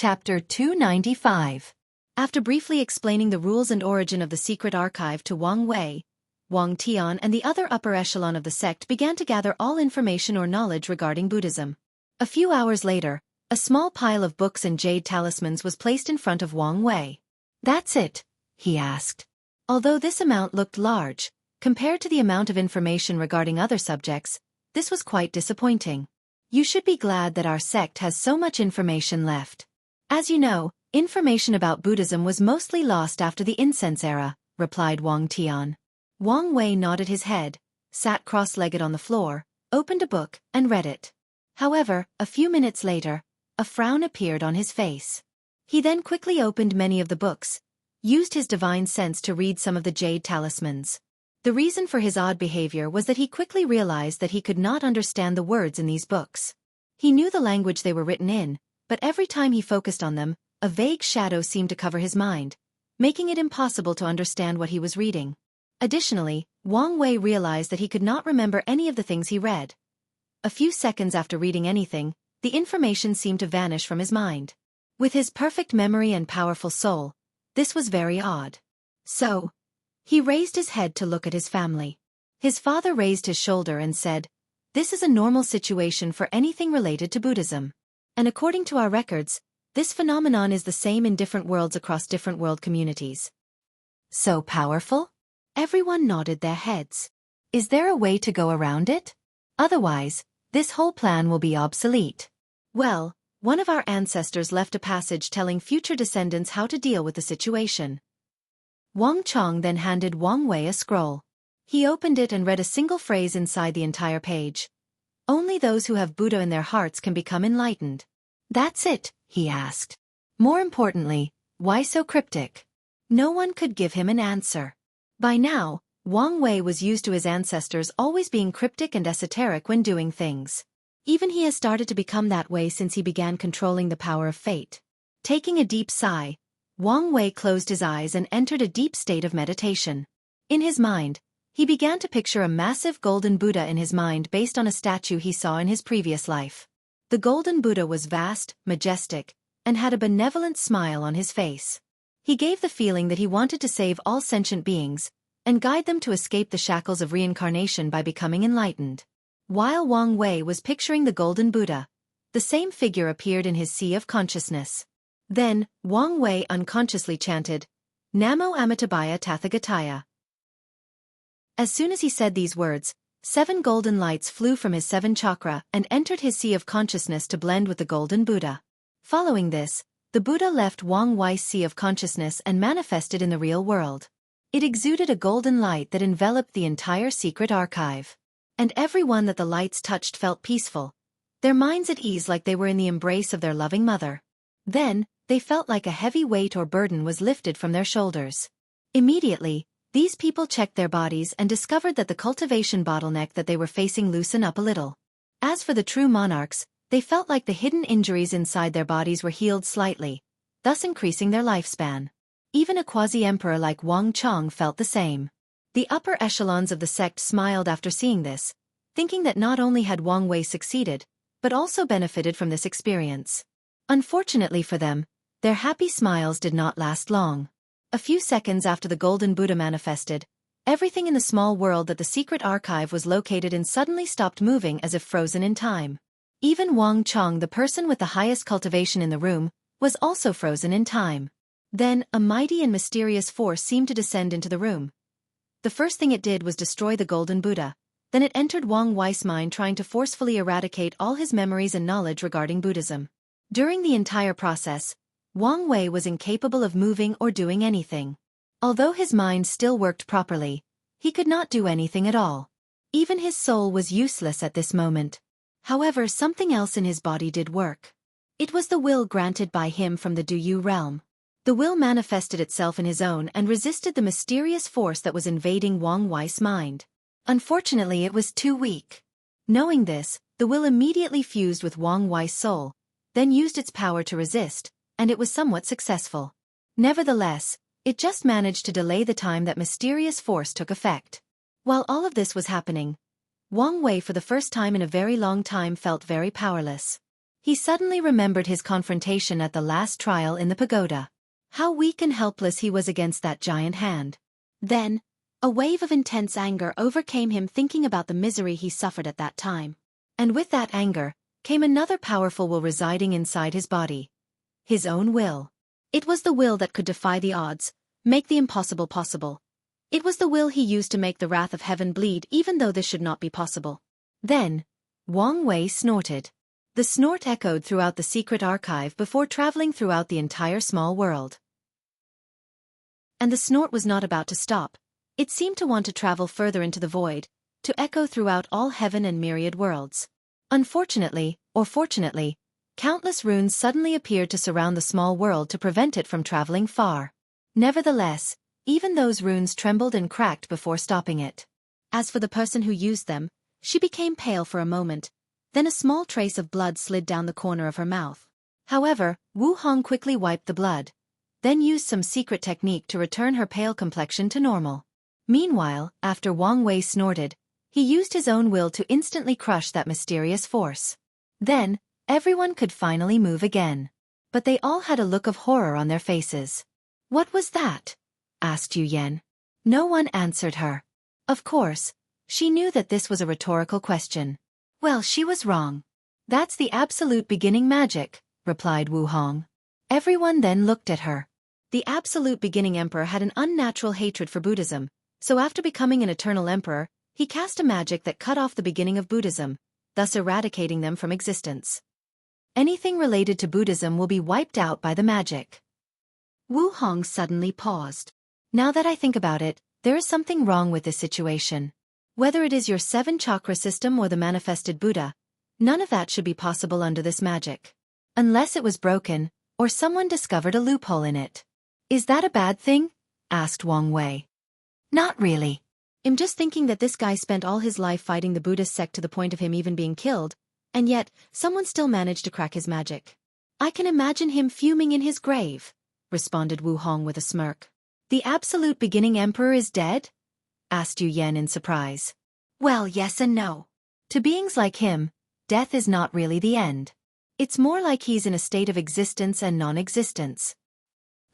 Chapter 295. After briefly explaining the rules and origin of the secret archive to Wang Wei, Wang Tian and the other upper echelon of the sect began to gather all information or knowledge regarding Buddhism. A few hours later, a small pile of books and jade talismans was placed in front of Wang Wei. "That's it?" he asked. Although this amount looked large, compared to the amount of information regarding other subjects, this was quite disappointing. "You should be glad that our sect has so much information left. As you know, information about Buddhism was mostly lost after the incense era," replied Wang Tian. Wang Wei nodded his head, sat cross-legged on the floor, opened a book, and read it. However, a few minutes later, a frown appeared on his face. He then quickly opened many of the books, used his divine sense to read some of the jade talismans. The reason for his odd behavior was that he quickly realized that he could not understand the words in these books. He knew the language they were written in, but every time he focused on them, a vague shadow seemed to cover his mind, making it impossible to understand what he was reading. Additionally, Wang Wei realized that he could not remember any of the things he read. A few seconds after reading anything, the information seemed to vanish from his mind. With his perfect memory and powerful soul, this was very odd. So, he raised his head to look at his family. His father raised his shoulder and said, "This is a normal situation for anything related to Buddhism. And according to our records, this phenomenon is the same in different worlds across different world communities." "So powerful?" Everyone nodded their heads. "Is there a way to go around it? Otherwise, this whole plan will be obsolete." "Well, one of our ancestors left a passage telling future descendants how to deal with the situation." Wang Chong then handed Wang Wei a scroll. He opened it and read a single phrase inside the entire page. "Only those who have Buddha in their hearts can become enlightened." "That's it?" he asked. More importantly, why so cryptic? No one could give him an answer. By now, Wang Wei was used to his ancestors always being cryptic and esoteric when doing things. Even he has started to become that way since he began controlling the power of fate. Taking a deep sigh, Wang Wei closed his eyes and entered a deep state of meditation. In his mind, he began to picture a massive golden Buddha in his mind based on a statue he saw in his previous life. The golden Buddha was vast, majestic, and had a benevolent smile on his face. He gave the feeling that he wanted to save all sentient beings, and guide them to escape the shackles of reincarnation by becoming enlightened. While Wang Wei was picturing the golden Buddha, the same figure appeared in his sea of consciousness. Then, Wang Wei unconsciously chanted, "Namo Amitabhaya Tathagataya." As soon as he said these words, 7 golden lights flew from his 7 chakra and entered his sea of consciousness to blend with the golden Buddha. Following this, the Buddha left Wang Wei's sea of consciousness and manifested in the real world. It exuded a golden light that enveloped the entire secret archive. And everyone that the lights touched felt peaceful, their minds at ease like they were in the embrace of their loving mother. Then, they felt like a heavy weight or burden was lifted from their shoulders. Immediately, these people checked their bodies and discovered that the cultivation bottleneck that they were facing loosened up a little. As for the true monarchs, they felt like the hidden injuries inside their bodies were healed slightly, thus increasing their lifespan. Even a quasi-emperor like Wang Chong felt the same. The upper echelons of the sect smiled after seeing this, thinking that not only had Wang Wei succeeded, but also benefited from this experience. Unfortunately for them, their happy smiles did not last long. A few seconds after the golden Buddha manifested, everything in the small world that the secret archive was located in suddenly stopped moving as if frozen in time. Even Wang Chong, the person with the highest cultivation in the room, was also frozen in time. Then, a mighty and mysterious force seemed to descend into the room. The first thing it did was destroy the golden Buddha. Then it entered Wang Wei's mind, trying to forcefully eradicate all his memories and knowledge regarding Buddhism. During the entire process, Wang Wei was incapable of moving or doing anything. Although his mind still worked properly, he could not do anything at all. Even his soul was useless at this moment. However, something else in his body did work. It was the will granted by him from the Duyu realm. The will manifested itself in his own and resisted the mysterious force that was invading Wang Wei's mind. Unfortunately, it was too weak. Knowing this, the will immediately fused with Wang Wei's soul, then used its power to resist, and it was somewhat successful. Nevertheless, it just managed to delay the time that mysterious force took effect. While all of this was happening, Wang Wei for the first time in a very long time felt very powerless. He suddenly remembered his confrontation at the last trial in the pagoda. How weak and helpless he was against that giant hand. Then, a wave of intense anger overcame him thinking about the misery he suffered at that time. And with that anger, came another powerful will residing inside his body. His own will. It was the will that could defy the odds, make the impossible possible. It was the will he used to make the wrath of heaven bleed even though this should not be possible. Then, Wang Wei snorted. The snort echoed throughout the secret archive before traveling throughout the entire small world. And the snort was not about to stop. It seemed to want to travel further into the void, to echo throughout all heaven and myriad worlds. Unfortunately, or fortunately, countless runes suddenly appeared to surround the small world to prevent it from traveling far. Nevertheless, even those runes trembled and cracked before stopping it. As for the person who used them, she became pale for a moment, then a small trace of blood slid down the corner of her mouth. However, Wu Hong quickly wiped the blood, then used some secret technique to return her pale complexion to normal. Meanwhile, after Wang Wei snorted, he used his own will to instantly crush that mysterious force. Then, everyone could finally move again. But they all had a look of horror on their faces. "What was that?" asked Yu Yan. No one answered her. Of course, she knew that this was a rhetorical question. Well, she was wrong. "That's the absolute beginning magic," replied Wu Hong. Everyone then looked at her. The absolute beginning emperor had an unnatural hatred for Buddhism, so after becoming an eternal emperor, he cast a magic that cut off the beginning of Buddhism, thus eradicating them from existence. Anything related to Buddhism will be wiped out by the magic. Wu Hong suddenly paused. Now that I think about it, there is something wrong with this situation. Whether it is your 7-chakra system or the manifested Buddha, none of that should be possible under this magic. Unless it was broken, or someone discovered a loophole in it. Is that a bad thing? Asked Wang Wei. Not really. I'm just thinking that this guy spent all his life fighting the Buddhist sect to the point of him even being killed, and yet, someone still managed to crack his magic. I can imagine him fuming in his grave, responded Wu Hong with a smirk. The absolute beginning emperor is dead? Asked Yu Yan in surprise. Well, yes and no. To beings like him, death is not really the end. It's more like he's in a state of existence and non-existence.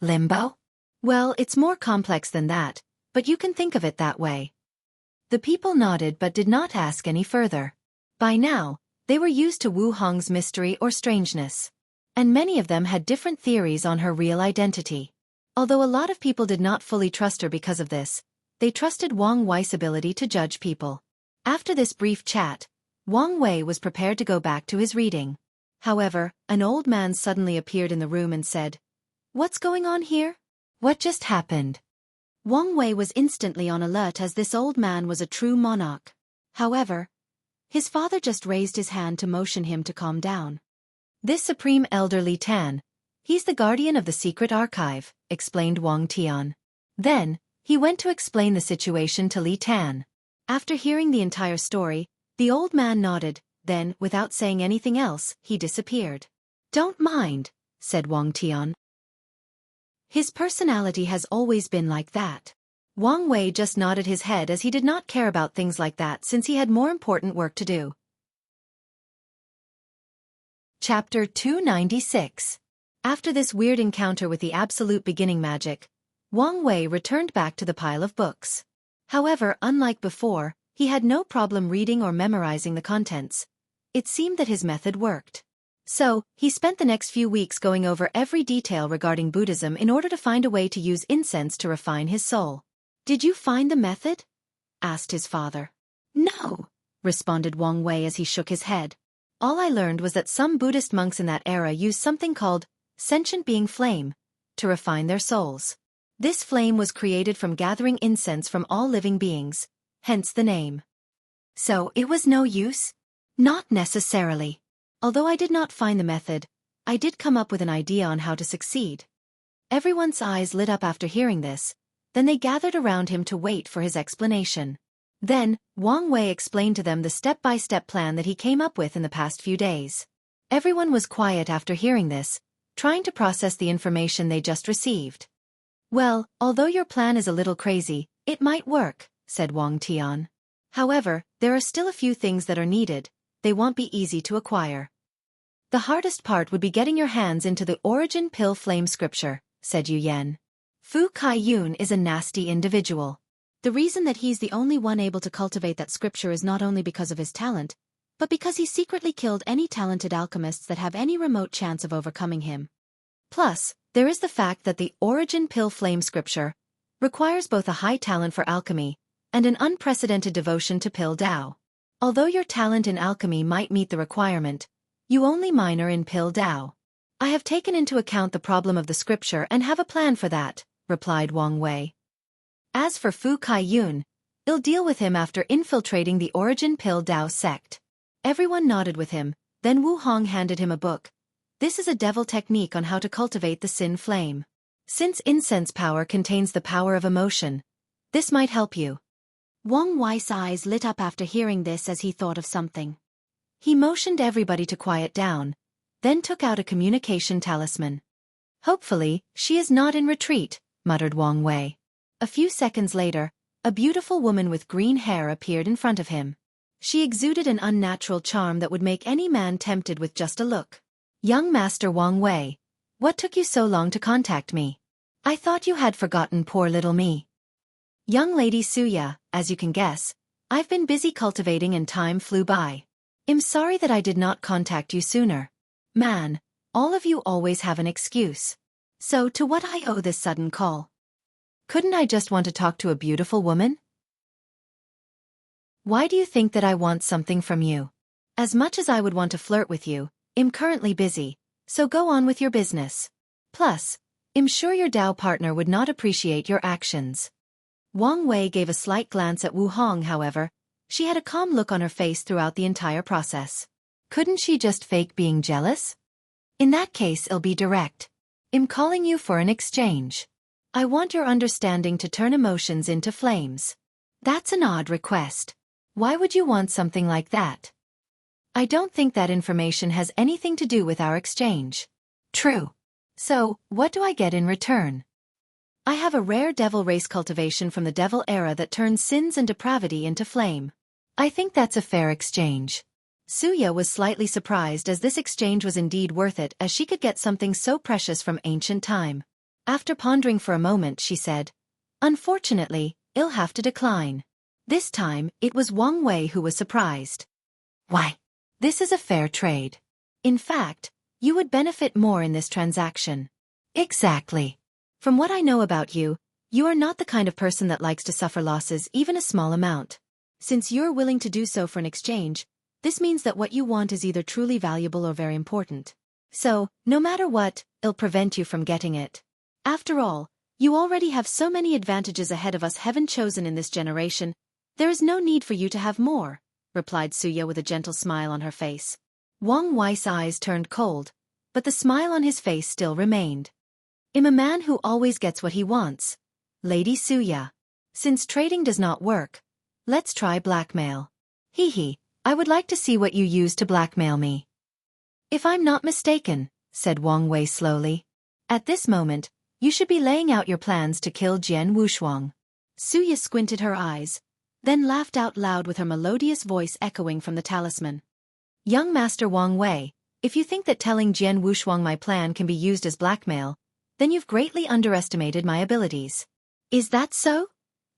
Limbo? Well, it's more complex than that, but you can think of it that way. The people nodded but did not ask any further. By now, they were used to Wu Hong's mystery or strangeness. And many of them had different theories on her real identity. Although a lot of people did not fully trust her because of this, they trusted Wang Wei's ability to judge people. After this brief chat, Wang Wei was prepared to go back to his reading. However, an old man suddenly appeared in the room and said, "What's going on here? What just happened?" Wang Wei was instantly on alert as this old man was a true monarch. However, his father just raised his hand to motion him to calm down. This supreme elder Li Tan, he's the guardian of the secret archive, explained Wang Tian. Then, he went to explain the situation to Li Tan. After hearing the entire story, the old man nodded, then, without saying anything else, he disappeared. Don't mind, said Wang Tian. His personality has always been like that. Wang Wei just nodded his head as he did not care about things like that since he had more important work to do. Chapter 296. After this weird encounter with the absolute beginning magic, Wang Wei returned back to the pile of books. However, unlike before, he had no problem reading or memorizing the contents. It seemed that his method worked. So, he spent the next few weeks going over every detail regarding Buddhism in order to find a way to use incense to refine his soul. Did you find the method? Asked his father. No, responded Wang Wei as he shook his head. All I learned was that some Buddhist monks in that era used something called sentient being flame to refine their souls. This flame was created from gathering incense from all living beings, hence the name. So it was no use? Not necessarily. Although I did not find the method, I did come up with an idea on how to succeed. Everyone's eyes lit up after hearing this, then they gathered around him to wait for his explanation. Then, Wang Wei explained to them the step-by-step plan that he came up with in the past few days. Everyone was quiet after hearing this, trying to process the information they just received. Well, although your plan is a little crazy, it might work, said Wang Tian. However, there are still a few things that are needed, they won't be easy to acquire. The hardest part would be getting your hands into the origin pill flame scripture, said Yu Yan. Fu Kaiyun is a nasty individual. The reason that he's the only one able to cultivate that scripture is not only because of his talent, but because he secretly killed any talented alchemists that have any remote chance of overcoming him. Plus, there is the fact that the origin pill flame scripture requires both a high talent for alchemy and an unprecedented devotion to pill Dao. Although your talent in alchemy might meet the requirement, you only minor in pill Dao. I have taken into account the problem of the scripture and have a plan for that, replied Wang Wei. As for Fu Kaiyun, I'll deal with him after infiltrating the origin pill Dao sect. Everyone nodded with him, then Wu Hong handed him a book. This is a devil technique on how to cultivate the sin flame. Since incense power contains the power of emotion, this might help you. Wang Wei's eyes lit up after hearing this as he thought of something. He motioned everybody to quiet down, then took out a communication talisman. Hopefully, she is not in retreat, muttered Wang Wei. A few seconds later, a beautiful woman with green hair appeared in front of him. She exuded an unnatural charm that would make any man tempted with just a look. Young Master Wang Wei, what took you so long to contact me? I thought you had forgotten poor little me. Young Lady Suya, as you can guess, I've been busy cultivating and time flew by. I'm sorry that I did not contact you sooner. Man, all of you always have an excuse. So to what I owe this sudden call? Couldn't I just want to talk to a beautiful woman? Why do you think that I want something from you? As much as I would want to flirt with you, I'm currently busy, so go on with your business. Plus, I'm sure your Dao partner would not appreciate your actions. Wang Wei gave a slight glance at Wu Hong, however. She had a calm look on her face throughout the entire process. Couldn't she just fake being jealous? In that case, I'll be direct. I'm calling you for an exchange. I want your understanding to turn emotions into flames. That's an odd request. Why would you want something like that? I don't think that information has anything to do with our exchange. True. So, what do I get in return? I have a rare devil race cultivation from the devil era that turns sins and depravity into flame. I think that's a fair exchange. Suya was slightly surprised as this exchange was indeed worth it, as she could get something so precious from ancient time. After pondering for a moment, she said, Unfortunately, I'll have to decline. This time, it was Wang Wei who was surprised. Why? This is a fair trade. In fact, you would benefit more in this transaction. Exactly. From what I know about you, you are not the kind of person that likes to suffer losses, even a small amount. Since you're willing to do so for an exchange, this means that what you want is either truly valuable or very important. So, no matter what, I'll prevent you from getting it. After all, you already have so many advantages ahead of us heaven chosen in this generation. There is no need for you to have more, replied Suya with a gentle smile on her face. Wang Wei's eyes turned cold, but the smile on his face still remained. I'm a man who always gets what he wants. Lady Suya. Since trading does not work, let's try blackmail. Hee, I would like to see what you use to blackmail me. If I'm not mistaken, said Wang Wei slowly, at this moment, you should be laying out your plans to kill Jian Wushuang. Suya squinted her eyes, then laughed out loud with her melodious voice echoing from the talisman. Young Master Wang Wei, if you think that telling Jian Wushuang my plan can be used as blackmail, then you've greatly underestimated my abilities. Is that so?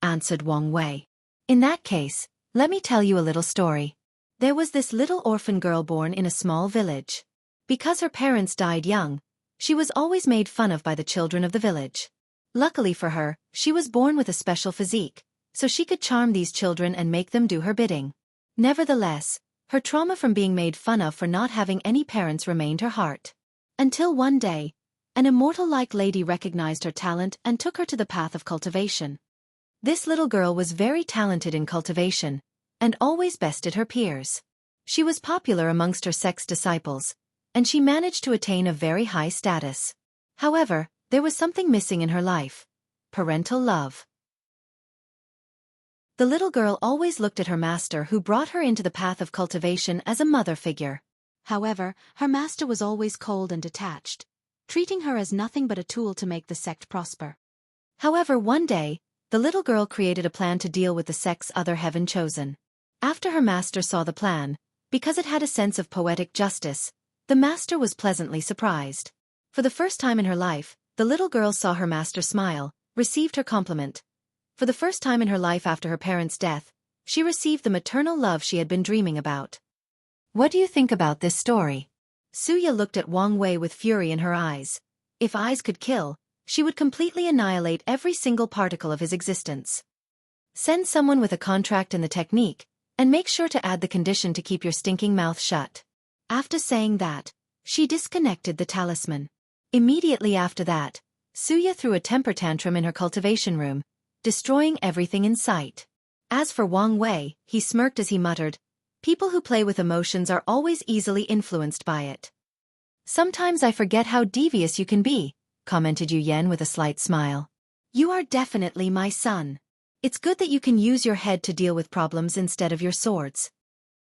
Answered Wang Wei. In that case, let me tell you a little story. There was this little orphan girl born in a small village. Because her parents died young, she was always made fun of by the children of the village. Luckily for her, she was born with a special physique, so she could charm these children and make them do her bidding. Nevertheless, her trauma from being made fun of for not having any parents remained her heart. Until one day, an immortal-like lady recognized her talent and took her to the path of cultivation. This little girl was very talented in cultivation, and always bested her peers. She was popular amongst her sect's disciples, and she managed to attain a very high status. However, there was something missing in her life: parental love. The little girl always looked at her master, who brought her into the path of cultivation, as a mother figure. However, her master was always cold and detached, treating her as nothing but a tool to make the sect prosper. However, one day, the little girl created a plan to deal with the sect's other heaven chosen. After her master saw the plan, because it had a sense of poetic justice, The master was pleasantly surprised. For the first time in her life, the little girl saw her master smile, received her compliment. For the first time in her life after her parents' death, she received the maternal love she had been dreaming about. What do you think about this story? Suya looked at Wang Wei with fury in her eyes. If eyes could kill, she would completely annihilate every single particle of his existence. Send someone with a contract and the technique, and make sure to add the condition to keep your stinking mouth shut. After saying that, she disconnected the talisman. Immediately after that, Suya threw a temper tantrum in her cultivation room, destroying everything in sight. As for Wang Wei, he smirked as he muttered, "People who play with emotions are always easily influenced by it." "Sometimes I forget how devious you can be," commented Yu Yan with a slight smile. "You are definitely my son. It's good that you can use your head to deal with problems instead of your swords."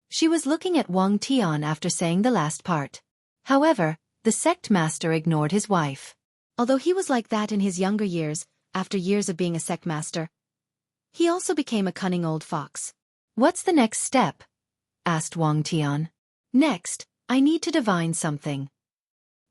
She was looking at Wang Tian after saying the last part. However, the sect master ignored his wife. Although he was like that in his younger years, after years of being a sect master, he also became a cunning old fox. "What's the next step?" asked Wang Tian. "Next, I need to divine something."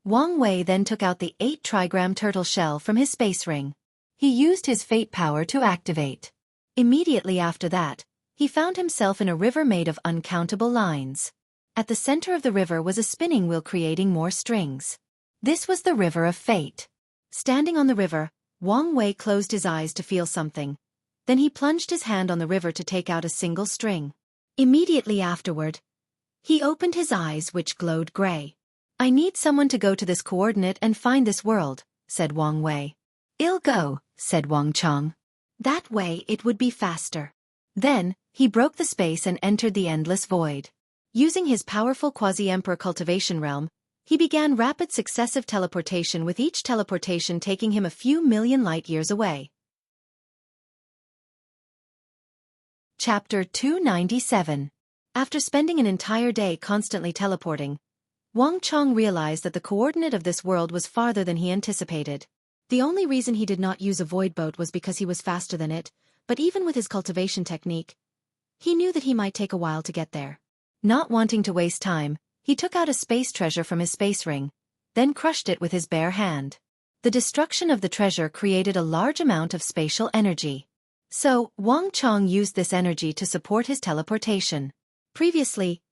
Wang Wei then took out the 8 trigram turtle shell from his space ring. He used his fate power to activate. Immediately after that, he found himself in a river made of uncountable lines. At the center of the river was a spinning wheel creating more strings. This was the river of fate. Standing on the river, Wang Wei closed his eyes to feel something. Then he plunged his hand on the river to take out a single string. Immediately afterward, he opened his eyes which glowed gray. "I need someone to go to this coordinate and find this world," said Wang Wei. "I'll go," said Wang Chong. "That way it would be faster." Then, he broke the space and entered the endless void. Using his powerful quasi-emperor cultivation realm, he began rapid successive teleportation with each teleportation taking him a few million light-years away. Chapter 297. After spending an entire day constantly teleporting, Wang Chong realized that the coordinate of this world was farther than he anticipated. The only reason he did not use a void boat was because he was faster than it, but even with his cultivation technique, he knew that he might take a while to get there. Not wanting to waste time, he took out a space treasure from his space ring, then crushed it with his bare hand. The destruction of the treasure created a large amount of spatial energy. So, Wang Chong used this energy to support his teleportation. Previously,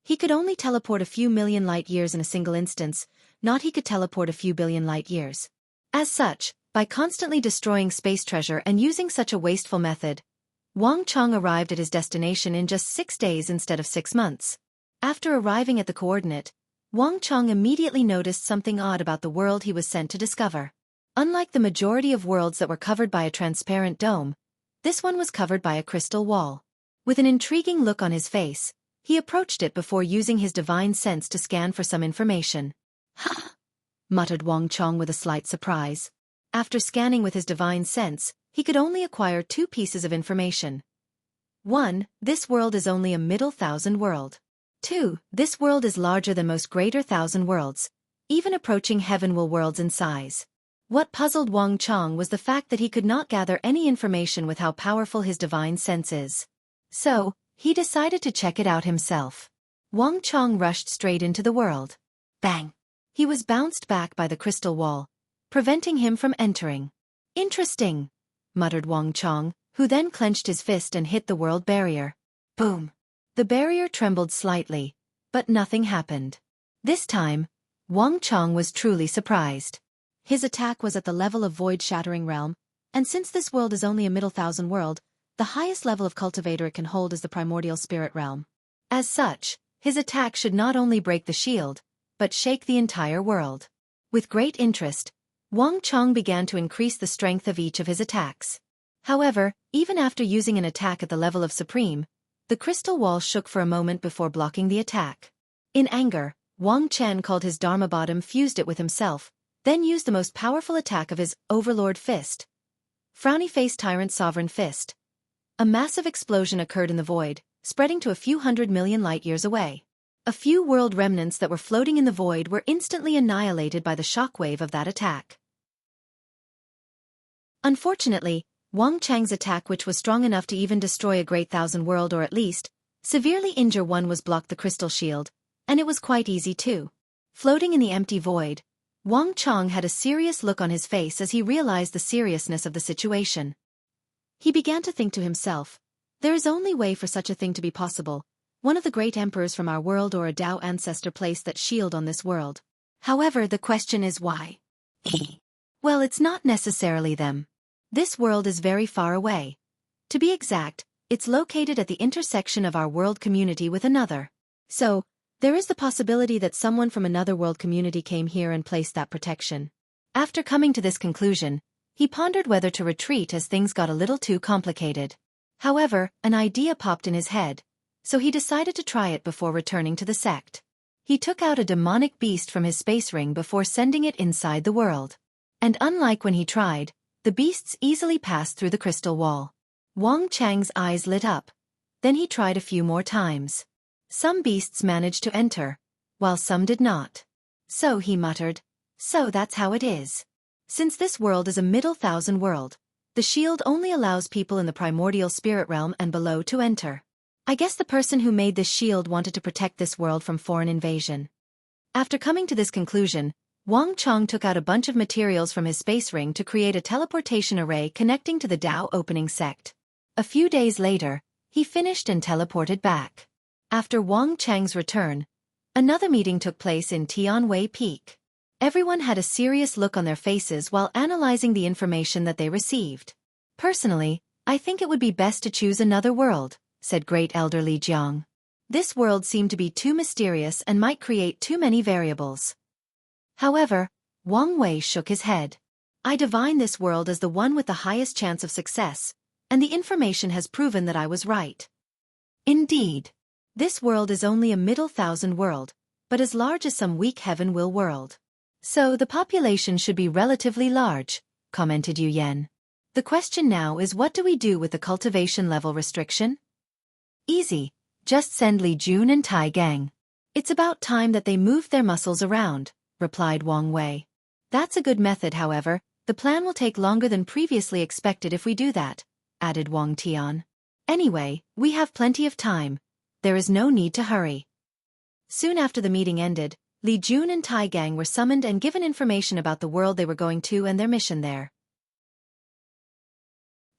he could only teleport a few million light-years in a single instance, not he could teleport a few billion light-years. As such, by constantly destroying space treasure and using such a wasteful method, Wang Chong arrived at his destination in just 6 days instead of 6 months. After arriving at the coordinate, Wang Chong immediately noticed something odd about the world he was sent to discover. Unlike the majority of worlds that were covered by a transparent dome, this one was covered by a crystal wall. With an intriguing look on his face, he approached it before using his divine sense to scan for some information. "Huh," muttered Wang Chong with a slight surprise. After scanning with his divine sense, he could only acquire 2 pieces of information. 1. This world is only a middle thousand world. 2. This world is larger than most greater thousand worlds, even approaching heavenward worlds in size. What puzzled Wang Chong was the fact that he could not gather any information with how powerful his divine sense is. So, he decided to check it out himself. Wang Chong rushed straight into the world. Bang! He was bounced back by the crystal wall, preventing him from entering. "Interesting," muttered Wang Chong, who then clenched his fist and hit the world barrier. Boom! The barrier trembled slightly, but nothing happened. This time, Wang Chong was truly surprised. His attack was at the level of void-shattering realm, and since this world is only a middle thousand world, the highest level of cultivator it can hold is the primordial spirit realm. As such, his attack should not only break the shield, but shake the entire world. With great interest, Wang Chong began to increase the strength of each of his attacks. However, even after using an attack at the level of Supreme, the crystal wall shook for a moment before blocking the attack. In anger, Wang Chen called his Dharma bottom, fused it with himself, then used the most powerful attack of his Overlord Fist. Frowny Face Tyrant Sovereign Fist. A massive explosion occurred in the void, spreading to a few hundred million light-years away. A few world remnants that were floating in the void were instantly annihilated by the shockwave of that attack. Unfortunately, Wang Chang's attack, which was strong enough to even destroy a great thousand world or at least severely injure one, was blocked the crystal shield, and it was quite easy too. Floating in the empty void, Wang Chong had a serious look on his face as he realized the seriousness of the situation. He began to think to himself, there is only way for such a thing to be possible. One of the great emperors from our world or a Tao ancestor placed that shield on this world. However, the question is why? Well, it's not necessarily them. This world is very far away. To be exact, it's located at the intersection of our world community with another. So, there is the possibility that someone from another world community came here and placed that protection. After coming to this conclusion, he pondered whether to retreat as things got a little too complicated. However, an idea popped in his head, so he decided to try it before returning to the sect. He took out a demonic beast from his space ring before sending it inside the world. And unlike when he tried, the beasts easily passed through the crystal wall. Wang Chang's eyes lit up. Then he tried a few more times. Some beasts managed to enter, while some did not. So he muttered, so that's how it is. Since this world is a middle thousand world, the shield only allows people in the primordial spirit realm and below to enter. I guess the person who made this shield wanted to protect this world from foreign invasion. After coming to this conclusion, Wang Chong took out a bunch of materials from his space ring to create a teleportation array connecting to the Tao opening sect. A few days later, he finished and teleported back. After Wang Chang's return, another meeting took place in Tianwei Peak. Everyone had a serious look on their faces while analyzing the information that they received. Personally, I think it would be best to choose another world, said Great Elder Li Jiang. This world seemed to be too mysterious and might create too many variables. However, Wang Wei shook his head. I divine this world as the one with the highest chance of success, and the information has proven that I was right. Indeed. This world is only a middle thousand world, but as large as some weak heaven will world. So the population should be relatively large, commented Yu Yan. The question now is, what do we do with the cultivation level restriction? Easy, just send Li Jun and Tai Gang. It's about time that they moved their muscles around, replied Wang Wei. That's a good method. However, the plan will take longer than previously expected if we do that, added Wang Tian. Anyway, we have plenty of time. There is no need to hurry. Soon after the meeting ended, Li Jun and Tai Gang were summoned and given information about the world they were going to and their mission there.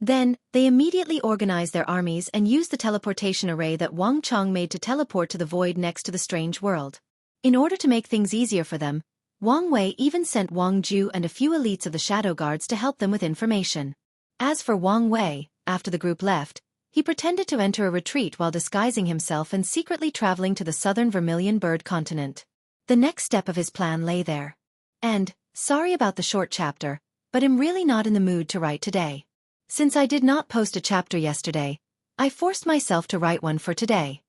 Then, they immediately organized their armies and used the teleportation array that Wang Chong made to teleport to the void next to the strange world. In order to make things easier for them, Wang Wei even sent Wang Ju and a few elites of the Shadow Guards to help them with information. As for Wang Wei, after the group left, he pretended to enter a retreat while disguising himself and secretly traveling to the southern Vermilion Bird continent. The next step of his plan lay there. And, sorry about the short chapter, but I'm really not in the mood to write today. Since I did not post a chapter yesterday, I forced myself to write one for today.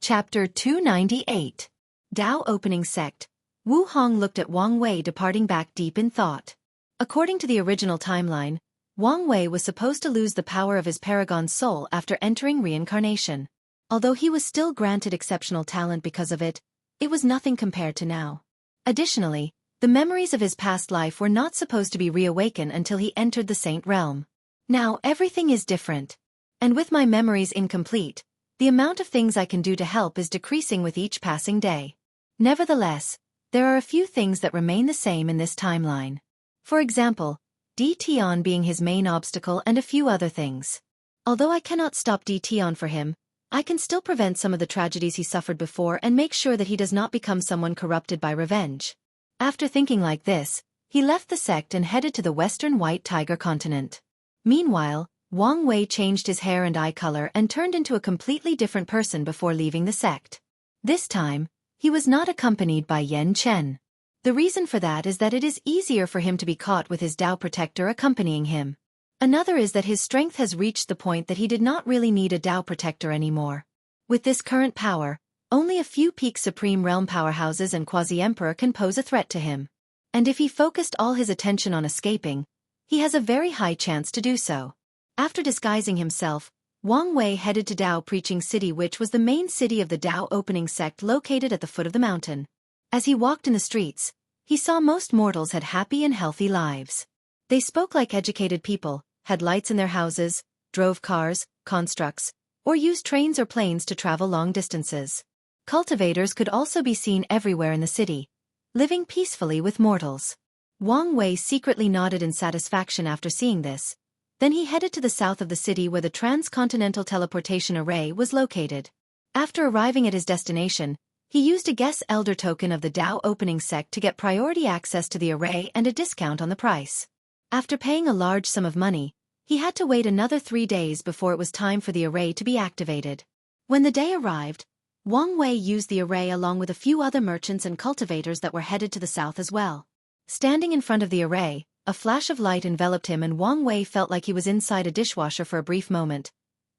Chapter 298. Tao Opening Sect. Wu Hong looked at Wang Wei departing back deep in thought. According to the original timeline, Wang Wei was supposed to lose the power of his paragon soul after entering reincarnation. Although he was still granted exceptional talent because of it, it was nothing compared to now. Additionally, the memories of his past life were not supposed to be reawakened until he entered the Saint Realm. Now everything is different. And with my memories incomplete, the amount of things I can do to help is decreasing with each passing day. Nevertheless, there are a few things that remain the same in this timeline. For example, Di Tian being his main obstacle and a few other things. Although I cannot stop Di Tian for him, I can still prevent some of the tragedies he suffered before and make sure that he does not become someone corrupted by revenge. After thinking like this, he left the sect and headed to the western White Tiger continent. Meanwhile, Wang Wei changed his hair and eye color and turned into a completely different person before leaving the sect. This time, he was not accompanied by Yan Chen. The reason for that is that it is easier for him to be caught with his Tao protector accompanying him. Another is that his strength has reached the point that he did not really need a Tao protector anymore. With this current power, only a few peak Supreme Realm powerhouses and Quasi-Emperor can pose a threat to him. And if he focused all his attention on escaping, he has a very high chance to do so. After disguising himself, Wang Wei headed to Tao Preaching City, which was the main city of the Tao Opening Sect located at the foot of the mountain. As he walked in the streets, he saw most mortals had happy and healthy lives. They spoke like educated people, had lights in their houses, drove cars, constructs, or used trains or planes to travel long distances. Cultivators could also be seen everywhere in the city, living peacefully with mortals. Wang Wei secretly nodded in satisfaction after seeing this. Then he headed to the south of the city where the transcontinental teleportation array was located. After arriving at his destination, he used a guest elder token of the Dao opening sect to get priority access to the array and a discount on the price. After paying a large sum of money, he had to wait another 3 days before it was time for the array to be activated. When the day arrived, Wang Wei used the array along with a few other merchants and cultivators that were headed to the south as well. Standing in front of the array, a flash of light enveloped him and Wang Wei felt like he was inside a dishwasher for a brief moment.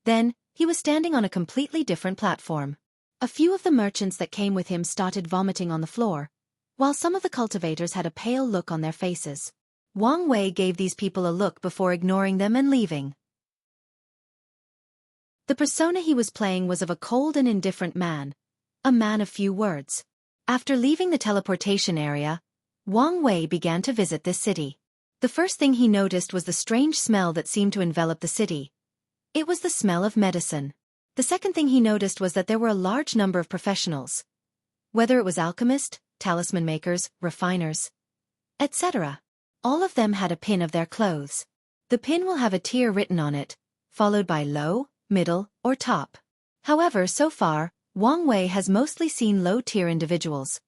Then, he was standing on a completely different platform. A few of the merchants that came with him started vomiting on the floor, while some of the cultivators had a pale look on their faces. Wang Wei gave these people a look before ignoring them and leaving. The persona he was playing was of a cold and indifferent man, a man of few words. After leaving the teleportation area, Wang Wei began to visit this city. The first thing he noticed was the strange smell that seemed to envelop the city. It was the smell of medicine. The second thing he noticed was that there were a large number of professionals. Whether it was alchemists, talisman makers, refiners, etc. All of them had a pin of their clothes. The pin will have a tier written on it, followed by low, middle, or top. However, so far, Wang Wei has mostly seen low-tier individuals,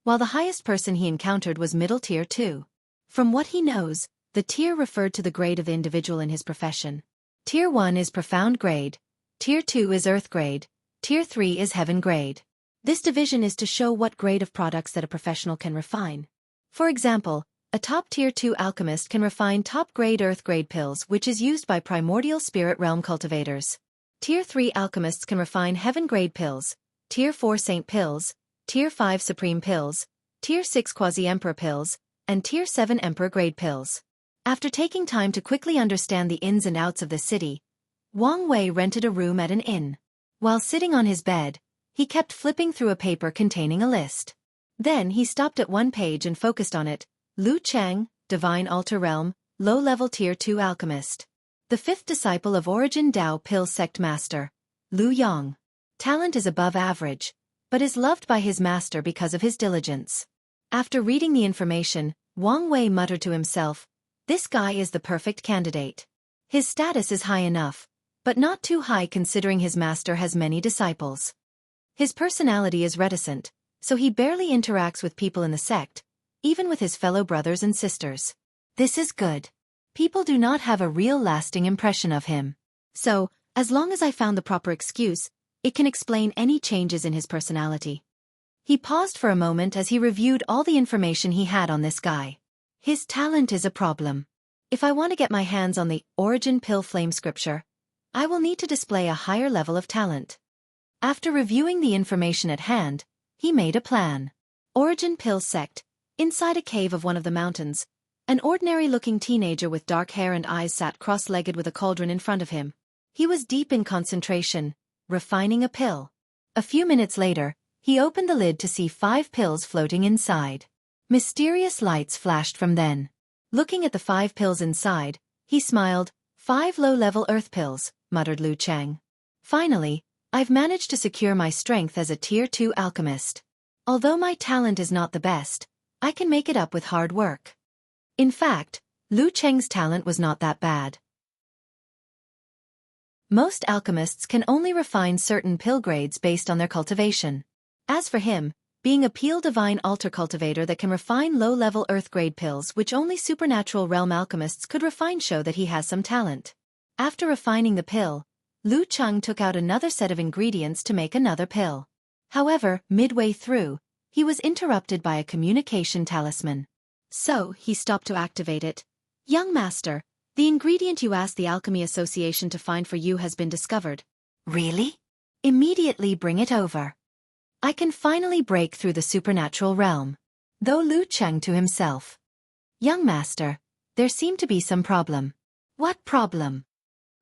while the highest person he encountered was middle tier 2. From what he knows, the tier referred to the grade of the individual in his profession. Tier 1 is profound grade, Tier 2 is earth grade, Tier 3 is heaven grade. This division is to show what grade of products that a professional can refine. For example, a top Tier 2 alchemist can refine top-grade earth-grade pills which is used by primordial spirit realm cultivators. Tier 3 alchemists can refine heaven-grade pills, Tier 4 saint pills, Tier 5 supreme pills, Tier 6 quasi-emperor pills, and Tier 7 emperor-grade pills. After taking time to quickly understand the ins and outs of the city, Wang Wei rented a room at an inn. While sitting on his bed, he kept flipping through a paper containing a list. Then he stopped at one page and focused on it. Lu Cheng, Divine Altar Realm, low-level Tier 2 alchemist. The 5th disciple of Origin Dao Pill Sect Master, Lu Yang. Talent is above average, but is loved by his master because of his diligence. After reading the information, Wang Wei muttered to himself, "This guy is the perfect candidate. His status is high enough, but not too high considering his master has many disciples. His personality is reticent, so he barely interacts with people in the sect, even with his fellow brothers and sisters. This is good. People do not have a real lasting impression of him. So, as long as I found the proper excuse, it can explain any changes in his personality." He paused for a moment as he reviewed all the information he had on this guy. His talent is a problem. If I want to get my hands on the Origin Pill Flame Scripture, I will need to display a higher level of talent. After reviewing the information at hand, he made a plan. Origin Pill Sect. Inside a cave of one of the mountains, an ordinary-looking teenager with dark hair and eyes sat cross-legged with a cauldron in front of him. He was deep in concentration, refining a pill. A few minutes later, he opened the lid to see 5 pills floating inside. Mysterious lights flashed from then. Looking at the 5 pills inside, he smiled. 5 low-level earth pills, muttered Lu Cheng. Finally, I've managed to secure my strength as a Tier 2 alchemist. Although my talent is not the best, I can make it up with hard work. In fact, Lu Cheng's talent was not that bad. Most alchemists can only refine certain pill grades based on their cultivation. As for him, being a Peel Divine Altar cultivator that can refine low-level earth-grade pills which only supernatural realm alchemists could refine show that he has some talent. After refining the pill, Lu Cheng took out another set of ingredients to make another pill. However, midway through, he was interrupted by a communication talisman. So, he stopped to activate it. "Young master, the ingredient you asked the Alchemy Association to find for you has been discovered." "Really? Immediately bring it over. I can finally break through the supernatural realm." Though Lu Cheng to himself, "Young master, there seemed to be some problem." "What problem?"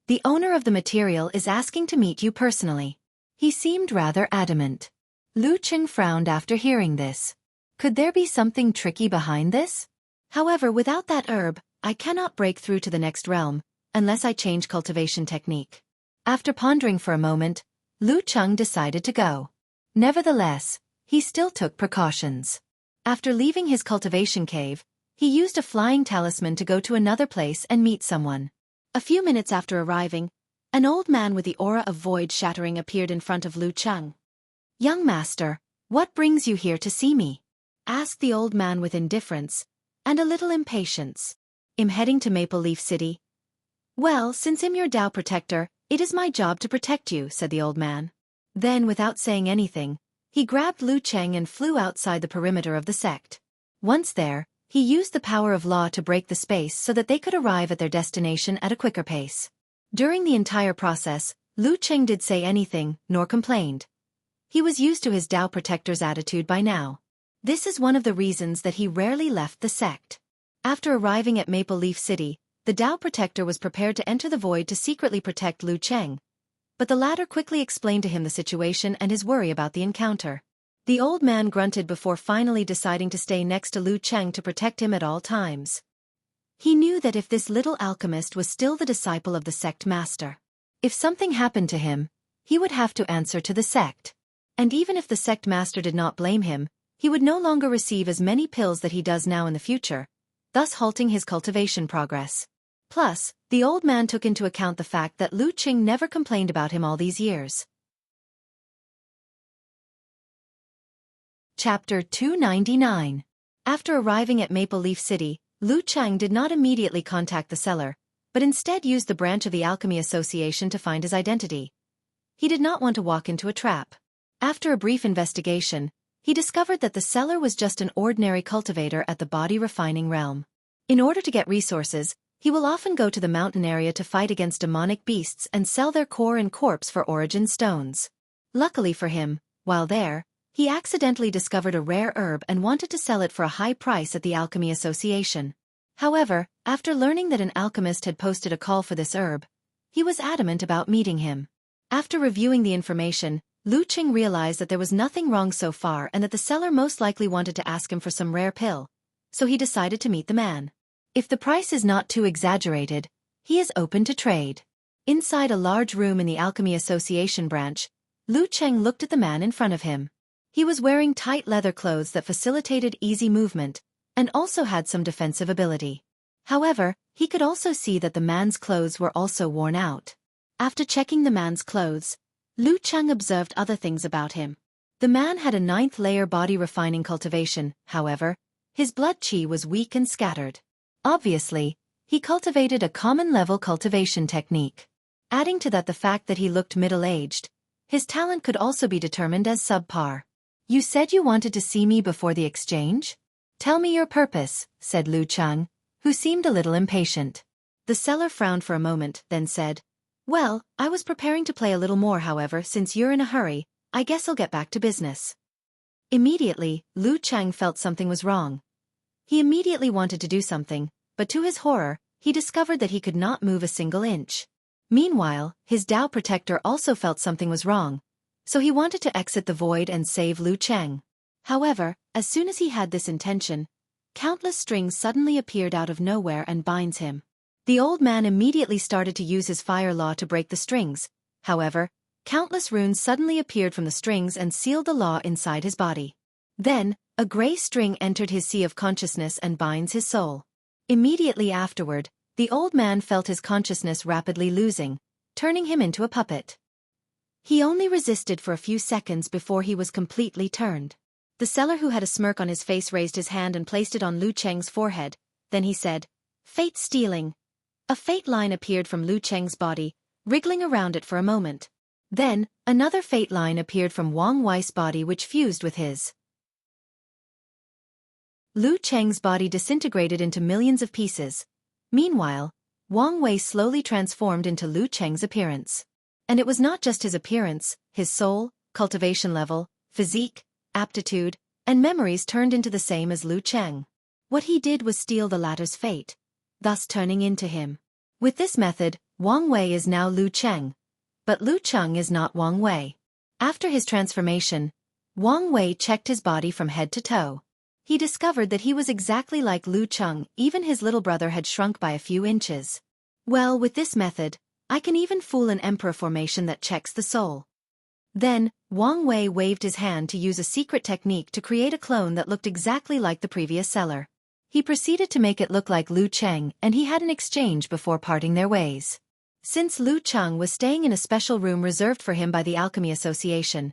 "The owner of the material is asking to meet you personally." He seemed rather adamant. Lu Cheng frowned after hearing this. Could there be something tricky behind this? However, without that herb, I cannot break through to the next realm, unless I change cultivation technique. After pondering for a moment, Lu Cheng decided to go. Nevertheless, he still took precautions. After leaving his cultivation cave, he used a flying talisman to go to another place and meet someone. A few minutes after arriving, an old man with the aura of void shattering appeared in front of Lu Cheng. "Young master, what brings you here to see me?" asked the old man with indifference and a little impatience. "I'm heading to Maple Leaf City." "Well, since I'm your Tao protector, it is my job to protect you," said the old man. Then, without saying anything, he grabbed Lu Cheng and flew outside the perimeter of the sect. Once there, he used the power of law to break the space so that they could arrive at their destination at a quicker pace. During the entire process, Lu Cheng did say anything, nor complained. He was used to his Tao protector's attitude by now. This is one of the reasons that he rarely left the sect. After arriving at Maple Leaf City, the Tao protector was prepared to enter the void to secretly protect Lu Cheng, but the latter quickly explained to him the situation and his worry about the encounter. The old man grunted before finally deciding to stay next to Lu Cheng to protect him at all times. He knew that if this little alchemist was still the disciple of the sect master, if something happened to him, he would have to answer to the sect. And even if the sect master did not blame him, he would no longer receive as many pills that he does now in the future, thus halting his cultivation progress. Plus, the old man took into account the fact that Lu Cheng never complained about him all these years. Chapter 299. After arriving at Maple Leaf City, Lu Cheng did not immediately contact the seller, but instead used the branch of the Alchemy Association to find his identity. He did not want to walk into a trap. After a brief investigation, he discovered that the seller was just an ordinary cultivator at the body refining realm. In order to get resources, he will often go to the mountain area to fight against demonic beasts and sell their core and corpse for origin stones. Luckily for him, while there, he accidentally discovered a rare herb and wanted to sell it for a high price at the Alchemy Association. However, after learning that an alchemist had posted a call for this herb, he was adamant about meeting him. After reviewing the information, Lu Cheng realized that there was nothing wrong so far and that the seller most likely wanted to ask him for some rare pill, so he decided to meet the man. If the price is not too exaggerated, he is open to trade. Inside a large room in the Alchemy Association branch, Lu Cheng looked at the man in front of him. He was wearing tight leather clothes that facilitated easy movement, and also had some defensive ability. However, he could also see that the man's clothes were also worn out. After checking the man's clothes, Lu Cheng observed other things about him. The man had a 9th-layer body refining cultivation, however, his blood chi was weak and scattered. Obviously, he cultivated a common-level cultivation technique. Adding to that the fact that he looked middle-aged, his talent could also be determined as subpar. "You said you wanted to see me before the exchange? Tell me your purpose," said Lu Cheng, who seemed a little impatient. The seller frowned for a moment, then said, "Well, I was preparing to play a little more, however, since you're in a hurry, I guess I'll get back to business." Immediately, Lu Cheng felt something was wrong. He immediately wanted to do something, but to his horror, he discovered that he could not move a single inch. Meanwhile, his Tao protector also felt something was wrong, so he wanted to exit the void and save Lu Cheng. However, as soon as he had this intention, countless strings suddenly appeared out of nowhere and binds him. The old man immediately started to use his fire law to break the strings. However, countless runes suddenly appeared from the strings and sealed the law inside his body. Then, a gray string entered his sea of consciousness and binds his soul. Immediately afterward, the old man felt his consciousness rapidly losing, turning him into a puppet. He only resisted for a few seconds before he was completely turned. The seller, who had a smirk on his face, raised his hand and placed it on Lu Cheng's forehead. Then he said, "Fate stealing." A fate line appeared from Lu Cheng's body, wriggling around it for a moment. Then, another fate line appeared from Wang Wei's body which fused with his. Lu Cheng's body disintegrated into millions of pieces. Meanwhile, Wang Wei slowly transformed into Lu Cheng's appearance. And it was not just his appearance, his soul, cultivation level, physique, aptitude, and memories turned into the same as Lu Cheng. What he did was steal the latter's fate, thus turning into him. With this method, Wang Wei is now Lu Cheng, but Lu Cheng is not Wang Wei. After his transformation, Wang Wei checked his body from head to toe. He discovered that he was exactly like Lu Cheng, even his little brother had shrunk by a few inches. Well, with this method, I can even fool an emperor formation that checks the soul. Then, Wang Wei waved his hand to use a secret technique to create a clone that looked exactly like the previous seller. He proceeded to make it look like Lu Cheng, and he had an exchange before parting their ways. Since Lu Cheng was staying in a special room reserved for him by the Alchemy Association,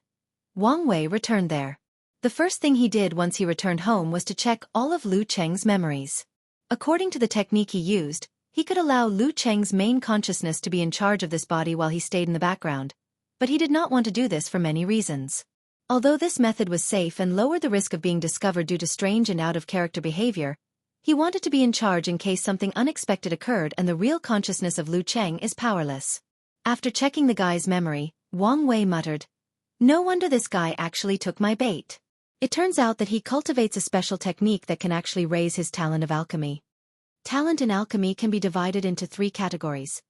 Wang Wei returned there. The first thing he did once he returned home was to check all of Lu Cheng's memories. According to the technique he used, he could allow Lu Cheng's main consciousness to be in charge of this body while he stayed in the background, but he did not want to do this for many reasons. Although this method was safe and lowered the risk of being discovered due to strange and out-of-character behavior, he wanted to be in charge in case something unexpected occurred and the real consciousness of Lu Cheng is powerless. After checking the guy's memory, Wang Wei muttered, "No wonder this guy actually took my bait." It turns out that he cultivates a special technique that can actually raise his talent of alchemy. Talent in alchemy can be divided into 3 categories.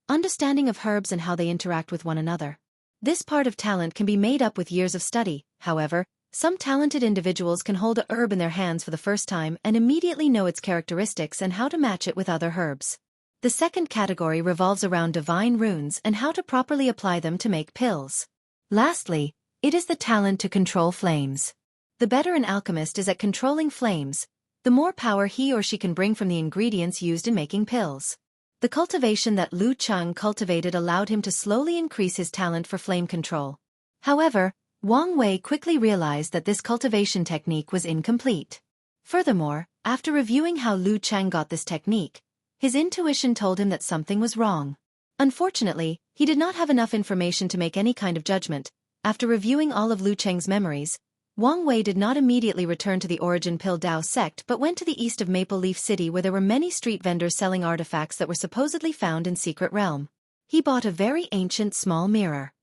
Understanding of herbs and how they interact with one another. This part of talent can be made up with years of study. However, some talented individuals can hold a herb in their hands for the first time and immediately know its characteristics and how to match it with other herbs. The second category revolves around divine runes and how to properly apply them to make pills. Lastly, it is the talent to control flames. The better an alchemist is at controlling flames, the more power he or she can bring from the ingredients used in making pills. The cultivation that Lu Cheng cultivated allowed him to slowly increase his talent for flame control. However, Wang Wei quickly realized that this cultivation technique was incomplete. Furthermore, after reviewing how Lu Cheng got this technique, his intuition told him that something was wrong. Unfortunately, he did not have enough information to make any kind of judgment. After reviewing all of Lu Cheng's memories, Wang Wei did not immediately return to the Origin Pill Dao sect but went to the east of Maple Leaf City where there were many street vendors selling artifacts that were supposedly found in Secret Realm. He bought a very ancient small mirror.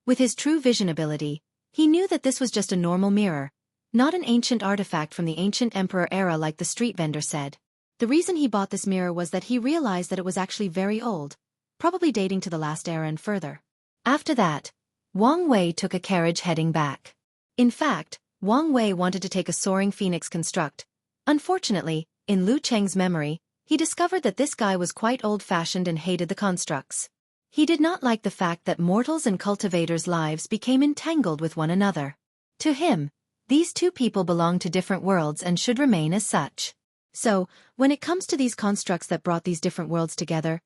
With his true vision ability, he knew that this was just a normal mirror, not an ancient artifact from the ancient emperor era like the street vendor said. The reason he bought this mirror was that he realized that it was actually very old, probably dating to the last era and further. After that, Wang Wei took a carriage heading back. In fact, Wang Wei wanted to take a soaring phoenix construct. Unfortunately, in Lu Cheng's memory, he discovered that this guy was quite old-fashioned and hated the constructs. He did not like the fact that mortals and cultivators' lives became entangled with one another. To him, these two people belonged to different worlds and should remain as such. So, when it comes to these constructs that brought these different worlds together,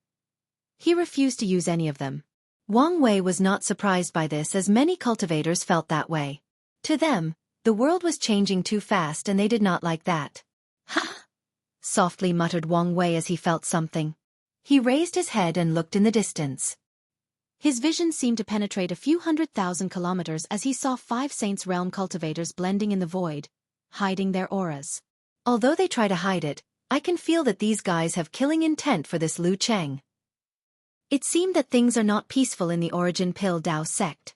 he refused to use any of them. Wang Wei was not surprised by this as many cultivators felt that way. To them, the world was changing too fast and they did not like that. "Ha!" softly muttered Wang Wei as he felt something. He raised his head and looked in the distance. His vision seemed to penetrate a few 100,000 kilometers as he saw 5 Saints Realm cultivators blending in the void, hiding their auras. Although they try to hide it, I can feel that these guys have killing intent for this Lu Cheng. It seemed that things are not peaceful in the Origin Pill Dao sect.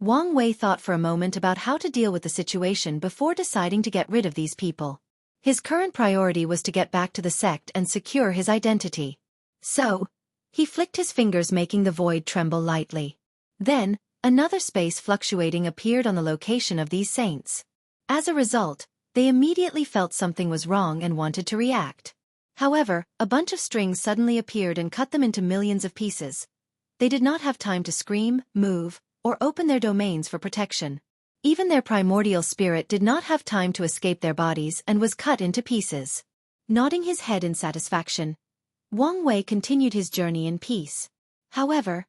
Wang Wei thought for a moment about how to deal with the situation before deciding to get rid of these people. His current priority was to get back to the sect and secure his identity. So, he flicked his fingers making the void tremble lightly. Then, another space fluctuating appeared on the location of these saints. As a result, they immediately felt something was wrong and wanted to react. However, a bunch of strings suddenly appeared and cut them into millions of pieces. They did not have time to scream, move, or open their domains for protection. Even their primordial spirit did not have time to escape their bodies and was cut into pieces. Nodding his head in satisfaction, Wang Wei continued his journey in peace. However,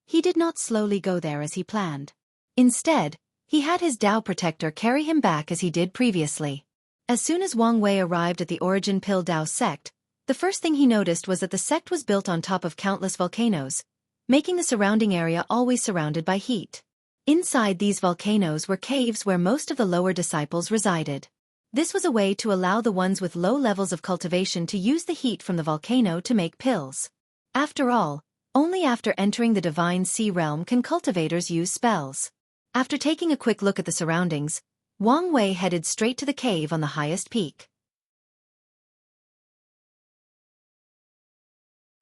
he did not slowly go there as he planned. Instead, he had his Dao protector carry him back as he did previously. As soon as Wang Wei arrived at the Origin Pill Dao sect, the first thing he noticed was that the sect was built on top of countless volcanoes, making the surrounding area always surrounded by heat. Inside these volcanoes were caves where most of the lower disciples resided. This was a way to allow the ones with low levels of cultivation to use the heat from the volcano to make pills. After all, only after entering the Divine Sea Realm can cultivators use spells. After taking a quick look at the surroundings, Wang Wei headed straight to the cave on the highest peak.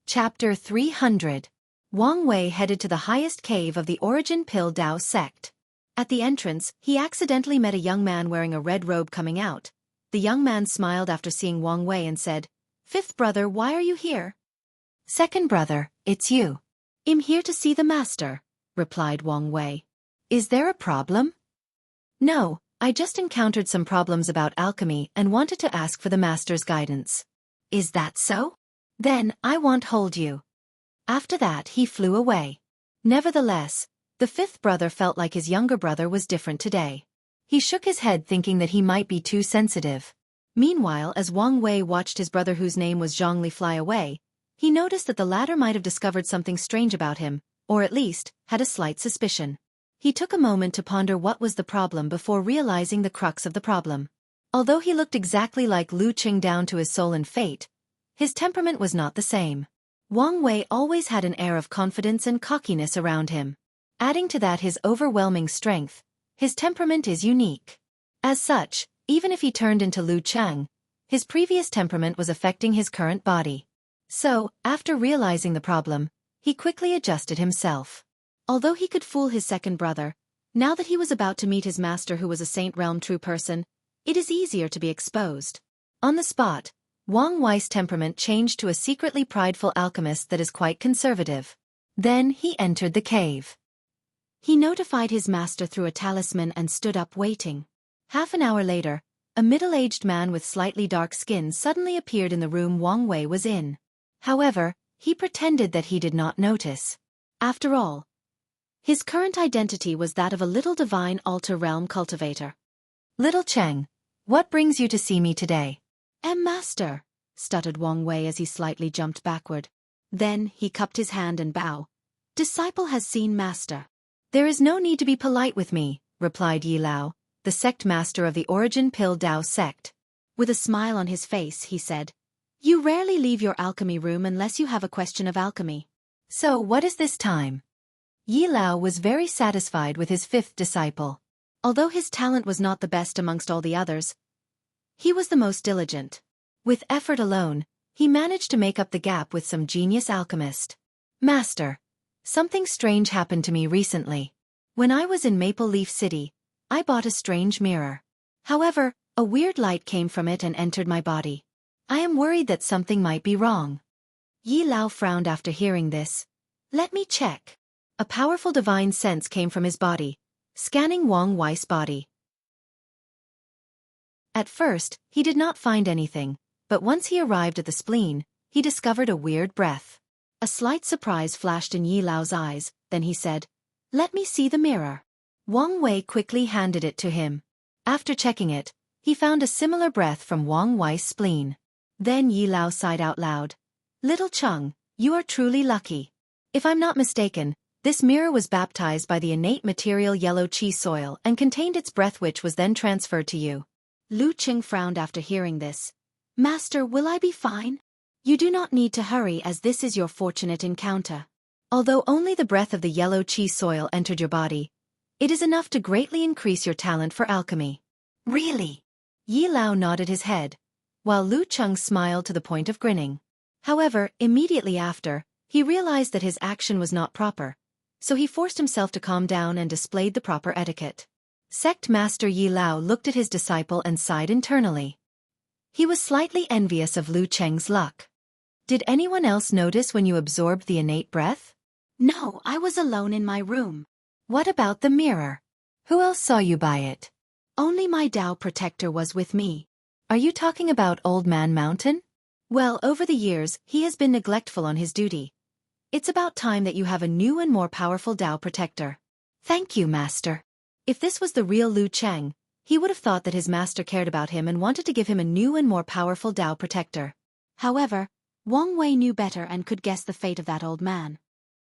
Chapter 300. Wang Wei headed to the highest cave of the Origin Pill Dao sect. At the entrance, he accidentally met a young man wearing a red robe coming out. The young man smiled after seeing Wang Wei and said, "Fifth brother, why are you here?" "Second brother, it's you." "I'm here to see the master," replied Wang Wei. Is there a problem? No, I just encountered some problems about alchemy and wanted to ask for the master's guidance. Is that so? Then I won't hold you. After that he flew away. Nevertheless, the fifth brother felt like his younger brother was different today. He shook his head thinking that he might be too sensitive. Meanwhile, as Wang Wei watched his brother whose name was Zhongli fly away, he noticed that the latter might have discovered something strange about him, or at least, had a slight suspicion. He took a moment to ponder what was the problem before realizing the crux of the problem. Although he looked exactly like Lu Qing down to his soul and fate, his temperament was not the same. Wang Wei always had an air of confidence and cockiness around him. Adding to that his overwhelming strength, his temperament is unique. As such, even if he turned into Lu Chang, his previous temperament was affecting his current body. So, after realizing the problem, he quickly adjusted himself. Although he could fool his second brother, now that he was about to meet his master who was a Saint Realm true person, it is easier to be exposed. On the spot, Wang Wei's temperament changed to a secretly prideful alchemist that is quite conservative. Then he entered the cave. He notified his master through a talisman and stood up waiting. Half an hour later, a middle-aged man with slightly dark skin suddenly appeared in the room Wang Wei was in. However, he pretended that he did not notice. After all, his current identity was that of a little divine altar realm cultivator. Little Cheng, what brings you to see me today? Master, stuttered Wang Wei as he slightly jumped backward. Then he cupped his hand and bowed. Disciple has seen master. There is no need to be polite with me, replied Yi Lao, the sect master of the Origin Pill Dao sect. With a smile on his face, he said, You rarely leave your alchemy room unless you have a question of alchemy. So what is this time? Yi Lao was very satisfied with his fifth disciple. Although his talent was not the best amongst all the others, he was the most diligent. With effort alone, he managed to make up the gap with some genius alchemist. Master, something strange happened to me recently. When I was in Maple Leaf City, I bought a strange mirror. However, a weird light came from it and entered my body. I am worried that something might be wrong. Yi Lao frowned after hearing this. Let me check. A powerful divine sense came from his body, scanning Wang Wei's body. At first, he did not find anything, but once he arrived at the spleen, he discovered a weird breath. A slight surprise flashed in Yi Lao's eyes, then he said, Let me see the mirror. Wang Wei quickly handed it to him. After checking it, he found a similar breath from Wang Wei's spleen. Then Yi Lao sighed out loud. Little Cheng, you are truly lucky. If I'm not mistaken, this mirror was baptized by the innate material yellow qi soil and contained its breath which was then transferred to you. Lu Qing frowned after hearing this. Master, will I be fine? You do not need to hurry as this is your fortunate encounter. Although only the breath of the yellow qi soil entered your body, it is enough to greatly increase your talent for alchemy. Really? Yi Lao nodded his head, while Lu Qing smiled to the point of grinning. However, immediately after, he realized that his action was not proper, so he forced himself to calm down and displayed the proper etiquette. Sect Master Yi Lao looked at his disciple and sighed internally. He was slightly envious of Lu Cheng's luck. Did anyone else notice when you absorbed the innate breath? No, I was alone in my room. What about the mirror? Who else saw you by it? Only my Dao protector was with me. Are you talking about Old Man Mountain? Well, over the years, he has been neglectful on his duty. It's about time that you have a new and more powerful Dao protector. Thank you, Master. If this was the real Lu Cheng, he would have thought that his master cared about him and wanted to give him a new and more powerful Dao protector. However, Wang Wei knew better and could guess the fate of that old man.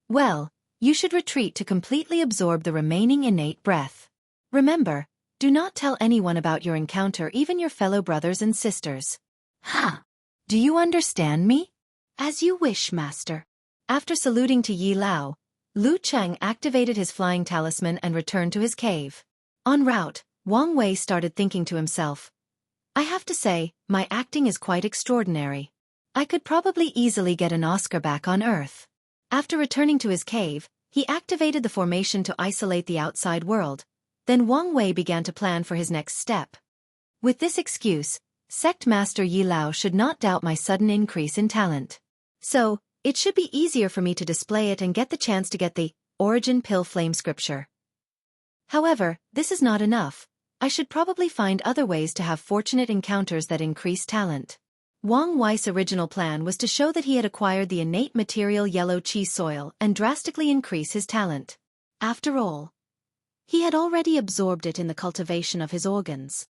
Well, you should retreat to completely absorb the remaining innate breath. Remember, do not tell anyone about your encounter, even your fellow brothers and sisters. Huh? Do you understand me? As you wish, Master. After saluting to Yi Lao, Lu Cheng activated his flying talisman and returned to his cave. En route, Wang Wei started thinking to himself, I have to say, my acting is quite extraordinary. I could probably easily get an Oscar back on Earth. After returning to his cave, he activated the formation to isolate the outside world. Then Wang Wei began to plan for his next step. With this excuse, Sect Master Yi Lao should not doubt my sudden increase in talent. So, it should be easier for me to display it and get the chance to get the Origin Pill Flame Scripture. However, this is not enough. I should probably find other ways to have fortunate encounters that increase talent. Wang Wei's original plan was to show that he had acquired the innate material yellow cheese soil and drastically increase his talent. After all, he had already absorbed it in the cultivation of his organs.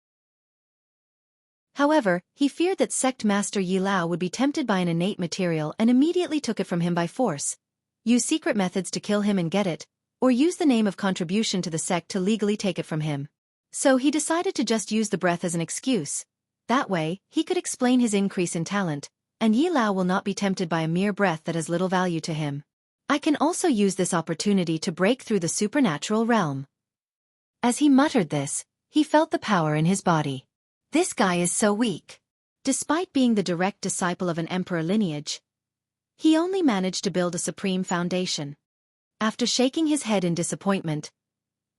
However, he feared that sect master Yi Lao would be tempted by an innate material and immediately took it from him by force, use secret methods to kill him and get it, or use the name of contribution to the sect to legally take it from him. So he decided to just use the breath as an excuse. That way, he could explain his increase in talent, and Yi Lao will not be tempted by a mere breath that has little value to him. I can also use this opportunity to break through the supernatural realm. As he muttered this, he felt the power in his body. This guy is so weak. Despite being the direct disciple of an emperor lineage, he only managed to build a supreme foundation. After shaking his head in disappointment,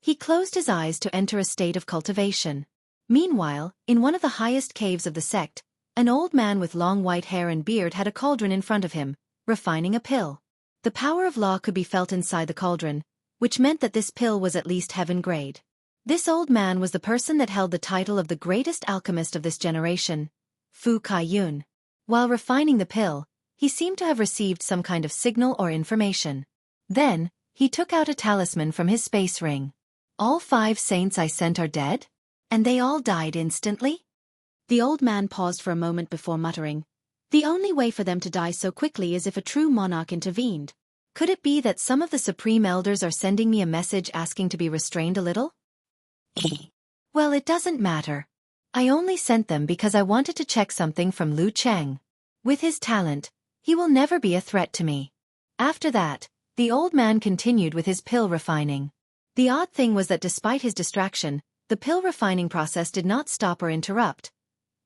he closed his eyes to enter a state of cultivation. Meanwhile, in one of the highest caves of the sect, an old man with long white hair and beard had a cauldron in front of him, refining a pill. The power of law could be felt inside the cauldron, which meant that this pill was at least heaven grade. This old man was the person that held the title of the greatest alchemist of this generation, Fu Kaiyun. While refining the pill, he seemed to have received some kind of signal or information. Then, he took out a talisman from his space ring. All 5 saints I sent are dead? And they all died instantly? The old man paused for a moment before muttering, the only way for them to die so quickly is if a true monarch intervened. Could it be that some of the supreme elders are sending me a message asking to be restrained a little? Well, it doesn't matter. I only sent them because I wanted to check something from Lu Cheng. With his talent, he will never be a threat to me. After that, the old man continued with his pill refining. The odd thing was that despite his distraction, the pill refining process did not stop or interrupt.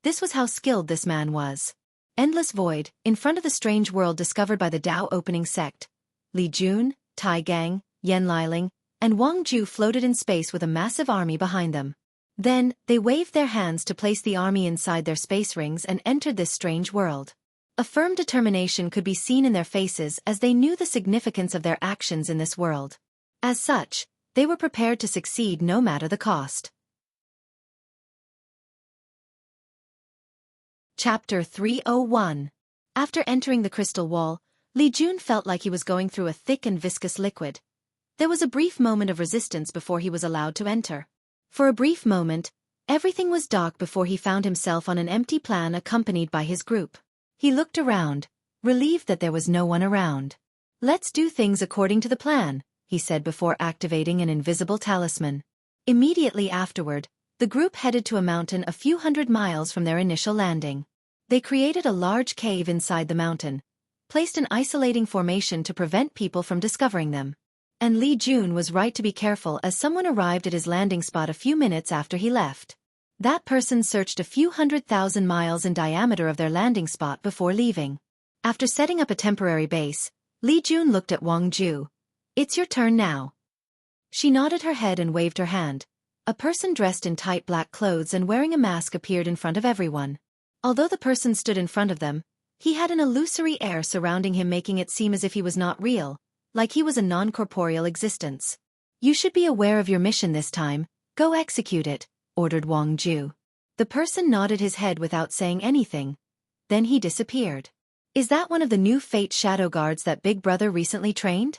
This was how skilled this man was. Endless void, in front of the strange world discovered by the Dao opening sect. Li Jun, Tai Gang, Yan Liling, and Wang Ju floated in space with a massive army behind them. Then, they waved their hands to place the army inside their space rings and entered this strange world. A firm determination could be seen in their faces as they knew the significance of their actions in this world. As such, they were prepared to succeed no matter the cost. Chapter 301. After entering the crystal wall, Li Jun felt like he was going through a thick and viscous liquid. There was a brief moment of resistance before he was allowed to enter. For a brief moment, everything was dark before he found himself on an empty plan accompanied by his group. He looked around, relieved that there was no one around. Let's do things according to the plan, he said before activating an invisible talisman. Immediately afterward, the group headed to a mountain a few hundred miles from their initial landing. They created a large cave inside the mountain, placed an isolating formation to prevent people from discovering them. And Li Jun was right to be careful as someone arrived at his landing spot a few minutes after he left. That person searched a few 100,000 miles in diameter of their landing spot before leaving. After setting up a temporary base, Li Jun looked at Wang Ju. It's your turn now. She nodded her head and waved her hand. A person dressed in tight black clothes and wearing a mask appeared in front of everyone. Although the person stood in front of them, he had an illusory air surrounding him, making it seem as if he was not real, like he was a non-corporeal existence. You should be aware of your mission this time, go execute it, ordered Wang Ju. The person nodded his head without saying anything. Then he disappeared. Is that one of the new Fate shadow guards that Big Brother recently trained?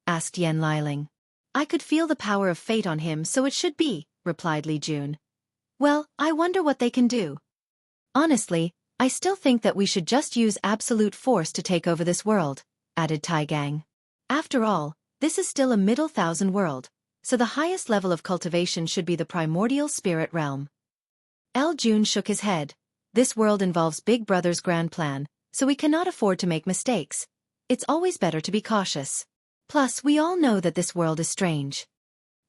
Asked Yan Liling. I could feel the power of fate on him, so it should be, replied Li Jun. Well, I wonder what they can do. Honestly, I still think that we should just use absolute force to take over this world, added Tai Gang. After all, this is still a middle thousand world, so the highest level of cultivation should be the primordial spirit realm. El Jun shook his head. This world involves Big Brother's grand plan, so we cannot afford to make mistakes. It's always better to be cautious. Plus, we all know that this world is strange.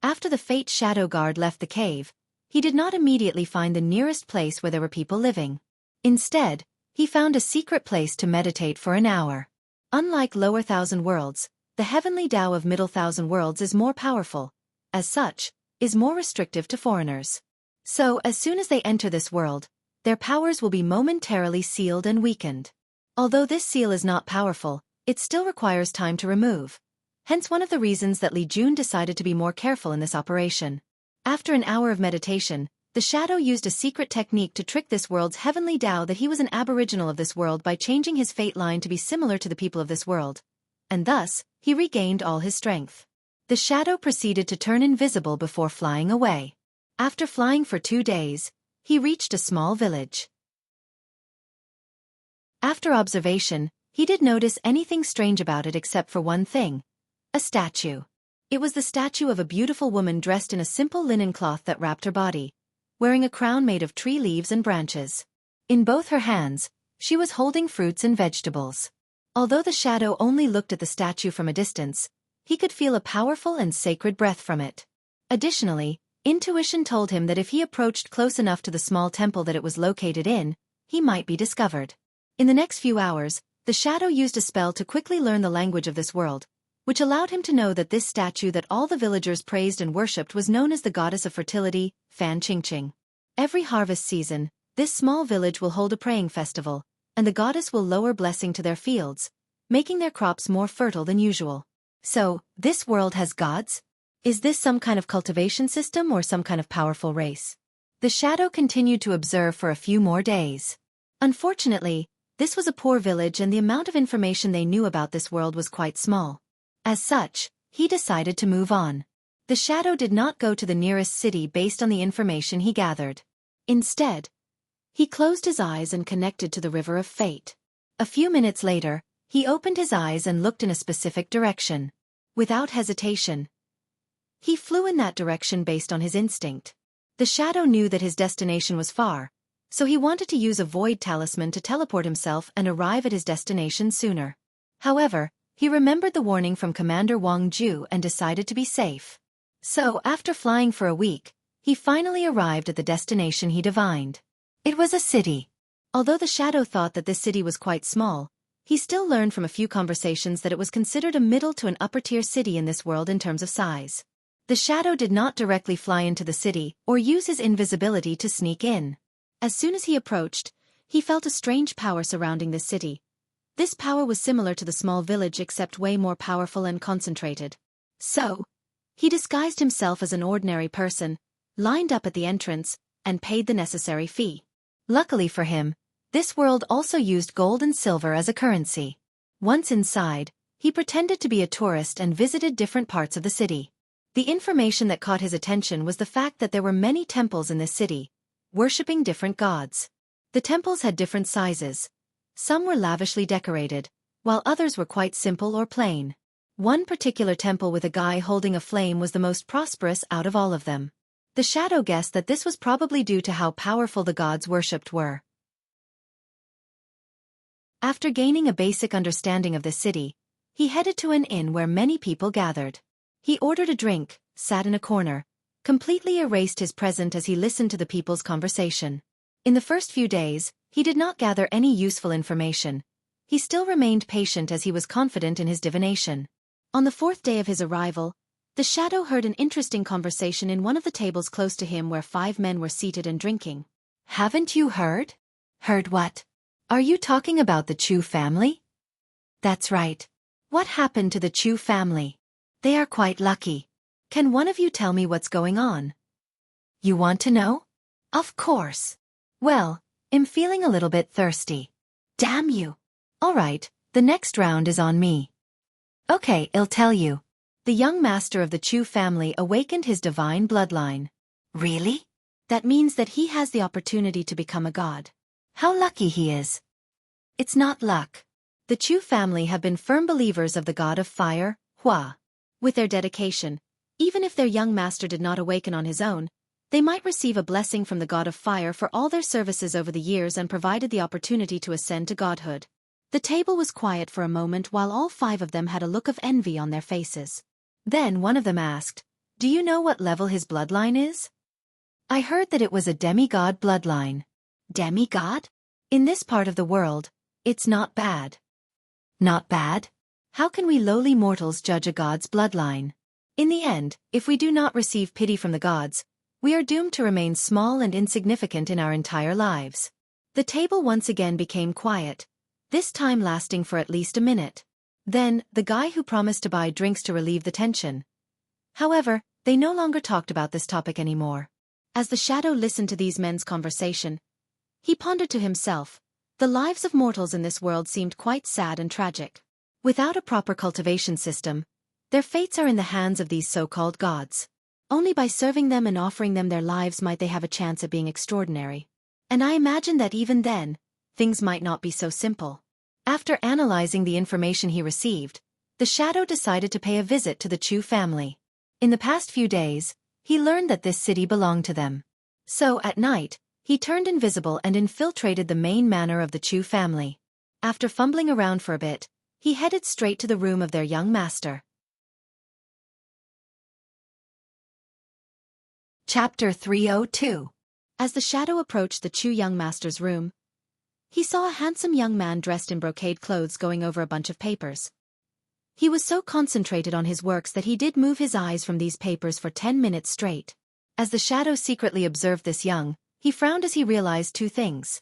After the Fate Shadow Guard left the cave, he did not immediately find the nearest place where there were people living. Instead, he found a secret place to meditate for an hour. Unlike lower thousand worlds, the heavenly Tao of middle thousand worlds is more powerful, as such, is more restrictive to foreigners. So, as soon as they enter this world, their powers will be momentarily sealed and weakened. Although this seal is not powerful, it still requires time to remove. Hence one of the reasons that Li Jun decided to be more careful in this operation. After an hour of meditation, the shadow used a secret technique to trick this world's heavenly Tao that he was an aboriginal of this world by changing his fate line to be similar to the people of this world. And thus, he regained all his strength. The shadow proceeded to turn invisible before flying away. After flying for 2 days, he reached a small village. After observation, he did notice anything strange about it except for one thing: a statue. It was the statue of a beautiful woman dressed in a simple linen cloth that wrapped her body, wearing a crown made of tree leaves and branches. In both her hands, she was holding fruits and vegetables. Although the shadow only looked at the statue from a distance, he could feel a powerful and sacred breath from it. Additionally, intuition told him that if he approached close enough to the small temple that it was located in, he might be discovered. In the next few hours, the shadow used a spell to quickly learn the language of this world, which allowed him to know that this statue that all the villagers praised and worshipped was known as the goddess of fertility, Fan Qingqing. Every harvest season, this small village will hold a praying festival, and the goddess will lower blessing to their fields, making their crops more fertile than usual. So, this world has gods? Is this some kind of cultivation system or some kind of powerful race? The shadow continued to observe for a few more days. Unfortunately, this was a poor village and the amount of information they knew about this world was quite small. As such, he decided to move on. The shadow did not go to the nearest city based on the information he gathered. Instead, he closed his eyes and connected to the river of fate. A few minutes later, he opened his eyes and looked in a specific direction. Without hesitation, he flew in that direction based on his instinct. The shadow knew that his destination was far, so he wanted to use a void talisman to teleport himself and arrive at his destination sooner. However, he remembered the warning from Commander Wang Ju and decided to be safe. So, after flying for a week, he finally arrived at the destination he divined. It was a city. Although the shadow thought that this city was quite small, he still learned from a few conversations that it was considered a middle to an upper-tier city in this world in terms of size. The shadow did not directly fly into the city or use his invisibility to sneak in. As soon as he approached, he felt a strange power surrounding this city. This power was similar to the small village except way more powerful and concentrated. So, he disguised himself as an ordinary person, lined up at the entrance, and paid the necessary fee. Luckily for him, this world also used gold and silver as a currency. Once inside, he pretended to be a tourist and visited different parts of the city. The information that caught his attention was the fact that there were many temples in this city, worshipping different gods. The temples had different sizes. Some were lavishly decorated, while others were quite simple or plain. One particular temple with a guy holding a flame was the most prosperous out of all of them. The shadow guessed that this was probably due to how powerful the gods worshipped were. After gaining a basic understanding of the city, he headed to an inn where many people gathered. He ordered a drink, sat in a corner, completely erased his present as he listened to the people's conversation. In the first few days, he did not gather any useful information. He still remained patient as he was confident in his divination. On the 4th day of his arrival, the shadow heard an interesting conversation in one of the tables close to him where 5 men were seated and drinking. "Haven't you heard?" "Heard what? Are you talking about the Chu family?" "That's right. What happened to the Chu family? They are quite lucky. Can one of you tell me what's going on?" "You want to know?" "Of course." "Well, I'm feeling a little bit thirsty." "Damn you." "All right, the next round is on me." "Okay, I'll tell you." The young master of the Chu family awakened his divine bloodline. "Really? That means that he has the opportunity to become a god. How lucky he is." "It's not luck. The Chu family have been firm believers of the god of fire, Hua. With their dedication, even if their young master did not awaken on his own, they might receive a blessing from the god of fire for all their services over the years and provided the opportunity to ascend to godhood. The table was quiet for a moment while all 5 of them had a look of envy on their faces. Then one of them asked, "Do you know what level his bloodline is?" "I heard that it was a demigod bloodline." "Demigod? In this part of the world, it's not bad." "Not bad? How can we lowly mortals judge a god's bloodline? In the end, if we do not receive pity from the gods, we are doomed to remain small and insignificant in our entire lives." The table once again became quiet, this time lasting for at least a minute. Then, the guy who promised to buy drinks to relieve the tension. However, they no longer talked about this topic anymore. As the shadow listened to these men's conversation, he pondered to himself, the lives of mortals in this world seemed quite sad and tragic. Without a proper cultivation system, their fates are in the hands of these so-called gods. Only by serving them and offering them their lives might they have a chance at being extraordinary. And I imagine that even then, things might not be so simple. After analyzing the information he received, the shadow decided to pay a visit to the Chu family. In the past few days, he learned that this city belonged to them. So, at night, he turned invisible and infiltrated the main manor of the Chu family. After fumbling around for a bit, he headed straight to the room of their young master. Chapter 302. As the shadow approached the Chu young master's room, he saw a handsome young man dressed in brocade clothes going over a bunch of papers. He was so concentrated on his works that he did move his eyes from these papers for 10 minutes straight. As the shadow secretly observed this young, he frowned as he realized two things.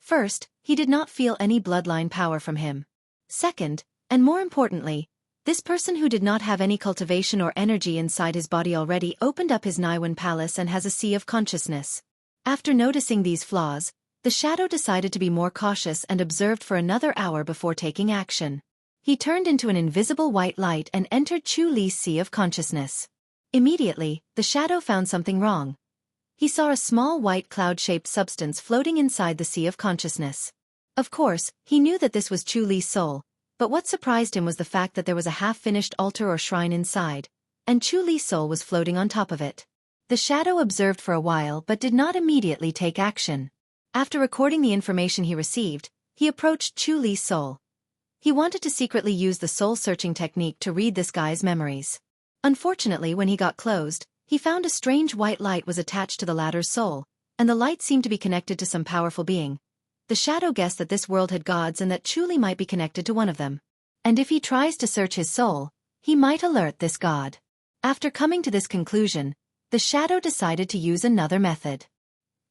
First, he did not feel any bloodline power from him. Second, and more importantly, this person who did not have any cultivation or energy inside his body already opened up his Naiwan palace and has a sea of consciousness. After noticing these flaws, the shadow decided to be more cautious and observed for another hour before taking action. He turned into an invisible white light and entered Chu Li's sea of consciousness. Immediately, the shadow found something wrong. He saw a small white cloud-shaped substance floating inside the sea of consciousness. Of course, he knew that this was Chu Li's soul, but what surprised him was the fact that there was a half-finished altar or shrine inside, and Chu Li's soul was floating on top of it. The shadow observed for a while but did not immediately take action. After recording the information he received, he approached Chu Li's soul. He wanted to secretly use the soul-searching technique to read this guy's memories. Unfortunately, when he got closed, he found a strange white light was attached to the latter's soul, and the light seemed to be connected to some powerful being. The shadow guessed that this world had gods and that Chu Li might be connected to one of them. And if he tries to search his soul, he might alert this god. After coming to this conclusion, the shadow decided to use another method.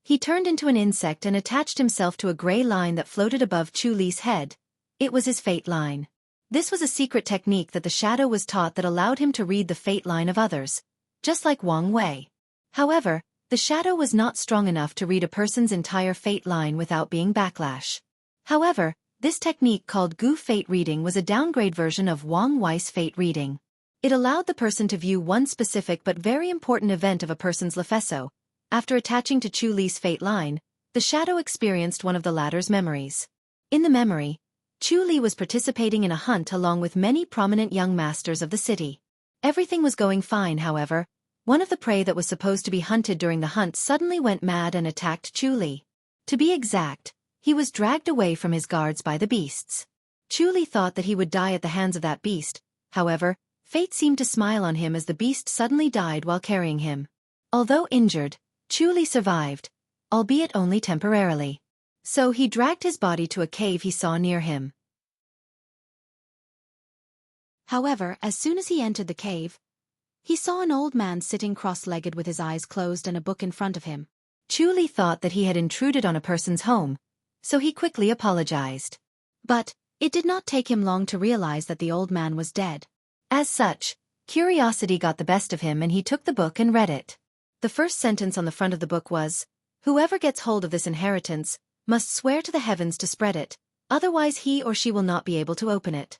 He turned into an insect and attached himself to a gray line that floated above Chu Li's head. It was his fate line. This was a secret technique that the shadow was taught that allowed him to read the fate line of others, just like Wang Wei. However, the shadow was not strong enough to read a person's entire fate line without being backlash. However, this technique called Gu fate reading was a downgrade version of Wang Wei's fate reading. It allowed the person to view one specific but very important event of a person's lefeso. After attaching to Chu Li's fate line, the shadow experienced one of the latter's memories. In the memory, Chu Li was participating in a hunt along with many prominent young masters of the city. Everything was going fine, however. One of the prey that was supposed to be hunted during the hunt suddenly went mad and attacked Chu Li. To be exact, he was dragged away from his guards by the beasts. Chu Li thought that he would die at the hands of that beast. However, fate seemed to smile on him as the beast suddenly died while carrying him. Although injured, Chu Li survived, albeit only temporarily. So he dragged his body to a cave he saw near him. However, as soon as he entered the cave, he saw an old man sitting cross-legged with his eyes closed and a book in front of him. Chu Li thought that he had intruded on a person's home, so he quickly apologized. But it did not take him long to realize that the old man was dead. As such, curiosity got the best of him and he took the book and read it. The first sentence on the front of the book was, "Whoever gets hold of this inheritance must swear to the heavens to spread it, otherwise he or she will not be able to open it."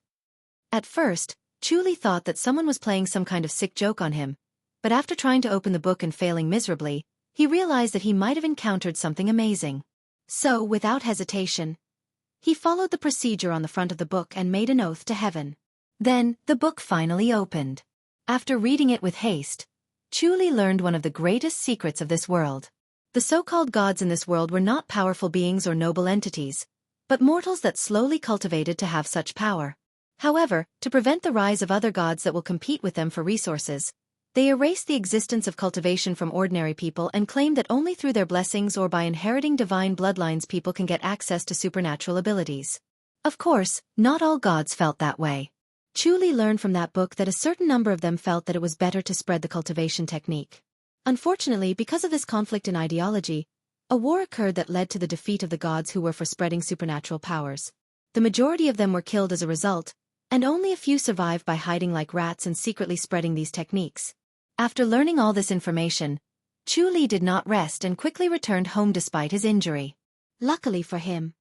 At first, Chu Li thought that someone was playing some kind of sick joke on him, but after trying to open the book and failing miserably, he realized that he might have encountered something amazing. So, without hesitation, he followed the procedure on the front of the book and made an oath to heaven. Then, the book finally opened. After reading it with haste, Chu Li learned one of the greatest secrets of this world. The so-called gods in this world were not powerful beings or noble entities, but mortals that slowly cultivated to have such power. However, to prevent the rise of other gods that will compete with them for resources, they erased the existence of cultivation from ordinary people and claimed that only through their blessings or by inheriting divine bloodlines people can get access to supernatural abilities. Of course, not all gods felt that way. Chu Li learned from that book that a certain number of them felt that it was better to spread the cultivation technique. Unfortunately, because of this conflict in ideology, a war occurred that led to the defeat of the gods who were for spreading supernatural powers. The majority of them were killed as a result, and only a few survive by hiding like rats and secretly spreading these techniques. After learning all this information, Chu Li did not rest and quickly returned home despite his injury. Luckily for him,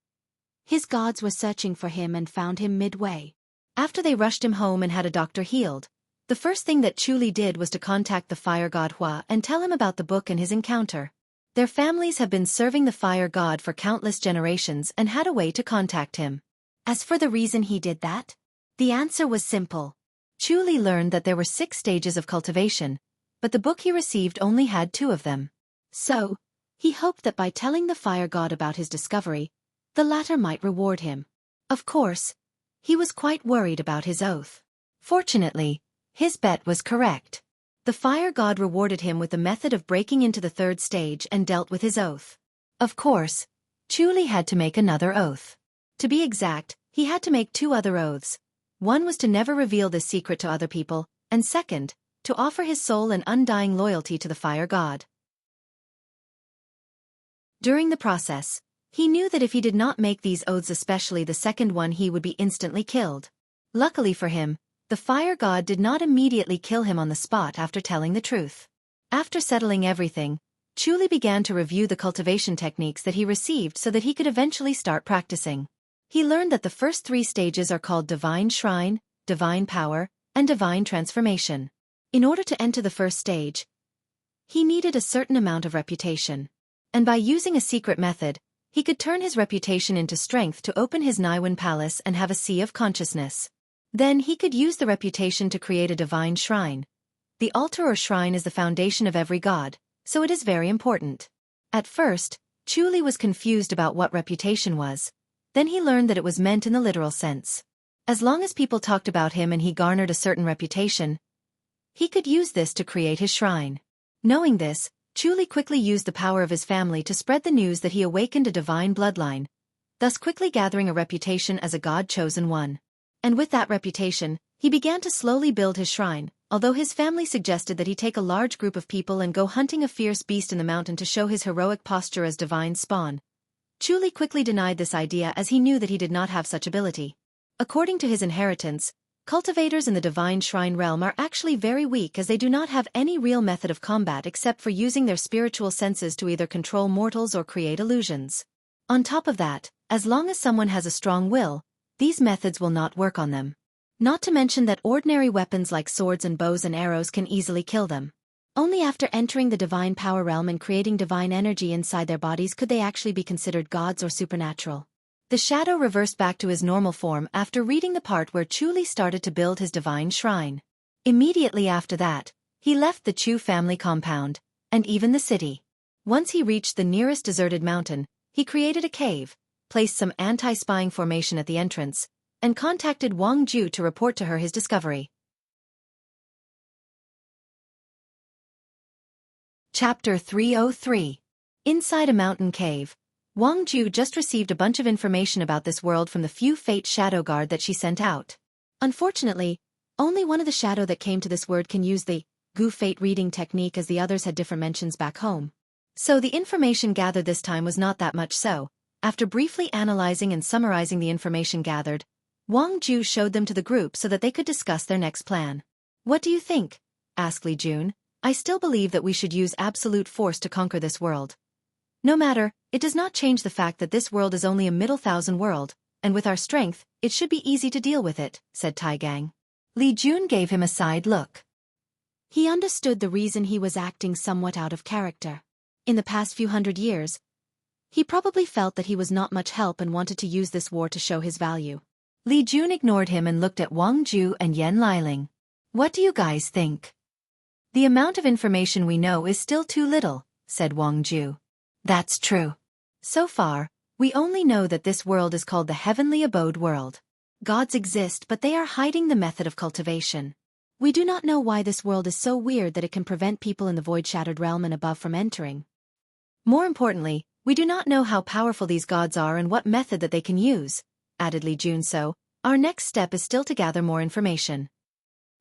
his gods were searching for him and found him midway. After they rushed him home and had a doctor healed, the first thing that Chu Li did was to contact the fire god Hua and tell him about the book and his encounter. Their families have been serving the fire god for countless generations and had a way to contact him. As for the reason he did that, the answer was simple. Chu Li learned that there were 6 stages of cultivation, but the book he received only had 2 of them. So, he hoped that by telling the fire god about his discovery, the latter might reward him. Of course, he was quite worried about his oath. Fortunately, his bet was correct. The fire god rewarded him with the method of breaking into the 3rd stage and dealt with his oath. Of course, Chu Li had to make another oath. To be exact, he had to make 2 other oaths. One was to never reveal this secret to other people, and second, to offer his soul and undying loyalty to the fire god. During the process, he knew that if he did not make these oaths, especially the second one, he would be instantly killed. Luckily for him, the fire god did not immediately kill him on the spot after telling the truth. After settling everything, Chu Li began to review the cultivation techniques that he received so that he could eventually start practicing. He learned that the first 3 stages are called Divine Shrine, Divine Power, and Divine Transformation. In order to enter the first stage, he needed a certain amount of reputation. And by using a secret method, he could turn his reputation into strength to open his Naiwan palace and have a sea of consciousness. Then he could use the reputation to create a divine shrine. The altar or shrine is the foundation of every god, so it is very important. At first, Chu Li was confused about what reputation was. Then he learned that it was meant in the literal sense. As long as people talked about him and he garnered a certain reputation, he could use this to create his shrine. Knowing this, Chu Li quickly used the power of his family to spread the news that he awakened a divine bloodline, thus quickly gathering a reputation as a god-chosen one. And with that reputation, he began to slowly build his shrine, although his family suggested that he take a large group of people and go hunting a fierce beast in the mountain to show his heroic posture as divine spawn. Chu Li quickly denied this idea as he knew that he did not have such ability. According to his inheritance, cultivators in the divine shrine realm are actually very weak as they do not have any real method of combat except for using their spiritual senses to either control mortals or create illusions. On top of that, as long as someone has a strong will, these methods will not work on them. Not to mention that ordinary weapons like swords and bows and arrows can easily kill them. Only after entering the divine power realm and creating divine energy inside their bodies could they actually be considered gods or supernatural. The shadow reversed back to his normal form after reading the part where Chu Li started to build his divine shrine. Immediately after that, he left the Chu family compound, and even the city. Once he reached the nearest deserted mountain, he created a cave, placed some anti-spying formation at the entrance, and contacted Wang Ju to report to her his discovery. Chapter 303. Inside a mountain cave, Wang Ju just received a bunch of information about this world from the few Fate Shadow Guard that she sent out. Unfortunately, only one of the shadow that came to this word can use the Gu Fate reading technique as the others had different mentions back home. So the information gathered this time was not that much so. After briefly analyzing and summarizing the information gathered, Wang Ju showed them to the group so that they could discuss their next plan. What do you think? Asked Li Jun. I still believe that we should use absolute force to conquer this world. No matter, it does not change the fact that this world is only a middle thousand world, and with our strength, it should be easy to deal with it, said Taigang. Li Jun gave him a side look. He understood the reason he was acting somewhat out of character. In the past few hundred years, he probably felt that he was not much help and wanted to use this war to show his value. Li Jun ignored him and looked at Wang Ju and Yan Liling. What do you guys think? The amount of information we know is still too little, said Wang Ju. That's true. So far, we only know that this world is called the Heavenly Abode World. Gods exist, but they are hiding the method of cultivation. We do not know why this world is so weird that it can prevent people in the void-shattered realm and above from entering. More importantly, we do not know how powerful these gods are and what method that they can use, added Li Jun. So, our next step is still to gather more information.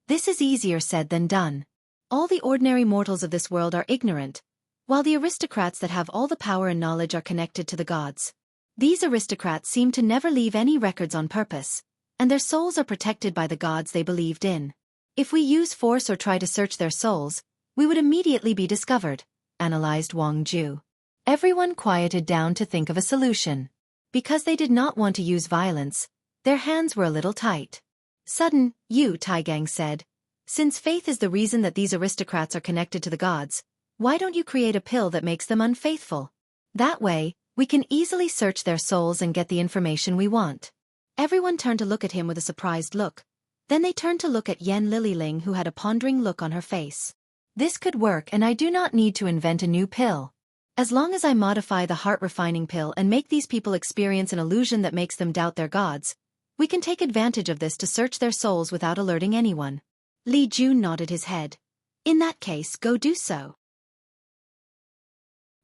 This is easier said than done. All the ordinary mortals of this world are ignorant, while the aristocrats that have all the power and knowledge are connected to the gods. These aristocrats seem to never leave any records on purpose, and their souls are protected by the gods they believed in. If we use force or try to search their souls, we would immediately be discovered, analyzed Wang Ju. Everyone quieted down to think of a solution. Because they did not want to use violence, their hands were a little tight. Sudden, Yu Taigang said, "Since faith is the reason that these aristocrats are connected to the gods, why don't you create a pill that makes them unfaithful? That way, we can easily search their souls and get the information we want." Everyone turned to look at him with a surprised look. Then they turned to look at Yan Lilyling, who had a pondering look on her face. "This could work, and I do not need to invent a new pill. As long as I modify the heart-refining pill and make these people experience an illusion that makes them doubt their gods, we can take advantage of this to search their souls without alerting anyone." Li Jun nodded his head. "In that case, go do so."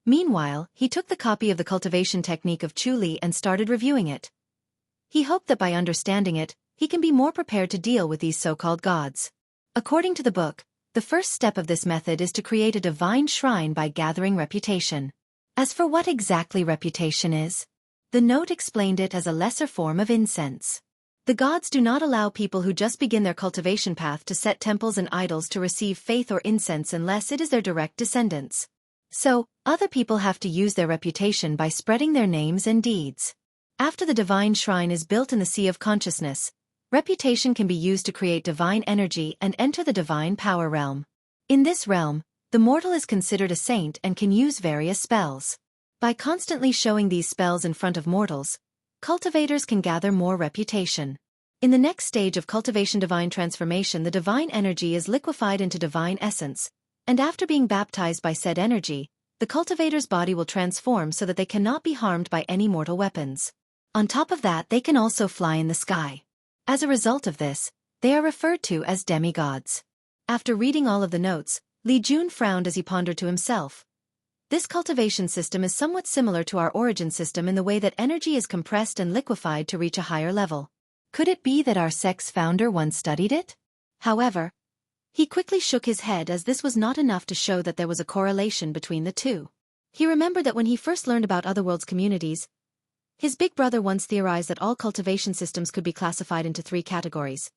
Meanwhile, he took the copy of the cultivation technique of Chu Li and started reviewing it. He hoped that by understanding it, he can be more prepared to deal with these so-called gods. According to the book, the first step of this method is to create a divine shrine by gathering reputation. As for what exactly reputation is, the note explained it as a lesser form of incense. The gods do not allow people who just begin their cultivation path to set temples and idols to receive faith or incense unless it is their direct descendants. So, other people have to use their reputation by spreading their names and deeds. After the divine shrine is built in the Sea of Consciousness, reputation can be used to create divine energy and enter the divine power realm. In this realm, the mortal is considered a saint and can use various spells. By constantly showing these spells in front of mortals, cultivators can gather more reputation. In the next stage of cultivation divine transformation, the divine energy is liquefied into divine essence, and after being baptized by said energy, the cultivator's body will transform so that they cannot be harmed by any mortal weapons. On top of that, they can also fly in the sky. As a result of this, they are referred to as demigods. After reading all of the notes, Li Jun frowned as he pondered to himself. This cultivation system is somewhat similar to our origin system in the way that energy is compressed and liquefied to reach a higher level. Could it be that our sect's founder once studied it? However, he quickly shook his head as this was not enough to show that there was a correlation between the two. He remembered that when he first learned about Otherworld's communities, his big brother once theorized that all cultivation systems could be classified into three categories: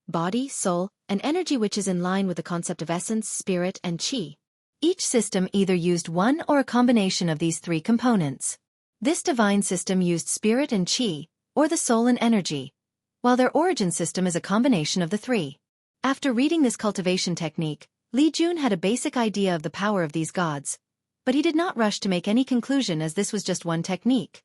body, soul, and energy, which is in line with the concept of essence, spirit, and qi. Each system either used one or a combination of these three components. This divine system used spirit and qi, or the soul and energy, while their origin system is a combination of the three. After reading this cultivation technique, Li Jun had a basic idea of the power of these gods, but he did not rush to make any conclusion as this was just one technique.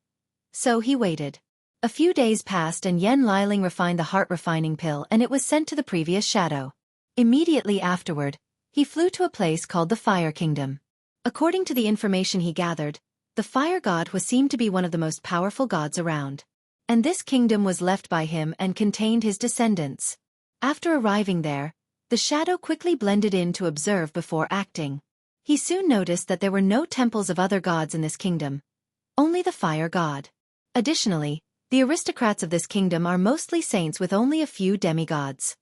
So he waited. A few days passed and Yan Liling refined the heart-refining pill and it was sent to the previous shadow. Immediately afterward, he flew to a place called the Fire Kingdom. According to the information he gathered, the fire god was seemed to be one of the most powerful gods around. And this kingdom was left by him and contained his descendants. After arriving there, the shadow quickly blended in to observe before acting. He soon noticed that there were no temples of other gods in this kingdom, only the fire god. Additionally, the aristocrats of this kingdom are mostly saints with only a few demigods.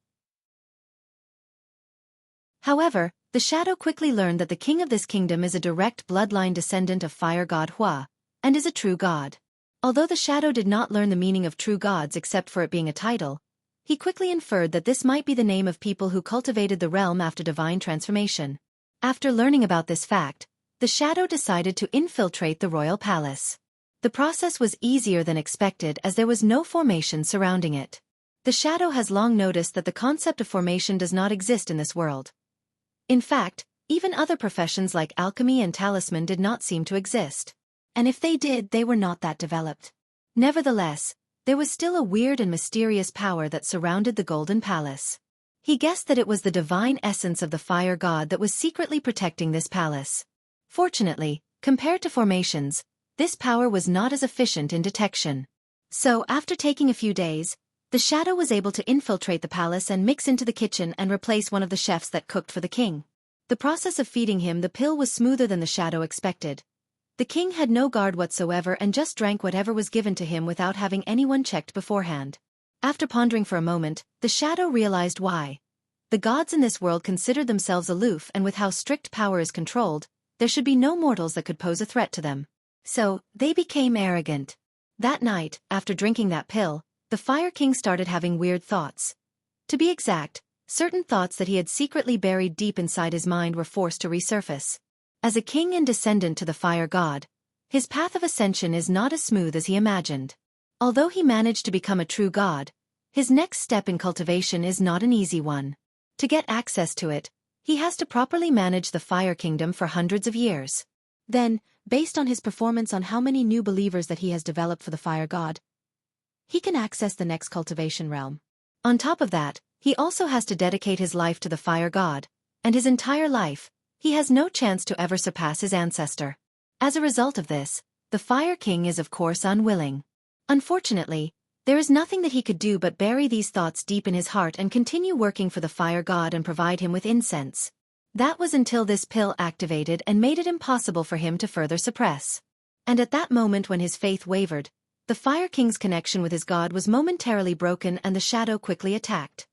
However, the shadow quickly learned that the king of this kingdom is a direct bloodline descendant of fire god Hua, and is a true god. Although the shadow did not learn the meaning of true gods except for it being a title, he quickly inferred that this might be the name of people who cultivated the realm after divine transformation. After learning about this fact, the shadow decided to infiltrate the royal palace. The process was easier than expected as there was no formation surrounding it. The shadow has long noticed that the concept of formation does not exist in this world. In fact, even other professions like alchemy and talisman did not seem to exist. And if they did, they were not that developed. Nevertheless, there was still a weird and mysterious power that surrounded the Golden Palace. He guessed that it was the divine essence of the fire god that was secretly protecting this palace. Fortunately, compared to formations, this power was not as efficient in detection. So, after taking a few days, the shadow was able to infiltrate the palace and mix into the kitchen and replace one of the chefs that cooked for the king. The process of feeding him the pill was smoother than the shadow expected. The king had no guard whatsoever and just drank whatever was given to him without having anyone checked beforehand. After pondering for a moment, the shadow realized why. The gods in this world considered themselves aloof, and with how strict power is controlled, there should be no mortals that could pose a threat to them. So, they became arrogant. That night, after drinking that pill, the the Fire King started having weird thoughts. To be exact, certain thoughts that he had secretly buried deep inside his mind were forced to resurface. As a king and descendant to the fire god, his path of ascension is not as smooth as he imagined. Although he managed to become a true god, his next step in cultivation is not an easy one. To get access to it, he has to properly manage the Fire Kingdom for hundreds of years. Then, based on his performance on how many new believers that he has developed for the fire god, he can access the next cultivation realm. On top of that, he also has to dedicate his life to the fire god, and his entire life, he has no chance to ever surpass his ancestor. As a result of this, the Fire King is of course unwilling. Unfortunately, there is nothing that he could do but bury these thoughts deep in his heart and continue working for the fire god and provide him with incense. That was until this pill activated and made it impossible for him to further suppress. And at that moment when his faith wavered, the Fire King's connection with his god was momentarily broken and the shadow quickly attacked.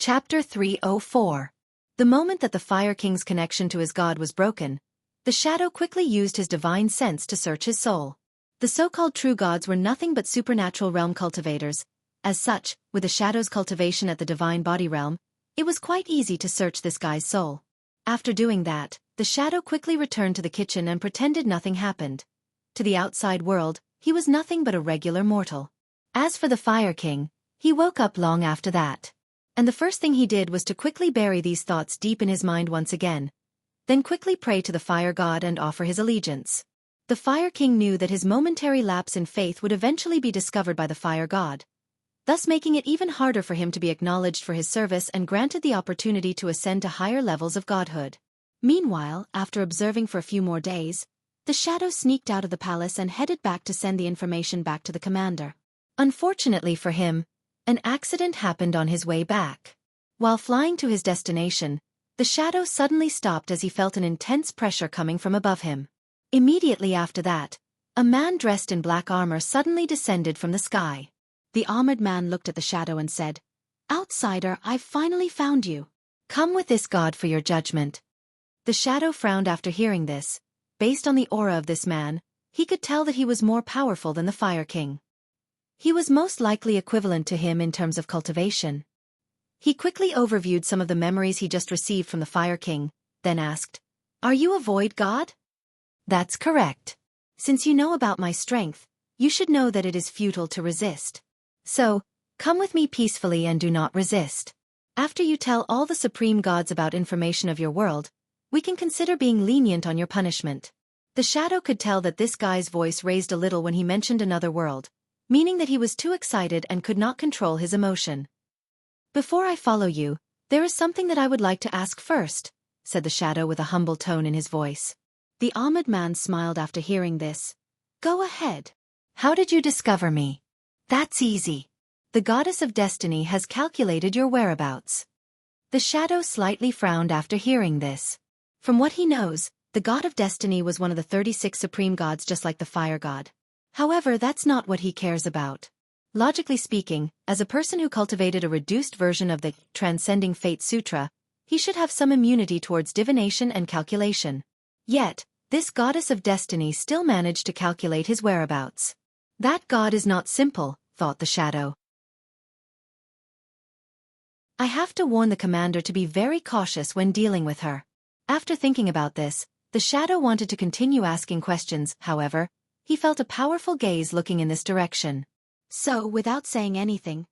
Chapter 304. The moment that the Fire King's connection to his god was broken, the shadow quickly used his divine sense to search his soul. The so-called true gods were nothing but supernatural realm cultivators. As such, with the shadow's cultivation at the divine body realm, it was quite easy to search this guy's soul. After doing that, the shadow quickly returned to the kitchen and pretended nothing happened. To the outside world, he was nothing but a regular mortal. As for the Fire King, he woke up long after that. And the first thing he did was to quickly bury these thoughts deep in his mind once again, then quickly pray to the fire god and offer his allegiance. The Fire King knew that his momentary lapse in faith would eventually be discovered by the fire god, thus making it even harder for him to be acknowledged for his service and granted the opportunity to ascend to higher levels of godhood. Meanwhile, after observing for a few more days, the shadow sneaked out of the palace and headed back to send the information back to the commander. Unfortunately for him, an accident happened on his way back. While flying to his destination, the shadow suddenly stopped as he felt an intense pressure coming from above him. Immediately after that, a man dressed in black armor suddenly descended from the sky. The armored man looked at the shadow and said, "Outsider, I've finally found you. Come with this god for your judgment." The shadow frowned after hearing this. Based on the aura of this man, he could tell that he was more powerful than the Fire King. He was most likely equivalent to him in terms of cultivation. He quickly overviewed some of the memories he just received from the Fire King, then asked, "Are you a void god?" "That's correct. Since you know about my strength, you should know that it is futile to resist. So, come with me peacefully and do not resist. After you tell all the supreme gods about information of your world, we can consider being lenient on your punishment." The shadow could tell that this guy's voice raised a little when he mentioned another world, meaning that he was too excited and could not control his emotion. "Before I follow you, there is something that I would like to ask first," said the shadow with a humble tone in his voice. The armored man smiled after hearing this. "Go ahead. How did you discover me?" "That's easy. The goddess of destiny has calculated your whereabouts." The shadow slightly frowned after hearing this. From what he knows, the god of destiny was one of the 36 supreme gods just like the fire god. However, that's not what he cares about. Logically speaking, as a person who cultivated a reduced version of the Transcending Fate Sutra, he should have some immunity towards divination and calculation. Yet, this goddess of destiny still managed to calculate his whereabouts. That god is not simple, thought the shadow. I have to warn the commander to be very cautious when dealing with her. After thinking about this, the shadow wanted to continue asking questions, however, he felt a powerful gaze looking in this direction. So, without saying anything,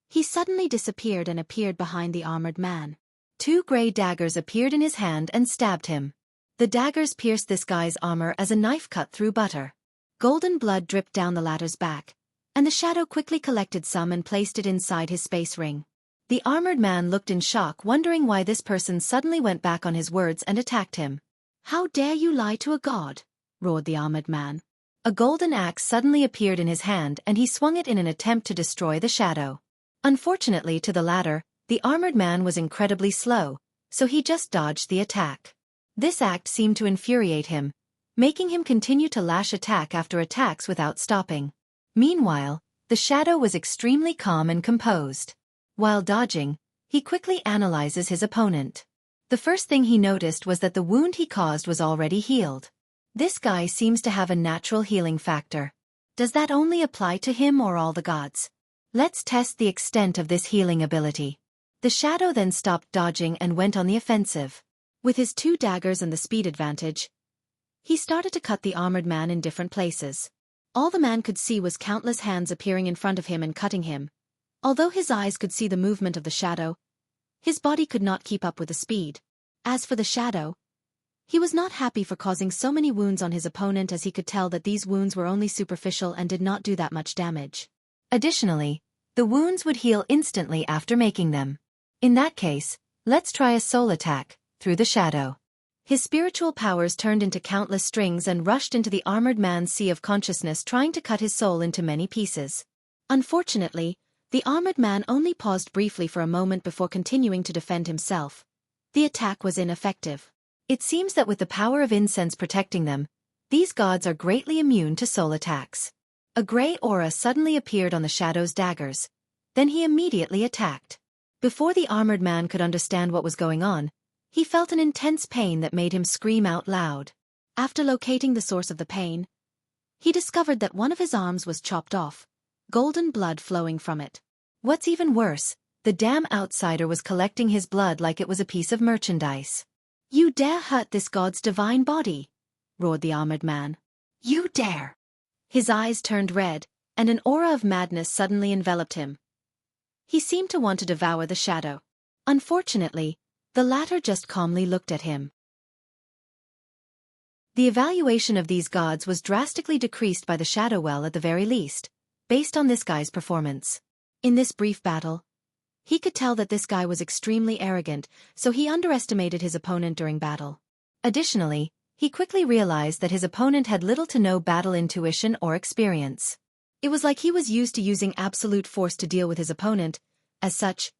he suddenly disappeared and appeared behind the armored man. 2 gray daggers appeared in his hand and stabbed him. The daggers pierced this guy's armor as a knife cut through butter. Golden blood dripped down the latter's back, and the shadow quickly collected some and placed it inside his space ring. The armored man looked in shock, wondering why this person suddenly went back on his words and attacked him. "How dare you lie to a god?" roared the armored man. A golden axe suddenly appeared in his hand and he swung it in an attempt to destroy the shadow. Unfortunately to the latter, the armored man was incredibly slow, so he just dodged the attack. This act seemed to infuriate him, making him continue to lash attack after attacks without stopping. Meanwhile, the shadow was extremely calm and composed. While dodging, he quickly analyzes his opponent. The first thing he noticed was that the wound he caused was already healed. This guy seems to have a natural healing factor. Does that only apply to him or all the gods? Let's test the extent of this healing ability. The shadow then stopped dodging and went on the offensive. With his 2 daggers and the speed advantage, he started to cut the armored man in different places. All the man could see was countless hands appearing in front of him and cutting him. Although his eyes could see the movement of the shadow, his body could not keep up with the speed. As for the shadow, he was not happy for causing so many wounds on his opponent, as he could tell that these wounds were only superficial and did not do that much damage. Additionally, the wounds would heal instantly after making them. In that case, let's try a soul attack, through the shadow. His spiritual powers turned into countless strings and rushed into the armored man's sea of consciousness, trying to cut his soul into many pieces. Unfortunately, the armored man only paused briefly for a moment before continuing to defend himself. The attack was ineffective. It seems that with the power of incense protecting them, these gods are greatly immune to soul attacks. A gray aura suddenly appeared on the shadow's daggers. Then he immediately attacked. Before the armored man could understand what was going on, he felt an intense pain that made him scream out loud. After locating the source of the pain, he discovered that one of his arms was chopped off, golden blood flowing from it. What's even worse, the damn outsider was collecting his blood like it was a piece of merchandise. "You dare hurt this god's divine body?" roared the armored man. "You dare!" His eyes turned red, and an aura of madness suddenly enveloped him. He seemed to want to devour the shadow. Unfortunately, the latter just calmly looked at him. The evaluation of these gods was drastically decreased by the shadow well, at the very least, based on this guy's performance. In this brief battle, he could tell that this guy was extremely arrogant, so he underestimated his opponent during battle. Additionally, he quickly realized that his opponent had little to no battle intuition or experience. It was like he was used to using absolute force to deal with his opponent. As such,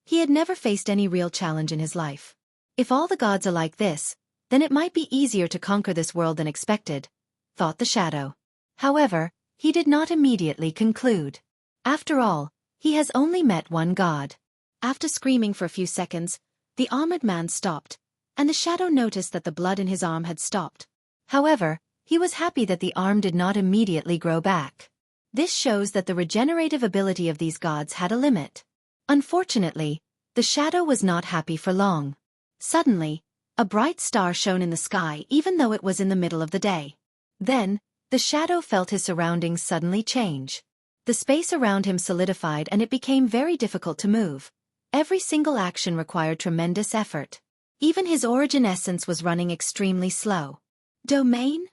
he had never faced any real challenge in his life. If all the gods are like this, then it might be easier to conquer this world than expected, thought the shadow. However, he did not immediately conclude. After all, he has only met one god. After screaming for a few seconds, the armored man stopped, and the shadow noticed that the blood in his arm had stopped. However, he was happy that the arm did not immediately grow back. This shows that the regenerative ability of these gods had a limit. Unfortunately, the shadow was not happy for long. Suddenly, a bright star shone in the sky even though it was in the middle of the day. Then, the shadow felt his surroundings suddenly change. The space around him solidified and it became very difficult to move. Every single action required tremendous effort. Even his origin essence was running extremely slow. "Domain?"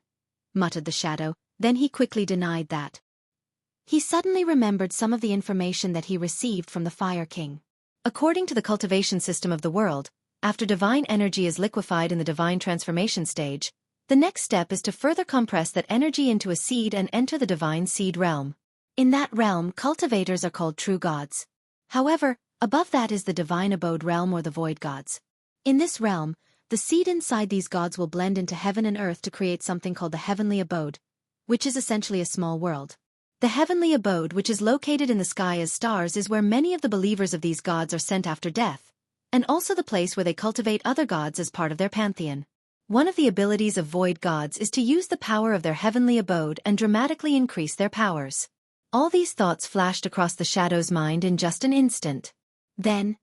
muttered the shadow, then he quickly denied that. He suddenly remembered some of the information that he received from the Fire King. According to the cultivation system of the world, after divine energy is liquefied in the divine transformation stage, the next step is to further compress that energy into a seed and enter the divine seed realm. In that realm, cultivators are called true gods. However, above that is the divine abode realm or the void gods. In this realm, the seed inside these gods will blend into heaven and earth to create something called the heavenly abode, which is essentially a small world. The heavenly abode, which is located in the sky as stars, is where many of the believers of these gods are sent after death, and also the place where they cultivate other gods as part of their pantheon. One of the abilities of void gods is to use the power of their heavenly abode and dramatically increase their powers. All these thoughts flashed across the shadow's mind in just an instant. Then,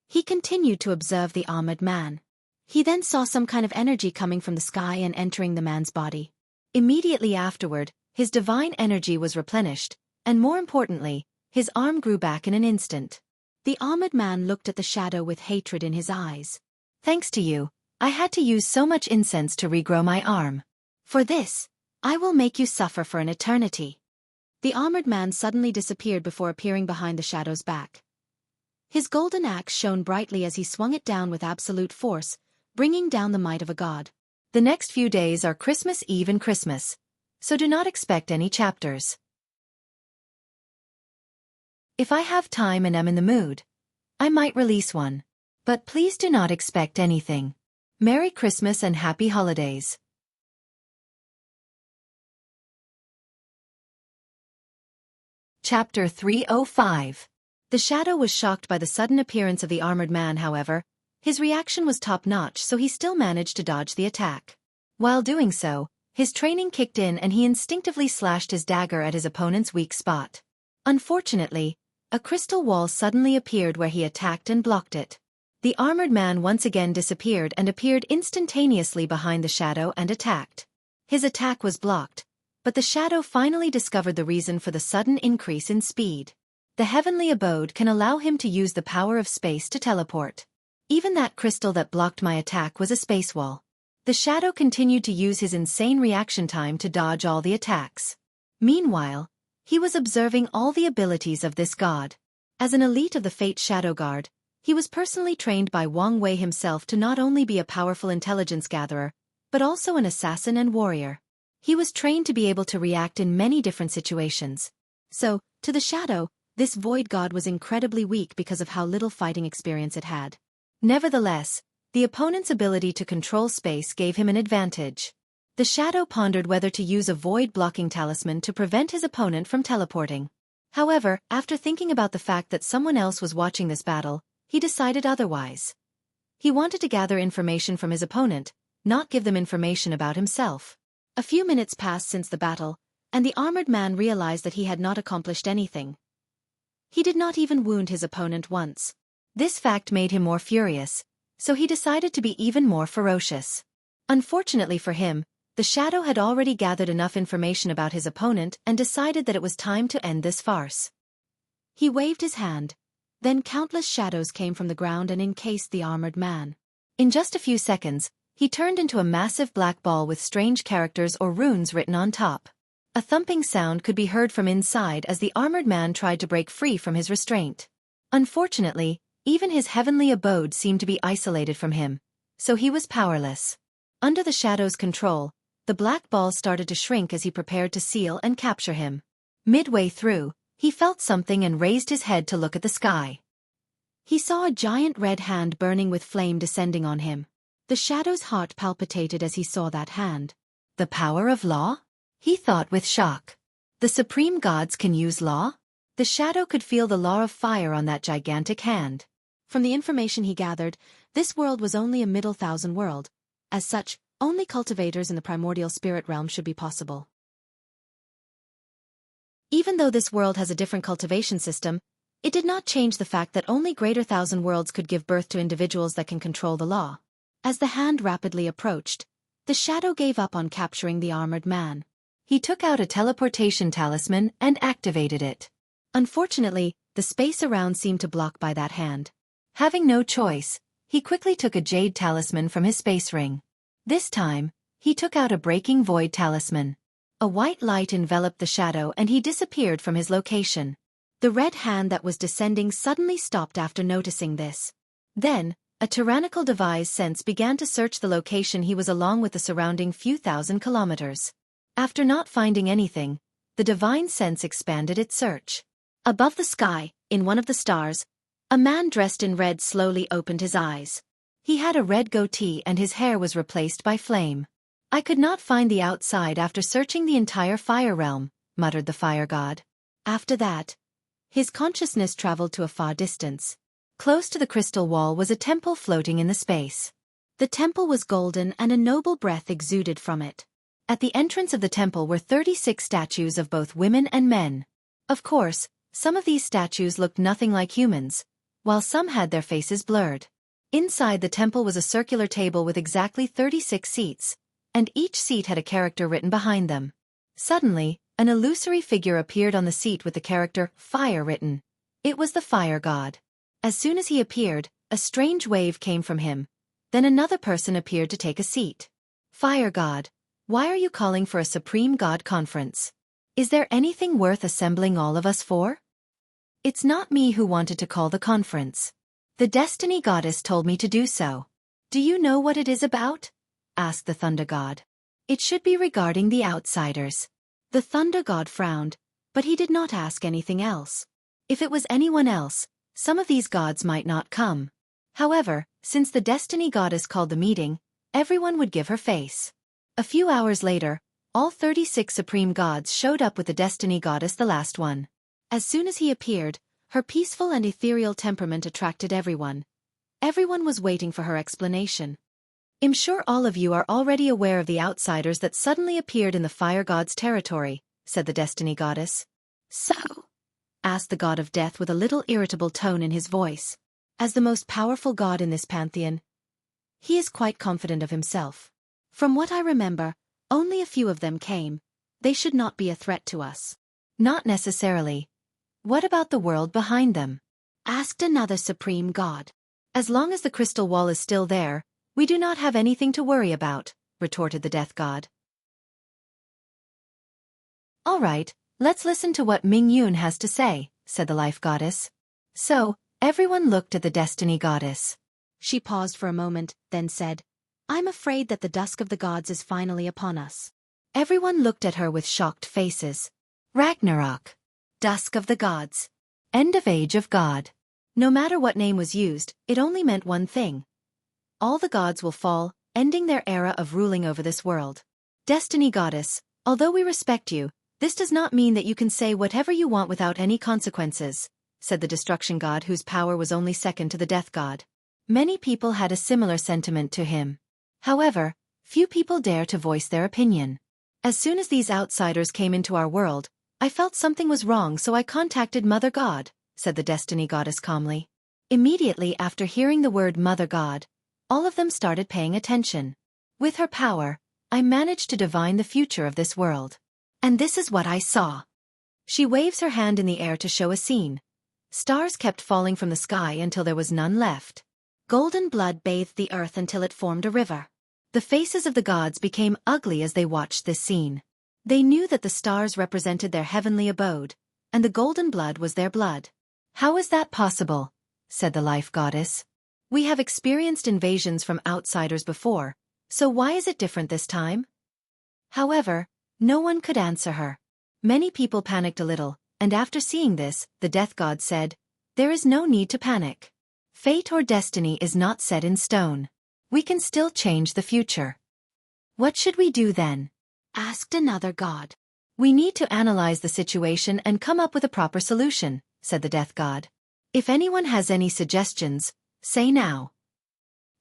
he continued to observe the armored man. He then saw some kind of energy coming from the sky and entering the man's body. Immediately afterward, his divine energy was replenished, and more importantly, his arm grew back in an instant. The armored man looked at the shadow with hatred in his eyes. "Thanks to you, I had to use so much incense to regrow my arm. For this, I will make you suffer for an eternity." The armored man suddenly disappeared before appearing behind the shadow's back. His golden axe shone brightly as he swung it down with absolute force, bringing down the might of a god. The next few days are Christmas Eve and Christmas, so do not expect any chapters. If I have time and am in the mood, I might release one. But please do not expect anything. Merry Christmas and Happy Holidays. Chapter 305. The shadow was shocked by the sudden appearance of the armored man. However, his reaction was top-notch, so he still managed to dodge the attack. While doing so, His training kicked in and he instinctively slashed his dagger at his opponent's weak spot. Unfortunately, a crystal wall suddenly appeared where he attacked and blocked it. The armored man once again disappeared and appeared instantaneously behind the shadow and attacked. His attack was blocked, but the shadow finally discovered the reason for the sudden increase in speed. The heavenly abode can allow him to use the power of space to teleport. Even that crystal that blocked my attack was a space wall. The shadow continued to use his insane reaction time to dodge all the attacks. Meanwhile, he was observing all the abilities of this god. As an elite of the Fate Shadow Guard, he was personally trained by Wang Wei himself to not only be a powerful intelligence gatherer, but also an assassin and warrior. He was trained to be able to react in many different situations. So, to the shadow, this void god was incredibly weak because of how little fighting experience it had. Nevertheless, the opponent's ability to control space gave him an advantage. The shadow pondered whether to use a void-blocking talisman to prevent his opponent from teleporting. However, after thinking about the fact that someone else was watching this battle, he decided otherwise. He wanted to gather information from his opponent, not give them information about himself. A few minutes passed since the battle, and the armored man realized that he had not accomplished anything. He did not even wound his opponent once. This fact made him more furious, so he decided to be even more ferocious. Unfortunately for him, the shadow had already gathered enough information about his opponent and decided that it was time to end this farce. He waved his hand. Then countless shadows came from the ground and encased the armored man. In just a few seconds, he turned into a massive black ball with strange characters or runes written on top. A thumping sound could be heard from inside as the armored man tried to break free from his restraint. Unfortunately, even his heavenly abode seemed to be isolated from him, so he was powerless. Under the shadow's control, the black ball started to shrink as he prepared to seal and capture him. Midway through, he felt something and raised his head to look at the sky. He saw a giant red hand burning with flame descending on him. The shadow's heart palpitated as he saw that hand. The power of law? He thought with shock. The supreme gods can use law? The shadow could feel the law of fire on that gigantic hand. From the information he gathered, this world was only a middle thousand world. As such, only cultivators in the primordial spirit realm should be possible. Even though this world has a different cultivation system, it did not change the fact that only greater thousand worlds could give birth to individuals that can control the law. As the hand rapidly approached, the shadow gave up on capturing the armored man. He took out a teleportation talisman and activated it. Unfortunately, the space around seemed to block by that hand. Having no choice, he quickly took a jade talisman from his space ring. This time, he took out a breaking void talisman. A white light enveloped the shadow and he disappeared from his location. The red hand that was descending suddenly stopped after noticing this. Then, a tyrannical devised sense began to search the location he was along with the surrounding few thousand kilometers. After not finding anything, the divine sense expanded its search. Above the sky, in one of the stars, a man dressed in red slowly opened his eyes. He had a red goatee and his hair was replaced by flame. I could not find the outside after searching the entire fire realm, muttered the fire god. After that, his consciousness traveled to a far distance. Close to the crystal wall was a temple floating in the space. The temple was golden and a noble breath exuded from it. At the entrance of the temple were 36 statues of both women and men. Of course, some of these statues looked nothing like humans, while some had their faces blurred. Inside the temple was a circular table with exactly 36 seats, and each seat had a character written behind them. Suddenly, an illusory figure appeared on the seat with the character Fire written. It was the fire god. As soon as he appeared, a strange wave came from him. Then another person appeared to take a seat. Fire god, why are you calling for a supreme god conference? Is there anything worth assembling all of us for? It's not me who wanted to call the conference. The destiny goddess told me to do so. Do you know what it is about? Asked the thunder god. It should be regarding the outsiders. The thunder god frowned, but he did not ask anything else. If it was anyone else, some of these gods might not come. However, since the destiny goddess called the meeting, everyone would give her face. A few hours later, all 36 supreme gods showed up with the destiny goddess, the last one. As soon as he appeared, her peaceful and ethereal temperament attracted everyone. Everyone was waiting for her explanation. I'm sure all of you are already aware of the outsiders that suddenly appeared in the fire god's territory, said the destiny goddess. So? Asked the god of death with a little irritable tone in his voice. As the most powerful god in this pantheon, he is quite confident of himself. From what I remember, only a few of them came. They should not be a threat to us. Not necessarily. What about the world behind them? Asked another supreme god. As long as the crystal wall is still there, we do not have anything to worry about, retorted the death god. All right, let's listen to what Ming Yun has to say, said the life goddess. So, everyone looked at the destiny goddess. She paused for a moment, then said, I'm afraid that the dusk of the gods is finally upon us. Everyone looked at her with shocked faces. Ragnarok. Dusk of the gods. End of age of God. No matter what name was used, it only meant one thing. All the gods will fall, ending their era of ruling over this world. Destiny goddess, although we respect you, this does not mean that you can say whatever you want without any consequences, said the destruction god whose power was only second to the death god. Many people had a similar sentiment to him. However, few people dare to voice their opinion. As soon as these outsiders came into our world, I felt something was wrong, so I contacted Mother God, said the destiny goddess calmly. Immediately after hearing the word Mother God, all of them started paying attention. With her power, I managed to divine the future of this world. And this is what I saw. She waves her hand in the air to show a scene. Stars kept falling from the sky until there was none left. Golden blood bathed the earth until it formed a river. The faces of the gods became ugly as they watched this scene. They knew that the stars represented their heavenly abode, and the golden blood was their blood. How is that possible? Said the life goddess. We have experienced invasions from outsiders before, so why is it different this time? However, no one could answer her. Many people panicked a little, and after seeing this, the death god said, There is no need to panic. Fate or destiny is not set in stone. We can still change the future. What should we do then? Asked another god. We need to analyze the situation and come up with a proper solution, said the death god. If anyone has any suggestions, say now.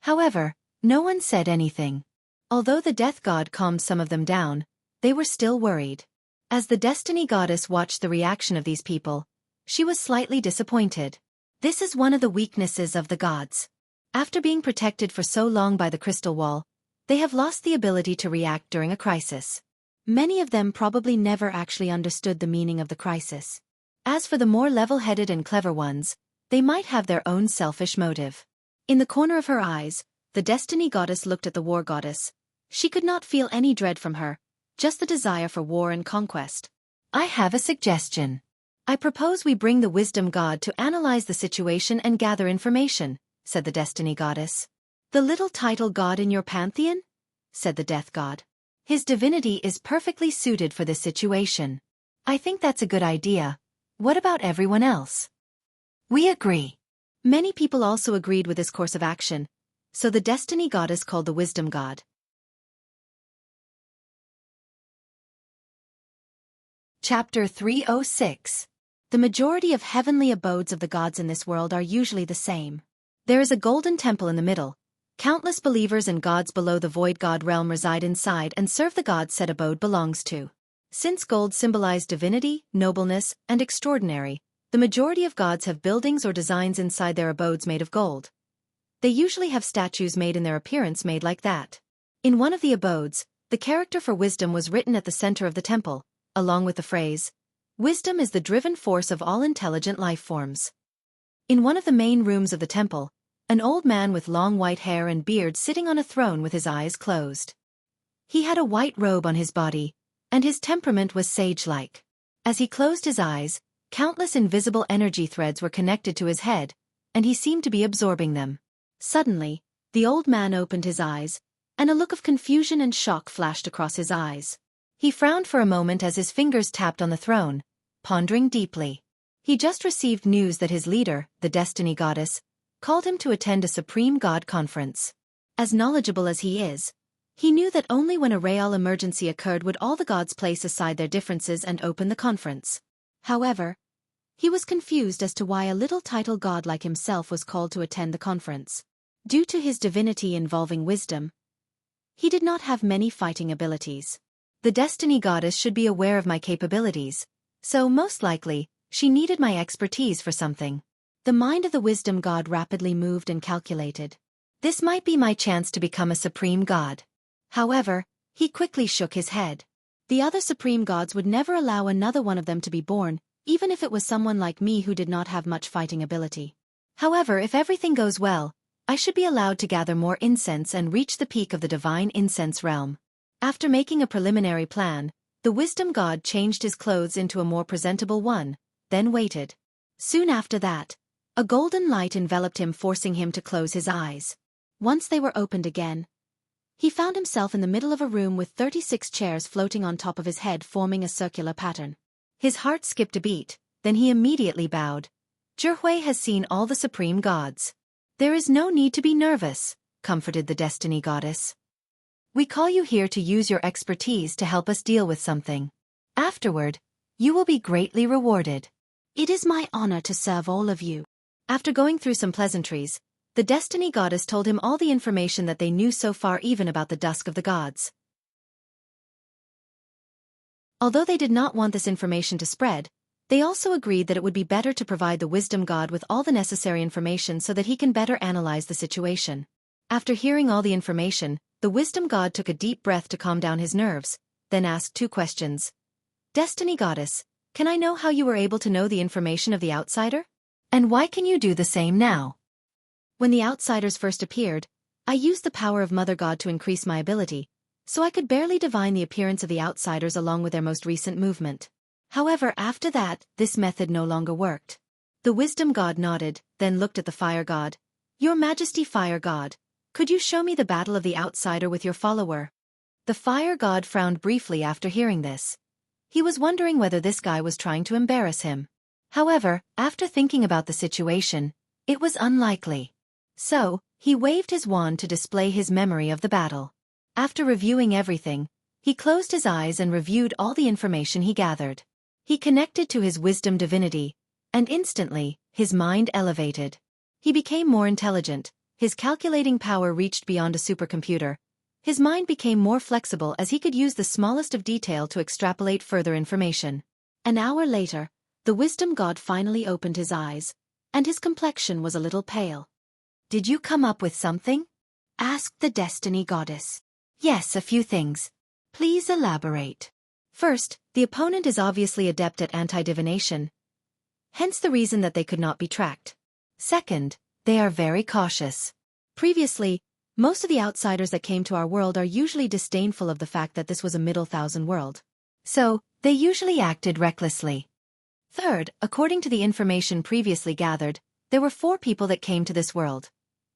However, no one said anything. Although the death god calmed some of them down, they were still worried. As the destiny goddess watched the reaction of these people, she was slightly disappointed. This is one of the weaknesses of the gods. After being protected for so long by the crystal wall, they have lost the ability to react during a crisis. Many of them probably never actually understood the meaning of the crisis. As for the more level-headed and clever ones, they might have their own selfish motive. In the corner of her eyes, the destiny goddess looked at the war goddess. She could not feel any dread from her, just the desire for war and conquest. I have a suggestion. I propose we bring the wisdom god to analyze the situation and gather information, said the destiny goddess. The little title god in your pantheon? Said the death god. His divinity is perfectly suited for this situation. I think that's a good idea. What about everyone else? We agree. Many people also agreed with this course of action, so the destiny goddess called the wisdom god. Chapter 306. The majority of heavenly abodes of the gods in this world are usually the same. There is a golden temple in the middle. Countless believers and gods below the void god realm reside inside and serve the gods said abode belongs to. Since gold symbolized divinity, nobleness, and extraordinary, the majority of gods have buildings or designs inside their abodes made of gold. They usually have statues made in their appearance made like that. In one of the abodes, the character for wisdom was written at the center of the temple, along with the phrase, Wisdom is the driven force of all intelligent life forms. In one of the main rooms of the temple, an old man with long white hair and beard sitting on a throne with his eyes closed. He had a white robe on his body, and his temperament was sage-like. As he closed his eyes, countless invisible energy threads were connected to his head, and he seemed to be absorbing them. Suddenly, the old man opened his eyes, and a look of confusion and shock flashed across his eyes. He frowned for a moment as his fingers tapped on the throne, pondering deeply. He just received news that his leader, the destiny goddess, called him to attend a supreme god conference. As knowledgeable as he is, he knew that only when a real emergency occurred would all the gods place aside their differences and open the conference. However, he was confused as to why a little title god like himself was called to attend the conference. Due to his divinity involving wisdom, He did not have many fighting abilities. The Destiny Goddess should be aware of my capabilities, so most likely, she needed my expertise for something. The mind of the Wisdom God rapidly moved and calculated. This might be my chance to become a supreme god. However, he quickly shook his head. The other supreme gods would never allow another one of them to be born, even if it was someone like me who did not have much fighting ability. However, if everything goes well, I should be allowed to gather more incense and reach the peak of the divine incense realm. After making a preliminary plan, the Wisdom God changed his clothes into a more presentable one, then waited. Soon after that, a golden light enveloped him, forcing him to close his eyes. Once they were opened again, he found himself in the middle of a room with 36 chairs floating on top of his head, forming a circular pattern. His heart skipped a beat, then he immediately bowed. Zhihui has seen all the supreme gods. There is no need to be nervous, comforted the Destiny Goddess. We call you here to use your expertise to help us deal with something. Afterward, you will be greatly rewarded. It is my honor to serve all of you. After going through some pleasantries, the Destiny Goddess told him all the information that they knew so far, even about the Dusk of the Gods. Although they did not want this information to spread, they also agreed that it would be better to provide the Wisdom God with all the necessary information so that he can better analyze the situation. After hearing all the information, the Wisdom God took a deep breath to calm down his nerves, then asked 2 questions. Destiny Goddess, can I know how you were able to know the information of the outsider? And why can you do the same now? When the outsiders first appeared, I used the power of Mother God to increase my ability, so I could barely divine the appearance of the outsiders along with their most recent movement. However, after that, this method no longer worked. The Wisdom God nodded, then looked at the Fire God. Your Majesty, Fire God, could you show me the battle of the outsider with your follower? The Fire God frowned briefly after hearing this. He was wondering whether this guy was trying to embarrass him. However, after thinking about the situation, it was unlikely. So, he waved his wand to display his memory of the battle. After reviewing everything, he closed his eyes and reviewed all the information he gathered. He connected to his wisdom divinity, and instantly, his mind elevated. He became more intelligent, his calculating power reached beyond a supercomputer. His mind became more flexible as he could use the smallest of detail to extrapolate further information. An hour later, the Wisdom God finally opened his eyes, and his complexion was a little pale. Did you come up with something? Asked the Destiny Goddess. Yes, a few things. Please elaborate. First, the opponent is obviously adept at anti-divination, hence the reason that they could not be tracked. Second, they are very cautious. Previously, most of the outsiders that came to our world are usually disdainful of the fact that this was a Middle Thousand world. So, they usually acted recklessly. Third, according to the information previously gathered, there were 4 people that came to this world.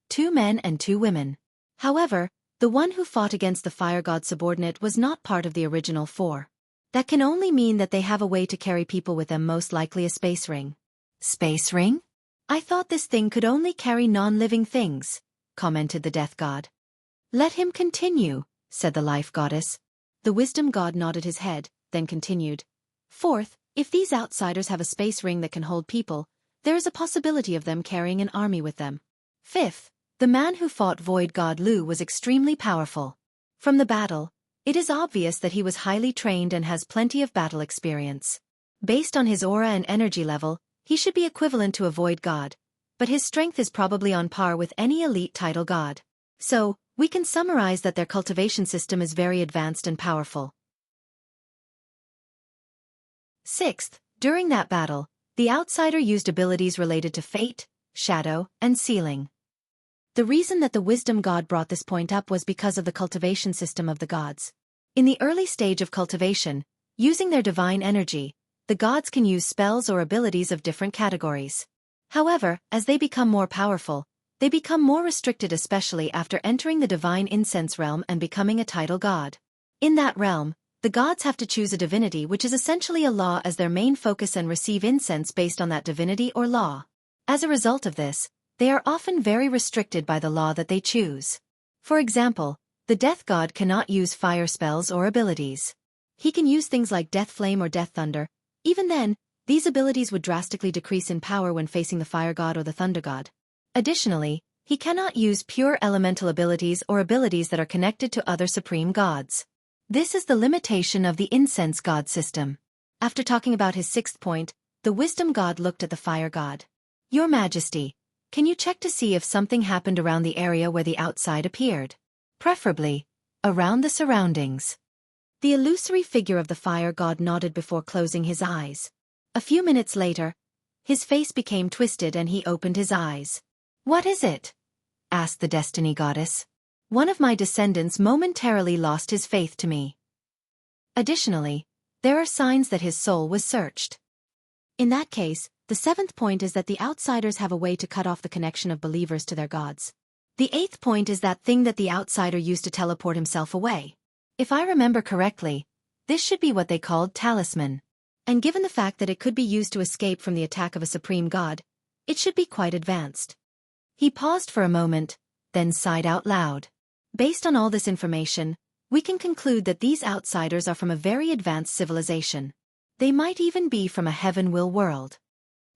2 men and 2 women. However, the one who fought against the Fire God subordinate was not part of the original 4. That can only mean that they have a way to carry people with them, most likely a space ring. Space ring? I thought this thing could only carry non-living things, commented the Death God. Let him continue, said the Life Goddess. The Wisdom God nodded his head, then continued. Fourth, if these outsiders have a space ring that can hold people, there is a possibility of them carrying an army with them. Fifth, the man who fought Void God Lu was extremely powerful. From the battle, it is obvious that he was highly trained and has plenty of battle experience. Based on his aura and energy level, he should be equivalent to a Void God, but his strength is probably on par with any elite title god. So, we can summarize that their cultivation system is very advanced and powerful. Sixth, during that battle, the outsider used abilities related to fate, shadow, and sealing. The reason that the Wisdom God brought this point up was because of the cultivation system of the gods. In the early stage of cultivation, using their divine energy, the gods can use spells or abilities of different categories. However, as they become more powerful, they become more restricted, especially after entering the divine incense realm and becoming a title god. In that realm, the gods have to choose a divinity which is essentially a law as their main focus and receive incense based on that divinity or law. As a result of this, they are often very restricted by the law that they choose. For example, the Death God cannot use fire spells or abilities. He can use things like Death Flame or Death Thunder. Even then, these abilities would drastically decrease in power when facing the Fire God or the Thunder God. Additionally, He cannot use pure elemental abilities or abilities that are connected to other supreme gods. This is the limitation of the incense god system. After talking about his sixth point, the wisdom god looked at the fire god. Your Majesty, can you check to see if something happened around the area where the outside appeared? Preferably, around the surroundings. The illusory figure of the fire god nodded before closing his eyes. A few minutes later, his face became twisted and he opened his eyes. What is it? Asked the destiny goddess. One of my descendants momentarily lost his faith to me. Additionally, there are signs that his soul was searched. In that case, the seventh point is that the outsiders have a way to cut off the connection of believers to their gods. The eighth point is that thing that the outsider used to teleport himself away. If I remember correctly, this should be what they called talisman. And given the fact that it could be used to escape from the attack of a supreme god, it should be quite advanced. He paused for a moment, then sighed out loud. Based on all this information, we can conclude that these outsiders are from a very advanced civilization. They might even be from a heaven-will world.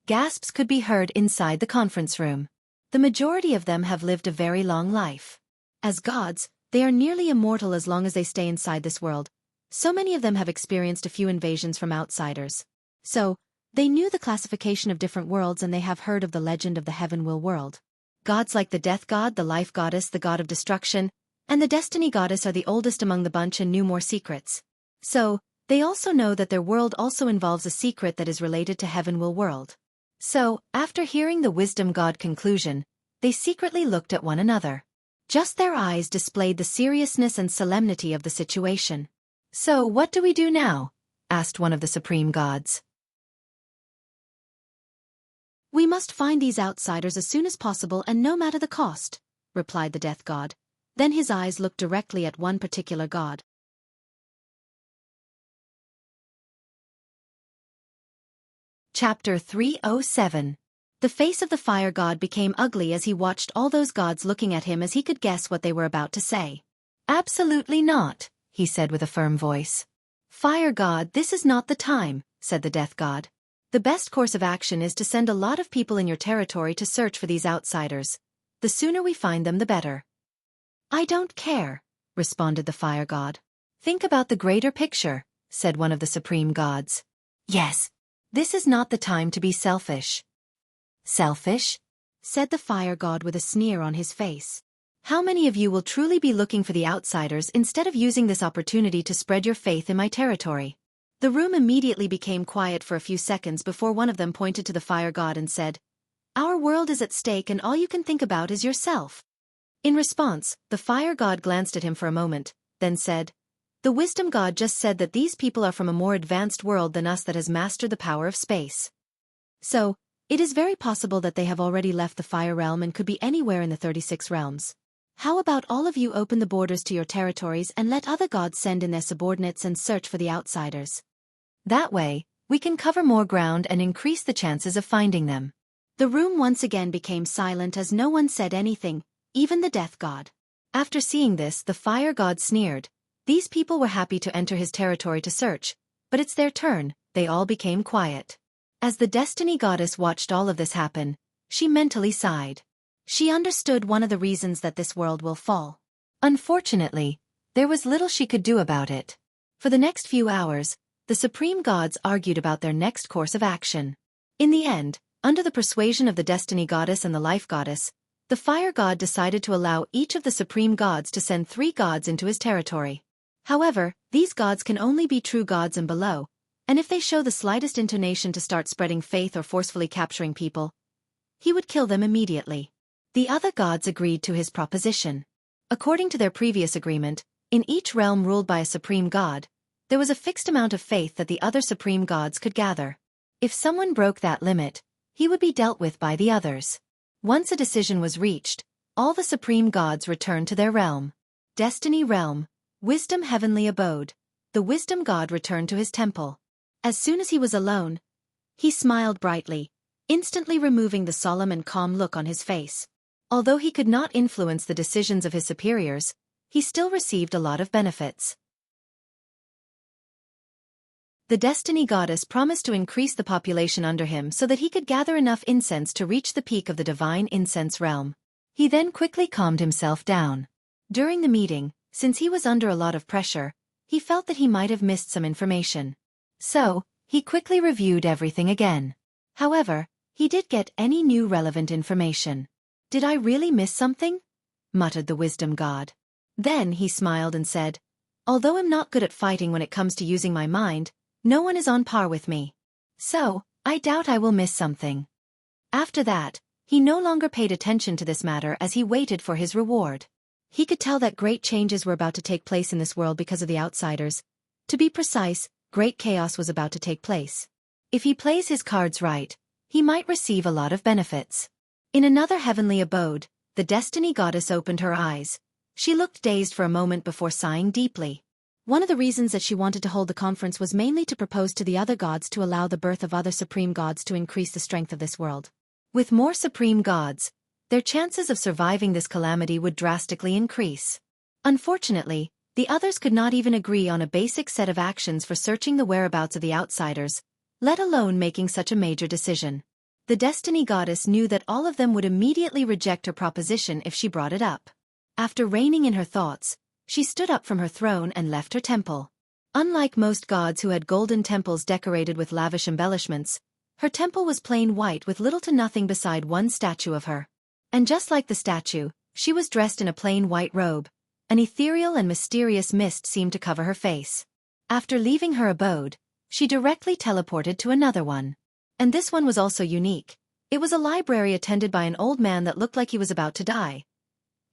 Gasps could be heard inside the conference room. The majority of them have lived a very long life. As gods, they are nearly immortal as long as they stay inside this world. So many of them have experienced a few invasions from outsiders. So, they knew the classification of different worlds and they have heard of the legend of the heaven-will world. Gods like the death god, the life goddess, the god of destruction, and the destiny goddess are the oldest among the bunch and knew more secrets. So, they also know that their world also involves a secret that is related to heaven-will world. So, after hearing the wisdom god conclusion, they secretly looked at one another. Just their eyes displayed the seriousness and solemnity of the situation. So what do we do now? Asked one of the supreme gods. We must find these outsiders as soon as possible and no matter the cost, replied the death god. Then his eyes looked directly at one particular god. Chapter 307. The face of the fire god became ugly as he watched all those gods looking at him as he could guess what they were about to say. Absolutely not, he said with a firm voice. Fire god, this is not the time, said the death god. The best course of action is to send a lot of people in your territory to search for these outsiders. The sooner we find them the better. I don't care, responded the fire god. Think about the greater picture, said one of the supreme gods. Yes, this is not the time to be selfish. Selfish? Said the fire god with a sneer on his face. How many of you will truly be looking for the outsiders instead of using this opportunity to spread your faith in my territory? The room immediately became quiet for a few seconds before one of them pointed to the fire god and said, Our world is at stake and all you can think about is yourself. In response, the fire god glanced at him for a moment, then said, The wisdom god just said that these people are from a more advanced world than us that has mastered the power of space. So, it is very possible that they have already left the fire realm and could be anywhere in the 36 realms. How about all of you open the borders to your territories and let other gods send in their subordinates and search for the outsiders? That way, we can cover more ground and increase the chances of finding them. The room once again became silent as no one said anything, even the death god. After seeing this, the fire god sneered. These people were happy to enter his territory to search, but it's their turn, they all became quiet. As the destiny goddess watched all of this happen, she mentally sighed. She understood one of the reasons that this world will fall. Unfortunately, there was little she could do about it. For the next few hours, the supreme gods argued about their next course of action. In the end, under the persuasion of the destiny goddess and the life goddess, the fire god decided to allow each of the supreme gods to send 3 gods into his territory. However, these gods can only be true gods and below, and if they show the slightest inclination to start spreading faith or forcefully capturing people, he would kill them immediately. The other gods agreed to his proposition. According to their previous agreement, in each realm ruled by a supreme god, there was a fixed amount of faith that the other supreme gods could gather. If someone broke that limit, he would be dealt with by the others. Once a decision was reached, all the supreme gods returned to their realm. Destiny realm, wisdom heavenly abode. The wisdom god returned to his temple. As soon as he was alone, he smiled brightly, instantly removing the solemn and calm look on his face. Although he could not influence the decisions of his superiors, he still received a lot of benefits. The destiny goddess promised to increase the population under him so that he could gather enough incense to reach the peak of the divine incense realm. He then quickly calmed himself down. During the meeting, since he was under a lot of pressure, he felt that he might have missed some information. So, he quickly reviewed everything again. However, he did get any new relevant information. "Did I really miss something?" muttered the wisdom god. Then he smiled and said, "Although I'm not good at fighting when it comes to using my mind, no one is on par with me. So, I doubt I will miss something." After that, he no longer paid attention to this matter as he waited for his reward. He could tell that great changes were about to take place in this world because of the outsiders. To be precise, great chaos was about to take place. If he plays his cards right, he might receive a lot of benefits. In another heavenly abode, the destiny goddess opened her eyes. She looked dazed for a moment before sighing deeply. One of the reasons that she wanted to hold the conference was mainly to propose to the other gods to allow the birth of other supreme gods to increase the strength of this world. With more supreme gods, their chances of surviving this calamity would drastically increase. Unfortunately, the others could not even agree on a basic set of actions for searching the whereabouts of the outsiders, let alone making such a major decision. The destiny goddess knew that all of them would immediately reject her proposition if she brought it up. After reining in her thoughts, she stood up from her throne and left her temple. Unlike most gods who had golden temples decorated with lavish embellishments, her temple was plain white with little to nothing beside one statue of her. And just like the statue, she was dressed in a plain white robe. An ethereal and mysterious mist seemed to cover her face. After leaving her abode, she directly teleported to another one. And this one was also unique. It was a library attended by an old man that looked like he was about to die.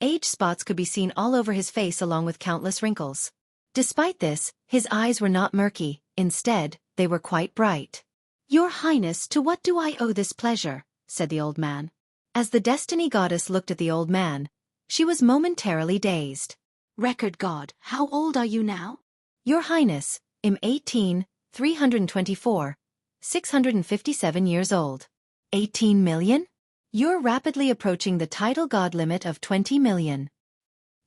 Age spots could be seen all over his face along with countless wrinkles. Despite this, his eyes were not murky, instead, they were quite bright. "Your Highness, to what do I owe this pleasure?" said the old man. As the destiny goddess looked at the old man, she was momentarily dazed. "Record god, how old are you now?" "Your Highness, I'm 18, 324, 657 years old." 18 million? You're rapidly approaching the title god limit of 20 million.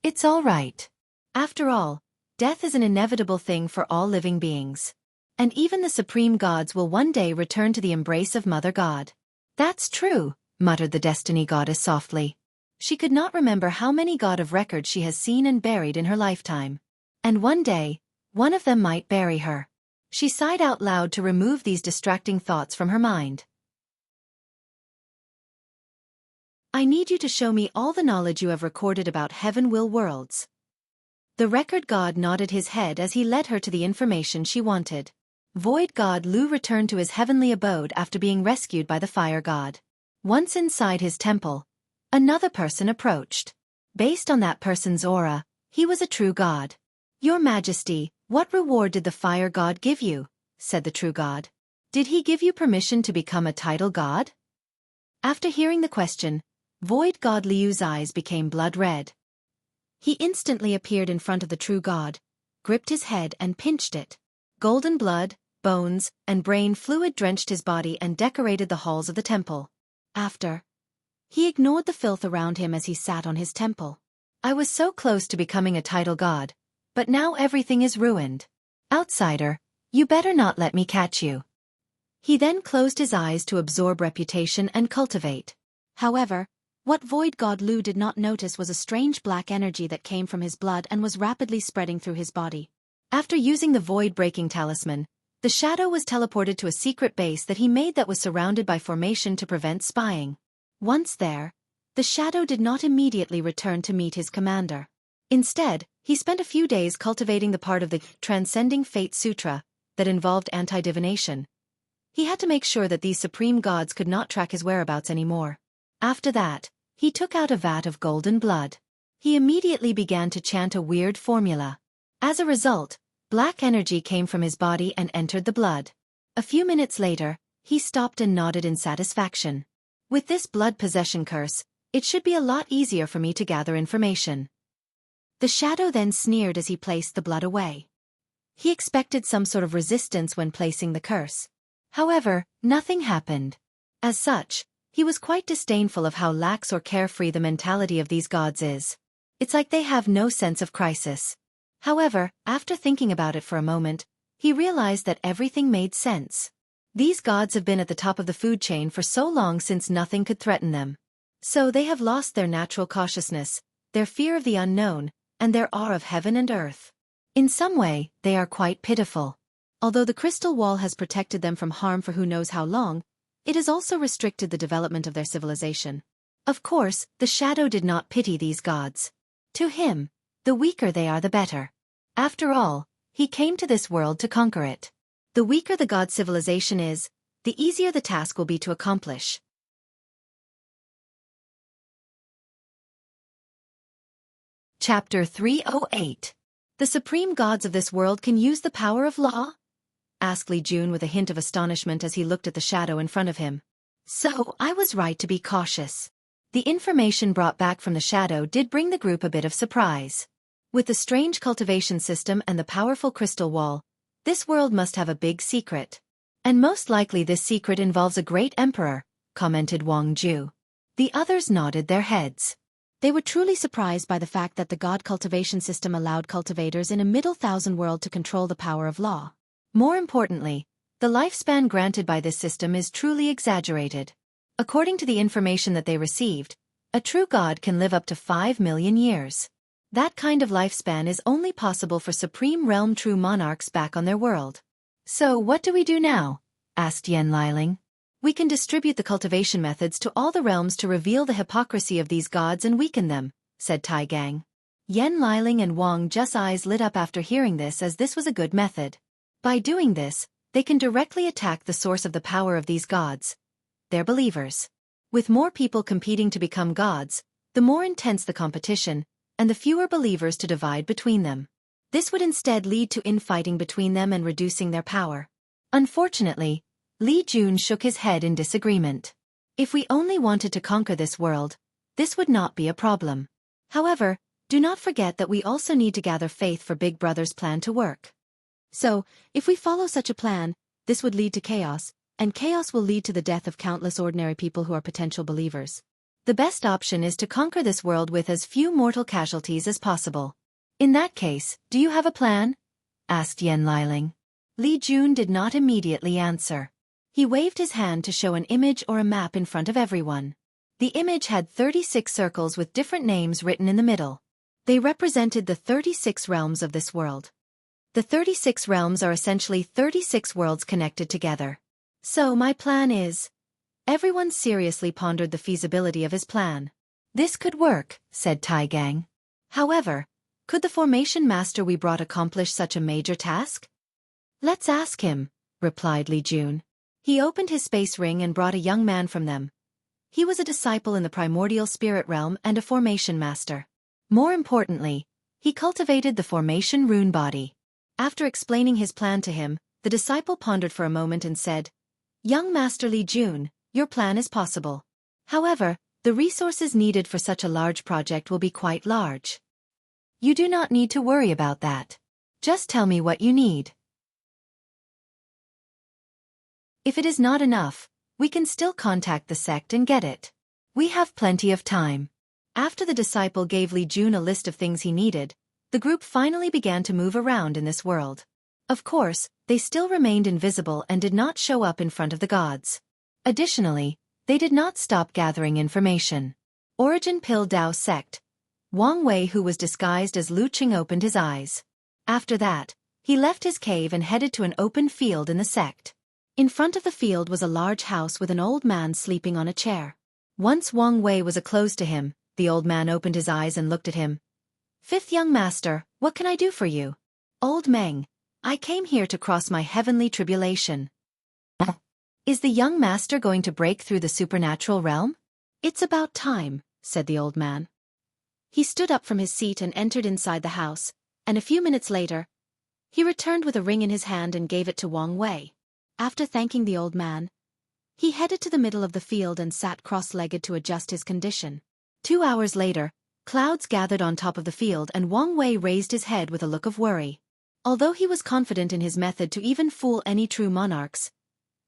It's all right. After all, death is an inevitable thing for all living beings. And even the supreme gods will one day return to the embrace of Mother God. "That's true," muttered the destiny goddess softly. She could not remember how many god of record she has seen and buried in her lifetime. And one day, one of them might bury her. She sighed out loud to remove these distracting thoughts from her mind. "I need you to show me all the knowledge you have recorded about heaven will worlds." The record god nodded his head as he led her to the information she wanted. Void god Lu returned to his heavenly abode after being rescued by the fire god. Once inside his temple, another person approached. Based on that person's aura, he was a true god. "Your Majesty, what reward did the fire god give you?" said the true god. "Did he give you permission to become a title god?" After hearing the question, Void god Liu's eyes became blood red. He instantly appeared in front of the true god, gripped his head and pinched it. Golden blood, bones, and brain fluid drenched his body and decorated the halls of the temple. After, he ignored the filth around him as he sat on his temple. "I was so close to becoming a title god, but now everything is ruined. Outsider, you better not let me catch you." He then closed his eyes to absorb reputation and cultivate. However, what Void God Lu did not notice was a strange black energy that came from his blood and was rapidly spreading through his body. After using the void-breaking talisman, the shadow was teleported to a secret base that he made that was surrounded by formation to prevent spying. Once there, the shadow did not immediately return to meet his commander. Instead, he spent a few days cultivating the part of the Transcending Fate Sutra that involved anti-divination. He had to make sure that these supreme gods could not track his whereabouts anymore. After that, he took out a vat of golden blood. He immediately began to chant a weird formula. As a result, black energy came from his body and entered the blood. A few minutes later, he stopped and nodded in satisfaction. "With this blood possession curse, it should be a lot easier for me to gather information." The shadow then sneered as he placed the blood away. He expected some sort of resistance when placing the curse. However, nothing happened. As such, he was quite disdainful of how lax or carefree the mentality of these gods is. It's like they have no sense of crisis. However, after thinking about it for a moment, he realized that everything made sense. These gods have been at the top of the food chain for so long since nothing could threaten them. So they have lost their natural cautiousness, their fear of the unknown, and their awe of heaven and earth. In some way, they are quite pitiful. Although the crystal wall has protected them from harm for who knows how long, it has also restricted the development of their civilization. Of course, the shadow did not pity these gods. To him, the weaker they are the better. After all, he came to this world to conquer it. The weaker the god civilization is, the easier the task will be to accomplish. Chapter 308. The supreme gods of this world can use the power of law? Asked Li Jun with a hint of astonishment as he looked at the shadow in front of him. So, I was right to be cautious. The information brought back from the shadow did bring the group a bit of surprise. With the strange cultivation system and the powerful crystal wall, this world must have a big secret. And most likely this secret involves a great emperor, commented Wang Ju. The others nodded their heads. They were truly surprised by the fact that the god cultivation system allowed cultivators in a middle thousand world to control the power of law. More importantly, the lifespan granted by this system is truly exaggerated. According to the information that they received, a true god can live up to 5 million years. That kind of lifespan is only possible for Supreme Realm true monarchs back on their world. So what do we do now? Asked Yen Liling. We can distribute the cultivation methods to all the realms to reveal the hypocrisy of these gods and weaken them, said Tai Gang. Yen Liling and Wang Just eyes lit up after hearing this, as this was a good method. By doing this, they can directly attack the source of the power of these gods, their believers. With more people competing to become gods, the more intense the competition, and the fewer believers to divide between them. This would instead lead to infighting between them and reducing their power. Unfortunately, Li Jun shook his head in disagreement. If we only wanted to conquer this world, this would not be a problem. However, do not forget that we also need to gather faith for Big Brother's plan to work. So, if we follow such a plan, this would lead to chaos, and chaos will lead to the death of countless ordinary people who are potential believers. The best option is to conquer this world with as few mortal casualties as possible. In that case, do you have a plan? Asked Yen Liling. Li Jun did not immediately answer. He waved his hand to show an image or a map in front of everyone. The image had 36 circles with different names written in the middle. They represented the 36 realms of this world. The 36 realms are essentially 36 worlds connected together. So my plan is... Everyone seriously pondered the feasibility of his plan. This could work, said Tai Gang. However, could the formation master we brought accomplish such a major task? Let's ask him, replied Li Jun. He opened his space ring and brought a young man from them. He was a disciple in the primordial spirit realm and a formation master. More importantly, he cultivated the formation rune body. After explaining his plan to him, the disciple pondered for a moment and said, Young Master Li Jun, your plan is possible. However, the resources needed for such a large project will be quite large. You do not need to worry about that. Just tell me what you need. If it is not enough, we can still contact the sect and get it. We have plenty of time. After the disciple gave Li Jun a list of things he needed, the group finally began to move around in this world. Of course, they still remained invisible and did not show up in front of the gods. Additionally, they did not stop gathering information. Origin Pill Dao Sect. Wang Wei, who was disguised as Lu Qing, opened his eyes. After that, he left his cave and headed to an open field in the sect. In front of the field was a large house with an old man sleeping on a chair. Once Wang Wei was close to him, the old man opened his eyes and looked at him. Fifth young master, what can I do for you? Old Meng, I came here to cross my heavenly tribulation. Is the young master going to break through the supernatural realm? It's about time, said the old man. He stood up from his seat and entered inside the house, and a few minutes later, he returned with a ring in his hand and gave it to Wang Wei. After thanking the old man, he headed to the middle of the field and sat cross-legged to adjust his condition. 2 hours later, clouds gathered on top of the field and Wang Wei raised his head with a look of worry. Although he was confident in his method to even fool any true monarchs,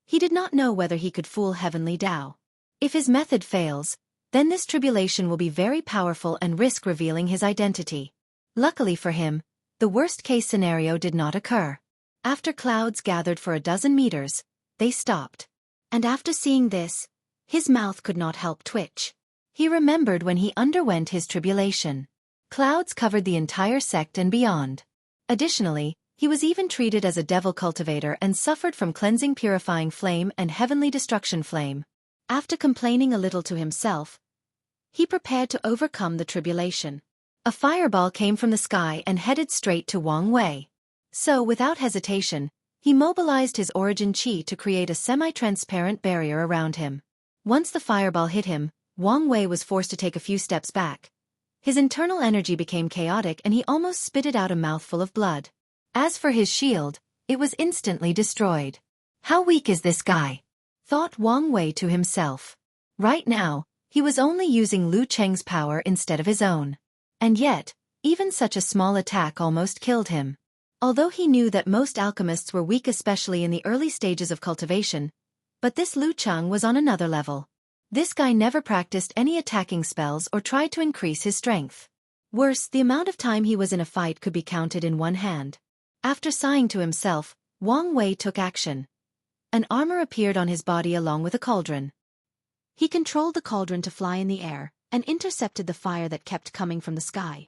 he did not know whether he could fool Heavenly Dao. If his method fails, then this tribulation will be very powerful and risk revealing his identity. Luckily for him, the worst-case scenario did not occur. After clouds gathered for 12 meters, they stopped. And after seeing this, his mouth could not help twitch. He remembered when he underwent his tribulation. Clouds covered the entire sect and beyond. Additionally, he was even treated as a devil cultivator and suffered from cleansing purifying flame and heavenly destruction flame. After complaining a little to himself, he prepared to overcome the tribulation. A fireball came from the sky and headed straight to Wang Wei. So, without hesitation, he mobilized his origin chi to create a semi-transparent barrier around him. Once the fireball hit him, Wang Wei was forced to take a few steps back. His internal energy became chaotic and he almost spitted out a mouthful of blood. As for his shield, it was instantly destroyed. How weak is this guy? Thought Wang Wei to himself. Right now, he was only using Lu Cheng's power instead of his own. And yet, even such a small attack almost killed him. Although he knew that most alchemists were weak especially in the early stages of cultivation, but this Lu Cheng was on another level. This guy never practiced any attacking spells or tried to increase his strength. Worse, the amount of time he was in a fight could be counted in one hand. After sighing to himself, Wang Wei took action. An armor appeared on his body along with a cauldron. He controlled the cauldron to fly in the air and intercepted the fire that kept coming from the sky.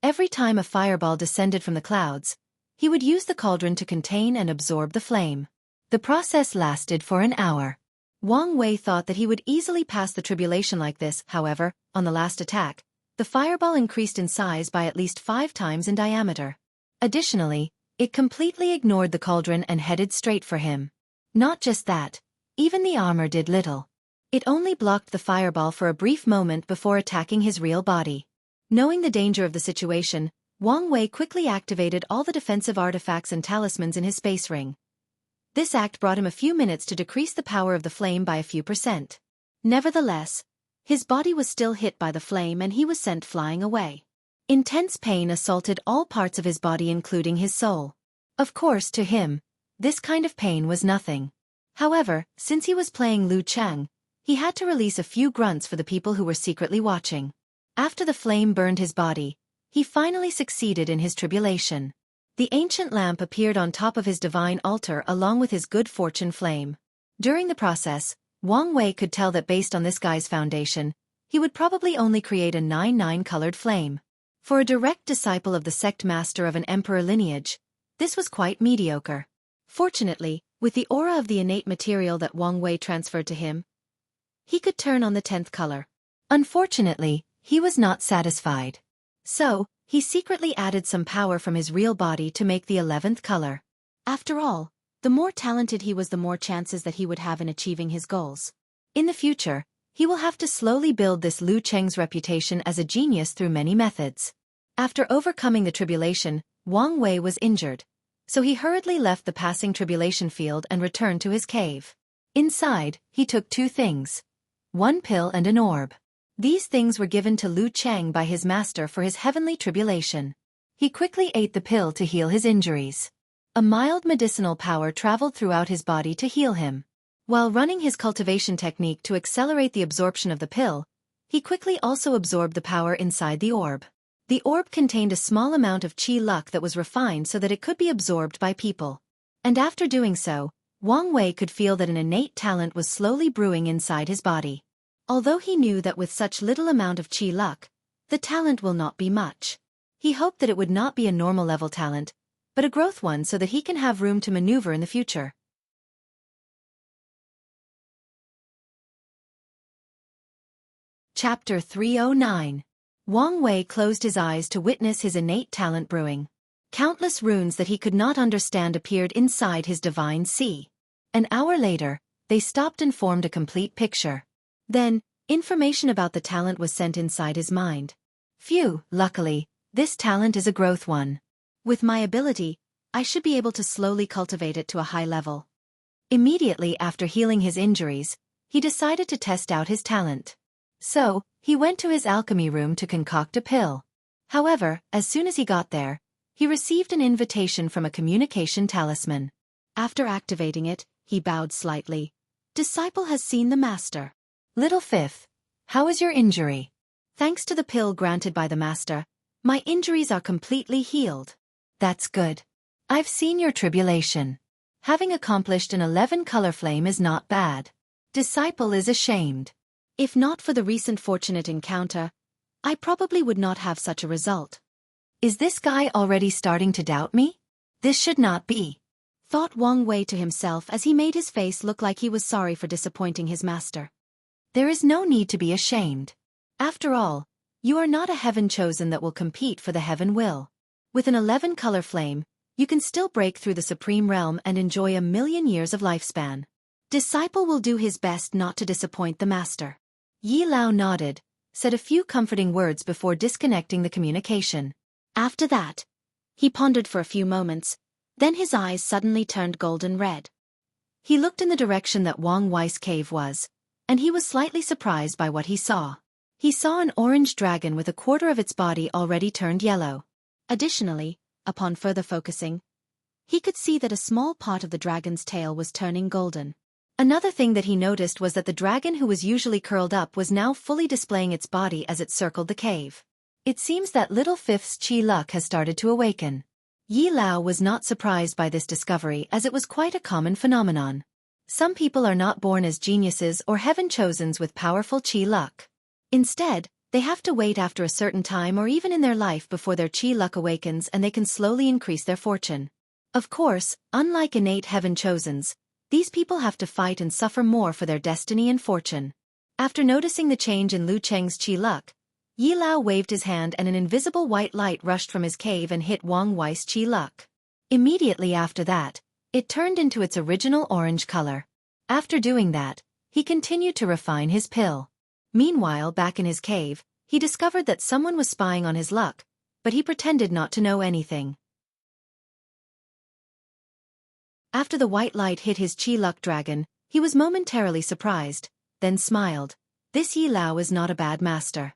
Every time a fireball descended from the clouds, he would use the cauldron to contain and absorb the flame. The process lasted for an hour. Wang Wei thought that he would easily pass the tribulation like this. However, on the last attack, the fireball increased in size by at least 5 times in diameter. Additionally, it completely ignored the cauldron and headed straight for him. Not just that, even the armor did little. It only blocked the fireball for a brief moment before attacking his real body. Knowing the danger of the situation, Wang Wei quickly activated all the defensive artifacts and talismans in his space ring. This act brought him a few minutes to decrease the power of the flame by a few %. Nevertheless, his body was still hit by the flame and he was sent flying away. Intense pain assaulted all parts of his body including his soul. Of course, to him, this kind of pain was nothing. However, since he was playing Lu Cheng, he had to release a few grunts for the people who were secretly watching. After the flame burned his body, he finally succeeded in his tribulation. The ancient lamp appeared on top of his divine altar along with his good fortune flame. During the process, Wang Wei could tell that based on this guy's foundation, he would probably only create a 9-9 colored flame. For a direct disciple of the sect master of an emperor lineage, this was quite mediocre. Fortunately, with the aura of the innate material that Wang Wei transferred to him, he could turn on the 10th color. Unfortunately, he was not satisfied. So, he secretly added some power from his real body to make the 11th color. After all, the more talented he was, the more chances that he would have in achieving his goals. In the future, he will have to slowly build this Lu Cheng's reputation as a genius through many methods. After overcoming the tribulation, Wang Wei was injured, so he hurriedly left the passing tribulation field and returned to his cave. Inside, he took 2 things. 1 pill and an orb. These things were given to Lu Cheng by his master for his heavenly tribulation. He quickly ate the pill to heal his injuries. A mild medicinal power traveled throughout his body to heal him. While running his cultivation technique to accelerate the absorption of the pill, he quickly also absorbed the power inside the orb. The orb contained a small amount of chi luck that was refined so that it could be absorbed by people. And after doing so, Wang Wei could feel that an innate talent was slowly brewing inside his body. Although he knew that with such little amount of chi luck, the talent will not be much. He hoped that it would not be a normal level talent, but a growth one so that he can have room to maneuver in the future. Chapter 309. Wang Wei closed his eyes to witness his innate talent brewing. Countless runes that he could not understand appeared inside his divine sea. An hour later, they stopped and formed a complete picture. Then, information about the talent was sent inside his mind. Phew, luckily, this talent is a growth one. With my ability, I should be able to slowly cultivate it to a high level. Immediately after healing his injuries, he decided to test out his talent. So, he went to his alchemy room to concoct a pill. However, as soon as he got there, he received an invitation from a communication talisman. After activating it, he bowed slightly. Disciple has seen the master. Little Fifth, how is your injury? Thanks to the pill granted by the master, my injuries are completely healed. That's good. I've seen your tribulation. Having accomplished an 11 color flame is not bad. Disciple is ashamed. If not for the recent fortunate encounter, I probably would not have such a result. Is this guy already starting to doubt me? This should not be, thought Wang Wei to himself as he made his face look like he was sorry for disappointing his master. There is no need to be ashamed. After all, you are not a heaven chosen that will compete for the heaven will. With an 11-color flame, you can still break through the supreme realm and enjoy 1,000,000 years of lifespan. Disciple will do his best not to disappoint the master. Yi Lao nodded, said a few comforting words before disconnecting the communication. After that, he pondered for a few moments, then his eyes suddenly turned golden red. He looked in the direction that Wang Wei's cave was, and he was slightly surprised by what he saw. He saw an orange dragon with a quarter of its body already turned yellow. Additionally, upon further focusing, he could see that a small part of the dragon's tail was turning golden. Another thing that he noticed was that the dragon who was usually curled up was now fully displaying its body as it circled the cave. It seems that little Fifth's chi luck has started to awaken. Yi Lao was not surprised by this discovery as it was quite a common phenomenon. Some people are not born as geniuses or heaven-chosens with powerful chi luck. Instead, they have to wait after a certain time or even in their life before their chi luck awakens and they can slowly increase their fortune. Of course, unlike innate heaven-chosens, these people have to fight and suffer more for their destiny and fortune. After noticing the change in Lu Cheng's chi luck, Yi Lao waved his hand and an invisible white light rushed from his cave and hit Wang Wei's chi luck. Immediately after that, it turned into its original orange color. After doing that, he continued to refine his pill. Meanwhile, back in his cave, he discovered that someone was spying on his luck, but he pretended not to know anything. After the white light hit his chi luck dragon, he was momentarily surprised, then smiled. This Yi Lao is not a bad master.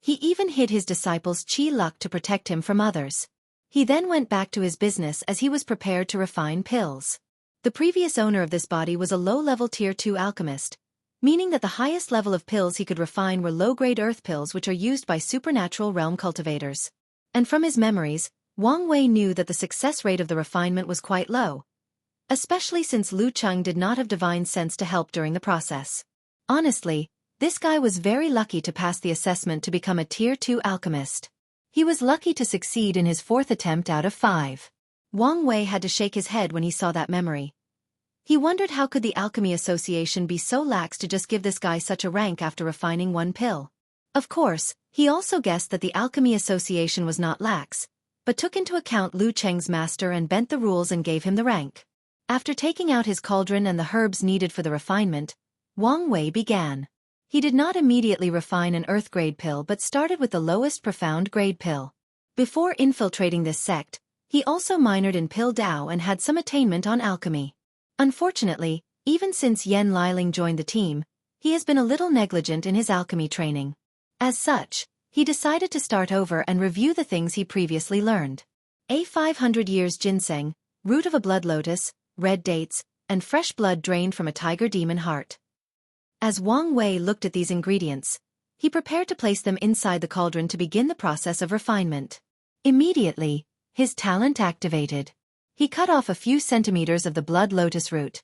He even hid his disciple's chi luck to protect him from others. He then went back to his business as he was prepared to refine pills. The previous owner of this body was a low-level Tier 2 alchemist, meaning that the highest level of pills he could refine were low-grade earth pills which are used by supernatural realm cultivators. And from his memories, Wang Wei knew that the success rate of the refinement was quite low, especially since Lu Cheng did not have divine sense to help during the process. Honestly, this guy was very lucky to pass the assessment to become a Tier 2 alchemist. He was lucky to succeed in his 4th attempt out of 5. Wang Wei had to shake his head when he saw that memory. He wondered how could the Alchemy Association be so lax to just give this guy such a rank after refining one pill. Of course, he also guessed that the Alchemy Association was not lax, but took into account Lu Cheng's master and bent the rules and gave him the rank. After taking out his cauldron and the herbs needed for the refinement, Wang Wei began. He did not immediately refine an earth-grade pill but started with the lowest profound grade pill. Before infiltrating this sect, he also minored in Pill Dao and had some attainment on alchemy. Unfortunately, even since Yen Liling joined the team, he has been a little negligent in his alchemy training. As such, he decided to start over and review the things he previously learned. 500 years ginseng, root of a blood lotus, red dates, and fresh blood drained from a tiger demon heart. As Wang Wei looked at these ingredients, he prepared to place them inside the cauldron to begin the process of refinement. Immediately, his talent activated. He cut off a few centimeters of the blood lotus root.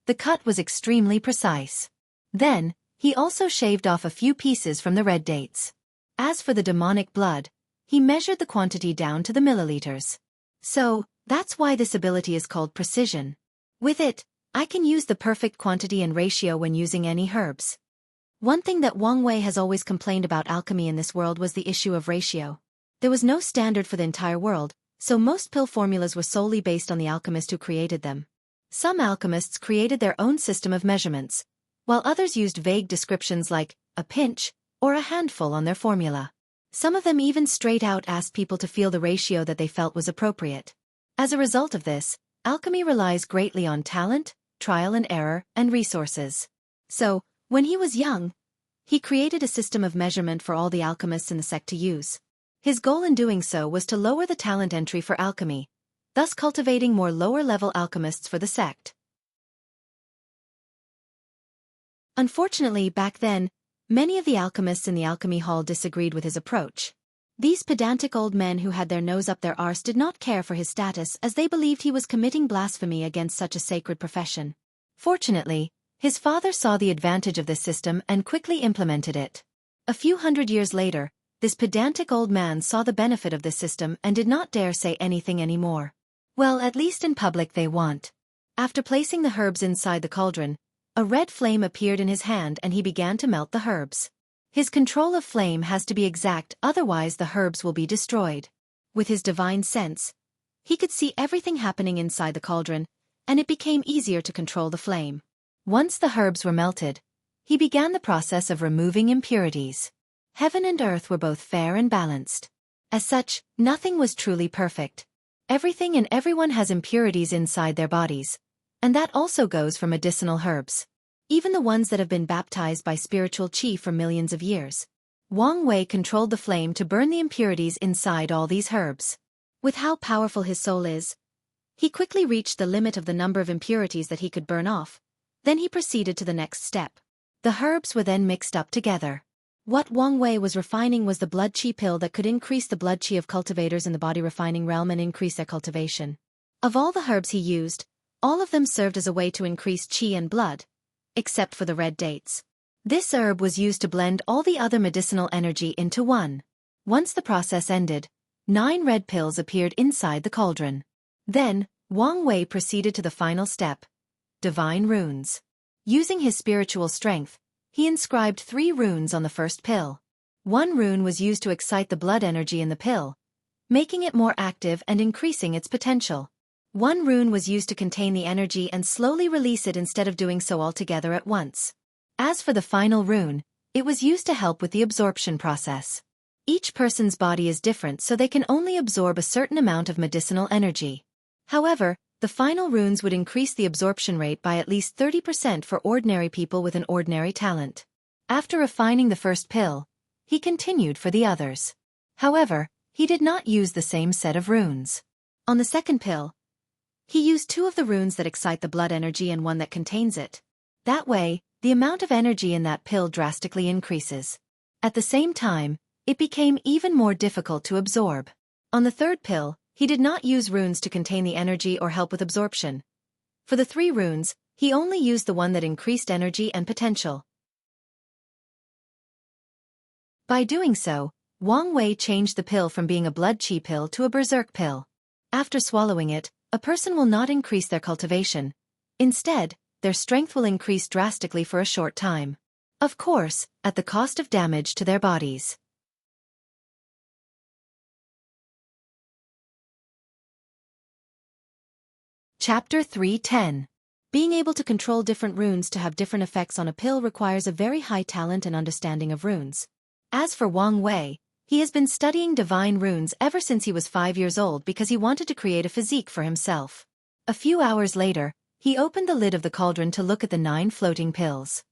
The cut was extremely precise. Then, he also shaved off a few pieces from the red dates. As for the demonic blood, he measured the quantity down to the milliliters. So, that's why this ability is called precision. With it, I can use the perfect quantity and ratio when using any herbs. One thing that Wang Wei has always complained about alchemy in this world was the issue of ratio. There was no standard for the entire world, so most pill formulas were solely based on the alchemist who created them. Some alchemists created their own system of measurements, while others used vague descriptions like a pinch or a handful on their formula. Some of them even straight out asked people to feel the ratio that they felt was appropriate. As a result of this, alchemy relies greatly on talent, trial and error, and resources. So, when he was young, he created a system of measurement for all the alchemists in the sect to use. His goal in doing so was to lower the talent entry for alchemy, thus cultivating more lower-level alchemists for the sect. Unfortunately, back then, many of the alchemists in the alchemy hall disagreed with his approach. These pedantic old men who had their nose up their arse did not care for his status as they believed he was committing blasphemy against such a sacred profession. Fortunately, His father saw the advantage of this system and quickly implemented it. A few hundred years later, this pedantic old man saw the benefit of this system and did not dare say anything anymore. Well, at least in public they won't. After placing the herbs inside the cauldron, a red flame appeared in his hand and he began to melt the herbs. His control of flame has to be exact, otherwise the herbs will be destroyed. With his divine sense, he could see everything happening inside the cauldron, and it became easier to control the flame. Once the herbs were melted, he began the process of removing impurities. Heaven and earth were both fair and balanced. As such, nothing was truly perfect. Everything and everyone has impurities inside their bodies, and that also goes for medicinal herbs. Even the ones that have been baptized by spiritual qi for millions of years. Wang Wei controlled the flame to burn the impurities inside all these herbs. With how powerful his soul is, he quickly reached the limit of the number of impurities that he could burn off. Then he proceeded to the next step. The herbs were then mixed up together. What Wang Wei was refining was the blood qi pill that could increase the blood qi of cultivators in the body refining realm and increase their cultivation. Of all the herbs he used, all of them served as a way to increase qi and blood, except for the red dates. This herb was used to blend all the other medicinal energy into one. Once the process ended, 9 red pills appeared inside the cauldron. Then, Wang Wei proceeded to the final step. Divine runes. Using his spiritual strength, he inscribed 3 runes on the first pill. 1 rune was used to excite the blood energy in the pill, making it more active and increasing its potential. 1 rune was used to contain the energy and slowly release it instead of doing so altogether at once. As for the final rune, it was used to help with the absorption process. Each person's body is different, so they can only absorb a certain amount of medicinal energy. However, the final runes would increase the absorption rate by at least 30% for ordinary people with an ordinary talent. After refining the first pill, he continued for the others. However, he did not use the same set of runes. On the second pill, he used 2 of the runes that excite the blood energy and 1 that contains it. That way, the amount of energy in that pill drastically increases. At the same time, it became even more difficult to absorb. On the third pill, he did not use runes to contain the energy or help with absorption. For the 3 runes, he only used the one that increased energy and potential. By doing so, Wang Wei changed the pill from being a blood qi pill to a berserk pill. After swallowing it, a person will not increase their cultivation. Instead, their strength will increase drastically for a short time. Of course, at the cost of damage to their bodies. Chapter 3:10. Being able to control different runes to have different effects on a pill requires a very high talent and understanding of runes. As for Wang Wei, he has been studying divine runes ever since he was 5 years old because he wanted to create a physique for himself. A few hours later, he opened the lid of the cauldron to look at the 9 floating pills.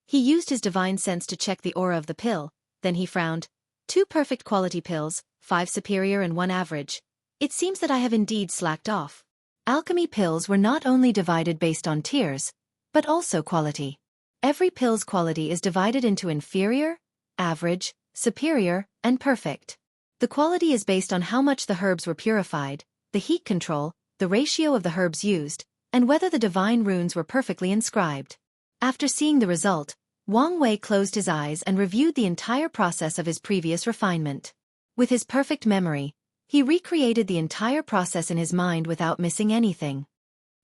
He used his divine sense to check the aura of the pill, then he frowned. 2 perfect quality pills, 5 superior and 1 average. It seems that I have indeed slacked off. Alchemy pills were not only divided based on tiers, but also quality. Every pill's quality is divided into inferior, average, superior, and perfect. The quality is based on how much the herbs were purified, the heat control, the ratio of the herbs used, and whether the divine runes were perfectly inscribed. After seeing the result, Wang Wei closed his eyes and reviewed the entire process of his previous refinement. With his perfect memory, he recreated the entire process in his mind without missing anything.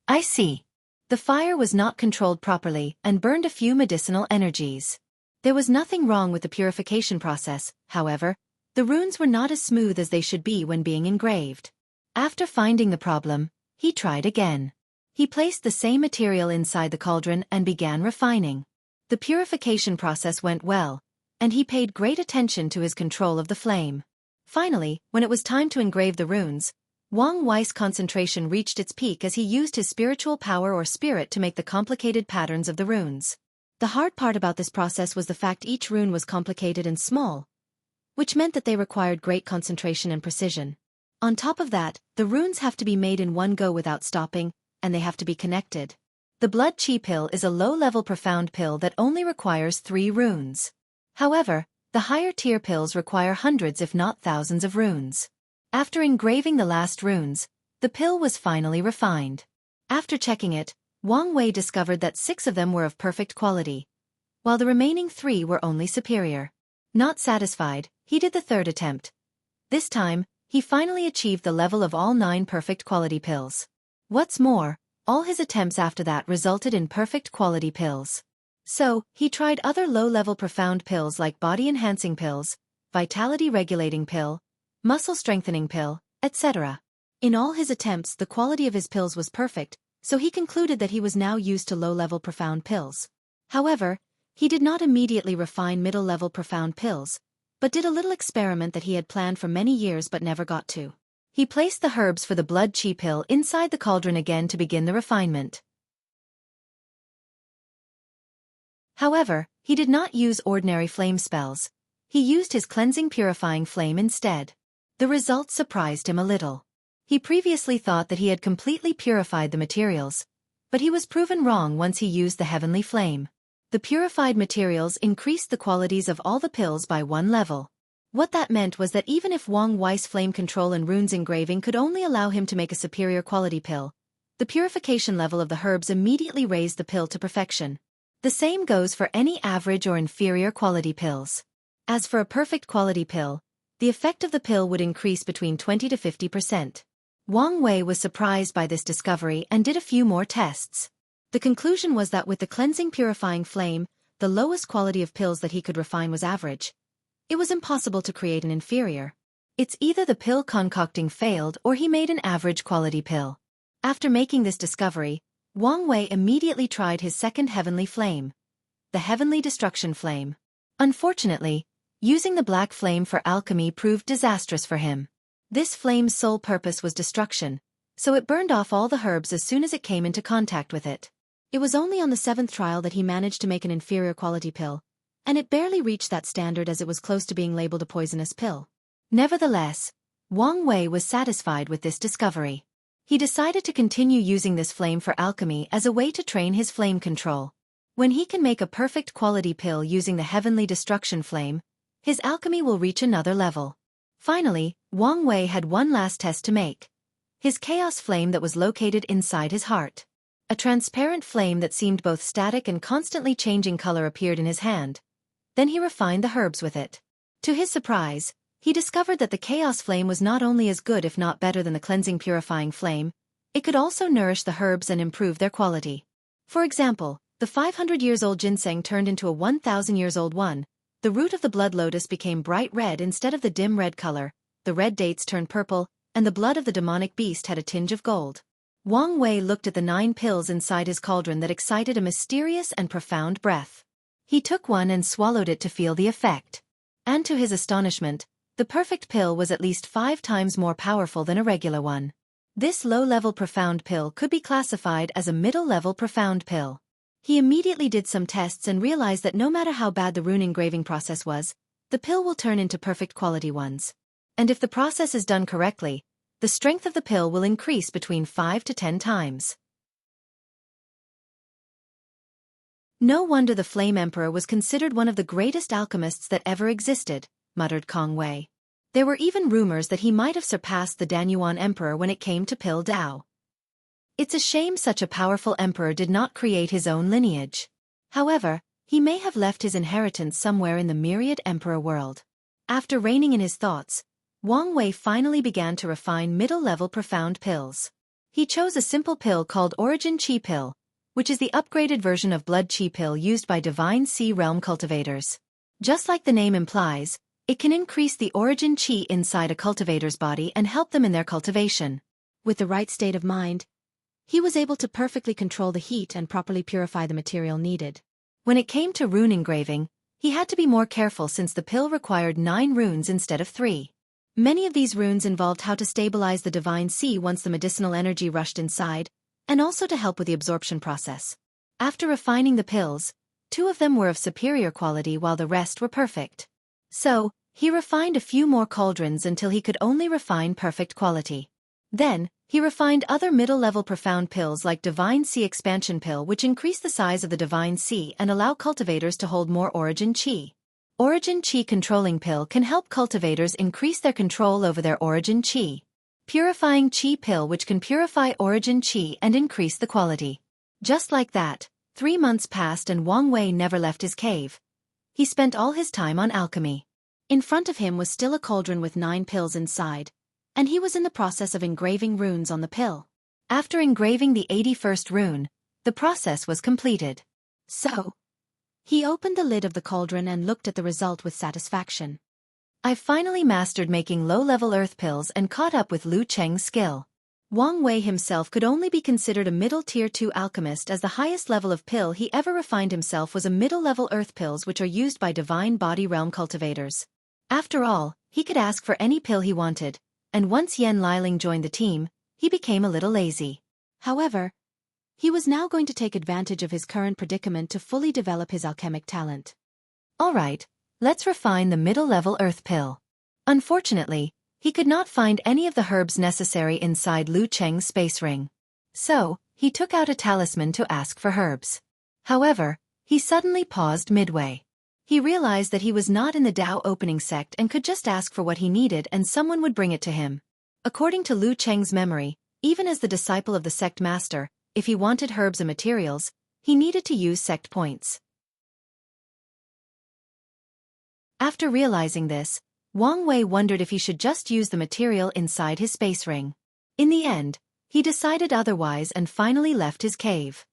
I see. The fire was not controlled properly and burned a few medicinal energies. There was nothing wrong with the purification process, however, the runes were not as smooth as they should be when being engraved. After finding the problem, he tried again. He placed the same material inside the cauldron and began refining. The purification process went well, and he paid great attention to his control of the flame. Finally, when it was time to engrave the runes, Wang Wei's concentration reached its peak as he used his spiritual power or spirit to make the complicated patterns of the runes. The hard part about this process was the fact each rune was complicated and small, which meant that they required great concentration and precision. On top of that, the runes have to be made in one go without stopping, and they have to be connected. The blood qi pill is a low-level profound pill that only requires 3 runes. However, the higher-tier pills require hundreds if not thousands of runes. After engraving the last runes, the pill was finally refined. After checking it, Wang Wei discovered that 6 of them were of perfect quality, while the remaining 3 were only superior. Not satisfied, he did the 3rd attempt. This time, he finally achieved the level of all 9 perfect quality pills. What's more, all his attempts after that resulted in perfect quality pills. So, he tried other low-level profound pills like body-enhancing pills, vitality-regulating pill, muscle-strengthening pill, etc. In all his attempts, the quality of his pills was perfect, so he concluded that he was now used to low-level profound pills. However, he did not immediately refine middle-level profound pills, but did a little experiment that he had planned for many years but never got to. He placed the herbs for the blood qi pill inside the cauldron again to begin the refinement. However, he did not use ordinary flame spells. He used his cleansing purifying flame instead. The result surprised him a little. He previously thought that he had completely purified the materials, but he was proven wrong once he used the heavenly flame. The purified materials increased the qualities of all the pills by 1 level. What that meant was that even if Wang Wei's flame control and runes engraving could only allow him to make a superior quality pill, the purification level of the herbs immediately raised the pill to perfection. The same goes for any average or inferior quality pills. As for a perfect quality pill, the effect of the pill would increase between 20 to 50%. Wang Wei was surprised by this discovery and did a few more tests. The conclusion was that with the cleansing purifying flame, the lowest quality of pills that he could refine was average. It was impossible to create an inferior. It's either the pill concocting failed or he made an average quality pill. After making this discovery, Wang Wei immediately tried his second heavenly flame, the heavenly destruction flame. Unfortunately, using the black flame for alchemy proved disastrous for him. This flame's sole purpose was destruction, so it burned off all the herbs as soon as it came into contact with it. It was only on the 7th trial that he managed to make an inferior quality pill, and it barely reached that standard as it was close to being labeled a poisonous pill. Nevertheless, Wang Wei was satisfied with this discovery. He decided to continue using this flame for alchemy as a way to train his flame control. When he can make a perfect quality pill using the heavenly destruction flame, his alchemy will reach another level. Finally, Wang Wei had one last test to make. His chaos flame that was located inside his heart. A transparent flame that seemed both static and constantly changing color appeared in his hand. Then he refined the herbs with it. To his surprise, he discovered that the chaos flame was not only as good if not better than the cleansing purifying flame, it could also nourish the herbs and improve their quality. For example, the 500 years old ginseng turned into a 1,000 years old one, the root of the blood lotus became bright red instead of the dim red color, the red dates turned purple, and the blood of the demonic beast had a tinge of gold. Wang Wei looked at the 9 pills inside his cauldron that excited a mysterious and profound breath. He took one and swallowed it to feel the effect. And to his astonishment, the perfect pill was at least 5 times more powerful than a regular one. This low-level profound pill could be classified as a middle-level profound pill. He immediately did some tests and realized that no matter how bad the rune engraving process was, the pill will turn into perfect quality ones. And if the process is done correctly, the strength of the pill will increase between 5 to 10 times. No wonder the Flame Emperor was considered one of the greatest alchemists that ever existed, muttered Kong Wei. There were even rumors that he might have surpassed the Danyuan Emperor when it came to Pill Dao. It's a shame such a powerful emperor did not create his own lineage. However, he may have left his inheritance somewhere in the myriad emperor world. After reigning in his thoughts, Wang Wei finally began to refine middle-level profound pills. He chose a simple pill called Origin Qi Pill, which is the upgraded version of Blood Qi Pill used by Divine Sea Realm cultivators. Just like the name implies, it can increase the origin qi inside a cultivator's body and help them in their cultivation. With the right state of mind, he was able to perfectly control the heat and properly purify the material needed. When it came to rune engraving, he had to be more careful since the pill required 9 runes instead of 3. Many of these runes involved how to stabilize the divine sea once the medicinal energy rushed inside, and also to help with the absorption process. After refining the pills, 2 of them were of superior quality while the rest were perfect. So, he refined a few more cauldrons until he could only refine perfect quality. Then, he refined other middle-level profound pills like Divine Sea Expansion Pill, which increase the size of the Divine Sea and allow cultivators to hold more Origin Qi. Origin Qi Controlling Pill can help cultivators increase their control over their Origin Qi. Purifying Qi Pill, which can purify Origin Qi and increase the quality. Just like that, 3 months passed and Wang Wei never left his cave. He spent all his time on alchemy. In front of him was still a cauldron with 9 pills inside, and he was in the process of engraving runes on the pill. After engraving the 81st rune, the process was completed. So, he opened the lid of the cauldron and looked at the result with satisfaction. I've finally mastered making low-level earth pills and caught up with Lu Cheng's skill. Wang Wei himself could only be considered a middle tier 2 alchemist, as the highest level of pill he ever refined himself was a middle-level earth pills which are used by divine body realm cultivators. After all, he could ask for any pill he wanted, and once Yan Liling joined the team, he became a little lazy. However, he was now going to take advantage of his current predicament to fully develop his alchemic talent. Alright, let's refine the middle-level earth pill. Unfortunately, he could not find any of the herbs necessary inside Lu Cheng's space ring. So, he took out a talisman to ask for herbs. However, he suddenly paused midway. He realized that he was not in the Dao opening sect and could just ask for what he needed and someone would bring it to him. According to Lu Cheng's memory, even as the disciple of the sect master, if he wanted herbs and materials, he needed to use sect points. After realizing this, Wang Wei wondered if he should just use the material inside his space ring. In the end, he decided otherwise and finally left his cave.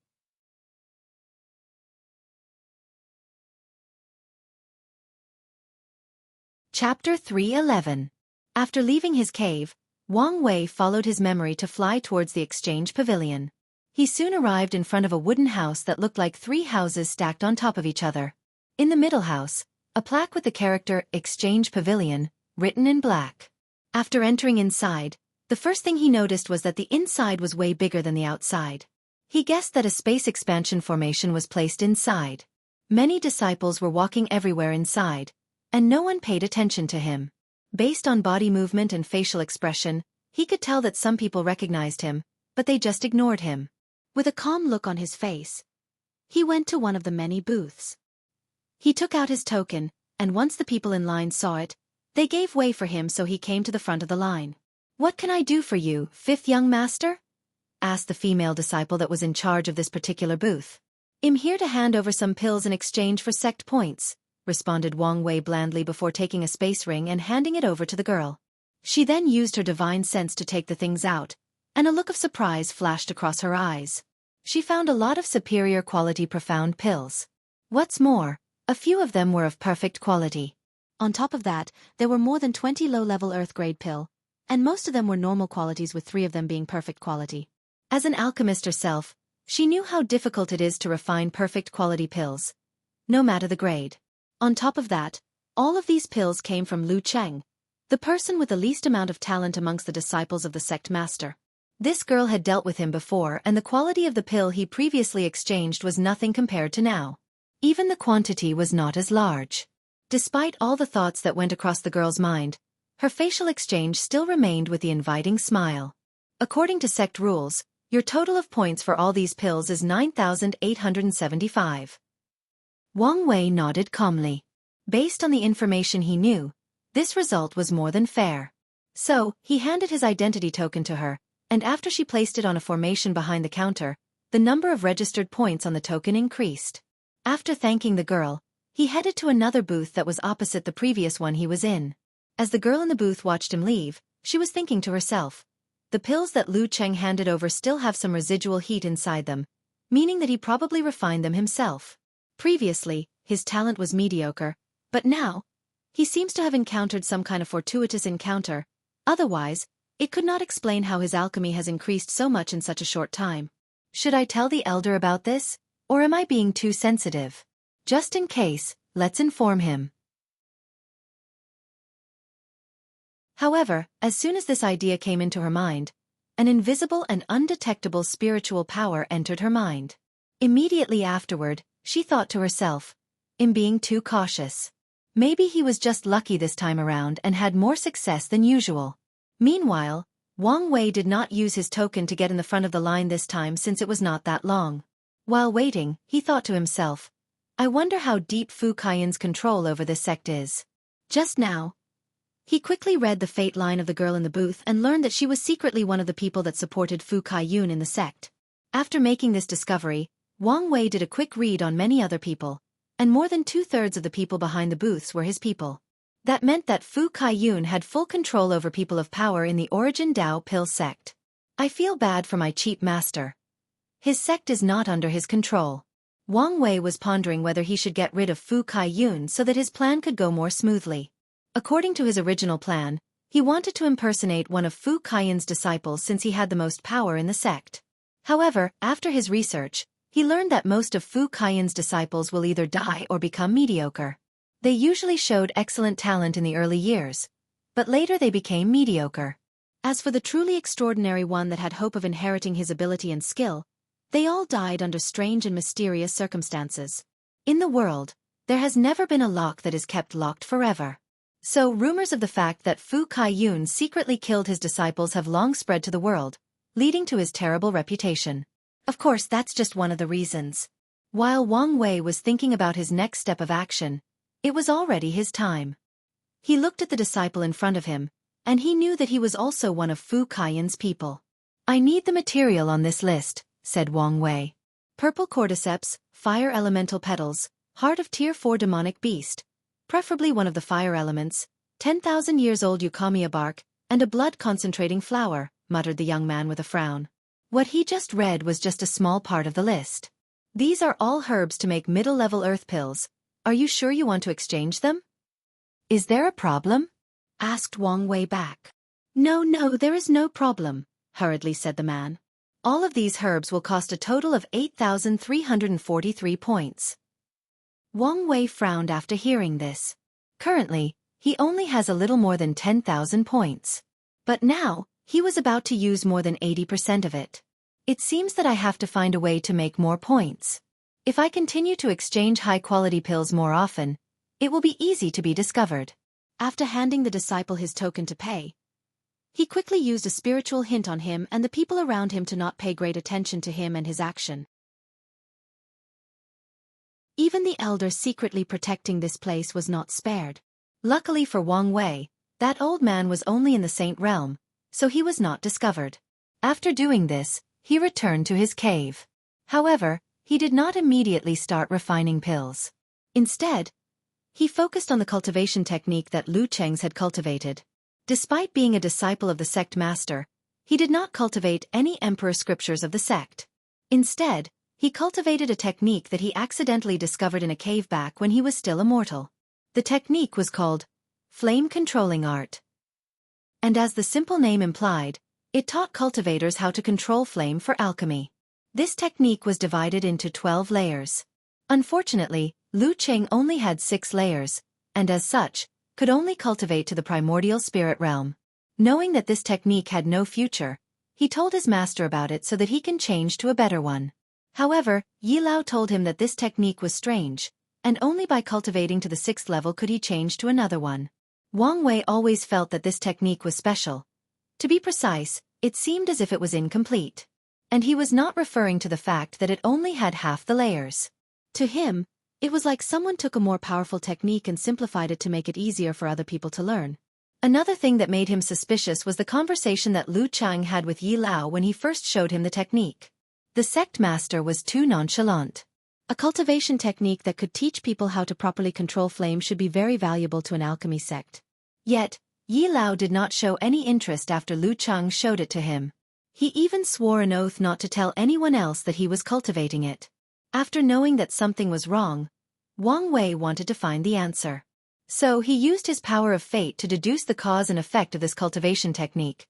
Chapter 3:11. After leaving his cave, Wang Wei followed his memory to fly towards the exchange pavilion. He soon arrived in front of a wooden house that looked like 3 houses stacked on top of each other. In the middle house, a plaque with the character Exchange Pavilion, written in black. After entering inside, the first thing he noticed was that the inside was way bigger than the outside. He guessed that a space expansion formation was placed inside. Many disciples were walking everywhere inside, and no one paid attention to him. Based on body movement and facial expression, he could tell that some people recognized him, but they just ignored him. With a calm look on his face, he went to one of the many booths. He took out his token, and once the people in line saw it, they gave way for him, so he came to the front of the line. "What can I do for you, 5th young master?" asked the female disciple that was in charge of this particular booth. "I'm here to hand over some pills in exchange for sect points," responded Wang Wei blandly before taking a space ring and handing it over to the girl. She then used her divine sense to take the things out, and a look of surprise flashed across her eyes. She found a lot of superior quality profound pills. What's more, a few of them were of perfect quality. On top of that, there were more than 20 low-level earth-grade pill, and most of them were normal qualities, with 3 of them being perfect quality. As an alchemist herself, she knew how difficult it is to refine perfect quality pills, no matter the grade. On top of that, all of these pills came from Lu Cheng, the person with the least amount of talent amongst the disciples of the sect master. This girl had dealt with him before, and the quality of the pill he previously exchanged was nothing compared to now. Even the quantity was not as large. Despite all the thoughts that went across the girl's mind, her facial exchange still remained with the inviting smile. According to sect rules, your total of points for all these pills is 9,875. Wang Wei nodded calmly. Based on the information he knew, this result was more than fair. So, he handed his identity token to her, and after she placed it on a formation behind the counter, the number of registered points on the token increased. After thanking the girl, he headed to another booth that was opposite the previous one he was in. As the girl in the booth watched him leave, she was thinking to herself, the pills that Lu Cheng handed over still have some residual heat inside them, meaning that he probably refined them himself. Previously, his talent was mediocre, but now, he seems to have encountered some kind of fortuitous encounter. Otherwise, it could not explain how his alchemy has increased so much in such a short time. Should I tell the elder about this? Or am I being too sensitive? Just in case, let's inform him. However, as soon as this idea came into her mind, an invisible and undetectable spiritual power entered her mind. Immediately afterward, she thought to herself, "I'm being too cautious. Maybe he was just lucky this time around and had more success than usual." Meanwhile, Wang Wei did not use his token to get in the front of the line this time, since it was not that long. While waiting, he thought to himself, I wonder how deep Fu Kaiyun's control over this sect is. Just now, he quickly read the fate line of the girl in the booth and learned that she was secretly one of the people that supported Fu Kaiyun in the sect. After making this discovery, Wang Wei did a quick read on many other people, and more than 2/3 of the people behind the booths were his people. That meant that Fu Kaiyun had full control over people of power in the Origin Dao Pill sect. I feel bad for my cheap master. His sect is not under his control. Wang Wei was pondering whether he should get rid of Fu Kaiyun so that his plan could go more smoothly. According to his original plan, he wanted to impersonate one of Fu Kaiyun's disciples since he had the most power in the sect. However, after his research, he learned that most of Fu Kaiyun's disciples will either die or become mediocre. They usually showed excellent talent in the early years, but later they became mediocre. As for the truly extraordinary one that had hope of inheriting his ability and skill, they all died under strange and mysterious circumstances. In the world, there has never been a lock that is kept locked forever. So rumors of the fact that Fu Kaiyun secretly killed his disciples have long spread to the world, leading to his terrible reputation. Of course, that's just one of the reasons. While Wang Wei was thinking about his next step of action, it was already his time. He looked at the disciple in front of him, and he knew that he was also one of Fu Kaiyun's people. I need the material on this list, said Wang Wei. Purple cordyceps, fire elemental petals, heart of tier 4 demonic beast, preferably one of the fire elements, 10,000 years old eukamia bark, and a blood-concentrating flower, muttered the young man with a frown. What he just read was just a small part of the list. These are all herbs to make middle-level earth pills. Are you sure you want to exchange them? Is there a problem? Asked Wang Wei back. No, there is no problem, hurriedly said the man. All of these herbs will cost a total of 8,343 points. Wang Wei frowned after hearing this. Currently, he only has a little more than 10,000 points. But now, he was about to use more than 80% of it. It seems that I have to find a way to make more points. If I continue to exchange high-quality pills more often, it will be easy to be discovered. After handing the disciple his token to pay, he quickly used a spiritual hint on him and the people around him to not pay great attention to him and his action. Even the elder secretly protecting this place was not spared. Luckily for Wang Wei, that old man was only in the Saint realm, so he was not discovered. After doing this, he returned to his cave. However, he did not immediately start refining pills. Instead, he focused on the cultivation technique that Lu Cheng's had cultivated. Despite being a disciple of the sect master, he did not cultivate any emperor scriptures of the sect. Instead, he cultivated a technique that he accidentally discovered in a cave back when he was still a mortal. The technique was called flame controlling art. And as the simple name implied, it taught cultivators how to control flame for alchemy. This technique was divided into 12 layers. Unfortunately, Lu Cheng only had 6 layers, and as such, could only cultivate to the primordial spirit realm. Knowing that this technique had no future, he told his master about it so that he can change to a better one. However, Yi Lao told him that this technique was strange, and only by cultivating to the 6th level could he change to another one. Wang Wei always felt that this technique was special. To be precise, it seemed as if it was incomplete. And he was not referring to the fact that it only had half the layers. To him, it was like someone took a more powerful technique and simplified it to make it easier for other people to learn. Another thing that made him suspicious was the conversation that Lu Cheng had with Yi Lao when he first showed him the technique. The sect master was too nonchalant. A cultivation technique that could teach people how to properly control flame should be very valuable to an alchemy sect. Yet, Yi Lao did not show any interest after Lu Cheng showed it to him. He even swore an oath not to tell anyone else that he was cultivating it. After knowing that something was wrong, Wang Wei wanted to find the answer. So he used his power of fate to deduce the cause and effect of this cultivation technique.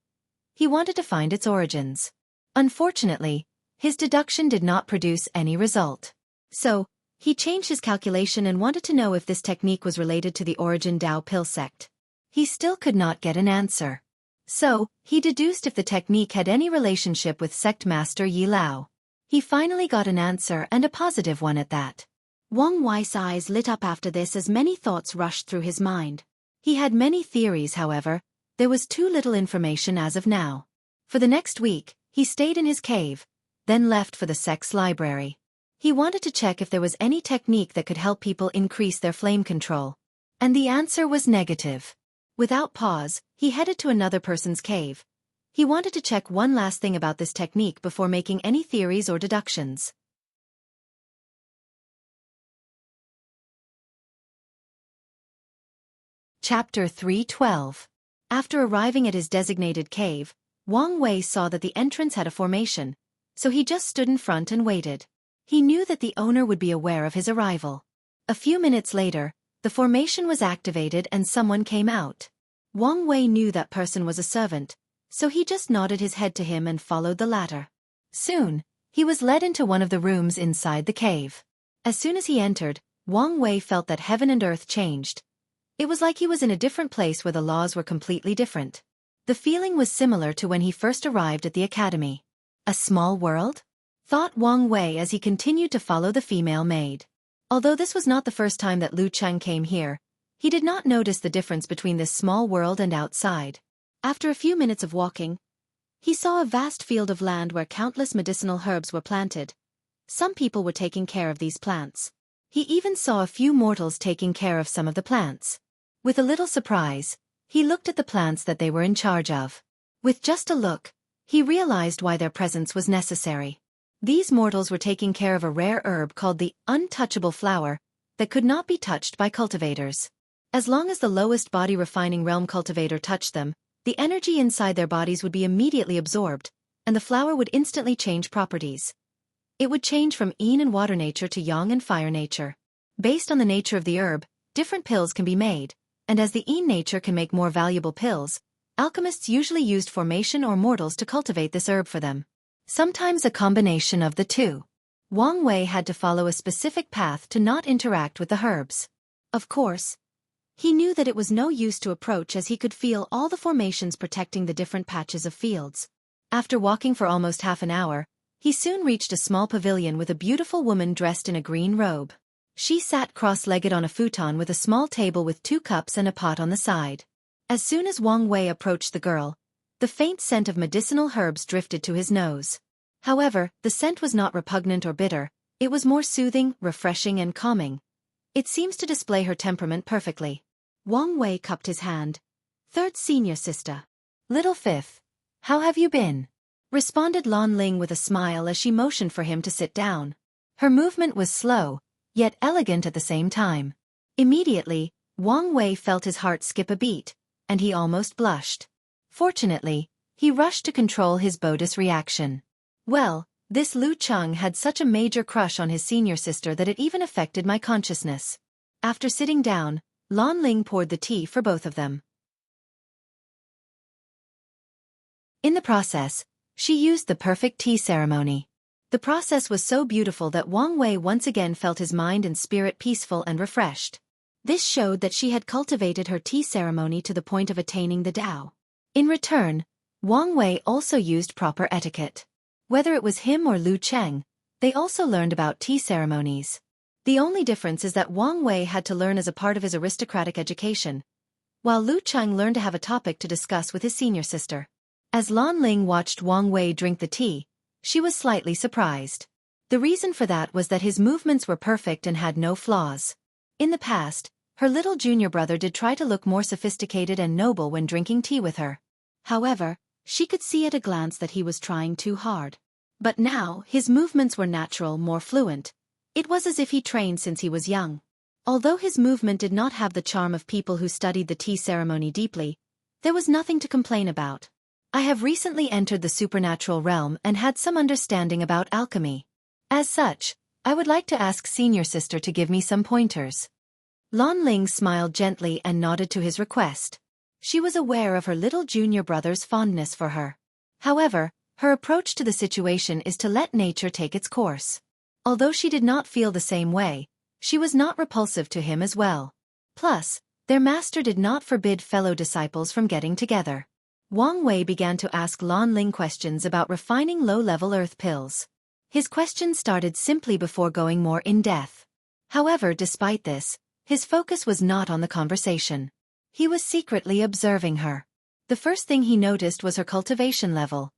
He wanted to find its origins. Unfortunately, his deduction did not produce any result. So, he changed his calculation and wanted to know if this technique was related to the Origin Dao Pill sect. He still could not get an answer. So, he deduced if the technique had any relationship with sect master Yi Lao. He finally got an answer, and a positive one at that. Wang Wei's eyes lit up after this as many thoughts rushed through his mind. He had many theories, however. There was too little information as of now. For the next week, he stayed in his cave, then left for the sect's library. He wanted to check if there was any technique that could help people increase their flame control. And the answer was negative. Without pause, he headed to another person's cave. He wanted to check one last thing about this technique before making any theories or deductions. Chapter 3:12. After arriving at his designated cave, Wang Wei saw that the entrance had a formation, so he just stood in front and waited. He knew that the owner would be aware of his arrival. A few minutes later, the formation was activated and someone came out. Wang Wei knew that person was a servant, so he just nodded his head to him and followed the latter. Soon, he was led into one of the rooms inside the cave. As soon as he entered, Wang Wei felt that heaven and earth changed. It was like he was in a different place where the laws were completely different. The feeling was similar to when he first arrived at the academy. A small world? Thought Wang Wei as he continued to follow the female maid. Although this was not the first time that Lu Cheng came here, he did not notice the difference between this small world and outside. After a few minutes of walking, he saw a vast field of land where countless medicinal herbs were planted. Some people were taking care of these plants. He even saw a few mortals taking care of some of the plants. With a little surprise, he looked at the plants that they were in charge of. With just a look, he realized why their presence was necessary. These mortals were taking care of a rare herb called the untouchable flower that could not be touched by cultivators. As long as the lowest body refining realm cultivator touched them, the energy inside their bodies would be immediately absorbed, and the flower would instantly change properties. It would change from yin and water nature to yang and fire nature. Based on the nature of the herb, different pills can be made, and as the yin nature can make more valuable pills, alchemists usually used formation or mortals to cultivate this herb for them. Sometimes a combination of the two. Wang Wei had to follow a specific path to not interact with the herbs. Of course, he knew that it was no use to approach as he could feel all the formations protecting the different patches of fields. After walking for almost half an hour, he soon reached a small pavilion with a beautiful woman dressed in a green robe. She sat cross-legged on a futon with a small table with 2 cups and a pot on the side. As soon as Wang Wei approached the girl, the faint scent of medicinal herbs drifted to his nose. However, the scent was not repugnant or bitter, it was more soothing, refreshing and calming. It seems to display her temperament perfectly. Wang Wei cupped his hand. "Third senior sister. Little fifth. How have you been?" responded Lan Ling with a smile as she motioned for him to sit down. Her movement was slow, yet elegant at the same time. Immediately, Wang Wei felt his heart skip a beat, and he almost blushed. Fortunately, he rushed to control his bogus reaction. Well, this Lu Cheng had such a major crush on his senior sister that it even affected my consciousness. After sitting down, Lan Ling poured the tea for both of them. In the process, she used the perfect tea ceremony. The process was so beautiful that Wang Wei once again felt his mind and spirit peaceful and refreshed. This showed that she had cultivated her tea ceremony to the point of attaining the Tao. In return, Wang Wei also used proper etiquette. Whether it was him or Lu Cheng, they also learned about tea ceremonies. The only difference is that Wang Wei had to learn as a part of his aristocratic education, while Lu Cheng learned to have a topic to discuss with his senior sister. As Lan Ling watched Wang Wei drink the tea, she was slightly surprised. The reason for that was that his movements were perfect and had no flaws. In the past, her little junior brother did try to look more sophisticated and noble when drinking tea with her. However, she could see at a glance that he was trying too hard. But now, his movements were natural, more fluent. It was as if he trained since he was young. Although his movement did not have the charm of people who studied the tea ceremony deeply, there was nothing to complain about. I have recently entered the supernatural realm and had some understanding about alchemy. As such, I would like to ask senior sister to give me some pointers. Lan Ling smiled gently and nodded to his request. She was aware of her little junior brother's fondness for her. However, her approach to the situation is to let nature take its course. Although she did not feel the same way, she was not repulsive to him as well. Plus, their master did not forbid fellow disciples from getting together. Wang Wei began to ask Lan Ling questions about refining low-level earth pills. His questions started simply before going more in-depth. However, despite this, his focus was not on the conversation. He was secretly observing her. The first thing he noticed was her cultivation level.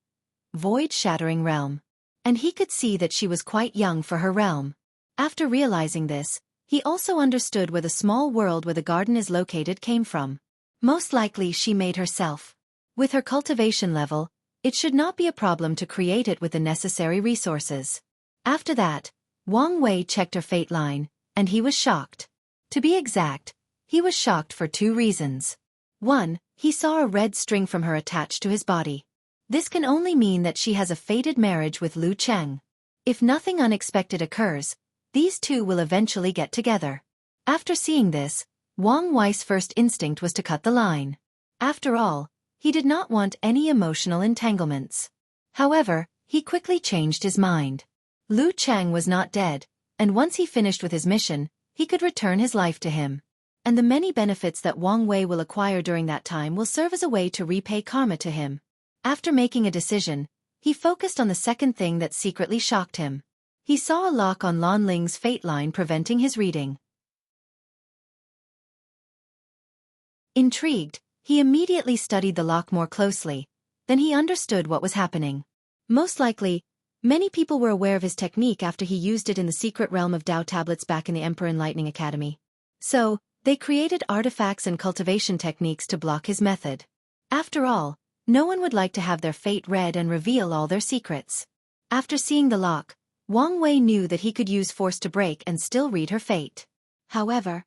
Void-shattering realm. And he could see that she was quite young for her realm. After realizing this, he also understood where the small world where the garden is located came from. Most likely she made herself. With her cultivation level, It should not be a problem to create it with the necessary resources. After that, Wang Wei checked her fate line, and he was shocked. To be exact, he was shocked for 2 reasons. 1, he saw a red string from her attached to his body. This can only mean that she has a fated marriage with Lu Cheng. If nothing unexpected occurs, these two will eventually get together. After seeing this, Wang Wei's first instinct was to cut the line. After all, he did not want any emotional entanglements. However, he quickly changed his mind. Lu Cheng was not dead, and once he finished with his mission, he could return his life to him. And the many benefits that Wang Wei will acquire during that time will serve as a way to repay karma to him. After making a decision, he focused on the second thing that secretly shocked him. He saw a lock on Lan Ling's fate line preventing his reading. Intrigued, he immediately studied the lock more closely. Then he understood what was happening. Most likely, many people were aware of his technique after he used it in the secret realm of Dao tablets back in the Emperor Enlightening Academy. So, they created artifacts and cultivation techniques to block his method. After all, no one would like to have their fate read and reveal all their secrets. After seeing the lock, Wang Wei knew that he could use force to break and still read her fate. However,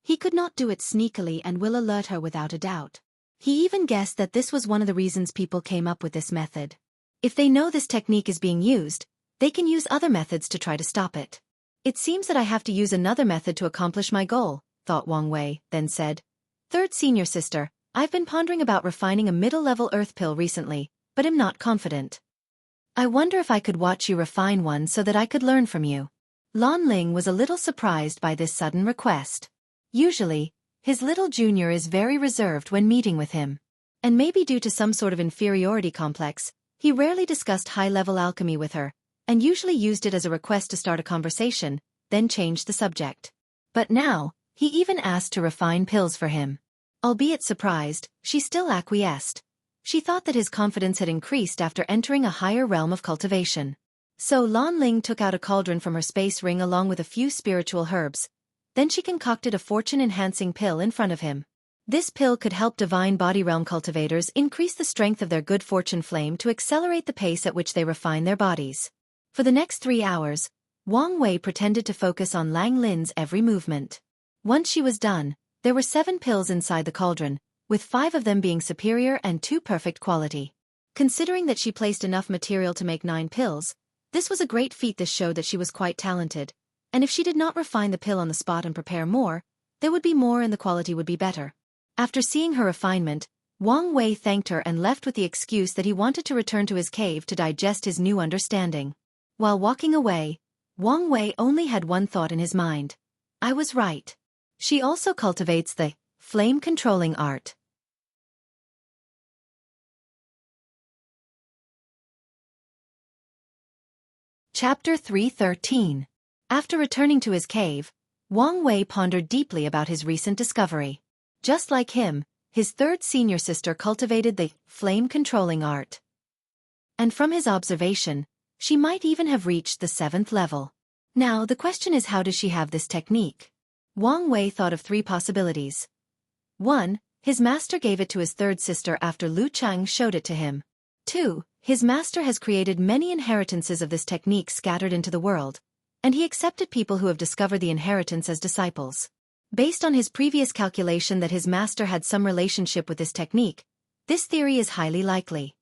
he could not do it sneakily and will alert her without a doubt. He even guessed that this was one of the reasons people came up with this method. If they know this technique is being used, they can use other methods to try to stop it. It seems that I have to use another method to accomplish my goal, thought Wang Wei, then said. Third senior sister, I've been pondering about refining a middle-level earth pill recently, but am not confident. I wonder if I could watch you refine one so that I could learn from you. Lan Ling was a little surprised by this sudden request. Usually, his little junior is very reserved when meeting with him. And maybe due to some sort of inferiority complex, he rarely discussed high-level alchemy with her, and usually used it as a request to start a conversation, then changed the subject. But now, he even asked to refine pills for him. Albeit surprised, she still acquiesced. She thought that his confidence had increased after entering a higher realm of cultivation. So Lan Ling took out a cauldron from her space ring along with a few spiritual herbs. Then she concocted a fortune-enhancing pill in front of him. This pill could help divine body realm cultivators increase the strength of their good fortune flame to accelerate the pace at which they refine their bodies. For the next 3 hours, Wang Wei pretended to focus on Lang Lin's every movement. Once she was done, there were 7 pills inside the cauldron, with 5 of them being superior and 2 perfect quality. Considering that she placed enough material to make 9 pills, this was a great feat. This showed that she was quite talented, and if she did not refine the pill on the spot and prepare more, there would be more and the quality would be better. After seeing her refinement, Wang Wei thanked her and left with the excuse that he wanted to return to his cave to digest his new understanding. While walking away, Wang Wei only had one thought in his mind. I was right. She also cultivates the flame-controlling art. Chapter 313. After returning to his cave, Wang Wei pondered deeply about his recent discovery. Just like him, his third senior sister cultivated the flame-controlling art. And from his observation, she might even have reached the 7th level. Now the question is, how does she have this technique? Wang Wei thought of 3 possibilities. 1. His master gave it to his third sister after Lu Cheng showed it to him. 2. His master has created many inheritances of this technique scattered into the world, and he accepted people who have discovered the inheritance as disciples. Based on his previous calculation that his master had some relationship with this technique, this theory is highly likely.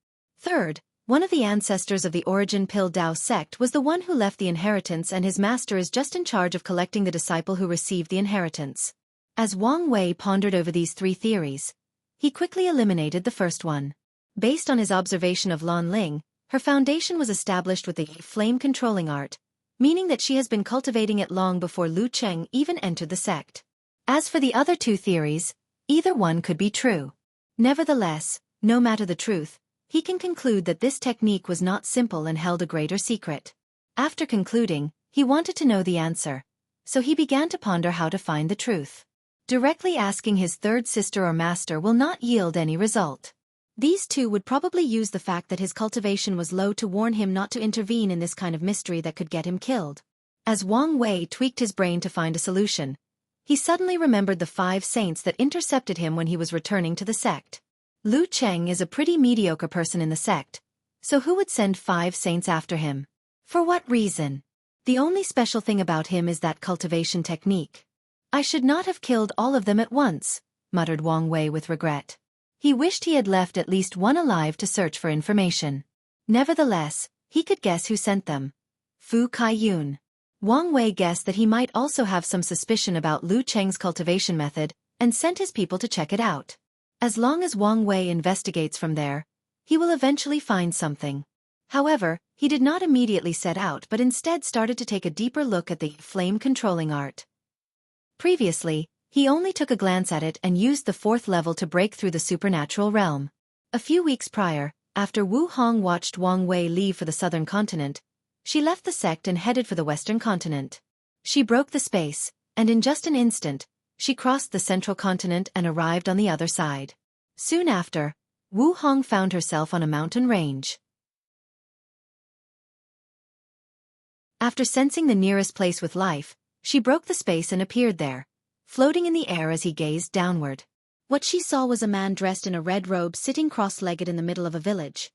3rd, one of the ancestors of the Origin Pill Dao sect was the one who left the inheritance, and his master is just in charge of collecting the disciple who received the inheritance. As Wang Wei pondered over these 3 theories, he quickly eliminated the first one. Based on his observation of Lan Ling, her foundation was established with the flame-controlling art, meaning that she has been cultivating it long before Lu Cheng even entered the sect. As for the other 2 theories, either one could be true. Nevertheless, no matter the truth, he can conclude that this technique was not simple and held a greater secret. After concluding, he wanted to know the answer, so he began to ponder how to find the truth. Directly asking his third sister or master will not yield any result. These 2 would probably use the fact that his cultivation was low to warn him not to intervene in this kind of mystery that could get him killed. As Wang Wei tweaked his brain to find a solution, he suddenly remembered the 5 saints that intercepted him when he was returning to the sect. Lu Cheng is a pretty mediocre person in the sect, So who would send 5 saints after him? For what reason? The only special thing about him is that cultivation technique. I should not have killed all of them at once, muttered Wang Wei with regret. He wished he had left at least one alive to search for information. Nevertheless, he could guess who sent them. Fu Kaiyun. Wang Wei guessed that he might also have some suspicion about Lu Cheng's cultivation method, and sent his people to check it out. As long as Wang Wei investigates from there, he will eventually find something. However, he did not immediately set out but instead started to take a deeper look at the flame-controlling art. Previously, he only took a glance at it and used the 4th level to break through the supernatural realm. A few weeks prior, after Wu Hong watched Wang Wei leave for the southern continent, she left the sect and headed for the western continent. She broke the space, and in just an instant, she crossed the central continent and arrived on the other side. Soon after, Wu Hong found herself on a mountain range. After sensing the nearest place with life, she broke the space and appeared there, floating in the air as he gazed downward. What she saw was a man dressed in a red robe sitting cross-legged in the middle of a village.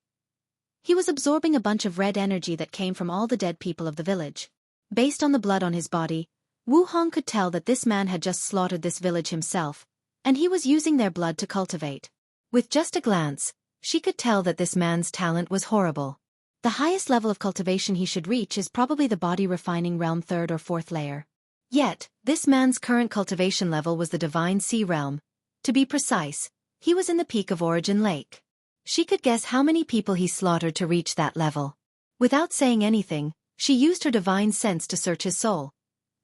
He was absorbing a bunch of red energy that came from all the dead people of the village. Based on the blood on his body, Wu Hong could tell that this man had just slaughtered this village himself, and he was using their blood to cultivate. With just a glance, she could tell that this man's talent was horrible. The highest level of cultivation he should reach is probably the body refining realm 3rd or 4th layer. Yet, this man's current cultivation level was the divine sea realm. To be precise, he was in the peak of Origin Lake. She could guess how many people he slaughtered to reach that level. Without saying anything, she used her divine sense to search his soul.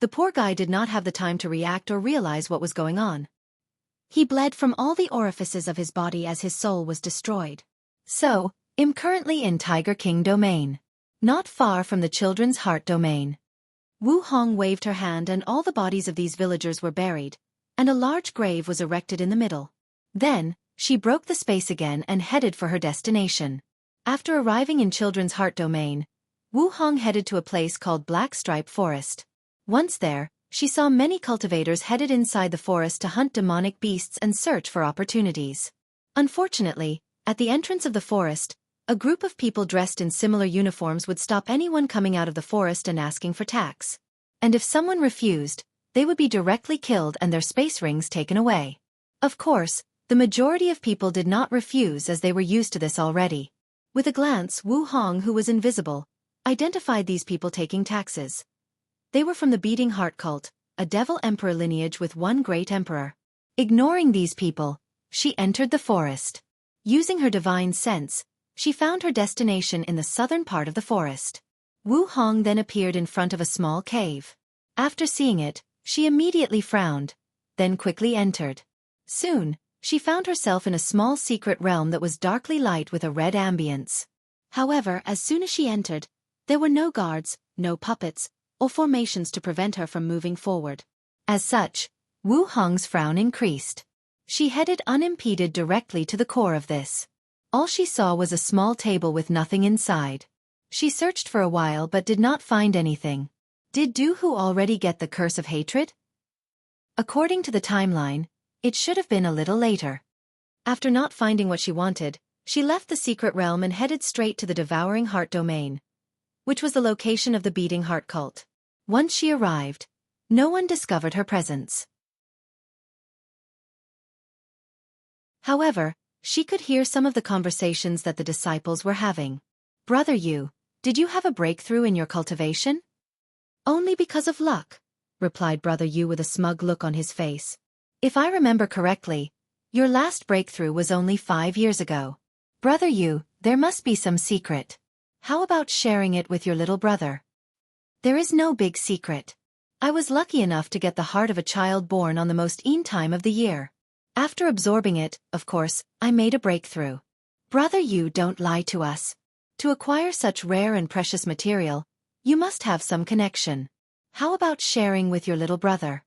The poor guy did not have the time to react or realize what was going on. He bled from all the orifices of his body as his soul was destroyed. So, I'm currently in Tiger King domain. Not far from the children's heart domain. Wu Hong waved her hand and all the bodies of these villagers were buried, and a large grave was erected in the middle. Then, she broke the space again and headed for her destination. After arriving in children's heart domain, Wu Hong headed to a place called Black Stripe Forest. Once there, she saw many cultivators headed inside the forest to hunt demonic beasts and search for opportunities. Unfortunately, at the entrance of the forest, a group of people dressed in similar uniforms would stop anyone coming out of the forest and asking for tax. And if someone refused, they would be directly killed and their space rings taken away. Of course, the majority of people did not refuse as they were used to this already. With a glance, Wu Hong, who was invisible, identified these people taking taxes. They were from the Beating Heart cult, a devil emperor lineage with one great emperor. Ignoring these people, she entered the forest. Using her divine sense, she found her destination in the southern part of the forest. Wu Hong then appeared in front of a small cave. After seeing it, she immediately frowned, then quickly entered. Soon, she found herself in a small secret realm that was darkly light with a red ambience. However, as soon as she entered, there were no guards, no puppets, or formations to prevent her from moving forward. As such, Wu Hong's frown increased. She headed unimpeded directly to the core of this. All she saw was a small table with nothing inside. She searched for a while but did not find anything. Did Duhu already get the curse of hatred? According to the timeline, it should have been a little later. After not finding what she wanted, she left the secret realm and headed straight to the Devouring Heart domain, which was the location of the Beating Heart cult. Once she arrived, no one discovered her presence. However, she could hear some of the conversations that the disciples were having. "Brother Yu, did you have a breakthrough in your cultivation?" "Only because of luck," replied Brother Yu with a smug look on his face. "If I remember correctly, your last breakthrough was only 5 years ago. Brother Yu, there must be some secret. How about sharing it with your little brother?" "There is no big secret. I was lucky enough to get the heart of a child born on the most time of the year. After absorbing it, of course, I made a breakthrough." "Brother Yu, don't lie to us. To acquire such rare and precious material, you must have some connection. How about sharing with your little brother?"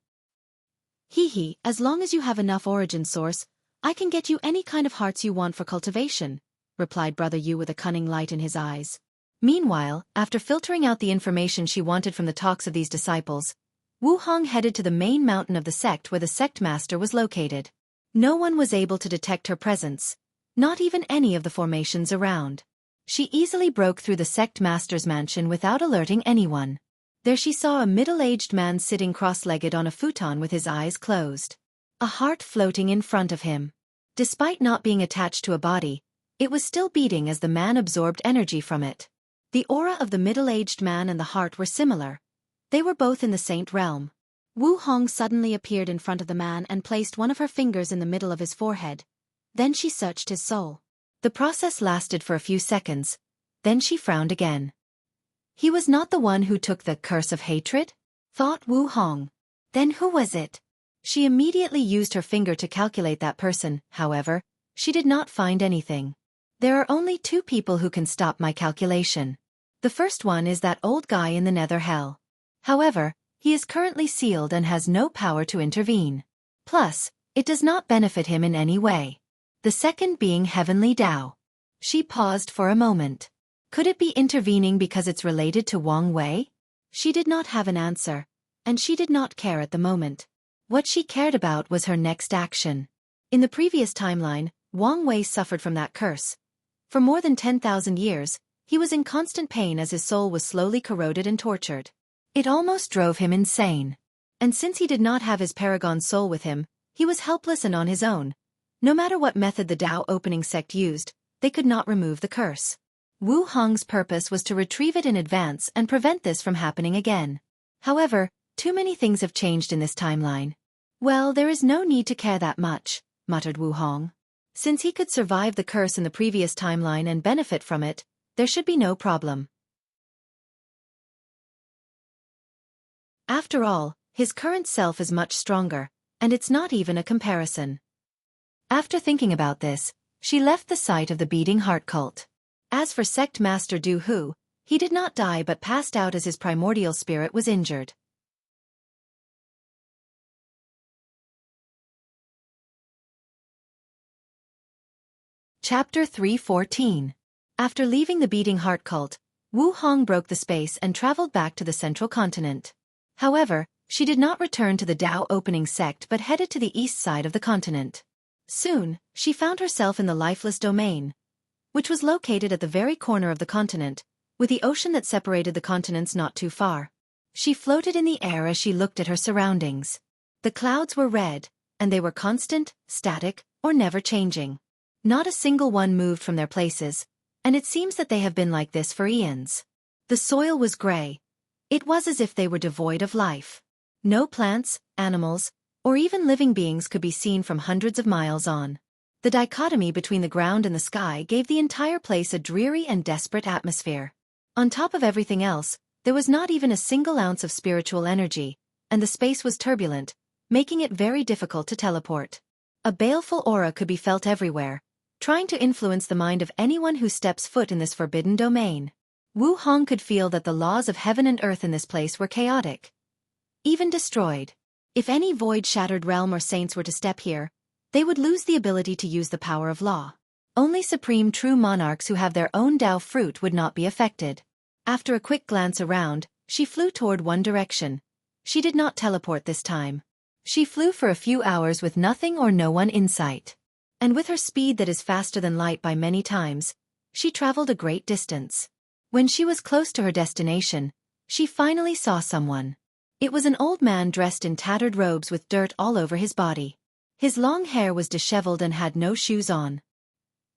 "Hee, as long as you have enough origin source, I can get you any kind of hearts you want for cultivation," replied Brother Yu with a cunning light in his eyes. Meanwhile, after filtering out the information she wanted from the talks of these disciples, Wu Hong headed to the main mountain of the sect where the sect master was located. No one was able to detect her presence, not even any of the formations around. She easily broke through the sect master's mansion without alerting anyone. There she saw a middle-aged man sitting cross-legged on a futon with his eyes closed. A heart floating in front of him. Despite not being attached to a body, it was still beating as the man absorbed energy from it. The aura of the middle-aged man and the heart were similar. They were both in the saint realm. Wu Hong suddenly appeared in front of the man and placed one of her fingers in the middle of his forehead. Then she searched his soul. The process lasted for a few seconds. Then she frowned again. He was not the one who took the curse of hatred? Thought Wu Hong. Then who was it? She immediately used her finger to calculate that person. However, she did not find anything. There are only two people who can stop my calculation. The first one is that old guy in the nether hell. However, he is currently sealed and has no power to intervene. Plus, it does not benefit him in any way. The second being Heavenly Tao. She paused for a moment. Could it be intervening because it's related to Wang Wei? She did not have an answer, and she did not care at the moment. What she cared about was her next action. In the previous timeline, Wang Wei suffered from that curse. For more than 10,000 years, he was in constant pain as his soul was slowly corroded and tortured. It almost drove him insane. And since he did not have his paragon soul with him, he was helpless and on his own. No matter what method the Tao opening sect used, they could not remove the curse. Wu Hong's purpose was to retrieve it in advance and prevent this from happening again. However, too many things have changed in this timeline. Well, there is no need to care that much, muttered Wu Hong. Since he could survive the curse in the previous timeline and benefit from it, there should be no problem. After all, his current self is much stronger, and it's not even a comparison. After thinking about this, she left the site of the beating heart cult. As for sect master Du Hu, he did not die but passed out as his primordial spirit was injured. Chapter 314. After leaving the beating heart cult, Wu Hong broke the space and traveled back to the central continent. However, she did not return to the Tao opening sect but headed to the east side of the continent. Soon, she found herself in the lifeless domain, which was located at the very corner of the continent, with the ocean that separated the continents not too far. She floated in the air as she looked at her surroundings. The clouds were red, and they were constant, static, or never changing. Not a single one moved from their places, and it seems that they have been like this for eons. The soil was gray. It was as if they were devoid of life. No plants, animals, or even living beings could be seen from hundreds of miles on. The dichotomy between the ground and the sky gave the entire place a dreary and desperate atmosphere. On top of everything else, there was not even a single ounce of spiritual energy, and the space was turbulent, making it very difficult to teleport. A baleful aura could be felt everywhere, trying to influence the mind of anyone who steps foot in this forbidden domain. Wu Hong could feel that the laws of heaven and earth in this place were chaotic, even destroyed. If any void-shattered realm or saints were to step here, they would lose the ability to use the power of law. Only supreme true monarchs who have their own Tao fruit would not be affected. After a quick glance around, she flew toward one direction. She did not teleport this time. She flew for a few hours with nothing or no one in sight. And with her speed that is faster than light by many times, she traveled a great distance. When she was close to her destination, she finally saw someone. It was an old man dressed in tattered robes with dirt all over his body. His long hair was disheveled and had no shoes on.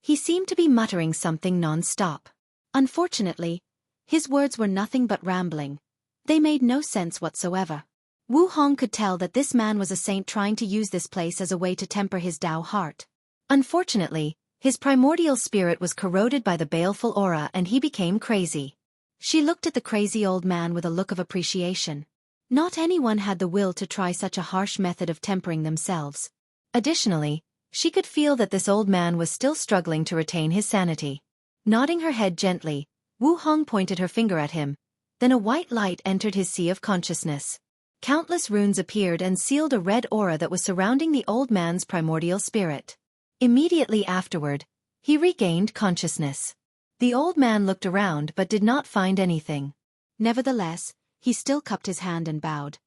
He seemed to be muttering something non-stop. Unfortunately, his words were nothing but rambling. They made no sense whatsoever. Wu Hong could tell that this man was a saint trying to use this place as a way to temper his Tao heart. Unfortunately, his primordial spirit was corroded by the baleful aura and he became crazy. She looked at the crazy old man with a look of appreciation. Not anyone had the will to try such a harsh method of tempering themselves. Additionally, she could feel that this old man was still struggling to retain his sanity. Nodding her head gently, Wu Hong pointed her finger at him. Then a white light entered his sea of consciousness. Countless runes appeared and sealed a red aura that was surrounding the old man's primordial spirit. Immediately afterward, he regained consciousness. The old man looked around but did not find anything. Nevertheless, he still cupped his hand and bowed.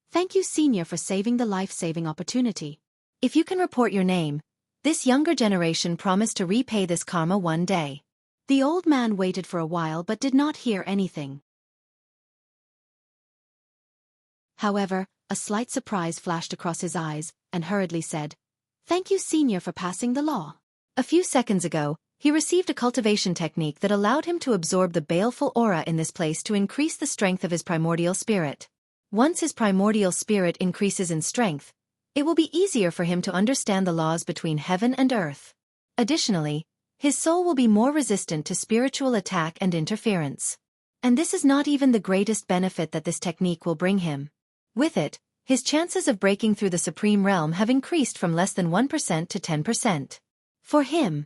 "Thank you, Senior, for saving the life-saving opportunity. If you can report your name, this younger generation promised to repay this karma one day." The old man waited for a while but did not hear anything. However, a slight surprise flashed across his eyes, and hurriedly said, "Thank you, Senior, for passing the law." A few seconds ago, he received a cultivation technique that allowed him to absorb the baleful aura in this place to increase the strength of his primordial spirit. Once his primordial spirit increases in strength, it will be easier for him to understand the laws between heaven and earth. Additionally, his soul will be more resistant to spiritual attack and interference. And this is not even the greatest benefit that this technique will bring him. With it, his chances of breaking through the Supreme Realm have increased from less than 1% to 10%. For him,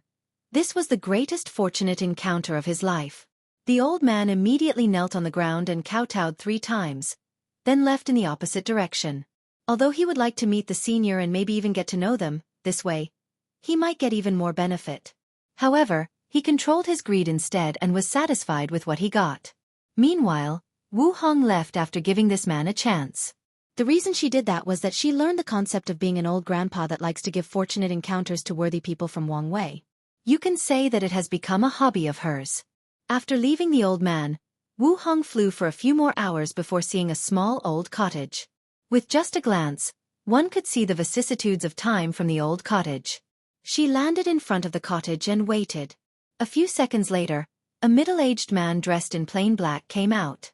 this was the greatest fortunate encounter of his life. The old man immediately knelt on the ground and kowtowed 3 times, then left in the opposite direction. Although he would like to meet the senior and maybe even get to know them, this way, he might get even more benefit. However, he controlled his greed instead and was satisfied with what he got. Meanwhile, Wu Hong left after giving this man a chance. The reason she did that was that she learned the concept of being an old grandpa that likes to give fortunate encounters to worthy people from Wang Wei. You can say that it has become a hobby of hers. After leaving the old man, Wu Hong flew for a few more hours before seeing a small old cottage. With just a glance, one could see the vicissitudes of time from the old cottage. She landed in front of the cottage and waited. A few seconds later, a middle-aged man dressed in plain black came out.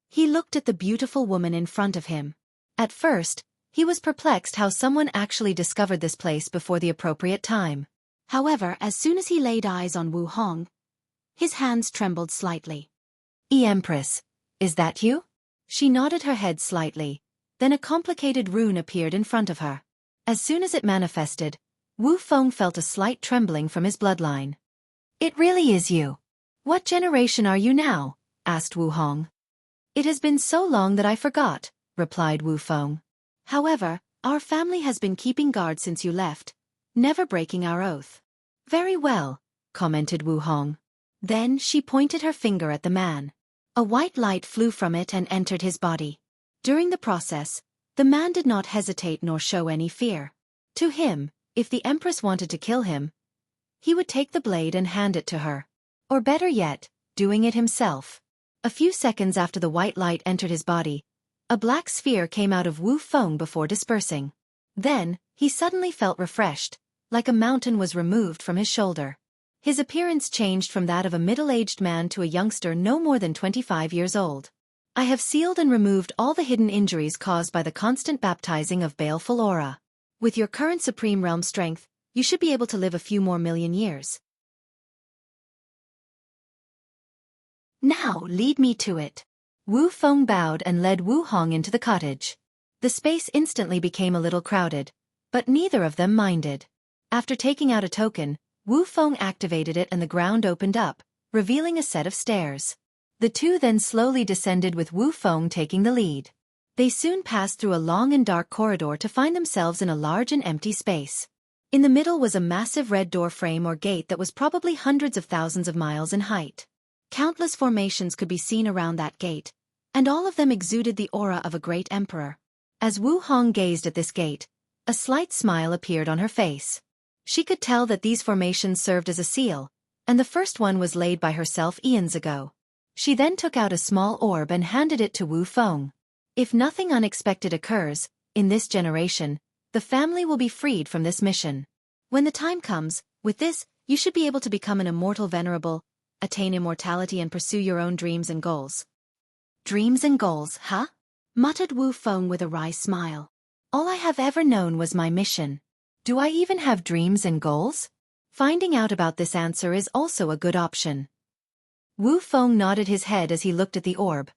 He looked at the beautiful woman in front of him. At first, he was perplexed how someone actually discovered this place before the appropriate time. However, as soon as he laid eyes on Wu Hong, his hands trembled slightly. "Empress, is that you?" She nodded her head slightly, then a complicated rune appeared in front of her. As soon as it manifested, Wu Feng felt a slight trembling from his bloodline. "It really is you. What generation are you now?" asked Wu Hong. "It has been so long that I forgot," replied Wu Feng. "However, our family has been keeping guard since you left, never breaking our oath." "Very well," commented Wu Hong. Then she pointed her finger at the man. A white light flew from it and entered his body. During the process, the man did not hesitate nor show any fear. To him, if the Empress wanted to kill him, he would take the blade and hand it to her. Or better yet, doing it himself. A few seconds after the white light entered his body, a black sphere came out of Wu Feng before dispersing. Then, he suddenly felt refreshed, like a mountain was removed from his shoulder. His appearance changed from that of a middle-aged man to a youngster no more than 25 years old. "I have sealed and removed all the hidden injuries caused by the constant baptizing of baleful aura. With your current Supreme Realm strength, you should be able to live a few more million years. Now lead me to it." Wu Feng bowed and led Wu Hong into the cottage. The space instantly became a little crowded, but neither of them minded. After taking out a token, Wu Feng activated it and the ground opened up, revealing a set of stairs. The two then slowly descended with Wu Feng taking the lead. They soon passed through a long and dark corridor to find themselves in a large and empty space. In the middle was a massive red door frame or gate that was probably hundreds of thousands of miles in height. Countless formations could be seen around that gate, and all of them exuded the aura of a great emperor. As Wu Hong gazed at this gate, a slight smile appeared on her face. She could tell that these formations served as a seal, and the first one was laid by herself eons ago. She then took out a small orb and handed it to Wu Feng. "If nothing unexpected occurs, in this generation, the family will be freed from this mission. When the time comes, with this, you should be able to become an immortal venerable, attain immortality and pursue your own dreams and goals." "Dreams and goals, huh?" muttered Wu Feng with a wry smile. "All I have ever known was my mission. Do I even have dreams and goals?" Finding out about this answer is also a good option. Wu Feng nodded his head as he looked at the orb.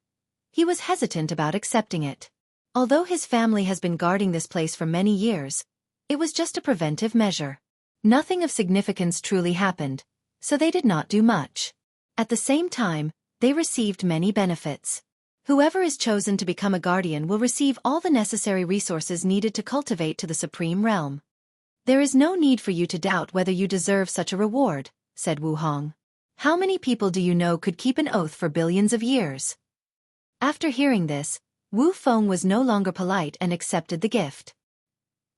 He was hesitant about accepting it. Although his family has been guarding this place for many years, it was just a preventive measure. Nothing of significance truly happened, so they did not do much. At the same time, they received many benefits. Whoever is chosen to become a guardian will receive all the necessary resources needed to cultivate to the Supreme Realm. "There is no need for you to doubt whether you deserve such a reward," said Wu Hong. "How many people do you know could keep an oath for billions of years?" After hearing this, Wu Feng was no longer polite and accepted the gift.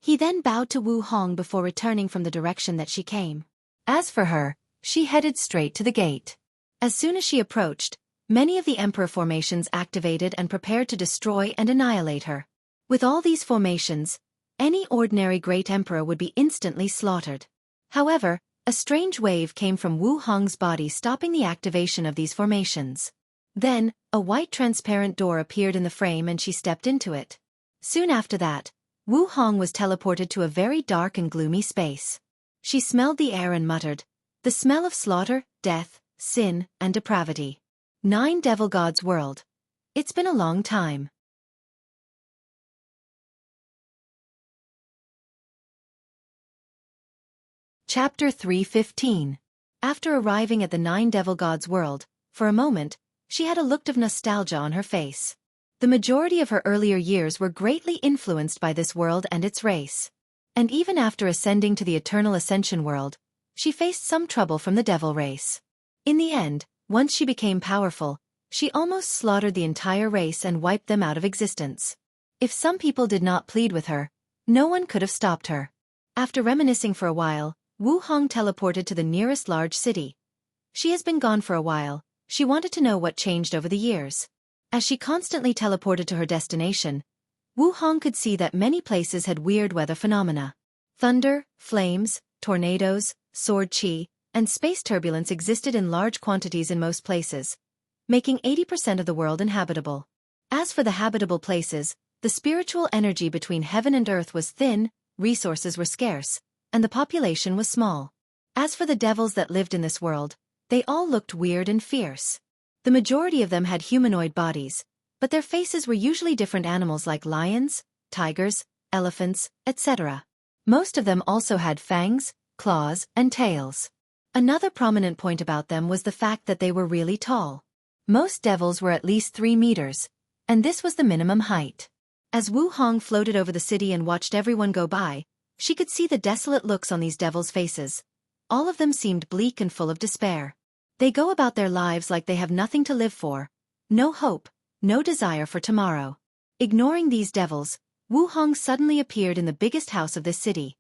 He then bowed to Wu Hong before returning from the direction that she came. As for her, She headed straight to the gate. As soon as she approached, many of the Emperor formations activated and prepared to destroy and annihilate her. With all these formations, any ordinary great emperor would be instantly slaughtered. However, a strange wave came from Wu Hong's body, stopping the activation of these formations. Then, a white transparent door appeared in the frame and she stepped into it. Soon after that, Wu Hong was teleported to a very dark and gloomy space. She smelled the air and muttered, "The smell of slaughter, death, sin, and depravity. 9 Devil Gods World. It's been a long time." Chapter 3:15. After arriving at the 9 Devil Gods World, for a moment, she had a look of nostalgia on her face. The majority of her earlier years were greatly influenced by this world and its race. And even after ascending to the eternal Ascension world, she faced some trouble from the devil race. In the end, once she became powerful, she almost slaughtered the entire race and wiped them out of existence. If some people did not plead with her, no one could have stopped her. After reminiscing for a while, Wu Hong teleported to the nearest large city. She has been gone for a while. She wanted to know what changed over the years. As she constantly teleported to her destination, Wu Hong could see that many places had weird weather phenomena. Thunder, flames, tornadoes, sword chi, and space turbulence existed in large quantities in most places, making 80% of the world inhabitable. As for the habitable places, the spiritual energy between heaven and earth was thin, resources were scarce, and the population was small. As for the devils that lived in this world, they all looked weird and fierce. The majority of them had humanoid bodies, but their faces were usually different animals like lions, tigers, elephants, etc. Most of them also had fangs, claws, and tails. Another prominent point about them was the fact that they were really tall. Most devils were at least 3 meters, and this was the minimum height. As Wu Hong floated over the city and watched everyone go by, she could see the desolate looks on these devils' faces. All of them seemed bleak and full of despair. They go about their lives like they have nothing to live for, no hope, no desire for tomorrow. Ignoring these devils, Wu Hong suddenly appeared in the biggest house of this city,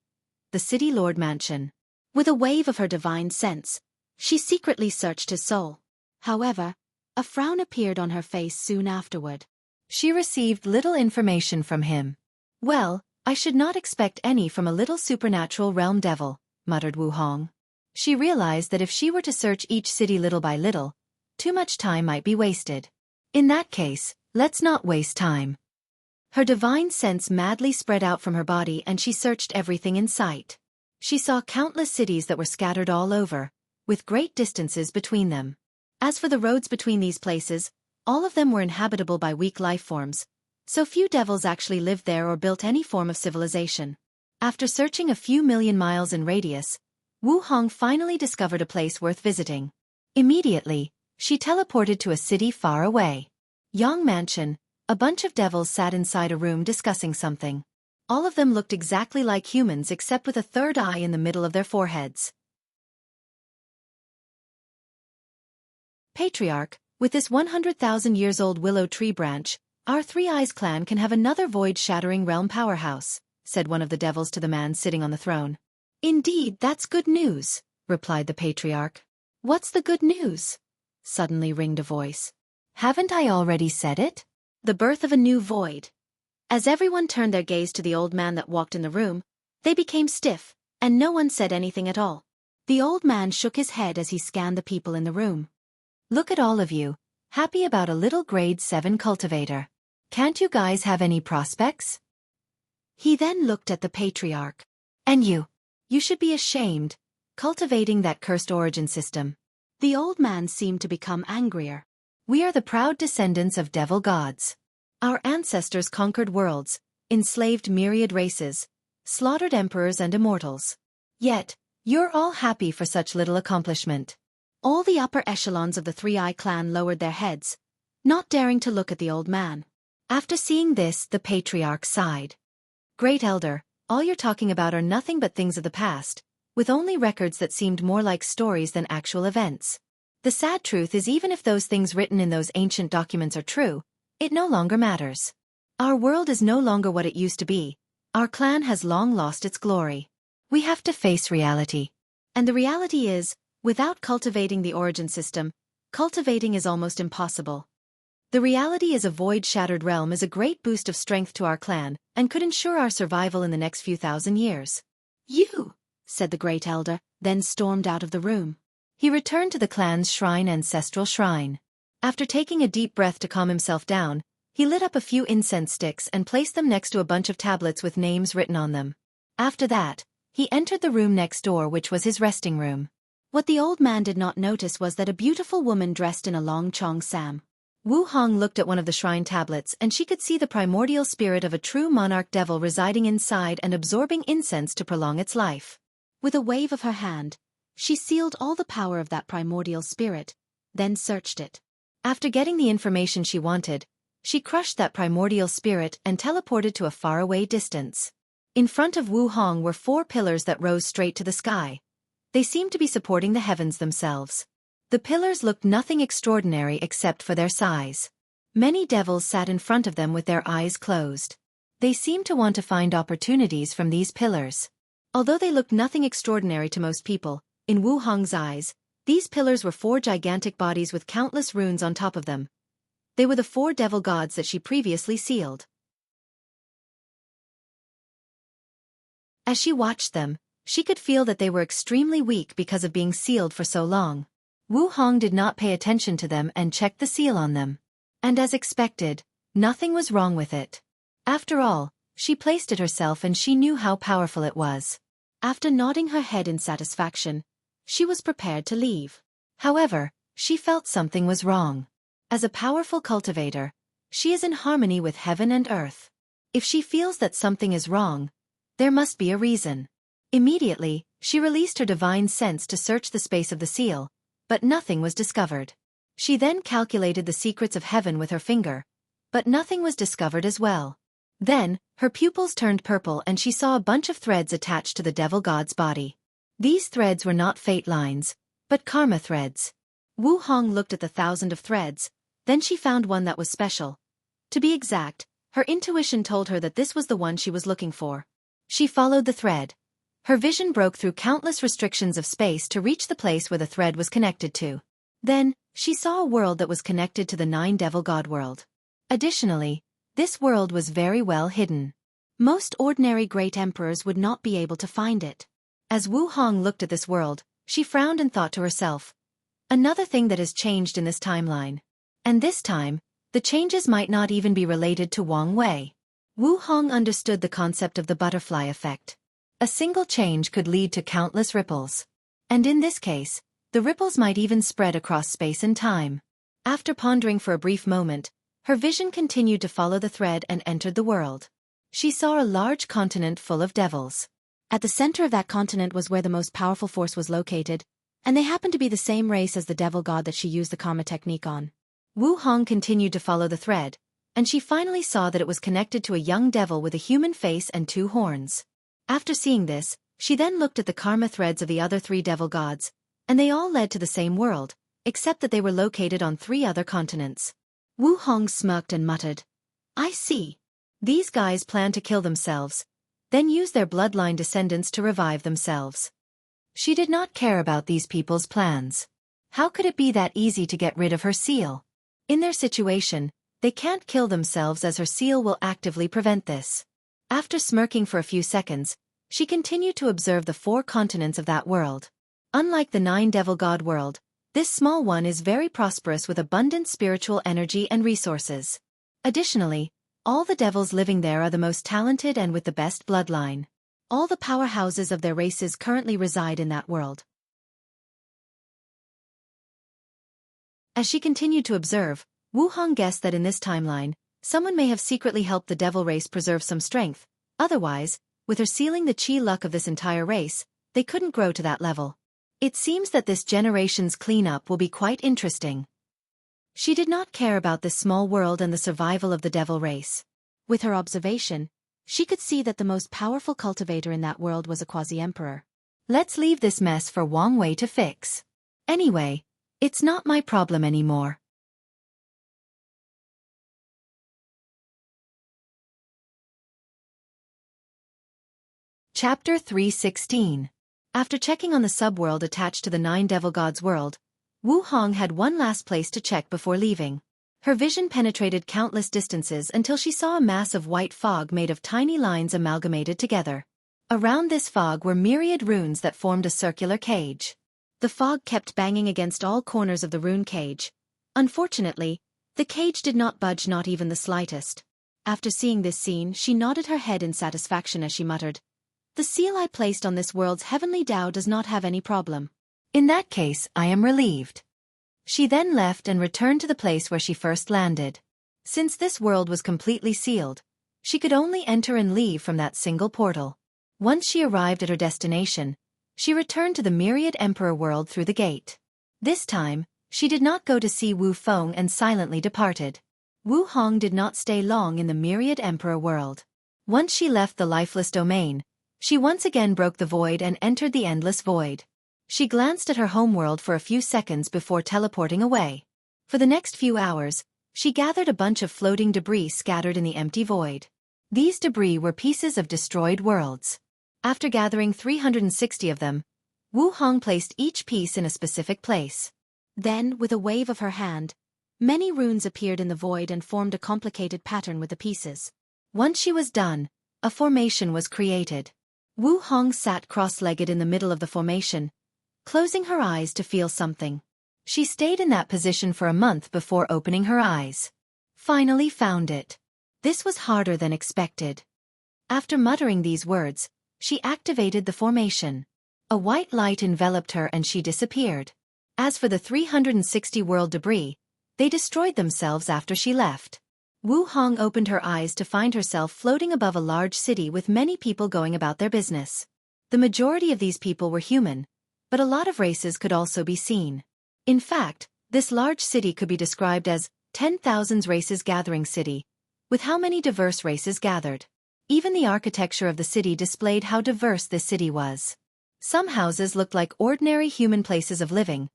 the City Lord Mansion. With a wave of her divine sense, she secretly searched his soul. However, a frown appeared on her face soon afterward. She received little information from him. "Well, I should not expect any from a little supernatural realm devil," muttered Wu Hong. She realized that if she were to search each city little by little, too much time might be wasted. In that case, let's not waste time. Her divine sense madly spread out from her body and she searched everything in sight. She saw countless cities that were scattered all over, with great distances between them. As for the roads between these places, all of them were inhabitable by weak life forms, so few devils actually lived there or built any form of civilization. After searching a few million miles in radius, Wu Hong finally discovered a place worth visiting. Immediately, she teleported to a city far away. Yang Mansion. A bunch of devils sat inside a room discussing something. All of them looked exactly like humans except with a third eye in the middle of their foreheads. Patriarch, with this 100,000 years old willow tree branch, our Three Eyes clan can have another void-shattering realm powerhouse, said one of the devils to the man sitting on the throne. Indeed, that's good news, replied the patriarch. What's the good news? Suddenly ringed a voice. Haven't I already said it? The birth of a new void. As everyone turned their gaze to the old man that walked in the room, they became stiff, and no one said anything at all. The old man shook his head as he scanned the people in the room. Look at all of you, happy about a little grade 7 cultivator. Can't you guys have any prospects? He then looked at the patriarch. And you should be ashamed, cultivating that cursed origin system. The old man seemed to become angrier. We are the proud descendants of devil gods. Our ancestors conquered worlds, enslaved myriad races, slaughtered emperors and immortals. Yet, you're all happy for such little accomplishment. All the upper echelons of the Three-Eye clan lowered their heads, not daring to look at the old man. After seeing this, the patriarch sighed. Great elder, all you're talking about are nothing but things of the past, with only records that seemed more like stories than actual events. The sad truth is even if those things written in those ancient documents are true, it no longer matters. Our world is no longer what it used to be. Our clan has long lost its glory. We have to face reality. And the reality is, Without cultivating the origin system, cultivating is almost impossible. The reality is a void-shattered realm is a great boost of strength to our clan, and could ensure our survival in the next few thousand years. "You," said the Great Elder, then stormed out of the room. He returned to the clan's shrine, ancestral shrine. After taking a deep breath to calm himself down, he lit up a few incense sticks and placed them next to a bunch of tablets with names written on them. After that, he entered the room next door, which was his resting room. What the old man did not notice was that a beautiful woman dressed in a long cheongsam. Wu Hong looked at one of the shrine tablets and she could see the primordial spirit of a true monarch devil residing inside and absorbing incense to prolong its life. With a wave of her hand, she sealed all the power of that primordial spirit, then searched it. After getting the information she wanted, she crushed that primordial spirit and teleported to a faraway distance. In front of Wu Hong were 4 pillars that rose straight to the sky. They seemed to be supporting the heavens themselves. The pillars looked nothing extraordinary except for their size. Many devils sat in front of them with their eyes closed. They seemed to want to find opportunities from these pillars. Although they looked nothing extraordinary to most people, in Wu Hong's eyes, these pillars were 4 gigantic bodies with countless runes on top of them. They were the 4 devil gods that she previously sealed. As she watched them, she could feel that they were extremely weak because of being sealed for so long. Wu Hong did not pay attention to them and checked the seal on them. And as expected, nothing was wrong with it. After all, she placed it herself and she knew how powerful it was. After nodding her head in satisfaction, she was prepared to leave. However, she felt something was wrong. As a powerful cultivator, she is in harmony with heaven and earth. If she feels that something is wrong, there must be a reason. Immediately, she released her divine sense to search the space of the seal, but nothing was discovered. She then calculated the secrets of heaven with her finger, but nothing was discovered as well. Then, her pupils turned purple and she saw a bunch of threads attached to the devil god's body. These threads were not fate lines, but karma threads. Wu Hong looked at the 1,000 of threads, then she found one that was special. To be exact, her intuition told her that this was the one she was looking for. She followed the thread. Her vision broke through countless restrictions of space to reach the place where the thread was connected to. Then, she saw a world that was connected to the 9 devil god world. Additionally, this world was very well hidden. Most ordinary great emperors would not be able to find it. As Wu Hong looked at this world, she frowned and thought to herself, another thing that has changed in this timeline. And this time, the changes might not even be related to Wang Wei. Wu Hong understood the concept of the butterfly effect. A single change could lead to countless ripples. And in this case, the ripples might even spread across space and time. After pondering for a brief moment, her vision continued to follow the thread and entered the world. She saw a large continent full of devils. At the center of that continent was where the most powerful force was located, and they happened to be the same race as the devil god that she used the karma technique on. Wu Hong continued to follow the thread, and she finally saw that it was connected to a young devil with a human face and 2 horns. After seeing this, she then looked at the karma threads of the other 3 devil gods, and they all led to the same world, except that they were located on 3 other continents. Wu Hong smirked and muttered, "I see. These guys plan to kill themselves, then use their bloodline descendants to revive themselves." She did not care about these people's plans. How could it be that easy to get rid of her seal? In their situation, they can't kill themselves as her seal will actively prevent this. After smirking for a few seconds, she continued to observe the 4 continents of that world. Unlike the 9 devil god world, this small one is very prosperous with abundant spiritual energy and resources. Additionally, all the devils living there are the most talented and with the best bloodline. All the powerhouses of their races currently reside in that world. As she continued to observe, Wu Hong guessed that in this timeline, someone may have secretly helped the devil race preserve some strength. Otherwise, with her sealing the chi luck of this entire race, they couldn't grow to that level. It seems that this generation's cleanup will be quite interesting. She did not care about this small world and the survival of the devil race. With her observation, she could see that the most powerful cultivator in that world was a quasi-emperor. Let's leave this mess for Wang Wei to fix. Anyway, it's not my problem anymore. Chapter 316. After checking on the subworld attached to the 9 Devil Gods world, Wu Hong had one last place to check before leaving. Her vision penetrated countless distances until she saw a mass of white fog made of tiny lines amalgamated together. Around this fog were myriad runes that formed a circular cage. The fog kept banging against all corners of the rune cage. Unfortunately, the cage did not budge, not even the slightest. After seeing this scene, she nodded her head in satisfaction as she muttered, "The seal I placed on this world's heavenly Tao does not have any problem. In that case, I am relieved." She then left and returned to the place where she first landed. Since this world was completely sealed, she could only enter and leave from that single portal. Once she arrived at her destination, she returned to the Myriad Emperor world through the gate. This time, she did not go to see Wu Feng and silently departed. Wu Hong did not stay long in the Myriad Emperor world. Once she left the lifeless domain, she once again broke the void and entered the endless void. She glanced at her homeworld for a few seconds before teleporting away. For the next few hours, she gathered a bunch of floating debris scattered in the empty void. These debris were pieces of destroyed worlds. After gathering 360 of them, Wu Hong placed each piece in a specific place. Then, with a wave of her hand, many runes appeared in the void and formed a complicated pattern with the pieces. Once she was done, a formation was created. Wu Hong sat cross-legged in the middle of the formation, closing her eyes to feel something. She stayed in that position for a month before opening her eyes. Finally found it. This was harder than expected. After muttering these words, she activated the formation. A white light enveloped her and she disappeared. As for the 360 world debris, they destroyed themselves after she left. Wu Hong opened her eyes to find herself floating above a large city with many people going about their business. The majority of these people were human, but a lot of races could also be seen. In fact, this large city could be described as 10,000 races gathering city, with how many diverse races gathered. Even the architecture of the city displayed how diverse this city was. Some houses looked like ordinary human places of living,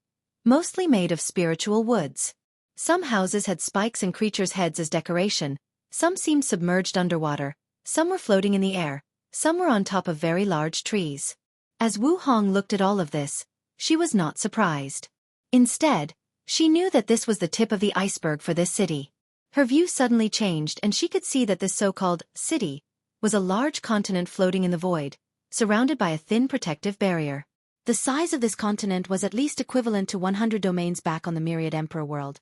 mostly made of spiritual woods. Some houses had spikes and creatures' heads as decoration, some seemed submerged underwater, some were floating in the air, some were on top of very large trees. As Wu Hong looked at all of this, she was not surprised. Instead, she knew that this was the tip of the iceberg for this city. Her view suddenly changed and she could see that this so-called city was a large continent floating in the void, surrounded by a thin protective barrier. The size of this continent was at least equivalent to 100 domains back on the Myriad Emperor world.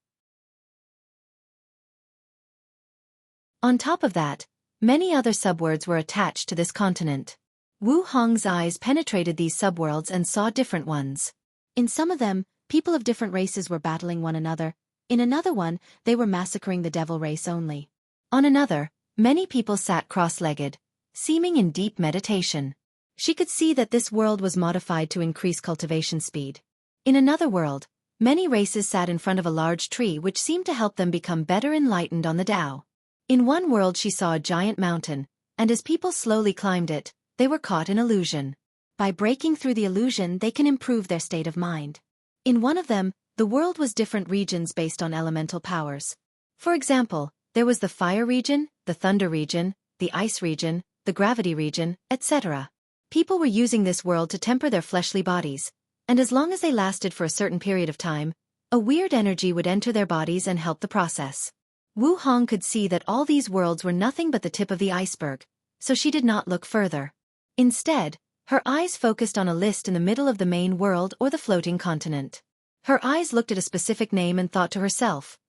On top of that, many other subworlds were attached to this continent. Wu Hong's eyes penetrated these subworlds and saw different ones. In some of them, people of different races were battling one another. In another one, they were massacring the devil race only. On another, many people sat cross-legged, seeming in deep meditation. She could see that this world was modified to increase cultivation speed. In another world, many races sat in front of a large tree which seemed to help them become better enlightened on the Tao. In one world she saw a giant mountain, and as people slowly climbed it, they were caught in illusion. By breaking through the illusion they can improve their state of mind. In one of them, the world was different regions based on elemental powers. For example, there was the fire region, the thunder region, the ice region, the gravity region, etc. People were using this world to temper their fleshly bodies, and as long as they lasted for a certain period of time, a weird energy would enter their bodies and help the process. Wu Hong could see that all these worlds were nothing but the tip of the iceberg, so she did not look further. Instead, her eyes focused on a list in the middle of the main world or the floating continent. Her eyes looked at a specific name and thought to herself,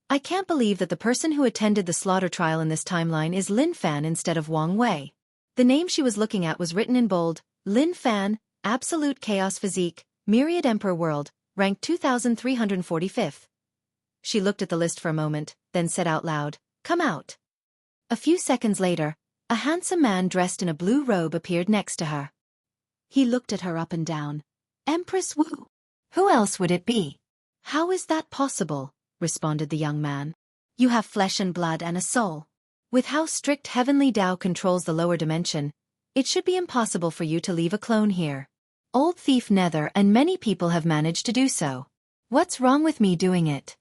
"I can't believe that the person who attended the slaughter trial in this timeline is Lin Fan instead of Wang Wei." The name she was looking at was written in bold, Lin Fan, Absolute Chaos Physique, Myriad Emperor World, ranked 2345th. She looked at the list for a moment, then said out loud, "Come out." A few seconds later, a handsome man dressed in a blue robe appeared next to her. He looked at her up and down. "Empress Wu. Who else would it be?" "How is that possible?" responded the young man. "You have flesh and blood and a soul. With how strict heavenly Tao controls the lower dimension, it should be impossible for you to leave a clone here. Old Thief Nether and many people have managed to do so. What's wrong with me doing it?"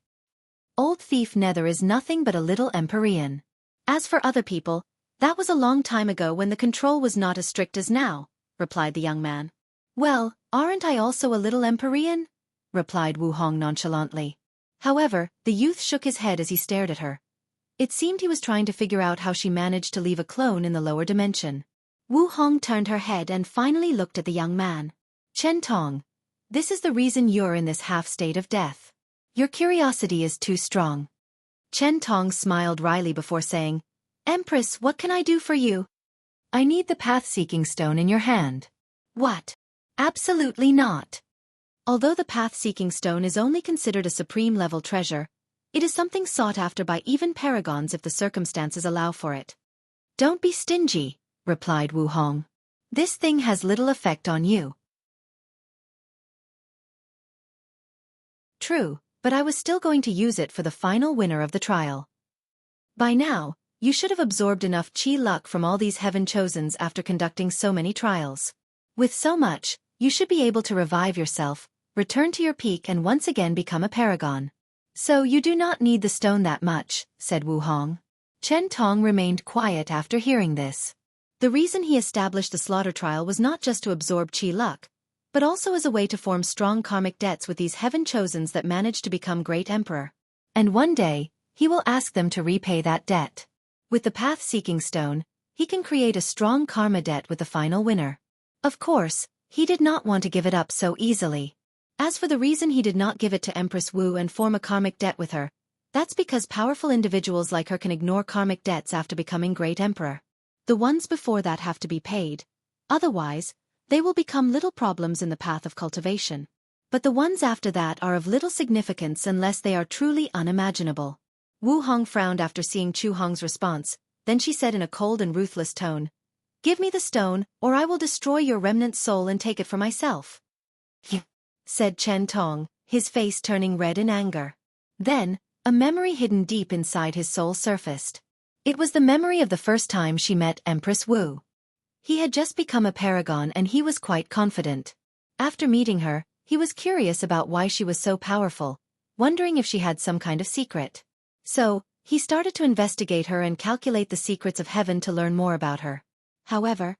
Old Thief Nether is nothing but a little Empyrean. As for other people, that was a long time ago when the control was not as strict as now, replied the young man. Well, aren't I also a little Empyrean? Replied Wu Hong nonchalantly. However, the youth shook his head as he stared at her. It seemed he was trying to figure out how she managed to leave a clone in the lower dimension. Wu Hong turned her head and finally looked at the young man. Chen Tong, this is the reason you're in this half-state of death. Your curiosity is too strong. Chen Tong smiled wryly before saying, Empress, what can I do for you? I need the path-seeking stone in your hand. What? Absolutely not. Although the path-seeking stone is only considered a supreme-level treasure, it is something sought after by even paragons if the circumstances allow for it. Don't be stingy, replied Wu Hong. This thing has little effect on you. True, but I was still going to use it for the final winner of the trial. By now, you should have absorbed enough chi luck from all these heaven chosens after conducting so many trials. With so much, you should be able to revive yourself, return to your peak and once again become a paragon. So you do not need the stone that much, said Wu Hong. Chen Tong remained quiet after hearing this. The reason he established the slaughter trial was not just to absorb chi luck, but also as a way to form strong karmic debts with these heaven chosens that managed to become great emperor. And one day, he will ask them to repay that debt. With the path-seeking stone, he can create a strong karma debt with the final winner. Of course, he did not want to give it up so easily. As for the reason he did not give it to Empress Wu and form a karmic debt with her, that's because powerful individuals like her can ignore karmic debts after becoming great emperor. The ones before that have to be paid. Otherwise, they will become little problems in the path of cultivation. But the ones after that are of little significance unless they are truly unimaginable. Wu Hong frowned after seeing Chu Hong's response, then she said in a cold and ruthless tone, Give me the stone, or I will destroy your remnant soul and take it for myself. Said Chen Tong, his face turning red in anger. Then, a memory hidden deep inside his soul surfaced. It was the memory of the first time she met Empress Wu. He had just become a paragon and he was quite confident. After meeting her, he was curious about why she was so powerful, wondering if she had some kind of secret. So, he started to investigate her and calculate the secrets of heaven to learn more about her. However,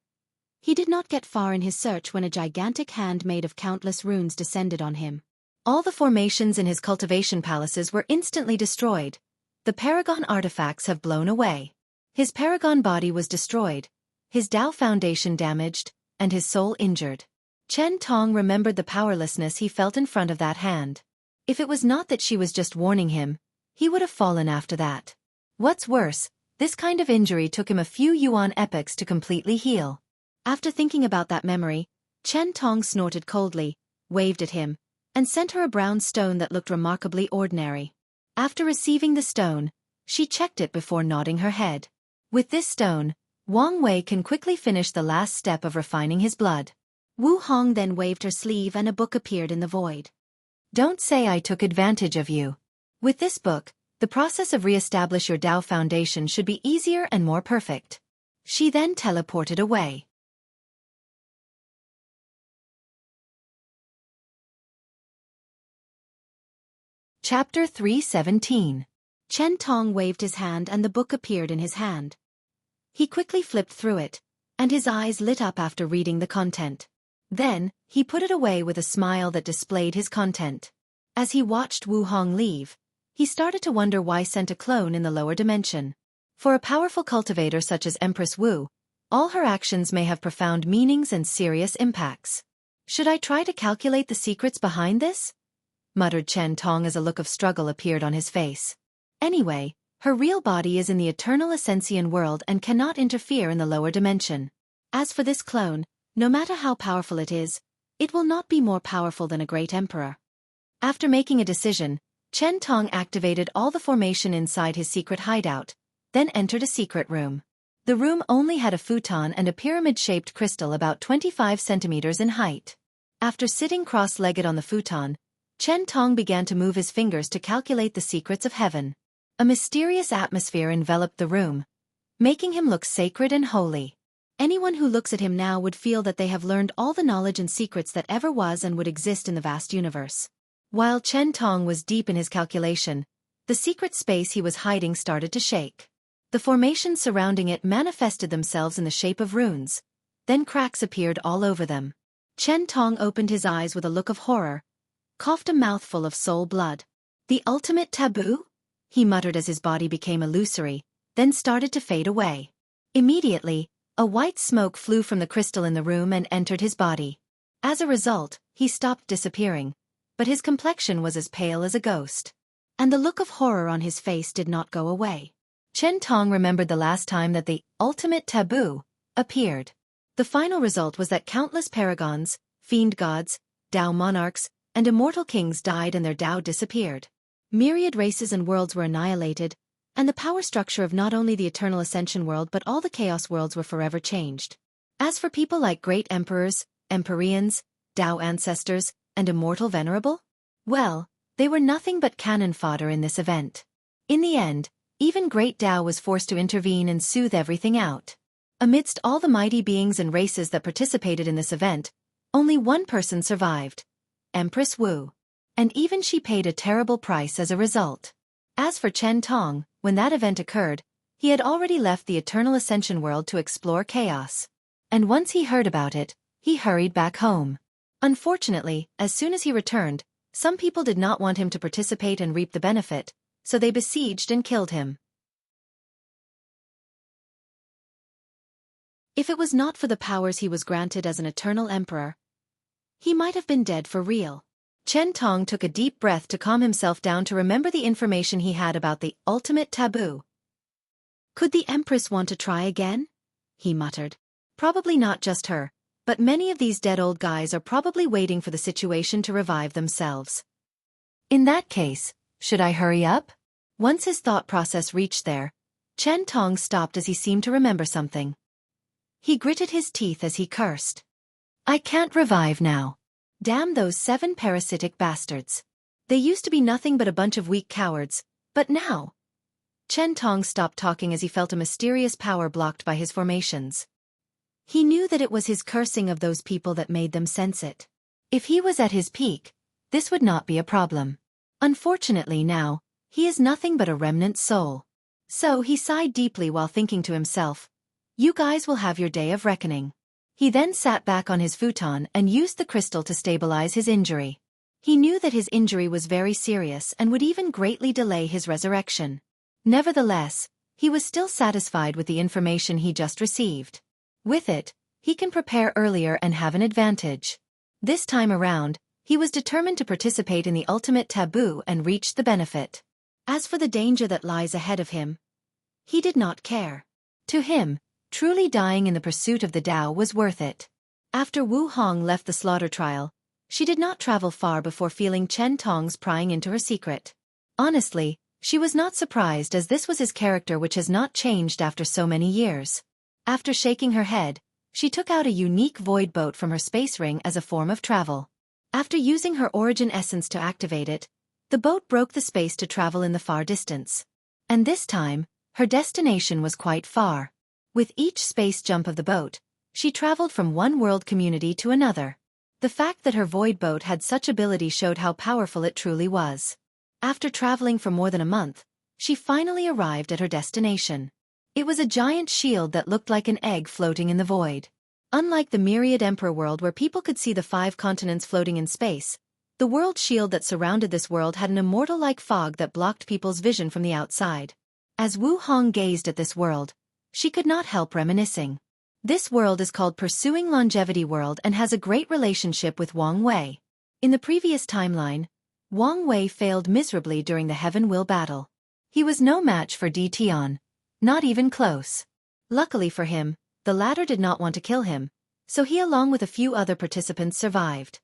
he did not get far in his search when a gigantic hand made of countless runes descended on him. All the formations in his cultivation palaces were instantly destroyed. The paragon artifacts have blown away. His paragon body was destroyed, his Tao foundation damaged, and his soul injured. Chen Tong remembered the powerlessness he felt in front of that hand. If it was not that she was just warning him, he would have fallen after that. What's worse, this kind of injury took him a few yuan epochs to completely heal. After thinking about that memory, Chen Tong snorted coldly, waved at him, and sent her a brown stone that looked remarkably ordinary. After receiving the stone, she checked it before nodding her head. With this stone, Wang Wei can quickly finish the last step of refining his blood. Wu Hong then waved her sleeve and a book appeared in the void. Don't say I took advantage of you. With this book, the process of re-establish your Tao foundation should be easier and more perfect. She then teleported away. Chapter 317. Chen Tong waved his hand and the book appeared in his hand. He quickly flipped through it, and his eyes lit up after reading the content. Then, he put it away with a smile that displayed his content. As he watched Wu Hong leave, he started to wonder why sent a clone in the lower dimension. For a powerful cultivator such as Empress Wu, all her actions may have profound meanings and serious impacts. Should I try to calculate the secrets behind this? Muttered Chen Tong as a look of struggle appeared on his face. Anyway, her real body is in the eternal Ascension world and cannot interfere in the lower dimension. As for this clone, no matter how powerful it will not be more powerful than a great emperor. After making a decision, Chen Tong activated all the formation inside his secret hideout, then entered a secret room. The room only had a futon and a pyramid-shaped crystal about 25 centimeters in height. After sitting cross-legged on the futon, Chen Tong began to move his fingers to calculate the secrets of heaven. A mysterious atmosphere enveloped the room, making him look sacred and holy. Anyone who looks at him now would feel that they have learned all the knowledge and secrets that ever was and would exist in the vast universe. While Chen Tong was deep in his calculation, the secret space he was hiding started to shake. The formations surrounding it manifested themselves in the shape of runes, then cracks appeared all over them. Chen Tong opened his eyes with a look of horror, coughed a mouthful of soul blood. The ultimate taboo? He muttered as his body became illusory, then started to fade away. Immediately, a white smoke flew from the crystal in the room and entered his body. As a result, he stopped disappearing, but his complexion was as pale as a ghost. And the look of horror on his face did not go away. Chen Tong remembered the last time that the ultimate taboo appeared. The final result was that countless paragons, fiend gods, Tao monarchs, and immortal kings died and their Tao disappeared. Myriad races and worlds were annihilated, and the power structure of not only the eternal Ascension world but all the Chaos worlds were forever changed. As for people like great emperors, empyreans, Tao ancestors, and immortal venerable? Well, they were nothing but cannon fodder in this event. In the end, even great Tao was forced to intervene and soothe everything out. Amidst all the mighty beings and races that participated in this event, only one person survived. Empress Wu. And even she paid a terrible price as a result. As for Chen Tong, when that event occurred, he had already left the eternal Ascension world to explore chaos. And once he heard about it, he hurried back home. Unfortunately, as soon as he returned, some people did not want him to participate and reap the benefit, so they besieged and killed him. If it was not for the powers he was granted as an eternal emperor, he might have been dead for real. Chen Tong took a deep breath to calm himself down to remember the information he had about the ultimate taboo. Could the Empress want to try again? He muttered. Probably not just her, but many of these dead old guys are probably waiting for the situation to revive themselves. In that case, should I hurry up? Once his thought process reached there, Chen Tong stopped as he seemed to remember something. He gritted his teeth as he cursed. I can't revive now. Damn those 7 parasitic bastards. They used to be nothing but a bunch of weak cowards, but now... Chen Tong stopped talking as he felt a mysterious power blocked by his formations. He knew that it was his cursing of those people that made them sense it. If he was at his peak, this would not be a problem. Unfortunately now, he is nothing but a remnant soul. So he sighed deeply while thinking to himself, you guys will have your day of reckoning. He then sat back on his futon and used the crystal to stabilize his injury. He knew that his injury was very serious and would even greatly delay his resurrection. Nevertheless, he was still satisfied with the information he just received. With it, he can prepare earlier and have an advantage. This time around, he was determined to participate in the ultimate taboo and reach the benefit. As for the danger that lies ahead of him, he did not care. To him, truly dying in the pursuit of the Tao was worth it. After Wu Hong left the slaughter trial, she did not travel far before feeling Chen Tong's prying into her secret. Honestly, she was not surprised as this was his character which has not changed after so many years. After shaking her head, she took out a unique void boat from her space ring as a form of travel. After using her origin essence to activate it, the boat broke the space to travel in the far distance. And this time, her destination was quite far. With each space jump of the boat, she traveled from one world community to another. The fact that her void boat had such ability showed how powerful it truly was. After traveling for more than a month, she finally arrived at her destination. It was a giant shield that looked like an egg floating in the void. Unlike the myriad emperor world where people could see the 5 continents floating in space, the world shield that surrounded this world had an immortal-like fog that blocked people's vision from the outside. As Wu Hong gazed at this world, she could not help reminiscing. This world is called Pursuing Longevity World and has a great relationship with Wang Wei. In the previous timeline, Wang Wei failed miserably during the Heaven Will battle. He was no match for Di Tian, not even close. Luckily for him, the latter did not want to kill him, so he along with a few other participants survived.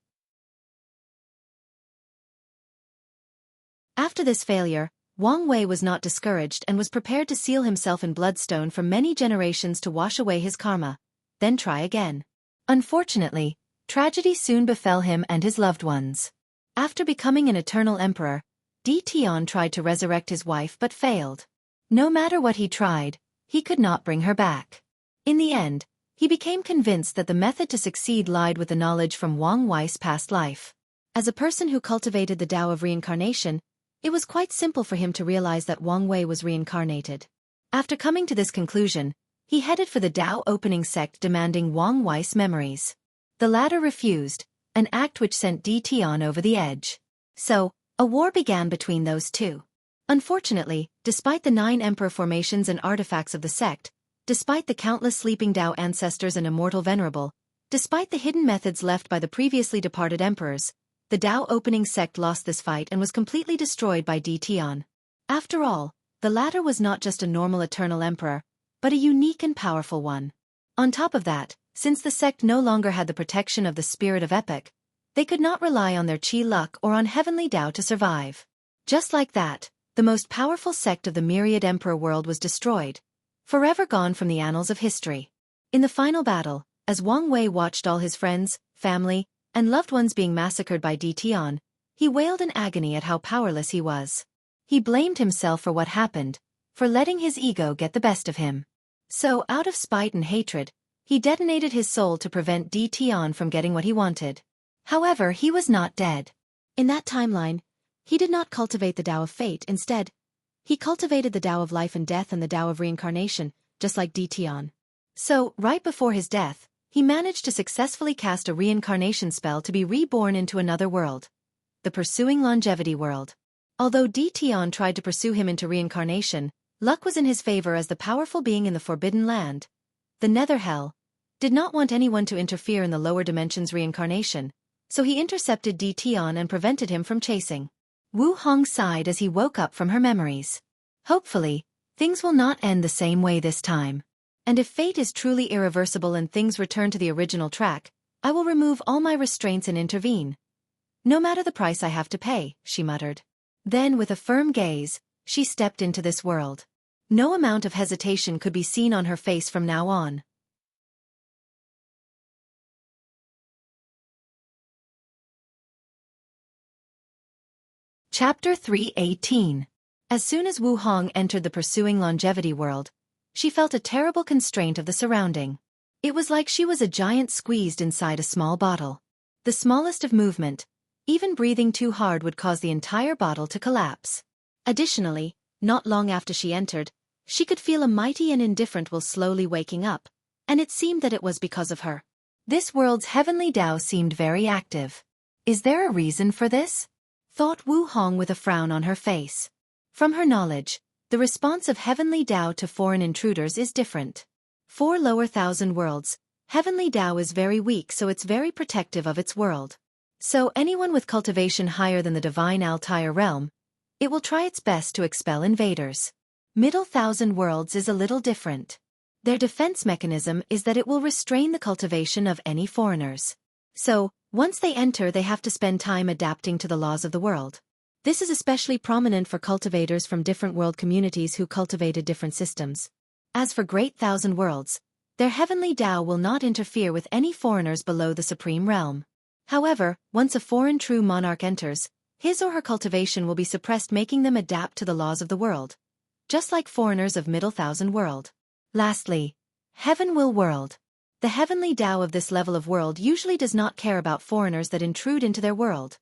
After this failure, Wang Wei was not discouraged and was prepared to seal himself in bloodstone for many generations to wash away his karma, then try again. Unfortunately, tragedy soon befell him and his loved ones. After becoming an eternal emperor, Di Tian tried to resurrect his wife but failed. No matter what he tried, he could not bring her back. In the end, he became convinced that the method to succeed lied with the knowledge from Wang Wei's past life. As a person who cultivated the Tao of reincarnation, it was quite simple for him to realize that Wang Wei was reincarnated. After coming to this conclusion, he headed for the Tao opening sect demanding Wang Wei's memories. The latter refused, an act which sent Tian over the edge. So, a war began between those two. Unfortunately, despite the 9 emperor formations and artifacts of the sect, despite the countless sleeping Dao ancestors and immortal venerable, despite the hidden methods left by the previously departed emperors, the Dao opening sect lost this fight and was completely destroyed by Tian. After all, the latter was not just a normal eternal emperor, but a unique and powerful one. On top of that, since the sect no longer had the protection of the spirit of epic, they could not rely on their qi luck or on heavenly Dao to survive. Just like that, the most powerful sect of the myriad emperor world was destroyed, forever gone from the annals of history. In the final battle, as Wang Wei watched all his friends, family, and loved ones being massacred by Tian, he wailed in agony at how powerless he was. He blamed himself for what happened, for letting his ego get the best of him. So, out of spite and hatred, he detonated his soul to prevent Tian from getting what he wanted. However, he was not dead. In that timeline, he did not cultivate the Tao of fate. Instead, he cultivated the Tao of life and death and the Tao of reincarnation, just like Tian. So, right before his death, he managed to successfully cast a reincarnation spell to be reborn into another world, the pursuing longevity world. Although Tian tried to pursue him into reincarnation, luck was in his favor as the powerful being in the Forbidden Land, the Nether Hell, did not want anyone to interfere in the lower dimensions reincarnation, so he intercepted Tian and prevented him from chasing. Wu Hong sighed as he woke up from her memories. Hopefully, things will not end the same way this time. And if fate is truly irreversible and things return to the original track, I will remove all my restraints and intervene. No matter the price I have to pay, she muttered. Then, with a firm gaze, she stepped into this world. No amount of hesitation could be seen on her face from now on. Chapter 318. As soon as Wu Hong entered the pursuing longevity world, she felt a terrible constraint of the surrounding. It was like she was a giant squeezed inside a small bottle. The smallest of movement, even breathing too hard, would cause the entire bottle to collapse. Additionally, not long after she entered, she could feel a mighty and indifferent will slowly waking up, and it seemed that it was because of her. This world's heavenly Tao seemed very active. Is there a reason for this? Thought Wu Hong with a frown on her face. From her knowledge, the response of heavenly Tao to foreign intruders is different. For lower thousand worlds, heavenly Tao is very weak, so it's very protective of its world. So anyone with cultivation higher than the divine Altair realm, it will try its best to expel invaders. Middle thousand worlds is a little different. Their defense mechanism is that it will restrain the cultivation of any foreigners. So, once they enter, they have to spend time adapting to the laws of the world. This is especially prominent for cultivators from different world communities who cultivated different systems. As for Great Thousand Worlds, their heavenly Tao will not interfere with any foreigners below the supreme realm. However, once a foreign true monarch enters, his or her cultivation will be suppressed, making them adapt to the laws of the world, just like foreigners of Middle Thousand World. Lastly, Heaven Will World. The heavenly Tao of this level of world usually does not care about foreigners that intrude into their world.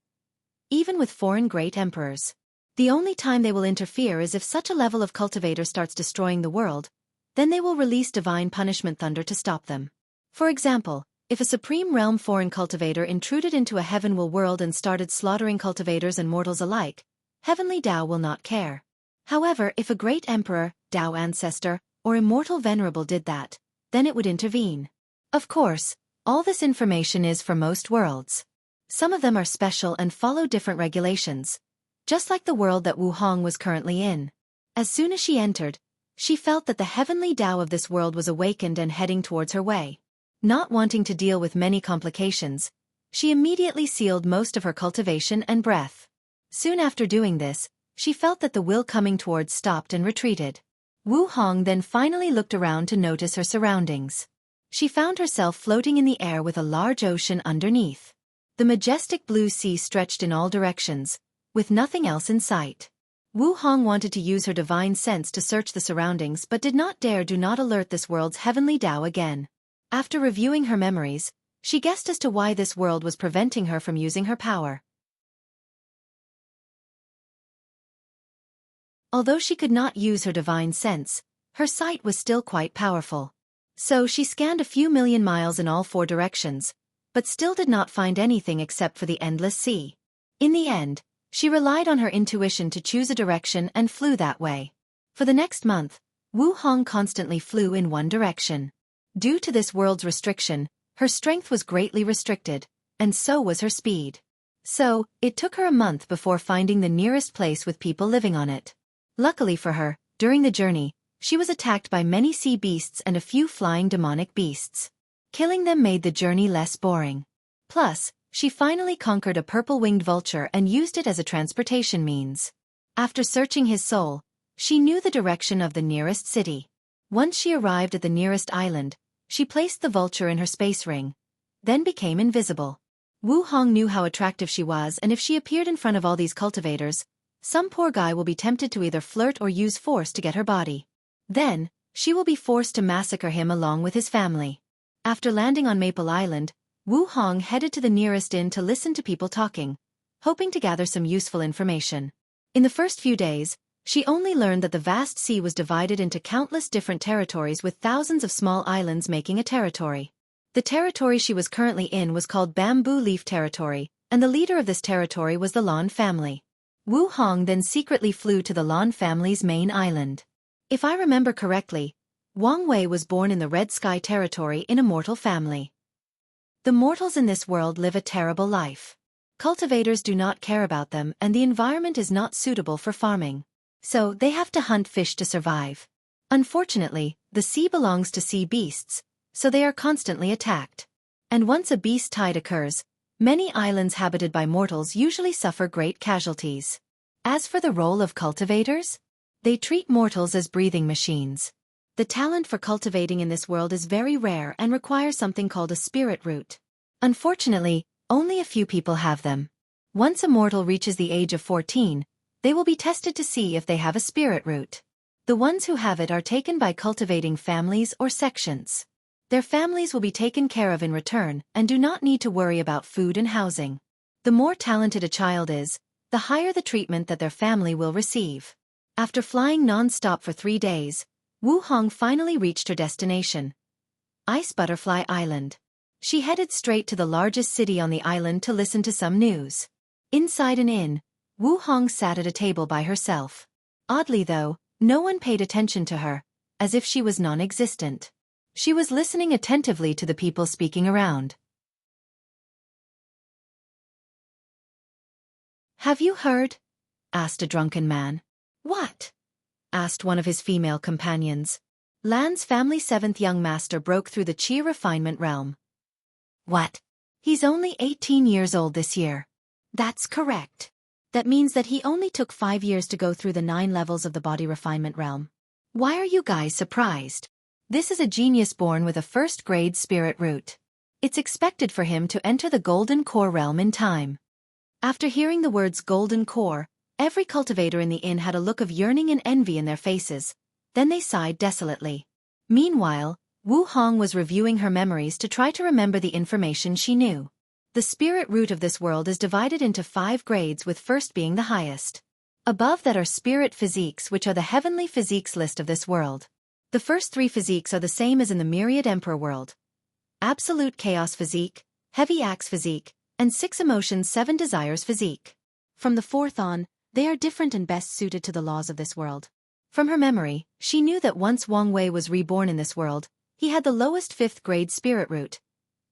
Even with foreign great emperors. The only time they will interfere is if such a level of cultivator starts destroying the world, then they will release divine punishment thunder to stop them. For example, if a supreme realm foreign cultivator intruded into a Heaven Will World and started slaughtering cultivators and mortals alike, heavenly Tao will not care. However, if a great emperor, Tao ancestor, or immortal venerable did that, then it would intervene. Of course, all this information is for most worlds. Some of them are special and follow different regulations, just like the world that Wu Hong was currently in. As soon as she entered, she felt that the heavenly Tao of this world was awakened and heading towards her way. Not wanting to deal with many complications, she immediately sealed most of her cultivation and breath. Soon after doing this, she felt that the will coming towards stopped and retreated. Wu Hong then finally looked around to notice her surroundings. She found herself floating in the air with a large ocean underneath. The majestic blue sea stretched in all directions, with nothing else in sight. Wu Hong wanted to use her divine sense to search the surroundings but did not dare do not alert this world's heavenly Tao again. After reviewing her memories, she guessed as to why this world was preventing her from using her power. Although she could not use her divine sense, her sight was still quite powerful. So she scanned a few million miles in all 4 directions, but still did not find anything except for the endless sea. In the end, she relied on her intuition to choose a direction and flew that way. For the next month, Wu Hong constantly flew in one direction. Due to this world's restriction, her strength was greatly restricted, and so was her speed. So, it took her a month before finding the nearest place with people living on it. Luckily for her, during the journey, she was attacked by many sea beasts and a few flying demonic beasts. Killing them made the journey less boring. Plus, she finally conquered a purple-winged vulture and used it as a transportation means. After searching his soul, she knew the direction of the nearest city. Once she arrived at the nearest island, she placed the vulture in her space ring, then became invisible. Wu Hong knew how attractive she was, and if she appeared in front of all these cultivators, some poor guy will be tempted to either flirt or use force to get her body. Then, she will be forced to massacre him along with his family. After landing on Maple Island, Wu Hong headed to the nearest inn to listen to people talking, hoping to gather some useful information. In the first few days, she only learned that the vast sea was divided into countless different territories with thousands of small islands making a territory. The territory she was currently in was called Bamboo Leaf Territory, and the leader of this territory was the Lan family. Wu Hong then secretly flew to the Lan family's main island. If I remember correctly, Wang Wei was born in the Red Sky Territory in a mortal family. The mortals in this world live a terrible life. Cultivators do not care about them, and the environment is not suitable for farming. So, they have to hunt fish to survive. Unfortunately, the sea belongs to sea beasts, so they are constantly attacked. And once a beast tide occurs, many islands habited by mortals usually suffer great casualties. As for the role of cultivators, they treat mortals as breathing machines. The talent for cultivating in this world is very rare and requires something called a spirit root. Unfortunately, only a few people have them. Once a mortal reaches the age of 14, they will be tested to see if they have a spirit root. The ones who have it are taken by cultivating families or sections. Their families will be taken care of in return and do not need to worry about food and housing. The more talented a child is, the higher the treatment that their family will receive. After flying non-stop for 3 days, Wu Hong finally reached her destination, Ice Butterfly Island. She headed straight to the largest city on the island to listen to some news. Inside an inn, Wu Hong sat at a table by herself. Oddly though, no one paid attention to her, as if she was non-existent. She was listening attentively to the people speaking around. "Have you heard?" asked a drunken man. "What?" asked one of his female companions. Lan's family's 7th young master broke through the Qi refinement realm. "What? He's only 18 years old this year." "That's correct. That means that he only took 5 years to go through the 9 levels of the body refinement realm. Why are you guys surprised? This is a genius born with a first-grade spirit root. It's expected for him to enter the Golden Core realm in time." After hearing the words Golden Core, every cultivator in the inn had a look of yearning and envy in their faces, then they sighed desolately. Meanwhile, Wu Hong was reviewing her memories to try to remember the information she knew. The spirit root of this world is divided into 5 grades, with first being the highest. Above that are spirit physiques, which are the heavenly physiques list of this world. The first 3 physiques are the same as in the Myriad Emperor world. Absolute Chaos Physique, Heavy Axe Physique, and 6 Emotions 7 Desires Physique. From the 4th on, they are different and best suited to the laws of this world. From her memory, she knew that once Wang Wei was reborn in this world, he had the lowest 5th grade spirit root,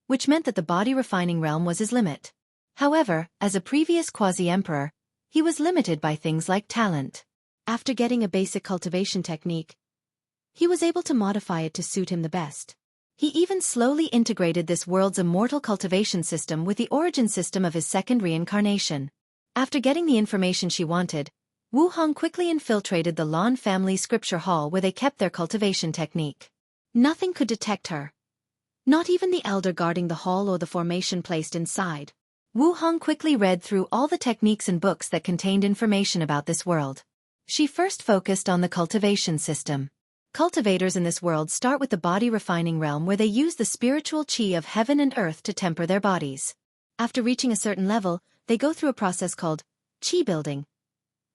which meant that the body refining realm was his limit. However, as a previous quasi-emperor, he was limited by things like talent. After getting a basic cultivation technique, he was able to modify it to suit him the best. He even slowly integrated this world's immortal cultivation system with the origin system of his second reincarnation. After getting the information she wanted, Wu Hong quickly infiltrated the Lan family scripture hall where they kept their cultivation technique. Nothing could detect her. Not even the elder guarding the hall or the formation placed inside. Wu Hong quickly read through all the techniques and books that contained information about this world. She first focused on the cultivation system. Cultivators in this world start with the body refining realm, where they use the spiritual qi of heaven and earth to temper their bodies. After reaching a certain level, they go through a process called qi building,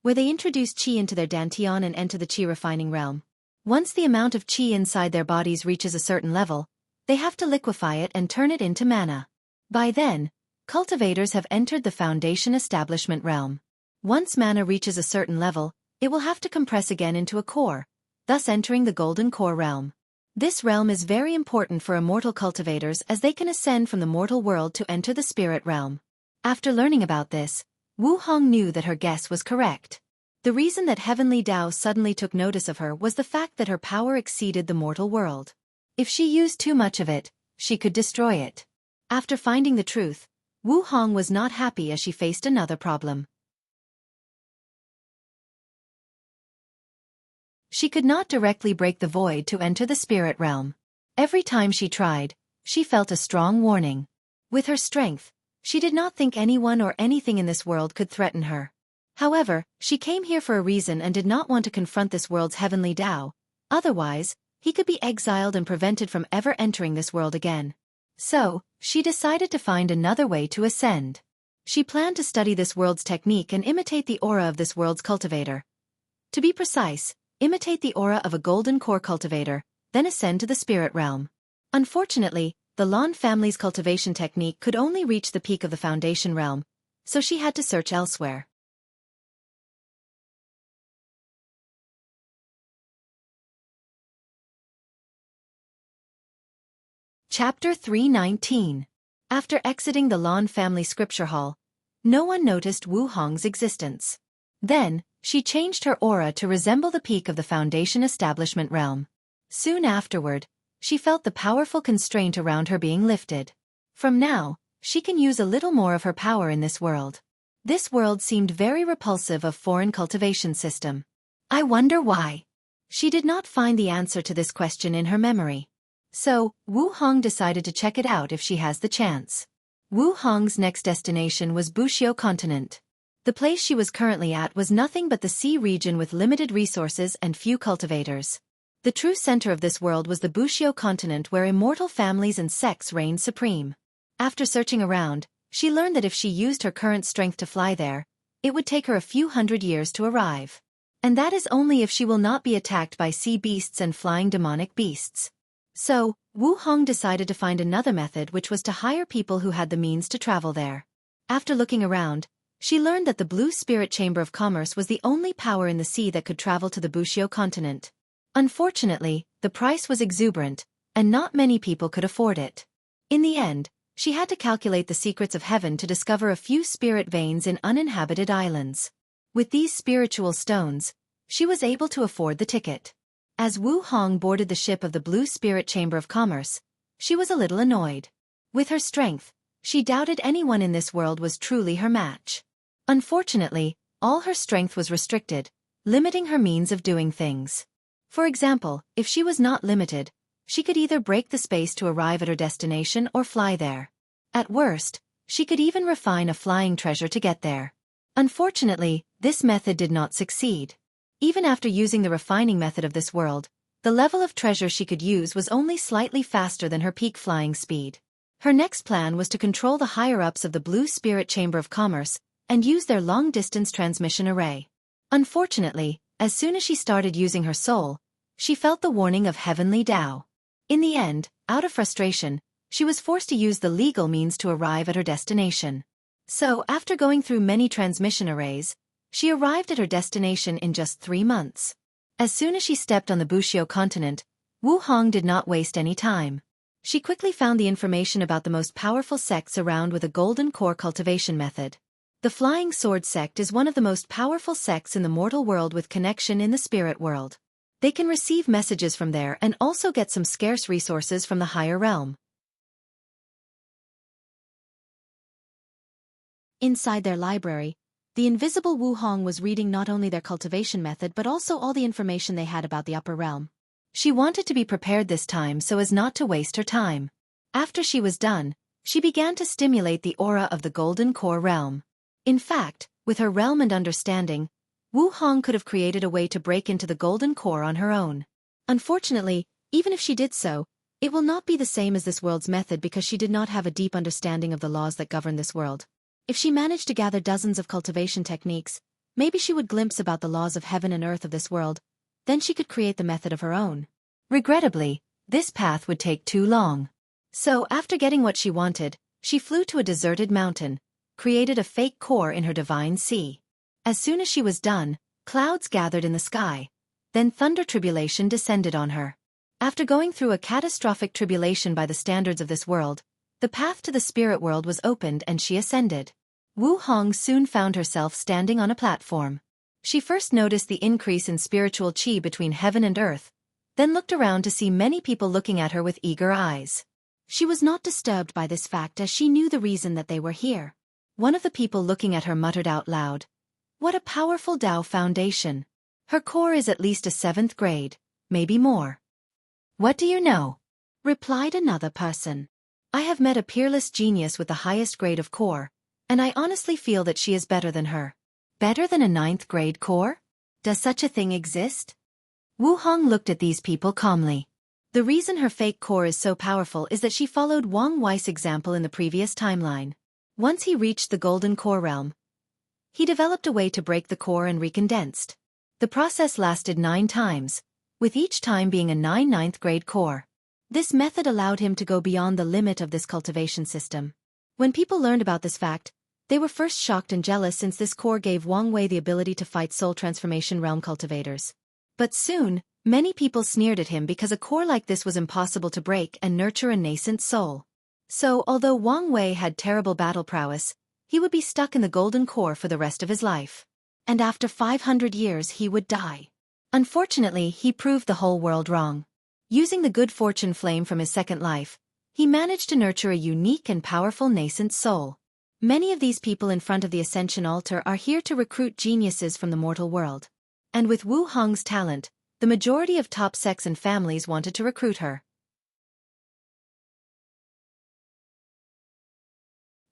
where they introduce qi into their dantian and enter the qi refining realm. Once the amount of qi inside their bodies reaches a certain level, they have to liquefy it and turn it into mana. By then, cultivators have entered the foundation establishment realm. Once mana reaches a certain level, it will have to compress again into a core, thus entering the golden core realm. This realm is very important for immortal cultivators as they can ascend from the mortal world to enter the spirit realm. After learning about this, Wu Hong knew that her guess was correct. The reason that Heavenly Tao suddenly took notice of her was the fact that her power exceeded the mortal world. If she used too much of it, she could destroy it. After finding the truth, Wu Hong was not happy as she faced another problem. She could not directly break the void to enter the spirit realm. Every time she tried, she felt a strong warning. With her strength, she did not think anyone or anything in this world could threaten her. However, she came here for a reason and did not want to confront this world's Heavenly Tao. Otherwise, he could be exiled and prevented from ever entering this world again. So, she decided to find another way to ascend. She planned to study this world's technique and imitate the aura of this world's cultivator. To be precise, imitate the aura of a golden core cultivator, then ascend to the spirit realm. Unfortunately, the Lan family's cultivation technique could only reach the peak of the foundation realm, so she had to search elsewhere. Chapter 319. After exiting the Lan family scripture hall, no one noticed Wu Hong's existence. Then, she changed her aura to resemble the peak of the foundation establishment realm. Soon afterward, she felt the powerful constraint around her being lifted. From now, she can use a little more of her power in this world. This world seemed very repulsive of foreign cultivation system. I wonder why. She did not find the answer to this question in her memory. So, Wu Hong decided to check it out if she has the chance. Wu Hong's next destination was Wuxia continent. The place she was currently at was nothing but the sea region with limited resources and few cultivators. The true center of this world was the Wuxia continent where immortal families and sects reigned supreme. After searching around, she learned that if she used her current strength to fly there, it would take her a few hundred years to arrive. And that is only if she will not be attacked by sea beasts and flying demonic beasts. So, Wu Hong decided to find another method, which was to hire people who had the means to travel there. After looking around, she learned that the Blue Spirit Chamber of Commerce was the only power in the sea that could travel to the Wuxia continent. Unfortunately, the price was exuberant, and not many people could afford it. In the end, she had to calculate the secrets of heaven to discover a few spirit veins in uninhabited islands. With these spiritual stones, she was able to afford the ticket. As Wu Hong boarded the ship of the Blue Spirit Chamber of Commerce, she was a little annoyed. With her strength, she doubted anyone in this world was truly her match. Unfortunately, all her strength was restricted, limiting her means of doing things. For example, if she was not limited, she could either break the space to arrive at her destination or fly there. At worst, she could even refine a flying treasure to get there. Unfortunately, this method did not succeed. Even after using the refining method of this world, the level of treasure she could use was only slightly faster than her peak flying speed. Her next plan was to control the higher-ups of the Blue Spirit Chamber of Commerce and use their long-distance transmission array. Unfortunately, as soon as she started using her soul, she felt the warning of Heavenly Tao. In the end, out of frustration, she was forced to use the legal means to arrive at her destination. So, after going through many transmission arrays, she arrived at her destination in just 3 months. As soon as she stepped on the Wuxia continent, Wu Hong did not waste any time. She quickly found the information about the most powerful sects around with a golden core cultivation method. The Flying Sword sect is one of the most powerful sects in the mortal world with connection in the spirit world. They can receive messages from there and also get some scarce resources from the higher realm. Inside their library, the invisible Wu Hong was reading not only their cultivation method but also all the information they had about the upper realm. She wanted to be prepared this time so as not to waste her time. After she was done, she began to stimulate the aura of the golden core realm. In fact, with her realm and understanding, Wu Hong could have created a way to break into the golden core on her own. Unfortunately, even if she did so, it will not be the same as this world's method because she did not have a deep understanding of the laws that govern this world. If she managed to gather dozens of cultivation techniques, maybe she would glimpse about the laws of heaven and earth of this world, then she could create the method of her own. Regrettably, this path would take too long. So after getting what she wanted, She flew to a deserted mountain, created a fake core in her divine sea. As soon as she was done, clouds gathered in the sky. Then thunder tribulation descended on her. After going through a catastrophic tribulation by the standards of this world, the path to the spirit world was opened and she ascended. Wu Hong soon found herself standing on a platform. She first noticed the increase in spiritual qi between heaven and earth, then looked around to see many people looking at her with eager eyes. She was not disturbed by this fact as she knew the reason that they were here. One of the people looking at her muttered out loud, "What a powerful Dao foundation. Her core is at least a 7th grade, maybe more." "What do you know?" replied another person. "I have met a peerless genius with the highest grade of core, and I honestly feel that she is better than her." "Better than a 9th grade core? Does such a thing exist?" Wu Hong looked at these people calmly. The reason her fake core is so powerful is that she followed Wang Wei's example in the previous timeline. Once he reached the golden core realm, he developed a way to break the core and recondensed. The process lasted 9 times, with each time being a 9th grade core. This method allowed him to go beyond the limit of this cultivation system. When people learned about this fact, they were first shocked and jealous since this core gave Wang Wei the ability to fight soul transformation realm cultivators. But soon, many people sneered at him because a core like this was impossible to break and nurture a nascent soul. So, although Wang Wei had terrible battle prowess, he would be stuck in the golden core for the rest of his life. And after 500 years he would die. Unfortunately, he proved the whole world wrong. Using the good fortune flame from his second life, he managed to nurture a unique and powerful nascent soul. Many of these people in front of the Ascension altar are here to recruit geniuses from the mortal world. And with Wu Hong's talent, the majority of top sects and families wanted to recruit her.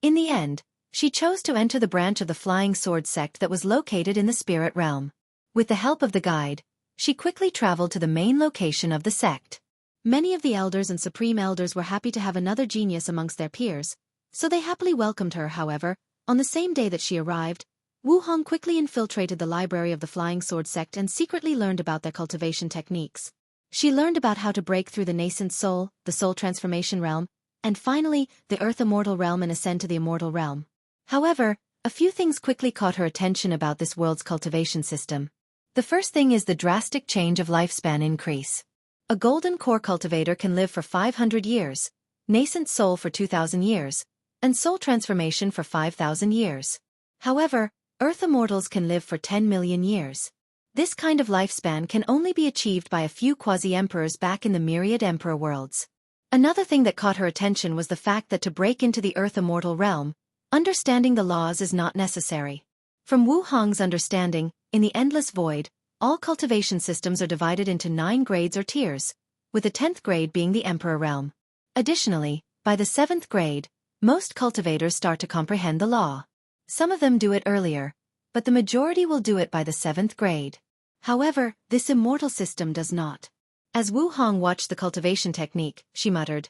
In the end, she chose to enter the branch of the Flying Sword sect that was located in the spirit realm. With the help of the guide, she quickly traveled to the main location of the sect. Many of the elders and supreme elders were happy to have another genius amongst their peers, so they happily welcomed her. However, on the same day that she arrived, Wu Hong quickly infiltrated the library of the Flying Sword sect and secretly learned about their cultivation techniques. She learned about how to break through the nascent soul, the soul transformation realm, and finally, the earth immortal realm and ascend to the immortal realm. However, a few things quickly caught her attention about this world's cultivation system. The first thing is the drastic change of lifespan increase. A golden core cultivator can live for 500 years, nascent soul for 2,000 years, and soul transformation for 5,000 years. However, earth immortals can live for 10 million years. This kind of lifespan can only be achieved by a few quasi-emperors back in the myriad emperor worlds. Another thing that caught her attention was the fact that to break into the earth immortal realm, understanding the laws is not necessary. From Wu Hong's understanding, in the endless void, all cultivation systems are divided into 9 grades or tiers, with the 10th grade being the emperor realm. Additionally, by the 7th grade, most cultivators start to comprehend the law. Some of them do it earlier, but the majority will do it by the 7th grade. However, this immortal system does not. As Wu Hong watched the cultivation technique, she muttered,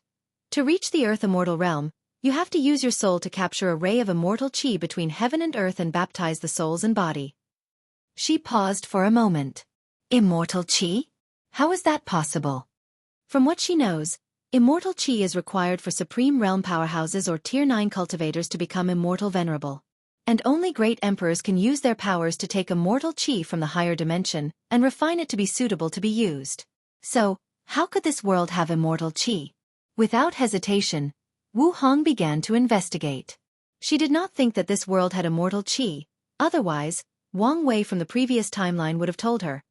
"To reach the earth immortal realm, you have to use your soul to capture a ray of immortal qi between heaven and earth and baptize the souls and body." She paused for a moment. Immortal qi? How is that possible? From what she knows, immortal qi is required for supreme realm powerhouses or tier 9 cultivators to become immortal venerable. And only great emperors can use their powers to take immortal qi from the higher dimension and refine it to be suitable to be used. So, how could this world have immortal qi? Without hesitation, Wu Hong began to investigate. She did not think that this world had immortal qi, otherwise, Wang Wei from the previous timeline would have told her.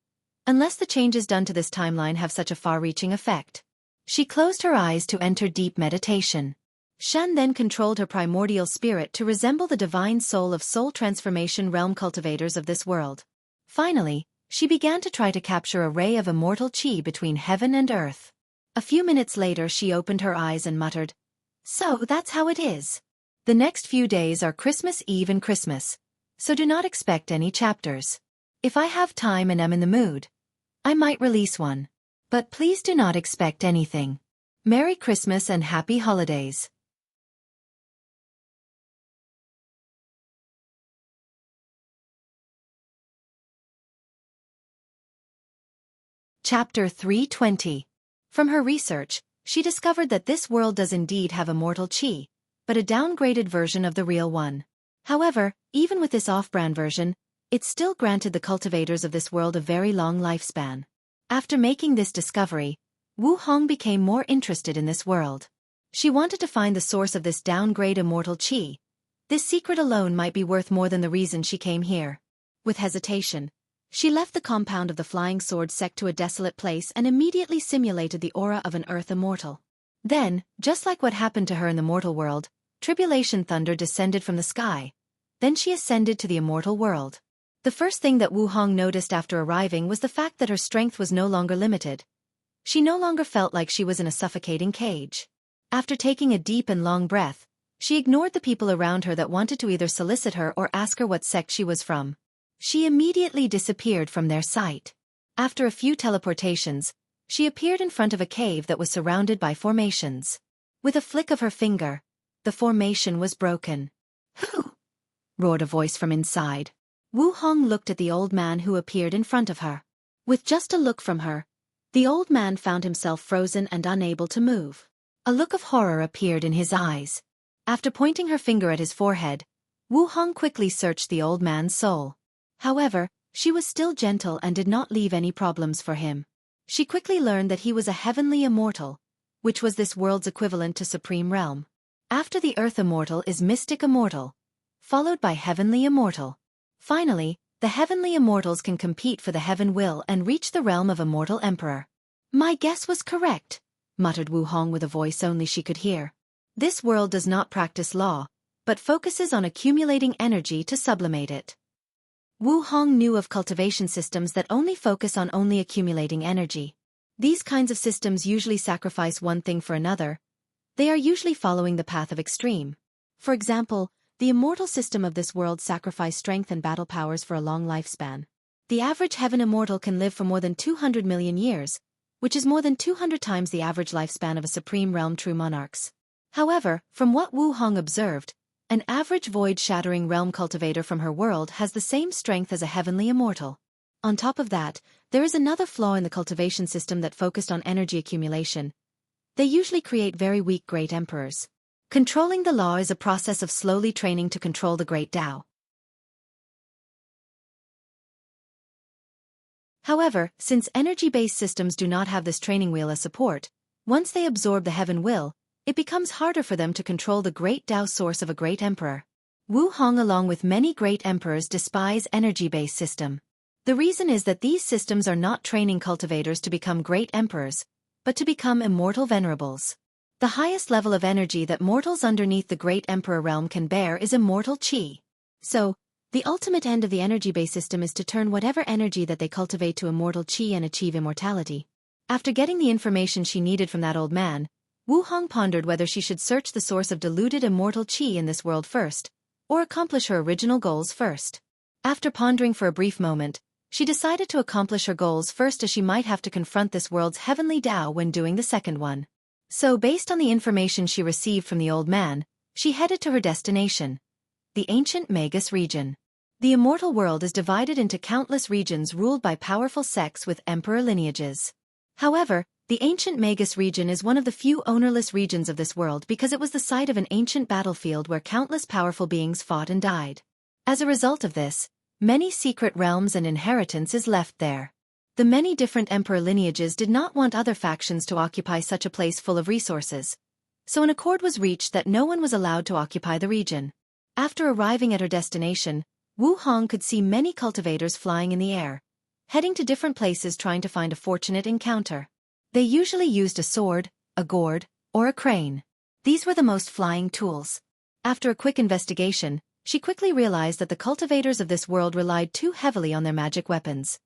Unless the changes done to this timeline have such a far-reaching effect. She closed her eyes to enter deep meditation. Shen then controlled her primordial spirit to resemble the divine soul of soul transformation realm cultivators of this world. Finally, she began to try to capture a ray of immortal qi between heaven and earth. A few minutes later she opened her eyes and muttered, "So that's how it is." The next few days are Christmas Eve and Christmas, so do not expect any chapters. If I have time and am in the mood, I might release one. But please do not expect anything. Merry Christmas and Happy Holidays. Chapter 320. From her research, she discovered that this world does indeed have immortal qi, but a downgraded version of the real one. However, even with this off-brand version, it still granted the cultivators of this world a very long lifespan. After making this discovery, Wu Hong became more interested in this world. She wanted to find the source of this downgrade immortal qi. This secret alone might be worth more than the reason she came here. With hesitation, she left the compound of the Flying Sword sect to a desolate place and immediately simulated the aura of an earth immortal. Then, just like what happened to her in the mortal world, tribulation thunder descended from the sky. Then she ascended to the immortal world. The first thing that Wu Hong noticed after arriving was the fact that her strength was no longer limited. She no longer felt like she was in a suffocating cage. After taking a deep and long breath, she ignored the people around her that wanted to either solicit her or ask her what sect she was from. She immediately disappeared from their sight. After a few teleportations, she appeared in front of a cave that was surrounded by formations. With a flick of her finger, the formation was broken. "Who?" roared a voice from inside. Wu Hong looked at the old man who appeared in front of her. With just a look from her, the old man found himself frozen and unable to move. A look of horror appeared in his eyes. After pointing her finger at his forehead, Wu Hong quickly searched the old man's soul. However, she was still gentle and did not leave any problems for him. She quickly learned that he was a heavenly immortal, which was this world's equivalent to supreme realm. After the earth immortal is mystic immortal, followed by heavenly immortal. Finally, the heavenly immortals can compete for the heaven will and reach the realm of immortal emperor. "My guess was correct," muttered Wu Hong with a voice only she could hear. This world does not practice law, but focuses on accumulating energy to sublimate it. Wu Hong knew of cultivation systems that only focus on only accumulating energy. These kinds of systems usually sacrifice one thing for another. They are usually following the path of extreme. For example, the immortal system of this world sacrifice strength and battle powers for a long lifespan. The average heaven immortal can live for more than 200 million years, which is more than 200 times the average lifespan of a supreme realm true monarchs. However, from what Wu Hong observed, an average void-shattering realm cultivator from her world has the same strength as a heavenly immortal. On top of that, there is another flaw in the cultivation system that focused on energy accumulation. They usually create very weak great emperors. Controlling the law is a process of slowly training to control the great Tao. However, since energy-based systems do not have this training wheel as support, once they absorb the heaven will, it becomes harder for them to control the great Tao source of a great emperor. Wu Hong along with many great emperors despise energy-based system. The reason is that these systems are not training cultivators to become great emperors, but to become immortal venerables. The highest level of energy that mortals underneath the great emperor realm can bear is immortal qi. So, the ultimate end of the energy-based system is to turn whatever energy that they cultivate to immortal qi and achieve immortality. After getting the information she needed from that old man, Wu Hong pondered whether she should search the source of diluted immortal qi in this world first, or accomplish her original goals first. After pondering for a brief moment, she decided to accomplish her goals first as she might have to confront this world's heavenly Tao when doing the second one. So based on the information she received from the old man, she headed to her destination, the ancient Magus region. The immortal world is divided into countless regions ruled by powerful sects with emperor lineages. However, the ancient Magus region is one of the few ownerless regions of this world because it was the site of an ancient battlefield where countless powerful beings fought and died. As a result of this, many secret realms and inheritance is left there. The many different emperor lineages did not want other factions to occupy such a place full of resources. So an accord was reached that no one was allowed to occupy the region. After arriving at her destination, Wu Hong could see many cultivators flying in the air, heading to different places trying to find a fortunate encounter. They usually used a sword, a gourd, or a crane. These were the most flying tools. After a quick investigation, she quickly realized that the cultivators of this world relied too heavily on their magic weapons.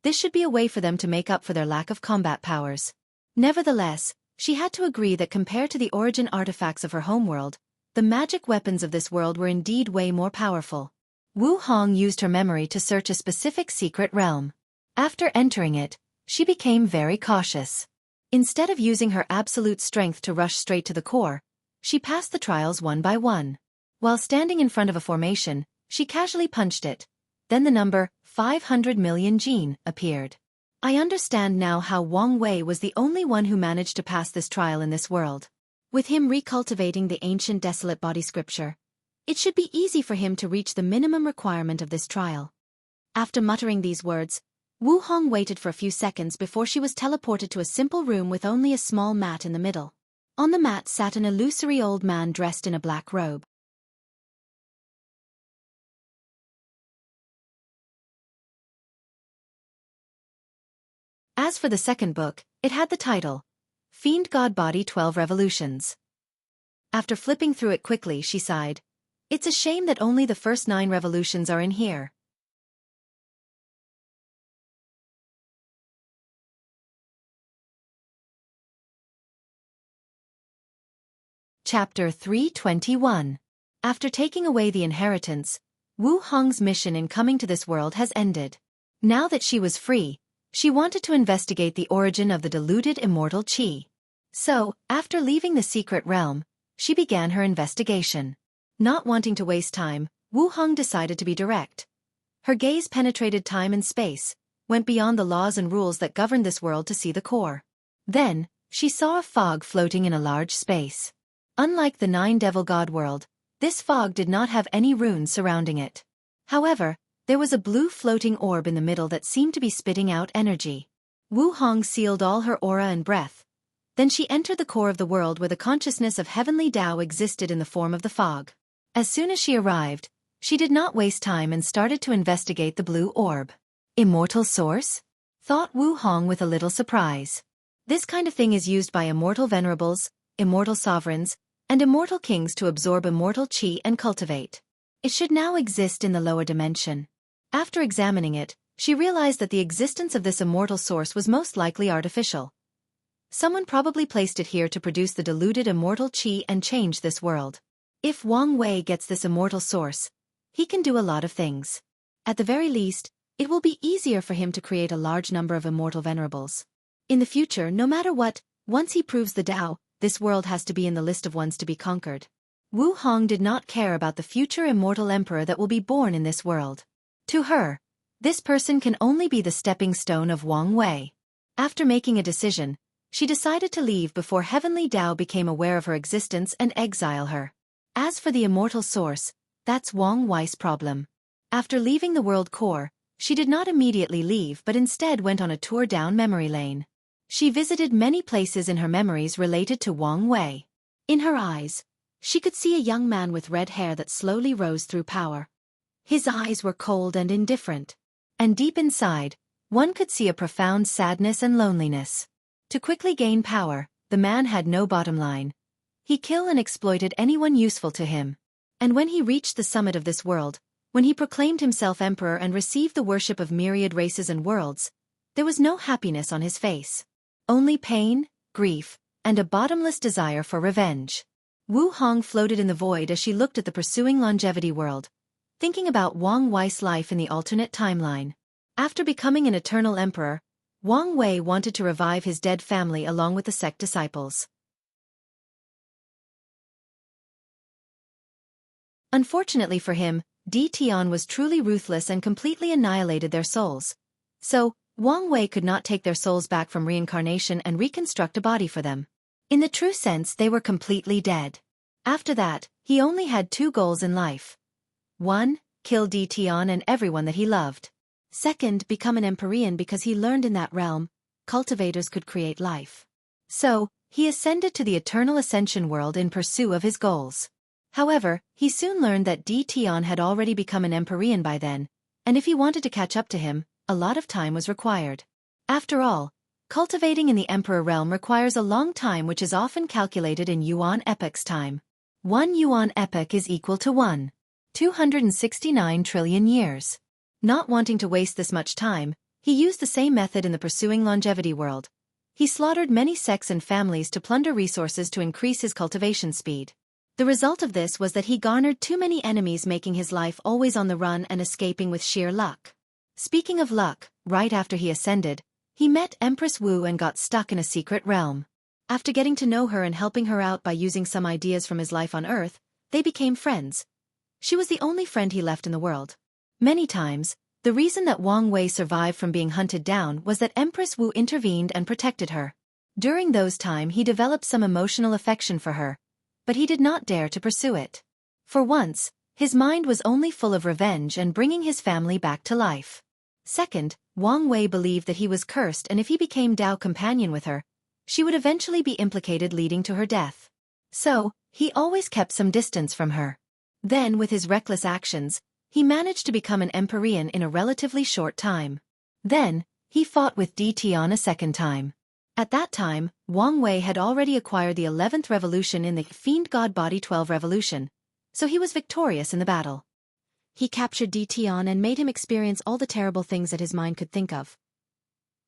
This should be a way for them to make up for their lack of combat powers. Nevertheless, she had to agree that compared to the origin artifacts of her homeworld, the magic weapons of this world were indeed way more powerful. Wu Hong used her memory to search a specific secret realm. After entering it, she became very cautious. Instead of using her absolute strength to rush straight to the core, she passed the trials one by one. While standing in front of a formation, she casually punched it. Then the number 500 million gene appeared. I understand now how Wang Wei was the only one who managed to pass this trial in this world. With him recultivating the ancient desolate body scripture, it should be easy for him to reach the minimum requirement of this trial. After muttering these words, Wu Hong waited for a few seconds before she was teleported to a simple room with only a small mat in the middle. On the mat sat an illusory old man dressed in a black robe. As for the second book, it had the title, Fiend God Body 12 Revolutions. After flipping through it quickly, she sighed. It's a shame that only the first 9 revolutions are in here. Chapter 321. After taking away the inheritance, Wu Hong's mission in coming to this world has ended. Now that she was free, she wanted to investigate the origin of the diluted immortal qi. So, after leaving the secret realm, she began her investigation. Not wanting to waste time, Wu Hong decided to be direct. Her gaze penetrated time and space, went beyond the laws and rules that govern this world to see the core. Then, she saw a fog floating in a large space. Unlike the 9 Devil God world, this fog did not have any runes surrounding it. However, there was a blue floating orb in the middle that seemed to be spitting out energy. Wu Hong sealed all her aura and breath. Then she entered the core of the world where the consciousness of heavenly Tao existed in the form of the fog. As soon as she arrived, she did not waste time and started to investigate the blue orb. Immortal source? Thought Wu Hong with a little surprise. This kind of thing is used by immortal venerables, immortal sovereigns, and immortal kings to absorb immortal qi and cultivate. It should now exist in the lower dimension. After examining it, she realized that the existence of this immortal source was most likely artificial. Someone probably placed it here to produce the diluted immortal qi and change this world. If Wang Wei gets this immortal source, he can do a lot of things. At the very least, it will be easier for him to create a large number of immortal venerables. In the future, no matter what, once he proves the Tao, this world has to be in the list of ones to be conquered. Wu Hong did not care about the future immortal emperor that will be born in this world. To her, this person can only be the stepping stone of Wang Wei. After making a decision, she decided to leave before Heavenly Tao became aware of her existence and exile her. As for the immortal source, that's Wang Wei's problem. After leaving the world core, she did not immediately leave but instead went on a tour down memory lane. She visited many places in her memories related to Wang Wei. In her eyes, she could see a young man with red hair that slowly rose through power. His eyes were cold and indifferent. And deep inside, one could see a profound sadness and loneliness. To quickly gain power, the man had no bottom line. He killed and exploited anyone useful to him. And when he reached the summit of this world, when he proclaimed himself emperor and received the worship of myriad races and worlds, there was no happiness on his face. Only pain, grief, and a bottomless desire for revenge. Wu Hong floated in the void as she looked at the pursuing longevity world, thinking about Wang Wei's life in the alternate timeline. After becoming an eternal emperor, Wang Wei wanted to revive his dead family along with the sect disciples. Unfortunately for him, Tian was truly ruthless and completely annihilated their souls. So, Wang Wei could not take their souls back from reincarnation and reconstruct a body for them. In the true sense, they were completely dead. After that, he only had 2 goals in life. 1. Kill Tian and everyone that he loved. 2. Become an Empyrean because he learned in that realm, cultivators could create life. So, he ascended to the eternal Ascension world in pursuit of his goals. However, he soon learned that Tian had already become an Empyrean by then, and if he wanted to catch up to him, a lot of time was required. After all, cultivating in the Emperor realm requires a long time, which is often calculated in Yuan epochs time. 1 Yuan epoch is equal to 269 trillion years. Not wanting to waste this much time, he used the same method in the pursuing longevity world. He slaughtered many sects and families to plunder resources to increase his cultivation speed. The result of this was that he garnered too many enemies, making his life always on the run and escaping with sheer luck. Speaking of luck, right after he ascended, he met Empress Wu and got stuck in a secret realm. After getting to know her and helping her out by using some ideas from his life on Earth, they became friends. She was the only friend he left in the world. Many times, the reason that Wang Wei survived from being hunted down was that Empress Wu intervened and protected her. During those time he developed some emotional affection for her, but he did not dare to pursue it. For once, his mind was only full of revenge and bringing his family back to life. Second, Wang Wei believed that he was cursed and if he became Dao companion with her, she would eventually be implicated leading to her death. So, he always kept some distance from her. Then with his reckless actions, he managed to become an Empyrean in a relatively short time. Then, he fought with Di Tian a second time. At that time, Wang Wei had already acquired the 11th revolution in the Fiend God Body 12 revolution, so he was victorious in the battle. He captured Di Tian and made him experience all the terrible things that his mind could think of.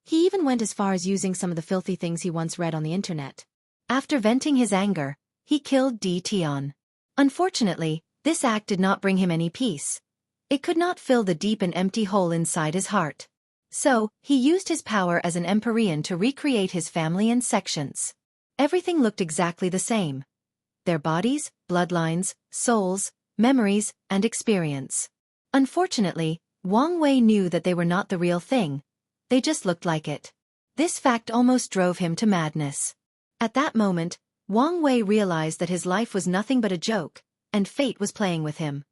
He even went as far as using some of the filthy things he once read on the internet. After venting his anger, he killed Di Tian. Unfortunately, this act did not bring him any peace. It could not fill the deep and empty hole inside his heart. So, he used his power as an Empyrean to recreate his family and sections. Everything looked exactly the same. Their bodies, bloodlines, souls, memories, and experience. Unfortunately, Wang Wei knew that they were not the real thing. They just looked like it. This fact almost drove him to madness. At that moment, Wang Wei realized that his life was nothing but a joke, and fate was playing with him.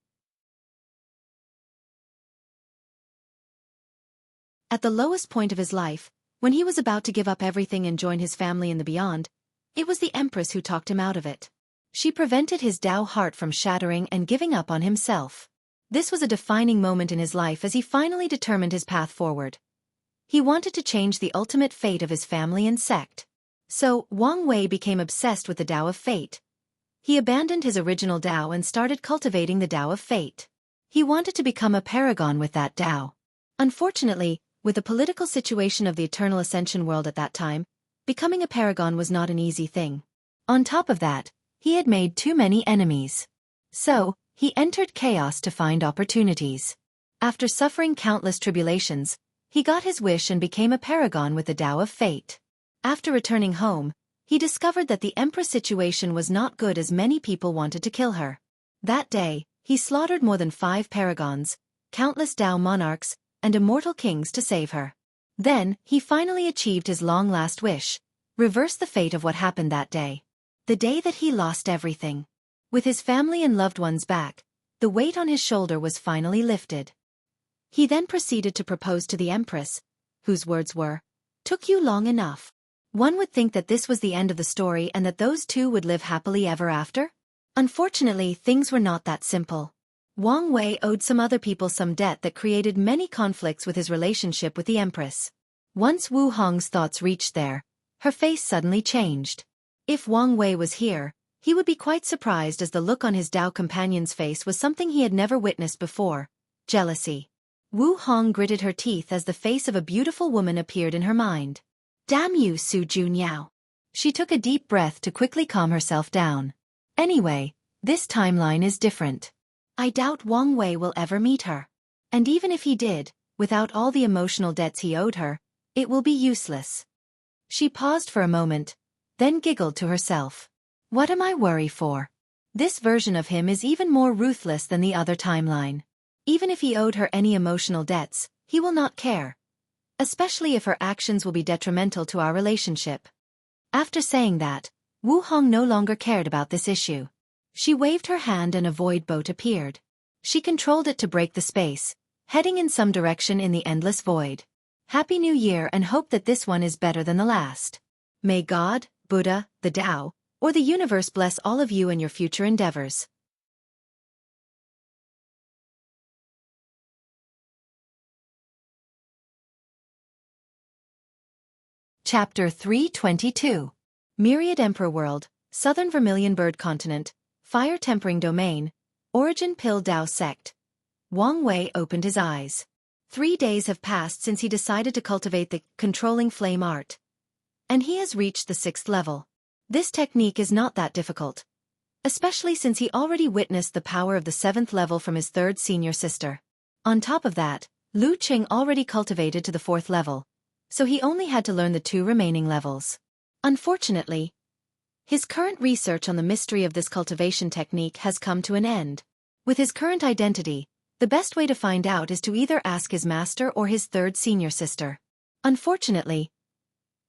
At the lowest point of his life, when he was about to give up everything and join his family in the beyond, it was the Empress who talked him out of it. She prevented his Dao heart from shattering and giving up on himself. This was a defining moment in his life as he finally determined his path forward. He wanted to change the ultimate fate of his family and sect. So, Wang Wei became obsessed with the Dao of Fate. He abandoned his original Dao and started cultivating the Dao of Fate. He wanted to become a paragon with that Dao. Unfortunately, with the political situation of the Eternal Ascension world at that time, becoming a paragon was not an easy thing. On top of that, he had made too many enemies. So, he entered chaos to find opportunities. After suffering countless tribulations, he got his wish and became a paragon with the Dao of Fate. After returning home, he discovered that the Empress situation was not good as many people wanted to kill her. That day, he slaughtered more than 5 paragons, countless Dao monarchs, and immortal kings to save her. Then, he finally achieved his long-last wish, reverse the fate of what happened that day. The day that he lost everything. With his family and loved ones back, the weight on his shoulder was finally lifted. He then proceeded to propose to the Empress, whose words were, "Took you long enough." One would think that this was the end of the story and that those two would live happily ever after. Unfortunately, things were not that simple. Wang Wei owed some other people some debt that created many conflicts with his relationship with the Empress. Once Wu Hong's thoughts reached there, her face suddenly changed. If Wang Wei was here, he would be quite surprised as the look on his Dao companion's face was something he had never witnessed before: jealousy. Wu Hong gritted her teeth as the face of a beautiful woman appeared in her mind. "Damn you, Su Juniao." She took a deep breath to quickly calm herself down. Anyway, this timeline is different. I doubt Wang Wei will ever meet her. And even if he did, without all the emotional debts he owed her, it will be useless. She paused for a moment, then giggled to herself. What am I worried for? This version of him is even more ruthless than the other timeline. Even if he owed her any emotional debts, he will not care. Especially if her actions will be detrimental to our relationship. After saying that, Wu Hong no longer cared about this issue. She waved her hand and a void boat appeared. She controlled it to break the space, heading in some direction in the endless void. Happy New Year and hope that this one is better than the last. May God, Buddha, the Tao, or the universe bless all of you and your future endeavors. Chapter 322. Myriad Emperor World, Southern Vermilion Bird Continent, Fire Tempering Domain, Origin Pill Dao Sect. Wang Wei opened his eyes. 3 days have passed since he decided to cultivate the controlling flame art. And he has reached the 6th level. This technique is not that difficult. Especially since he already witnessed the power of the 7th level from his 3rd senior sister. On top of that, Lu Qing already cultivated to the 4th level, so he only had to learn the 2 remaining levels. Unfortunately, his current research on the mystery of this cultivation technique has come to an end. With his current identity, the best way to find out is to either ask his master or his 3rd senior sister. Unfortunately,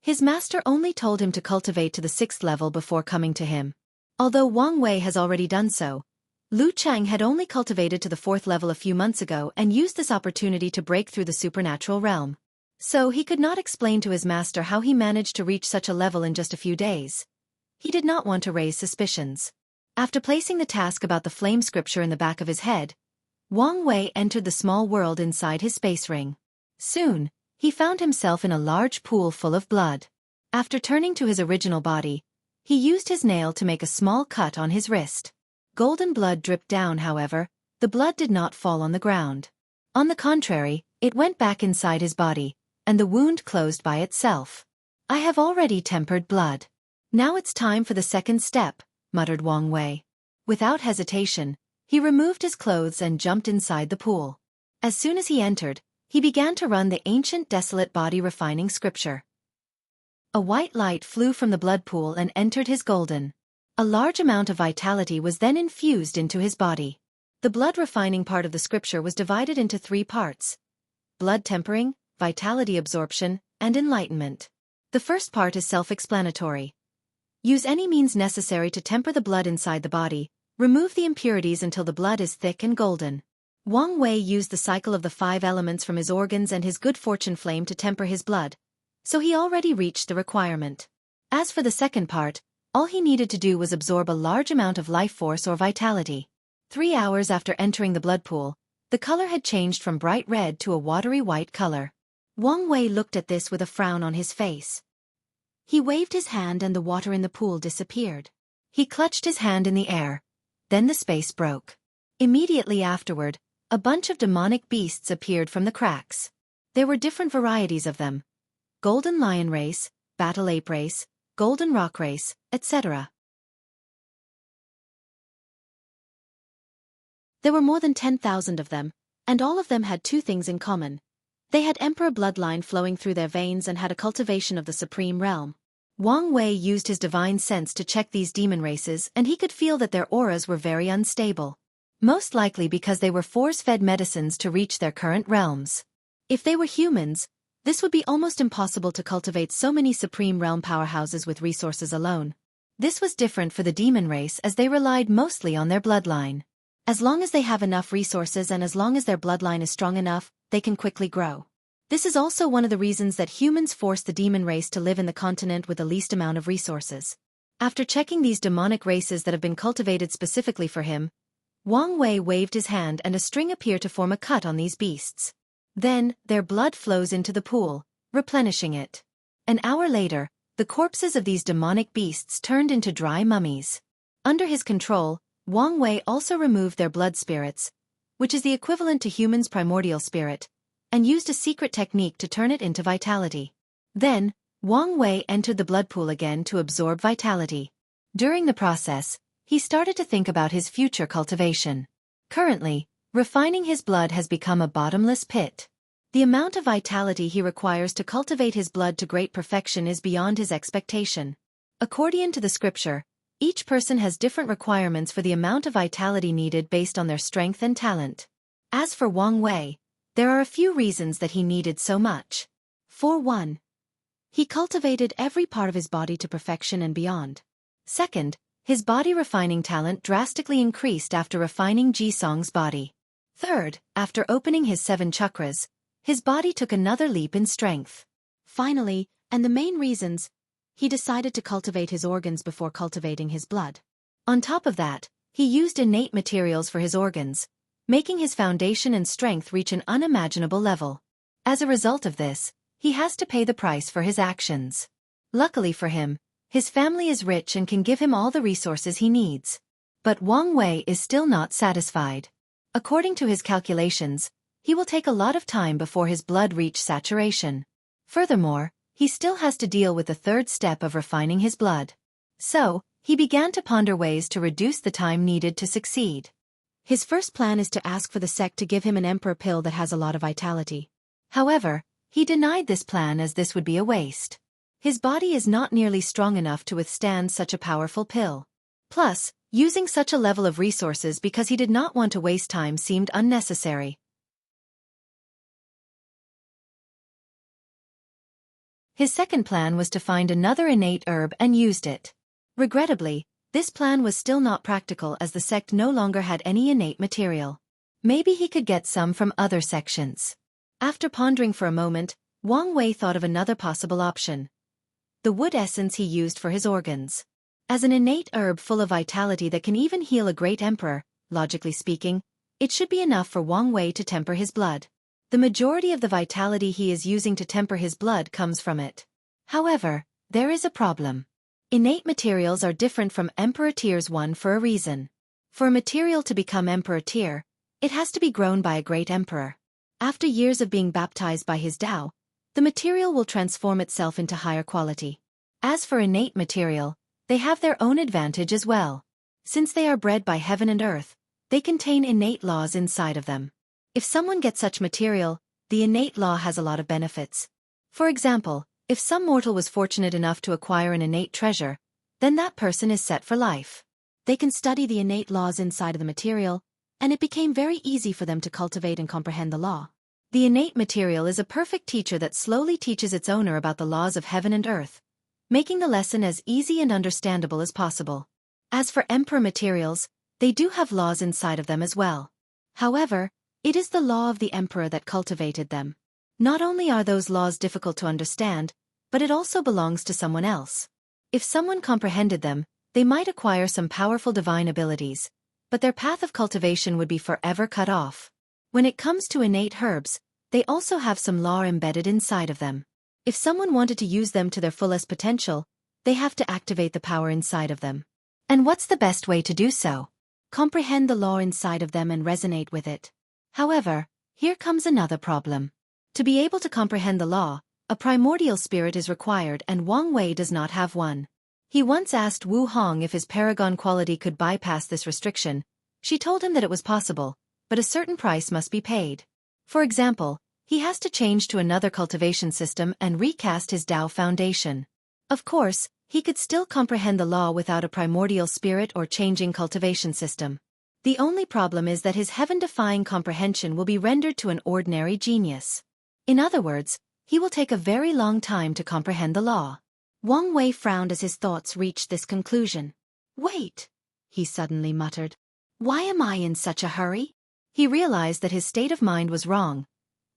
His master only told him to cultivate to the 6th level before coming to him. Although Wang Wei has already done so, Lu Chang had only cultivated to the 4th level a few months ago and used this opportunity to break through the supernatural realm. So he could not explain to his master how he managed to reach such a level in just a few days. He did not want to raise suspicions. After placing the task about the flame scripture in the back of his head, Wang Wei entered the small world inside his space ring. Soon, he found himself in a large pool full of blood. After turning to his original body, he used his nail to make a small cut on his wrist. Golden blood dripped down, however, the blood did not fall on the ground. On the contrary, it went back inside his body, and the wound closed by itself. I have already tempered blood. Now it's time for the second step, muttered Wang Wei. Without hesitation, he removed his clothes and jumped inside the pool. As soon as he entered, he began to run the ancient desolate body refining scripture. A white light flew from the blood pool and entered his golden. A large amount of vitality was then infused into his body. The blood refining part of the scripture was divided into 3 parts: blood tempering, vitality absorption, and enlightenment. The first part is self-explanatory. Use any means necessary to temper the blood inside the body, remove the impurities until the blood is thick and golden. Wang Wei used the cycle of the 5 elements from his organs and his good fortune flame to temper his blood, so he already reached the requirement. As for the second part, all he needed to do was absorb a large amount of life force or vitality. 3 hours after entering the blood pool, the color had changed from bright red to a watery white color. Wang Wei looked at this with a frown on his face. He waved his hand and the water in the pool disappeared. He clutched his hand in the air. Then the space broke. Immediately afterward, a bunch of demonic beasts appeared from the cracks. There were different varieties of them: golden lion race, battle ape race, golden rock race, etc. There were more than 10,000 of them, and all of them had 2 things in common. They had emperor bloodline flowing through their veins and had a cultivation of the supreme realm. Wang Wei used his divine sense to check these demon races, and he could feel that their auras were very unstable. Most likely because they were force-fed medicines to reach their current realms. If they were humans, this would be almost impossible to cultivate so many supreme realm powerhouses with resources alone. This was different for the demon race as they relied mostly on their bloodline. As long as they have enough resources and as long as their bloodline is strong enough, they can quickly grow. This is also one of the reasons that humans force the demon race to live in the continent with the least amount of resources. After checking these demonic races that have been cultivated specifically for him, Wang Wei waved his hand and a string appeared to form a cut on these beasts. Then, their blood flows into the pool, replenishing it. An hour later, the corpses of these demonic beasts turned into dry mummies. Under his control, Wang Wei also removed their blood spirits, which is the equivalent to humans' primordial spirit, and used a secret technique to turn it into vitality. Then, Wang Wei entered the blood pool again to absorb vitality. During the process, he started to think about his future cultivation. Currently, refining his blood has become a bottomless pit. The amount of vitality he requires to cultivate his blood to great perfection is beyond his expectation. According to the scripture, each person has different requirements for the amount of vitality needed based on their strength and talent. As for Wang Wei, there are a few reasons that he needed so much. For one, he cultivated every part of his body to perfection and beyond. Second, his body refining talent drastically increased after refining Jisong's body. Third, after opening his 7 chakras, his body took another leap in strength. Finally, and the main reasons, he decided to cultivate his organs before cultivating his blood. On top of that, he used innate materials for his organs, making his foundation and strength reach an unimaginable level. As a result of this, he has to pay the price for his actions. Luckily for him, his family is rich and can give him all the resources he needs. But Wang Wei is still not satisfied. According to his calculations, he will take a lot of time before his blood reaches saturation. Furthermore, he still has to deal with the third step of refining his blood. So, he began to ponder ways to reduce the time needed to succeed. His first plan is to ask for the sect to give him an emperor pill that has a lot of vitality. However, he denied this plan as this would be a waste. His body is not nearly strong enough to withstand such a powerful pill. Plus, using such a level of resources because he did not want to waste time seemed unnecessary. His second plan was to find another innate herb and used it. Regrettably, this plan was still not practical as the sect no longer had any innate material. Maybe he could get some from other sections. After pondering for a moment, Wang Wei thought of another possible option. The wood essence he used for his organs. As an innate herb full of vitality that can even heal a great emperor, logically speaking, it should be enough for Wang Wei to temper his blood. The majority of the vitality he is using to temper his blood comes from it. However, there is a problem. Innate materials are different from Emperor Tiers 1 for a reason. For a material to become Emperor Tier, it has to be grown by a great emperor. After years of being baptized by his Tao, the material will transform itself into higher quality. As for innate material, they have their own advantage as well. Since they are bred by heaven and earth, they contain innate laws inside of them. If someone gets such material, the innate law has a lot of benefits. For example, if some mortal was fortunate enough to acquire an innate treasure, then that person is set for life. They can study the innate laws inside of the material, and it became very easy for them to cultivate and comprehend the law. The innate material is a perfect teacher that slowly teaches its owner about the laws of heaven and earth, making the lesson as easy and understandable as possible. As for emperor materials, they do have laws inside of them as well. However, it is the law of the emperor that cultivated them. Not only are those laws difficult to understand, but it also belongs to someone else. If someone comprehended them, they might acquire some powerful divine abilities, but their path of cultivation would be forever cut off. When it comes to innate herbs, they also have some law embedded inside of them. If someone wanted to use them to their fullest potential, they have to activate the power inside of them. And what's the best way to do so? Comprehend the law inside of them and resonate with it. However, here comes another problem. To be able to comprehend the law, a primordial spirit is required and Wang Wei does not have one. He once asked Wu Hong if his paragon quality could bypass this restriction. She told him that it was possible, but a certain price must be paid. For example, he has to change to another cultivation system and recast his Tao foundation. Of course, he could still comprehend the law without a primordial spirit or changing cultivation system. The only problem is that his heaven-defying comprehension will be rendered to an ordinary genius. In other words, he will take a very long time to comprehend the law. Wang Wei frowned as his thoughts reached this conclusion. "Wait," he suddenly muttered. "Why am I in such a hurry?" He realized that his state of mind was wrong.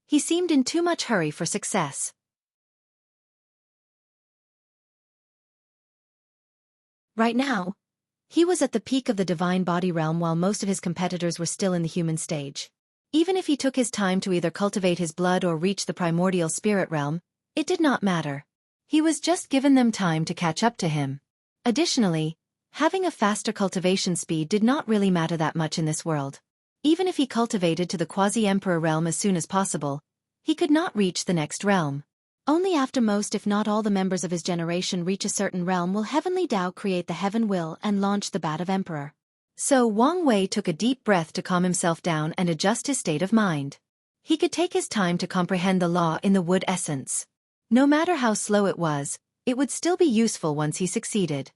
He seemed in too much hurry for success. Right now, he was at the peak of the divine body realm while most of his competitors were still in the human stage. Even if he took his time to either cultivate his blood or reach the primordial spirit realm, it did not matter. He was just given them time to catch up to him. Additionally, having a faster cultivation speed did not really matter that much in this world. Even if he cultivated to the quasi-emperor realm as soon as possible, he could not reach the next realm. Only after most if not all the members of his generation reach a certain realm will Heavenly Tao create the heaven will and launch the bat of emperor. So Wang Wei took a deep breath to calm himself down and adjust his state of mind. He could take his time to comprehend the law in the wood essence. No matter how slow it would still be useful once he succeeded.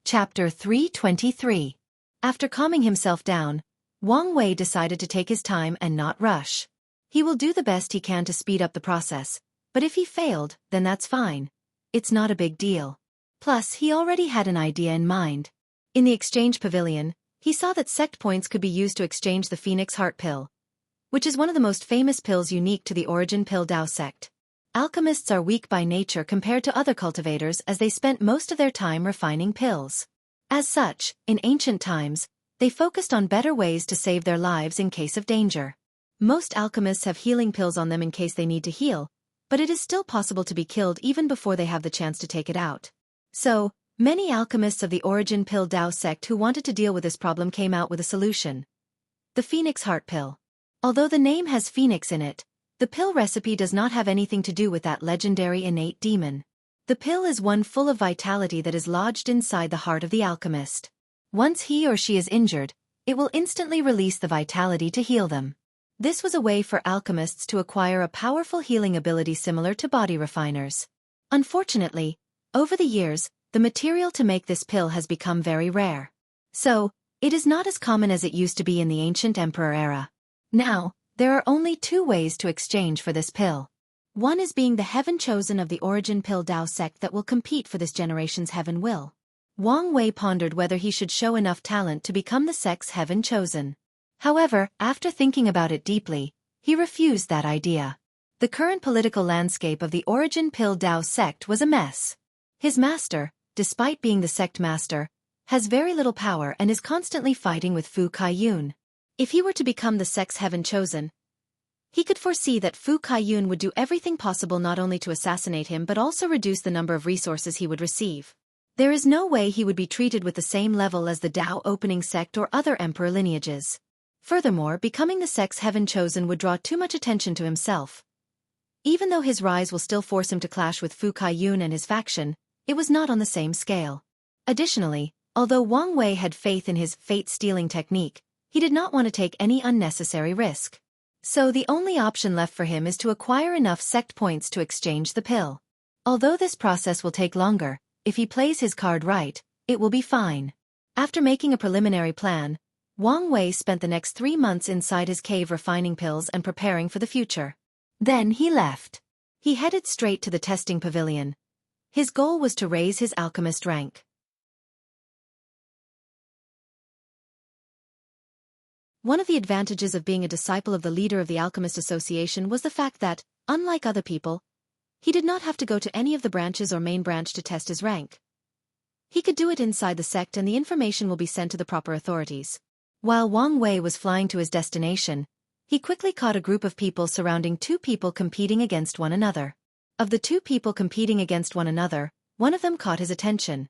Chapter 323. After calming himself down, Wang Wei decided to take his time and not rush. He will do the best he can to speed up the process, but if he failed, then that's fine. It's not a big deal. Plus, he already had an idea in mind. In the exchange pavilion, he saw that sect points could be used to exchange the Phoenix Heart Pill, which is one of the most famous pills unique to the Origin Pill Tao sect. Alchemists are weak by nature compared to other cultivators as they spent most of their time refining pills. As such, in ancient times, they focused on better ways to save their lives in case of danger. Most alchemists have healing pills on them in case they need to heal, but it is still possible to be killed even before they have the chance to take it out. So, many alchemists of the Origin Pill Tao sect who wanted to deal with this problem came out with a solution. The Phoenix Heart Pill. Although the name has Phoenix in it, the pill recipe does not have anything to do with that legendary innate demon. The pill is one full of vitality that is lodged inside the heart of the alchemist. Once he or she is injured, it will instantly release the vitality to heal them. This was a way for alchemists to acquire a powerful healing ability similar to body refiners. Unfortunately, over the years, the material to make this pill has become very rare. So, It is not as common as it used to be in the ancient emperor era. Now, there are only two ways to exchange for this pill. One is being the heaven chosen of the origin pill Dao sect that will compete for this generation's heaven will. Wang Wei pondered whether he should show enough talent to become the sect's heaven chosen. However, after thinking about it deeply, he refused that idea. The current political landscape of the origin pill Dao sect was a mess. His master, despite being the sect master, has very little power and is constantly fighting with Fu Kaiyun. If he were to become the sect's heaven chosen, he could foresee that Fu Kaiyun would do everything possible not only to assassinate him but also reduce the number of resources he would receive. There is no way he would be treated with the same level as the Dao opening sect or other emperor lineages. Furthermore, becoming the sect's heaven chosen would draw too much attention to himself. Even though his rise will still force him to clash with Fu Kaiyun and his faction, it was not on the same scale. Additionally, although Wang Wei had faith in his fate-stealing technique, he did not want to take any unnecessary risk. So the only option left for him is to acquire enough sect points to exchange the pill. Although this process will take longer, if he plays his card right, it will be fine. After making a preliminary plan, Wang Wei spent the next 3 months inside his cave refining pills and preparing for the future. Then he left. He headed straight to the testing pavilion. His goal was to raise his alchemist rank. One of the advantages of being a disciple of the leader of the Alchemist Association was the fact that, unlike other people, he did not have to go to any of the branches or main branch to test his rank. He could do it inside the sect and the information will be sent to the proper authorities. While Wang Wei was flying to his destination, he quickly caught a group of people surrounding 2 people competing against one another. Of the 2 people competing against one another, one of them caught his attention.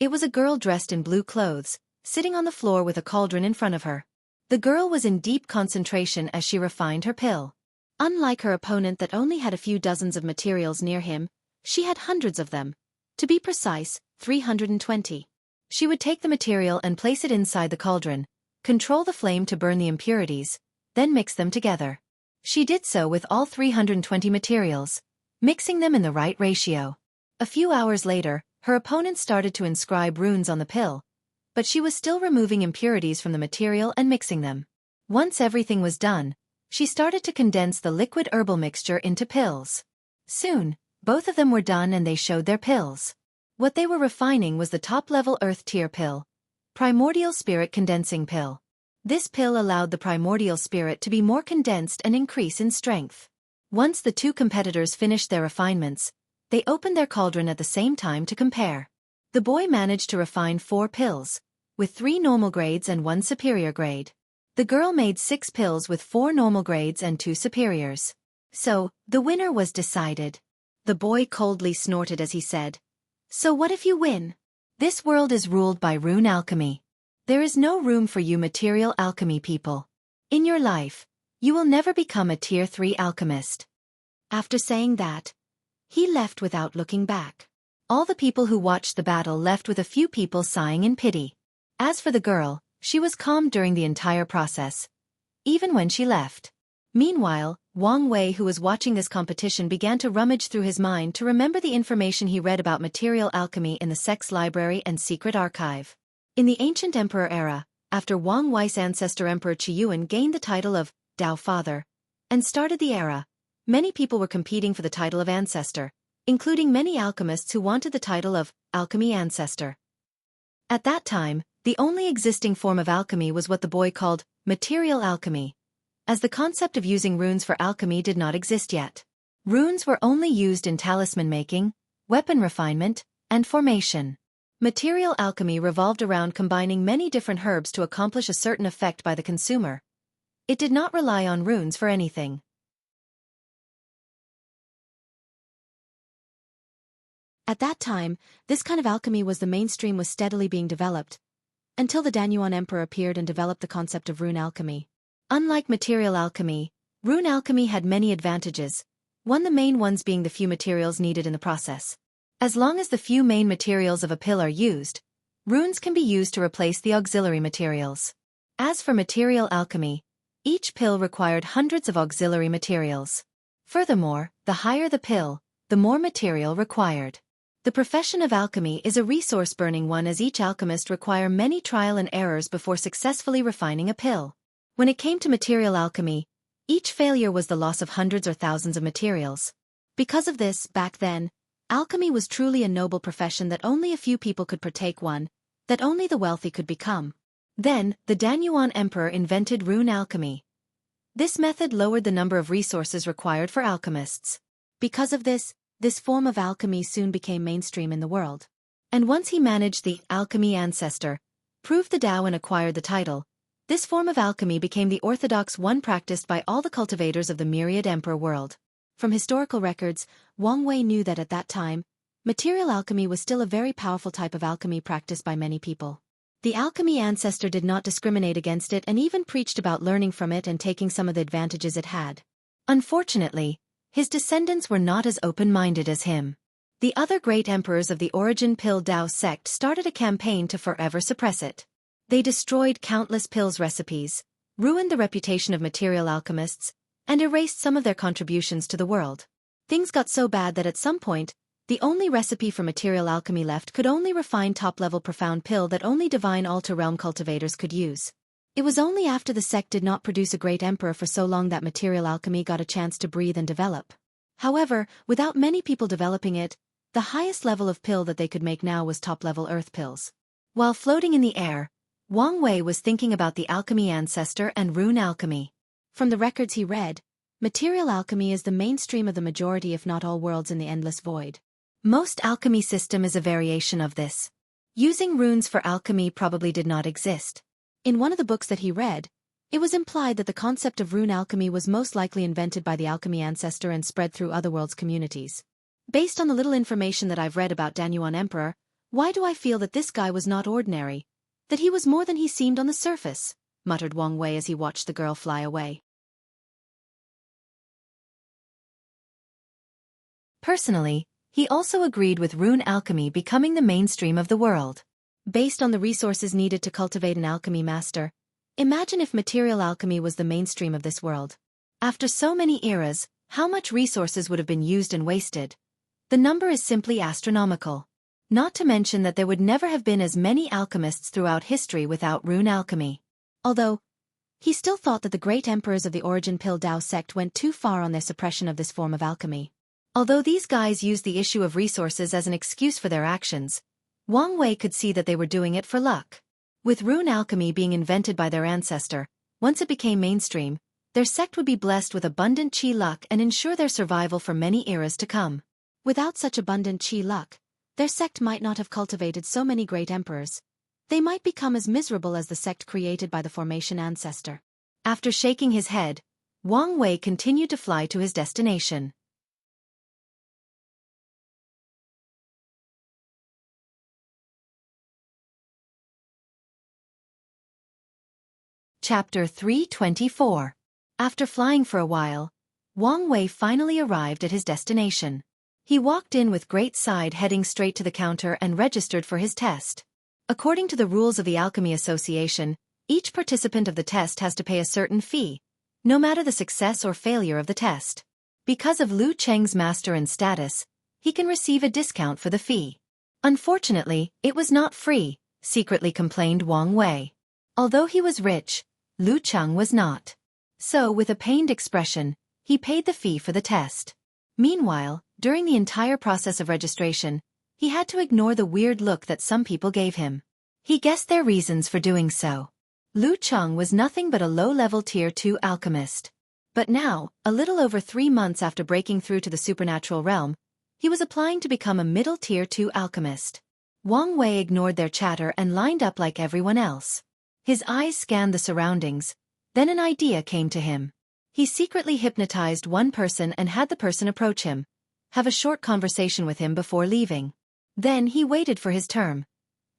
It was a girl dressed in blue clothes, sitting on the floor with a cauldron in front of her. The girl was in deep concentration as she refined her pill. Unlike her opponent that only had a few dozens of materials near him, she had hundreds of them. To be precise, 320. She would take the material and place it inside the cauldron, control the flame to burn the impurities, then mix them together. She did so with all 320 materials, mixing them in the right ratio. A few hours later, her opponent started to inscribe runes on the pill, but she was still removing impurities from the material and mixing them. Once everything was done, she started to condense the liquid herbal mixture into pills. Soon, both of them were done and they showed their pills. What they were refining was the top-level Earth tier pill, Primordial Spirit Condensing Pill. This pill allowed the primordial spirit to be more condensed and increase in strength. Once the 2 competitors finished their refinements, they opened their cauldron at the same time to compare. The boy managed to refine 4 pills, with 3 normal grades and 1 superior grade. The girl made 6 pills with 4 normal grades and 2 superiors. So, the winner was decided. The boy coldly snorted as he said, "So what if you win? This world is ruled by rune alchemy. There is no room for you material alchemy people. In your life, you will never become a tier 3 alchemist." After saying that, he left without looking back. All the people who watched the battle left with a few people sighing in pity. As for the girl, she was calm during the entire process, even when she left. Meanwhile, Wang Wei, who was watching this competition, began to rummage through his mind to remember the information he read about material alchemy in the sect's library and secret archive. In the ancient emperor era, after Wang Wei's ancestor Emperor Qiyuan gained the title of Dao Father and started the era, many people were competing for the title of ancestor, including many alchemists who wanted the title of Alchemy Ancestor. At that time, the only existing form of alchemy was what the boy called material alchemy, as the concept of using runes for alchemy did not exist yet. Runes were only used in talisman making, weapon refinement, and formation. Material alchemy revolved around combining many different herbs to accomplish a certain effect by the consumer. It did not rely on runes for anything. At that time, this kind of alchemy was the mainstream, was steadily being developed, until the Danyuan Emperor appeared and developed the concept of rune alchemy. Unlike material alchemy, rune alchemy had many advantages, the main ones being the few materials needed in the process. As long as the few main materials of a pill are used, runes can be used to replace the auxiliary materials. As for material alchemy, each pill required hundreds of auxiliary materials. Furthermore, the higher the pill, the more material required. The profession of alchemy is a resource-burning one, as each alchemist require many trial and errors before successfully refining a pill. When it came to material alchemy, each failure was the loss of hundreds or thousands of materials. Because of this, back then, alchemy was truly a noble profession that only a few people could partake one, that only the wealthy could become. Then, the Danyuan Emperor invented rune alchemy. This method lowered the number of resources required for alchemists. Because of this form of alchemy soon became mainstream in the world. And once he managed the alchemy ancestor, proved the Tao and acquired the title, this form of alchemy became the orthodox one practiced by all the cultivators of the myriad emperor world. From historical records, Wang Wei knew that at that time, material alchemy was still a very powerful type of alchemy practiced by many people. The alchemy ancestor did not discriminate against it and even preached about learning from it and taking some of the advantages it had. Unfortunately, his descendants were not as open-minded as him. The other great emperors of the origin pill Tao sect started a campaign to forever suppress it. They destroyed countless pills recipes, ruined the reputation of material alchemists, and erased some of their contributions to the world. Things got so bad that at some point, the only recipe for material alchemy left could only refine top-level profound pill that only divine altar realm cultivators could use. It was only after the sect did not produce a great emperor for so long that material alchemy got a chance to breathe and develop. However, without many people developing it, the highest level of pill that they could make now was top-level earth pills. While floating in the air, Wang Wei was thinking about the alchemy ancestor and rune alchemy. From the records he read, material alchemy is the mainstream of the majority if not all worlds in the endless void. Most alchemy system is a variation of this. Using runes for alchemy probably did not exist. In one of the books that he read, it was implied that the concept of rune alchemy was most likely invented by the alchemy ancestor and spread through other worlds' communities. Based on the little information that I've read about Danyuan Emperor, why do I feel that this guy was not ordinary? That he was more than he seemed on the surface, muttered Wang Wei as he watched the girl fly away. Personally, he also agreed with rune alchemy becoming the mainstream of the world. Based on the resources needed to cultivate an alchemy master, imagine if material alchemy was the mainstream of this world. After so many eras, how much resources would have been used and wasted? The number is simply astronomical. Not to mention that there would never have been as many alchemists throughout history without rune alchemy. Although, he still thought that the great emperors of the origin pill Tao sect went too far on their suppression of this form of alchemy. Although these guys used the issue of resources as an excuse for their actions, Wang Wei could see that they were doing it for luck. With rune alchemy being invented by their ancestor, once it became mainstream, their sect would be blessed with abundant qi luck and ensure their survival for many eras to come. Without such abundant qi luck, their sect might not have cultivated so many great emperors. They might become as miserable as the sect created by the formation ancestor. After shaking his head, Wang Wei continued to fly to his destination. Chapter 324. After flying for a while, Wang Wei finally arrived at his destination. He walked in with great pride, heading straight to the counter and registered for his test. According to the rules of the Alchemy Association, each participant of the test has to pay a certain fee, no matter the success or failure of the test. Because of Lu Cheng's master and status, he can receive a discount for the fee. Unfortunately, it was not free, secretly complained Wang Wei. Although he was rich, Lu Cheng was not. So, with a pained expression, he paid the fee for the test. Meanwhile, during the entire process of registration, he had to ignore the weird look that some people gave him. He guessed their reasons for doing so. Lu Cheng was nothing but a low-level Tier 2 alchemist. But now, a little over 3 months after breaking through to the supernatural realm, he was applying to become a middle Tier 2 alchemist. Wang Wei ignored their chatter and lined up like everyone else. His eyes scanned the surroundings, then an idea came to him. He secretly hypnotized one person and had the person approach him, have a short conversation with him before leaving. Then he waited for his turn.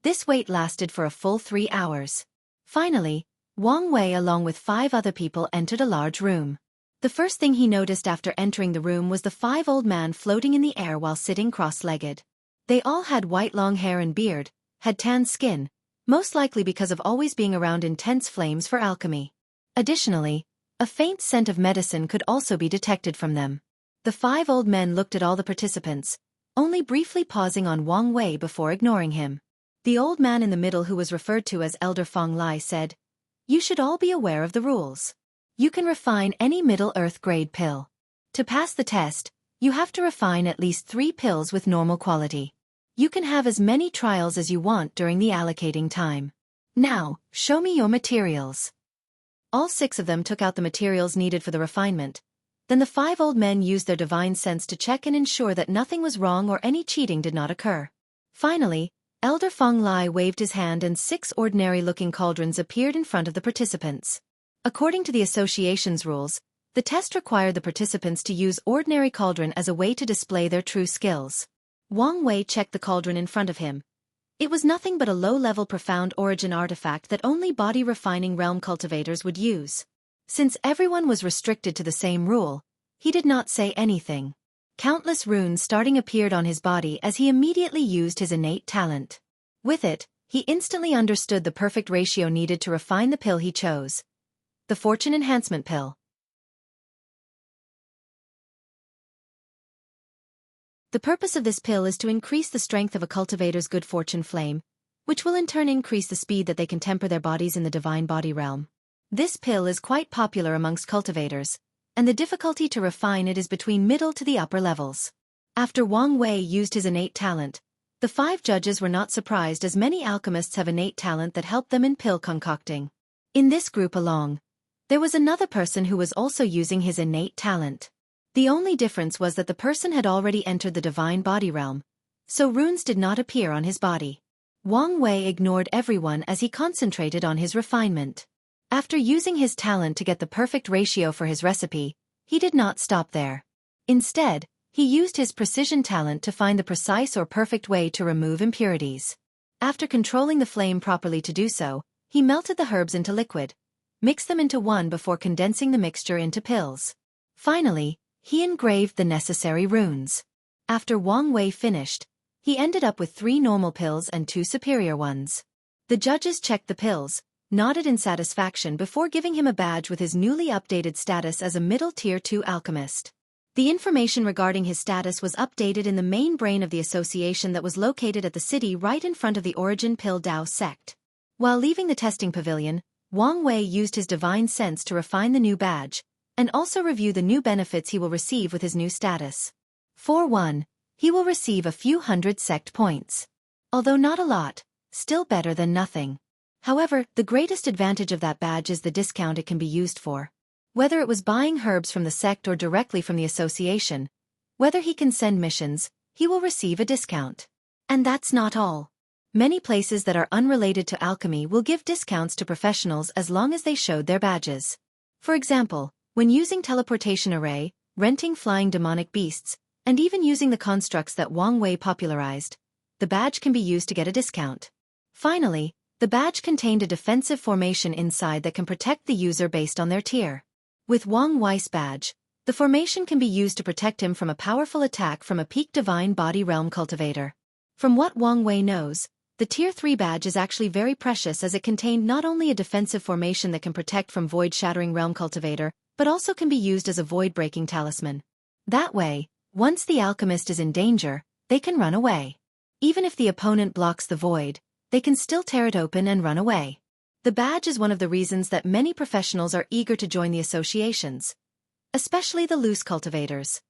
This wait lasted for a full 3 hours. Finally, Wang Wei along with 5 other people entered a large room. The first thing he noticed after entering the room was the 5 old men floating in the air while sitting cross-legged. They all had white long hair and beard, had tan skin, most likely because of always being around intense flames for alchemy. Additionally, a faint scent of medicine could also be detected from them. The 5 old men looked at all the participants, only briefly pausing on Wang Wei before ignoring him. The old man in the middle, who was referred to as Elder Feng Lai, said, "You should all be aware of the rules. You can refine any Middle-Earth grade pill. To pass the test, you have to refine at least 3 pills with normal quality. You can have as many trials as you want during the allocating time. Now, show me your materials." All 6 of them took out the materials needed for the refinement. Then the 5 old men used their divine sense to check and ensure that nothing was wrong or any cheating did not occur. Finally, Elder Feng Lai waved his hand and 6 ordinary-looking cauldrons appeared in front of the participants. According to the association's rules, the test required the participants to use ordinary cauldron as a way to display their true skills. Wang Wei checked the cauldron in front of him. It was nothing but a low-level profound origin artifact that only body-refining realm cultivators would use. Since everyone was restricted to the same rule, he did not say anything. Countless runes starting appeared on his body as he immediately used his innate talent. With it, he instantly understood the perfect ratio needed to refine the pill he chose. The Fortune Enhancement Pill. The purpose of this pill is to increase the strength of a cultivator's good fortune flame, which will in turn increase the speed that they can temper their bodies in the divine body realm. This pill is quite popular amongst cultivators, and the difficulty to refine it is between middle to the upper levels. After Wang Wei used his innate talent, the 5 judges were not surprised, as many alchemists have innate talent that help them in pill concocting. In this group along, there was another person who was also using his innate talent. The only difference was that the person had already entered the divine body realm, so runes did not appear on his body. Wang Wei ignored everyone as he concentrated on his refinement. After using his talent to get the perfect ratio for his recipe, he did not stop there. Instead, he used his precision talent to find the precise or perfect way to remove impurities. After controlling the flame properly to do so, he melted the herbs into liquid, mixed them into one before condensing the mixture into pills. Finally, he engraved the necessary runes. After Wang Wei finished, he ended up with 3 normal pills and 2 superior ones. The judges checked the pills, nodded in satisfaction before giving him a badge with his newly updated status as a middle tier 2 alchemist. The information regarding his status was updated in the main brain of the association that was located at the city right in front of the Origin Pill Dao sect. While leaving the testing pavilion, Wang Wei used his divine sense to refine the new badge, and also review the new benefits he will receive with his new status. For 1, he will receive a few hundred sect points. Although not a lot, still better than nothing. However, the greatest advantage of that badge is the discount it can be used for. Whether it was buying herbs from the sect or directly from the association, whether he can send missions, he will receive a discount. And that's not all. Many places that are unrelated to alchemy will give discounts to professionals as long as they showed their badges. For example, when using teleportation array, renting flying demonic beasts, and even using the constructs that Wang Wei popularized, the badge can be used to get a discount. Finally, the badge contained a defensive formation inside that can protect the user based on their tier. With Wang Wei's badge, the formation can be used to protect him from a powerful attack from a peak divine body realm cultivator. From what Wang Wei knows, the Tier 3 badge is actually very precious, as it contained not only a defensive formation that can protect from void-shattering realm cultivator, but also can be used as a void-breaking talisman. That way, once the alchemist is in danger, they can run away. Even if the opponent blocks the void, they can still tear it open and run away. The badge is one of the reasons that many professionals are eager to join the associations, especially the loose cultivators.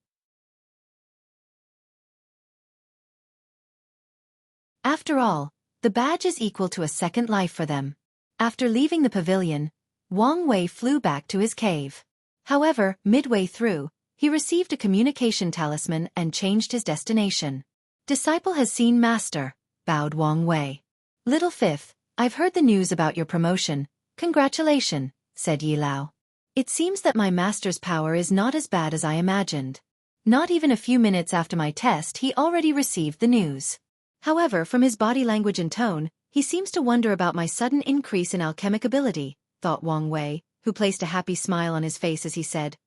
After all, the badge is equal to a second life for them. After leaving the pavilion, Wang Wei flew back to his cave. However, midway through, he received a communication talisman and changed his destination. "Disciple has seen Master," bowed Wang Wei. "Little Fifth, I've heard the news about your promotion. Congratulations," said Yi Lao. "It seems that my master's power is not as bad as I imagined." Not even a few minutes after my test, he already received the news. However, from his body language and tone, he seems to wonder about my sudden increase in alchemic ability, thought Wang Wei, who placed a happy smile on his face as he said,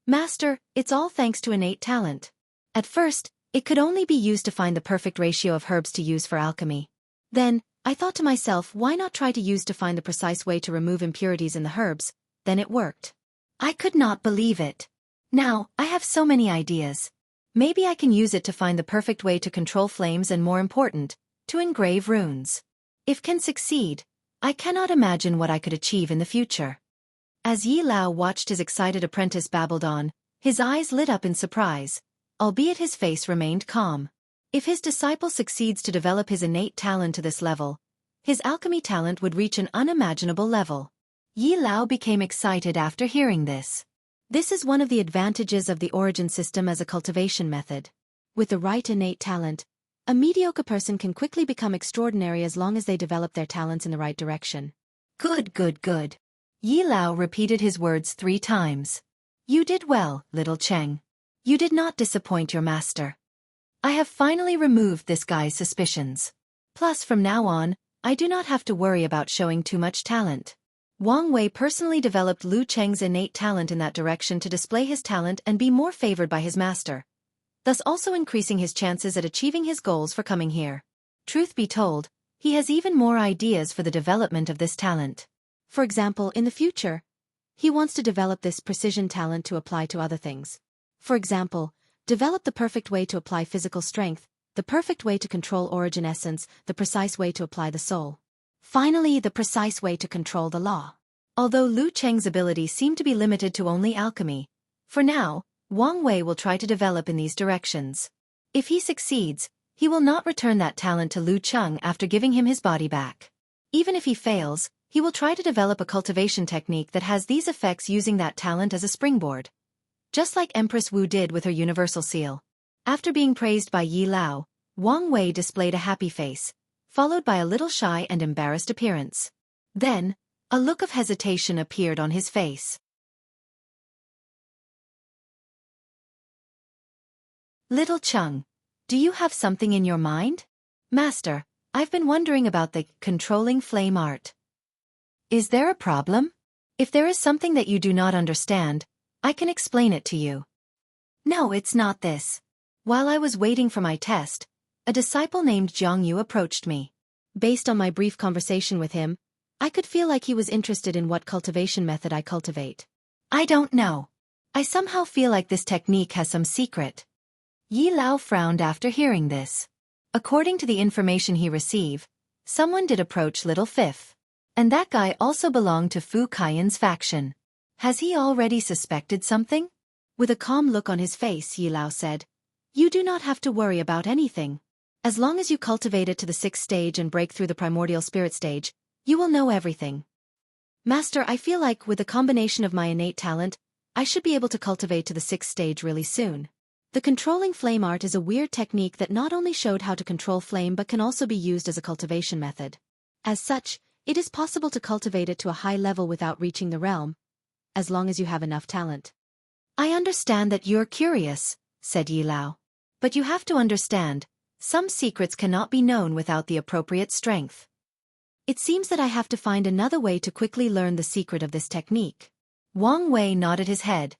"Master, it's all thanks to innate talent. At first, it could only be used to find the perfect ratio of herbs to use for alchemy. Then, I thought to myself, why not try to use to find the precise way to remove impurities in the herbs? Then it worked. I could not believe it. Now, I have so many ideas. Maybe I can use it to find the perfect way to control flames and, more important, to engrave runes. If can succeed, I cannot imagine what I could achieve in the future." As Yi Lao watched his excited apprentice babbled on, his eyes lit up in surprise, albeit his face remained calm. If his disciple succeeds to develop his innate talent to this level, his alchemy talent would reach an unimaginable level. Yi Lao became excited after hearing this. This is one of the advantages of the origin system as a cultivation method. With the right innate talent, a mediocre person can quickly become extraordinary as long as they develop their talents in the right direction. Good, good, good. Yi Lao repeated his words 3 times. You did well, little Cheng. You did not disappoint your master. I have finally removed this guy's suspicions. Plus, from now on, I do not have to worry about showing too much talent. Wang Wei personally developed Lu Cheng's innate talent in that direction to display his talent and be more favored by his master, thus also increasing his chances at achieving his goals for coming here. Truth be told, he has even more ideas for the development of this talent. For example, in the future, he wants to develop this precision talent to apply to other things. For example, develop the perfect way to apply physical strength, the perfect way to control origin essence, the precise way to apply the soul. Finally, the precise way to control the law. Although Lu Cheng's abilities seem to be limited to only alchemy, for now, Wang Wei will try to develop in these directions. If he succeeds, he will not return that talent to Lu Cheng after giving him his body back. Even if he fails, he will try to develop a cultivation technique that has these effects using that talent as a springboard. Just like Empress Wu did with her universal seal. After being praised by Yi Lao, Wang Wei displayed a happy face, followed by a little shy and embarrassed appearance. Then, a look of hesitation appeared on his face. Little Cheng, do you have something in your mind? Master, I've been wondering about the controlling flame art. Is there a problem? If there is something that you do not understand, I can explain it to you. No, it's not this. While I was waiting for my test, a disciple named Jianghu approached me. Based on my brief conversation with him, I could feel like he was interested in what cultivation method I cultivate. I don't know. I somehow feel like this technique has some secret. Yi Lao frowned after hearing this. According to the information he received, someone did approach Little Fifth. And that guy also belonged to Fu Kaiyan's faction. Has he already suspected something? With a calm look on his face, Yi Lao said, You do not have to worry about anything. As long as you cultivate it to the 6th stage and break through the primordial spirit stage, you will know everything. Master, I feel like with the combination of my innate talent, I should be able to cultivate to the 6th stage really soon. The controlling flame art is a weird technique that not only showed how to control flame but can also be used as a cultivation method. As such, it is possible to cultivate it to a high level without reaching the realm, as long as you have enough talent. I understand that you're curious, said Yi Lao. But you have to understand, some secrets cannot be known without the appropriate strength. It seems that I have to find another way to quickly learn the secret of this technique. Wang Wei nodded his head,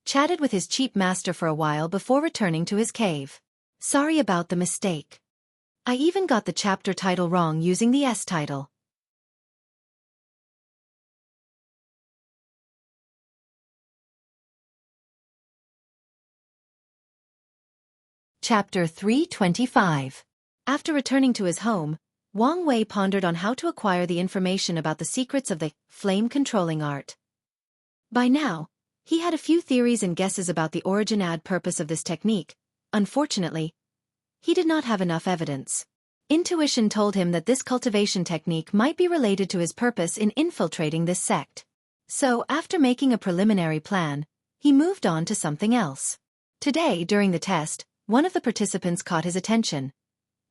chatted with his cheap master for a while before returning to his cave. Sorry about the mistake. I even got the chapter title wrong using the S title. Chapter 325. After returning to his home, Wang Wei pondered on how to acquire the information about the secrets of the flame-controlling art. By now, he had a few theories and guesses about the origin and purpose of this technique. Unfortunately, he did not have enough evidence. Intuition told him that this cultivation technique might be related to his purpose in infiltrating this sect. So, after making a preliminary plan, he moved on to something else. Today, during the test, one of the participants caught his attention.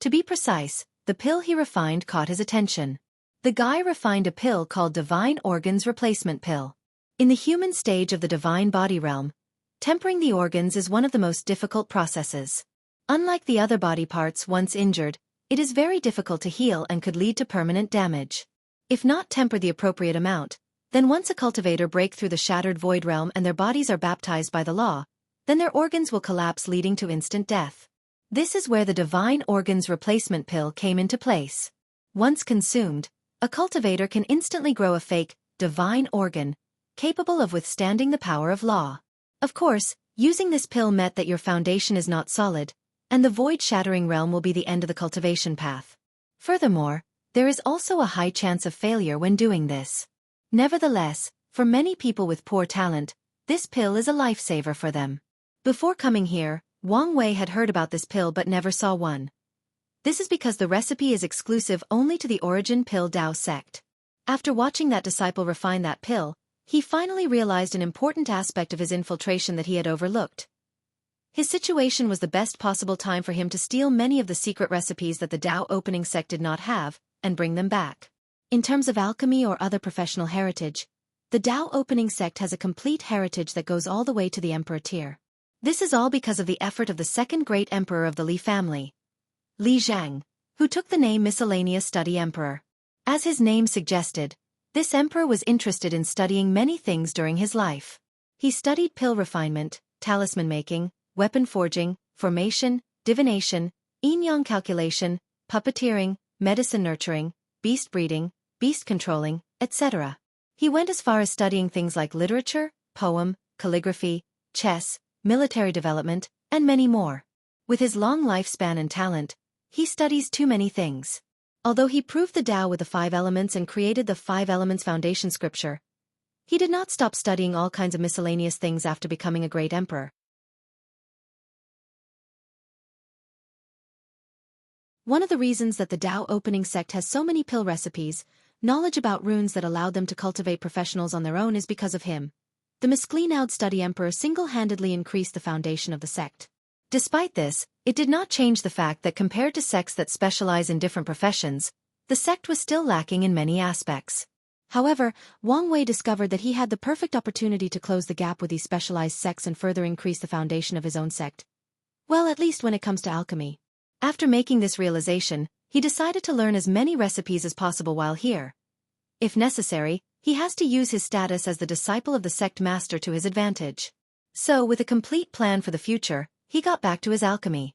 To be precise, the pill he refined caught his attention. The guy refined a pill called Divine Organs Replacement Pill. In the human stage of the divine body realm, tempering the organs is one of the most difficult processes. Unlike the other body parts once injured, it is very difficult to heal and could lead to permanent damage. If not tempered the appropriate amount, then once a cultivator break through the shattered void realm and their bodies are baptized by the law, then their organs will collapse leading to instant death. This is where the Divine Organs Replacement Pill came into place. Once consumed, a cultivator can instantly grow a fake, divine organ, capable of withstanding the power of law. Of course, Using this pill meant that your foundation is not solid, and the void-shattering realm will be the end of the cultivation path. Furthermore, there is also a high chance of failure when doing this. Nevertheless, for many people with poor talent, this pill is a lifesaver for them. Before coming here, Wang Wei had heard about this pill but never saw one. This is because the recipe is exclusive only to the Origin Pill Dao sect. After watching that disciple refine that pill, he finally realized an important aspect of his infiltration that he had overlooked. His situation was the best possible time for him to steal many of the secret recipes that the Dao opening sect did not have, and bring them back. In terms of alchemy or other professional heritage, the Dao opening sect has a complete heritage that goes all the way to the emperor tier. This is all because of the effort of the second great emperor of the Li family, Li Zhang, who took the name Miscellaneous Study Emperor. As his name suggested, this emperor was interested in studying many things during his life. He studied pill refinement, talisman making, weapon forging, formation, divination, yin-yang calculation, puppeteering, medicine nurturing, beast breeding, beast controlling, etc. He went as far as studying things like literature, poem, calligraphy, chess, military development, and many more. With his long lifespan and talent, he studies too many things. Although he proved the Tao with the 5 elements and created the 5 elements foundation scripture, he did not stop studying all kinds of miscellaneous things after becoming a great emperor. One of the reasons that the Dao opening sect has so many pill recipes, knowledge about runes that allowed them to cultivate professionals on their own, is because of him. The Miscleaned Study Emperor single-handedly increased the foundation of the sect. Despite this, it did not change the fact that compared to sects that specialize in different professions, the sect was still lacking in many aspects. However, Wang Wei discovered that he had the perfect opportunity to close the gap with these specialized sects and further increase the foundation of his own sect. Well, at least when it comes to alchemy. After making this realization, he decided to learn as many recipes as possible while here. If necessary, he has to use his status as the disciple of the sect master to his advantage. So, with a complete plan for the future, he got back to his alchemy.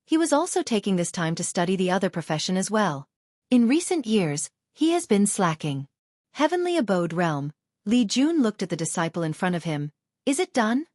He was also taking this time to study the other profession as well. In recent years, he has been slacking. Heavenly Abode Realm. Li Jun looked at the disciple in front of him. Is it done?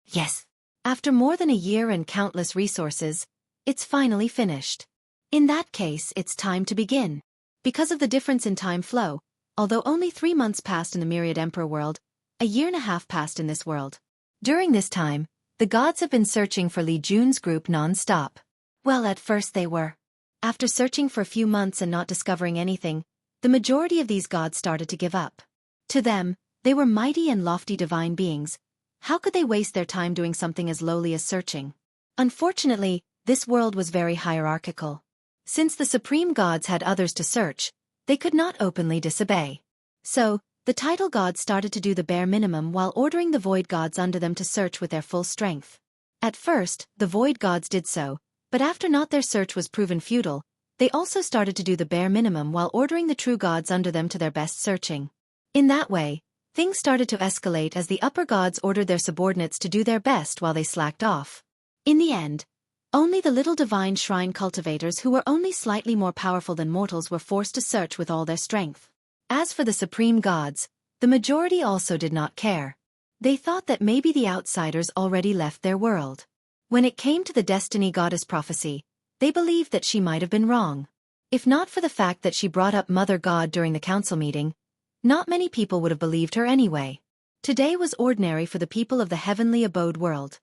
Yes. After more than a year and countless resources, it's finally finished. In that case, it's time to begin. Because of the difference in time flow, although only 3 months passed in the Myriad Emperor world, a year and a half passed in this world. During this time, the gods have been searching for Li Jun's group non-stop. Well, at first they were. After searching for a few months and not discovering anything, the majority of these gods started to give up. To them, they were mighty and lofty divine beings. How could they waste their time doing something as lowly as searching? Unfortunately, this world was very hierarchical. Since the supreme gods had others to search, they could not openly disobey. So, the title gods started to do the bare minimum while ordering the void gods under them to search with their full strength. At first, the void gods did so, but after not their search was proven futile, they also started to do the bare minimum while ordering the true gods under them to their best searching. In that way, things started to escalate as the upper gods ordered their subordinates to do their best while they slacked off. In the end, only the little divine shrine cultivators who were only slightly more powerful than mortals were forced to search with all their strength. As for the supreme gods, the majority also did not care. They thought that maybe the outsiders already left their world. When it came to the Destiny Goddess prophecy, they believed that she might have been wrong. If not for the fact that she brought up Mother God during the council meeting, not many people would have believed her anyway. Today was ordinary for the people of the heavenly abode world.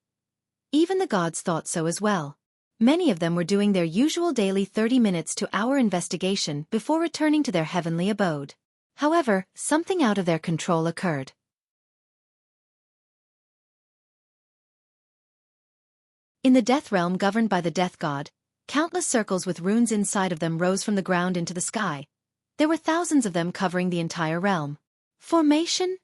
Even the gods thought so as well. Many of them were doing their usual daily 30 minutes to hour investigation before returning to their heavenly abode. However, something out of their control occurred. In the death realm governed by the death god, countless circles with runes inside of them rose from the ground into the sky. There were thousands of them covering the entire realm. Formation?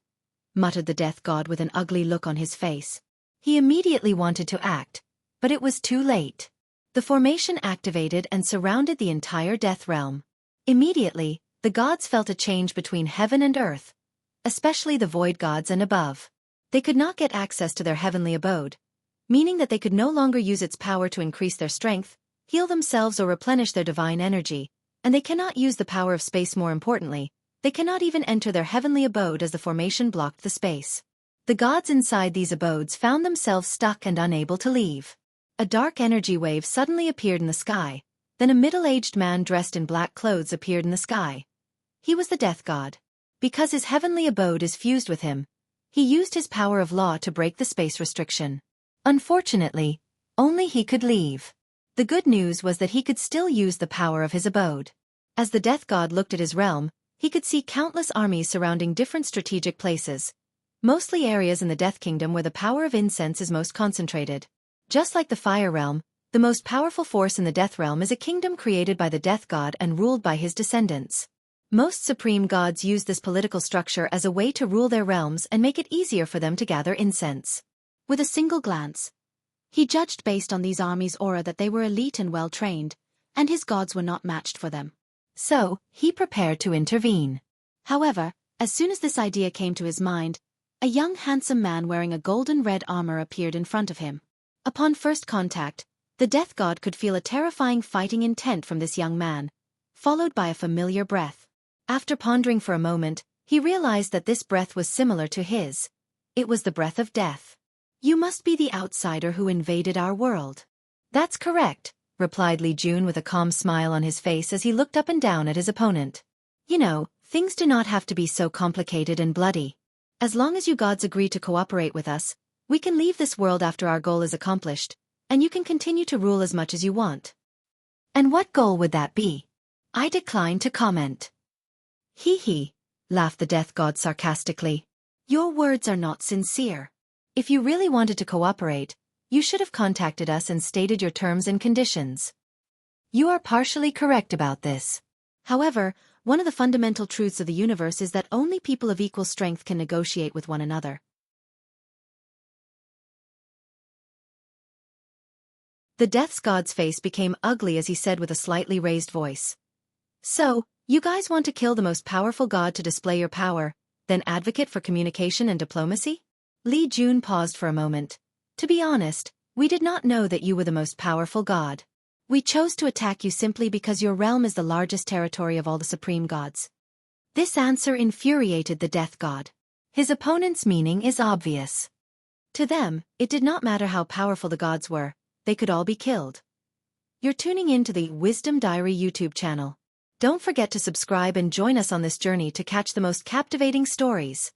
Muttered the death god with an ugly look on his face. He immediately wanted to act, but it was too late. The formation activated and surrounded the entire death realm. Immediately, the gods felt a change between heaven and earth, especially the void gods and above. They could not get access to their heavenly abode, meaning that they could no longer use its power to increase their strength, heal themselves or replenish their divine energy, and they cannot use the power of space. More importantly, they cannot even enter their heavenly abode as the formation blocked the space. The gods inside these abodes found themselves stuck and unable to leave. A dark energy wave suddenly appeared in the sky, then a middle-aged man dressed in black clothes appeared in the sky. He was the death god. Because his heavenly abode is fused with him, he used his power of law to break the space restriction. Unfortunately, only he could leave. The good news was that he could still use the power of his abode. As the death god looked at his realm, he could see countless armies surrounding different strategic places, mostly areas in the Death Kingdom where the power of incense is most concentrated. Just like the Fire Realm, the most powerful force in the Death Realm is a kingdom created by the Death God and ruled by his descendants. Most supreme gods use this political structure as a way to rule their realms and make it easier for them to gather incense. With a single glance, he judged based on these armies' aura that they were elite and well-trained, and his gods were not matched for them. So, he prepared to intervene. However, as soon as this idea came to his mind, a young handsome man wearing a golden red armor appeared in front of him. Upon first contact, the death god could feel a terrifying fighting intent from this young man, followed by a familiar breath. After pondering for a moment, he realized that this breath was similar to his. It was the breath of death. "You must be the outsider who invaded our world." "That's correct," replied Li Jun with a calm smile on his face as he looked up and down at his opponent. "You know, things do not have to be so complicated and bloody. As long as you gods agree to cooperate with us, we can leave this world after our goal is accomplished, and you can continue to rule as much as you want." "And what goal would that be?" "I decline to comment." "Hee hee," laughed the death god sarcastically. "Your words are not sincere. If you really wanted to cooperate, you should have contacted us and stated your terms and conditions." "You are partially correct about this. However, one of the fundamental truths of the universe is that only people of equal strength can negotiate with one another." The death god's face became ugly as he said with a slightly raised voice. "So, you guys want to kill the most powerful god to display your power, then advocate for communication and diplomacy?" Li Jun paused for a moment. "To be honest, we did not know that you were the most powerful god. We chose to attack you simply because your realm is the largest territory of all the supreme gods." This answer infuriated the death god. His opponent's meaning is obvious. To them, it did not matter how powerful the gods were, they could all be killed. You're tuning in to the Wisdom Diary YouTube channel. Don't forget to subscribe and join us on this journey to catch the most captivating stories.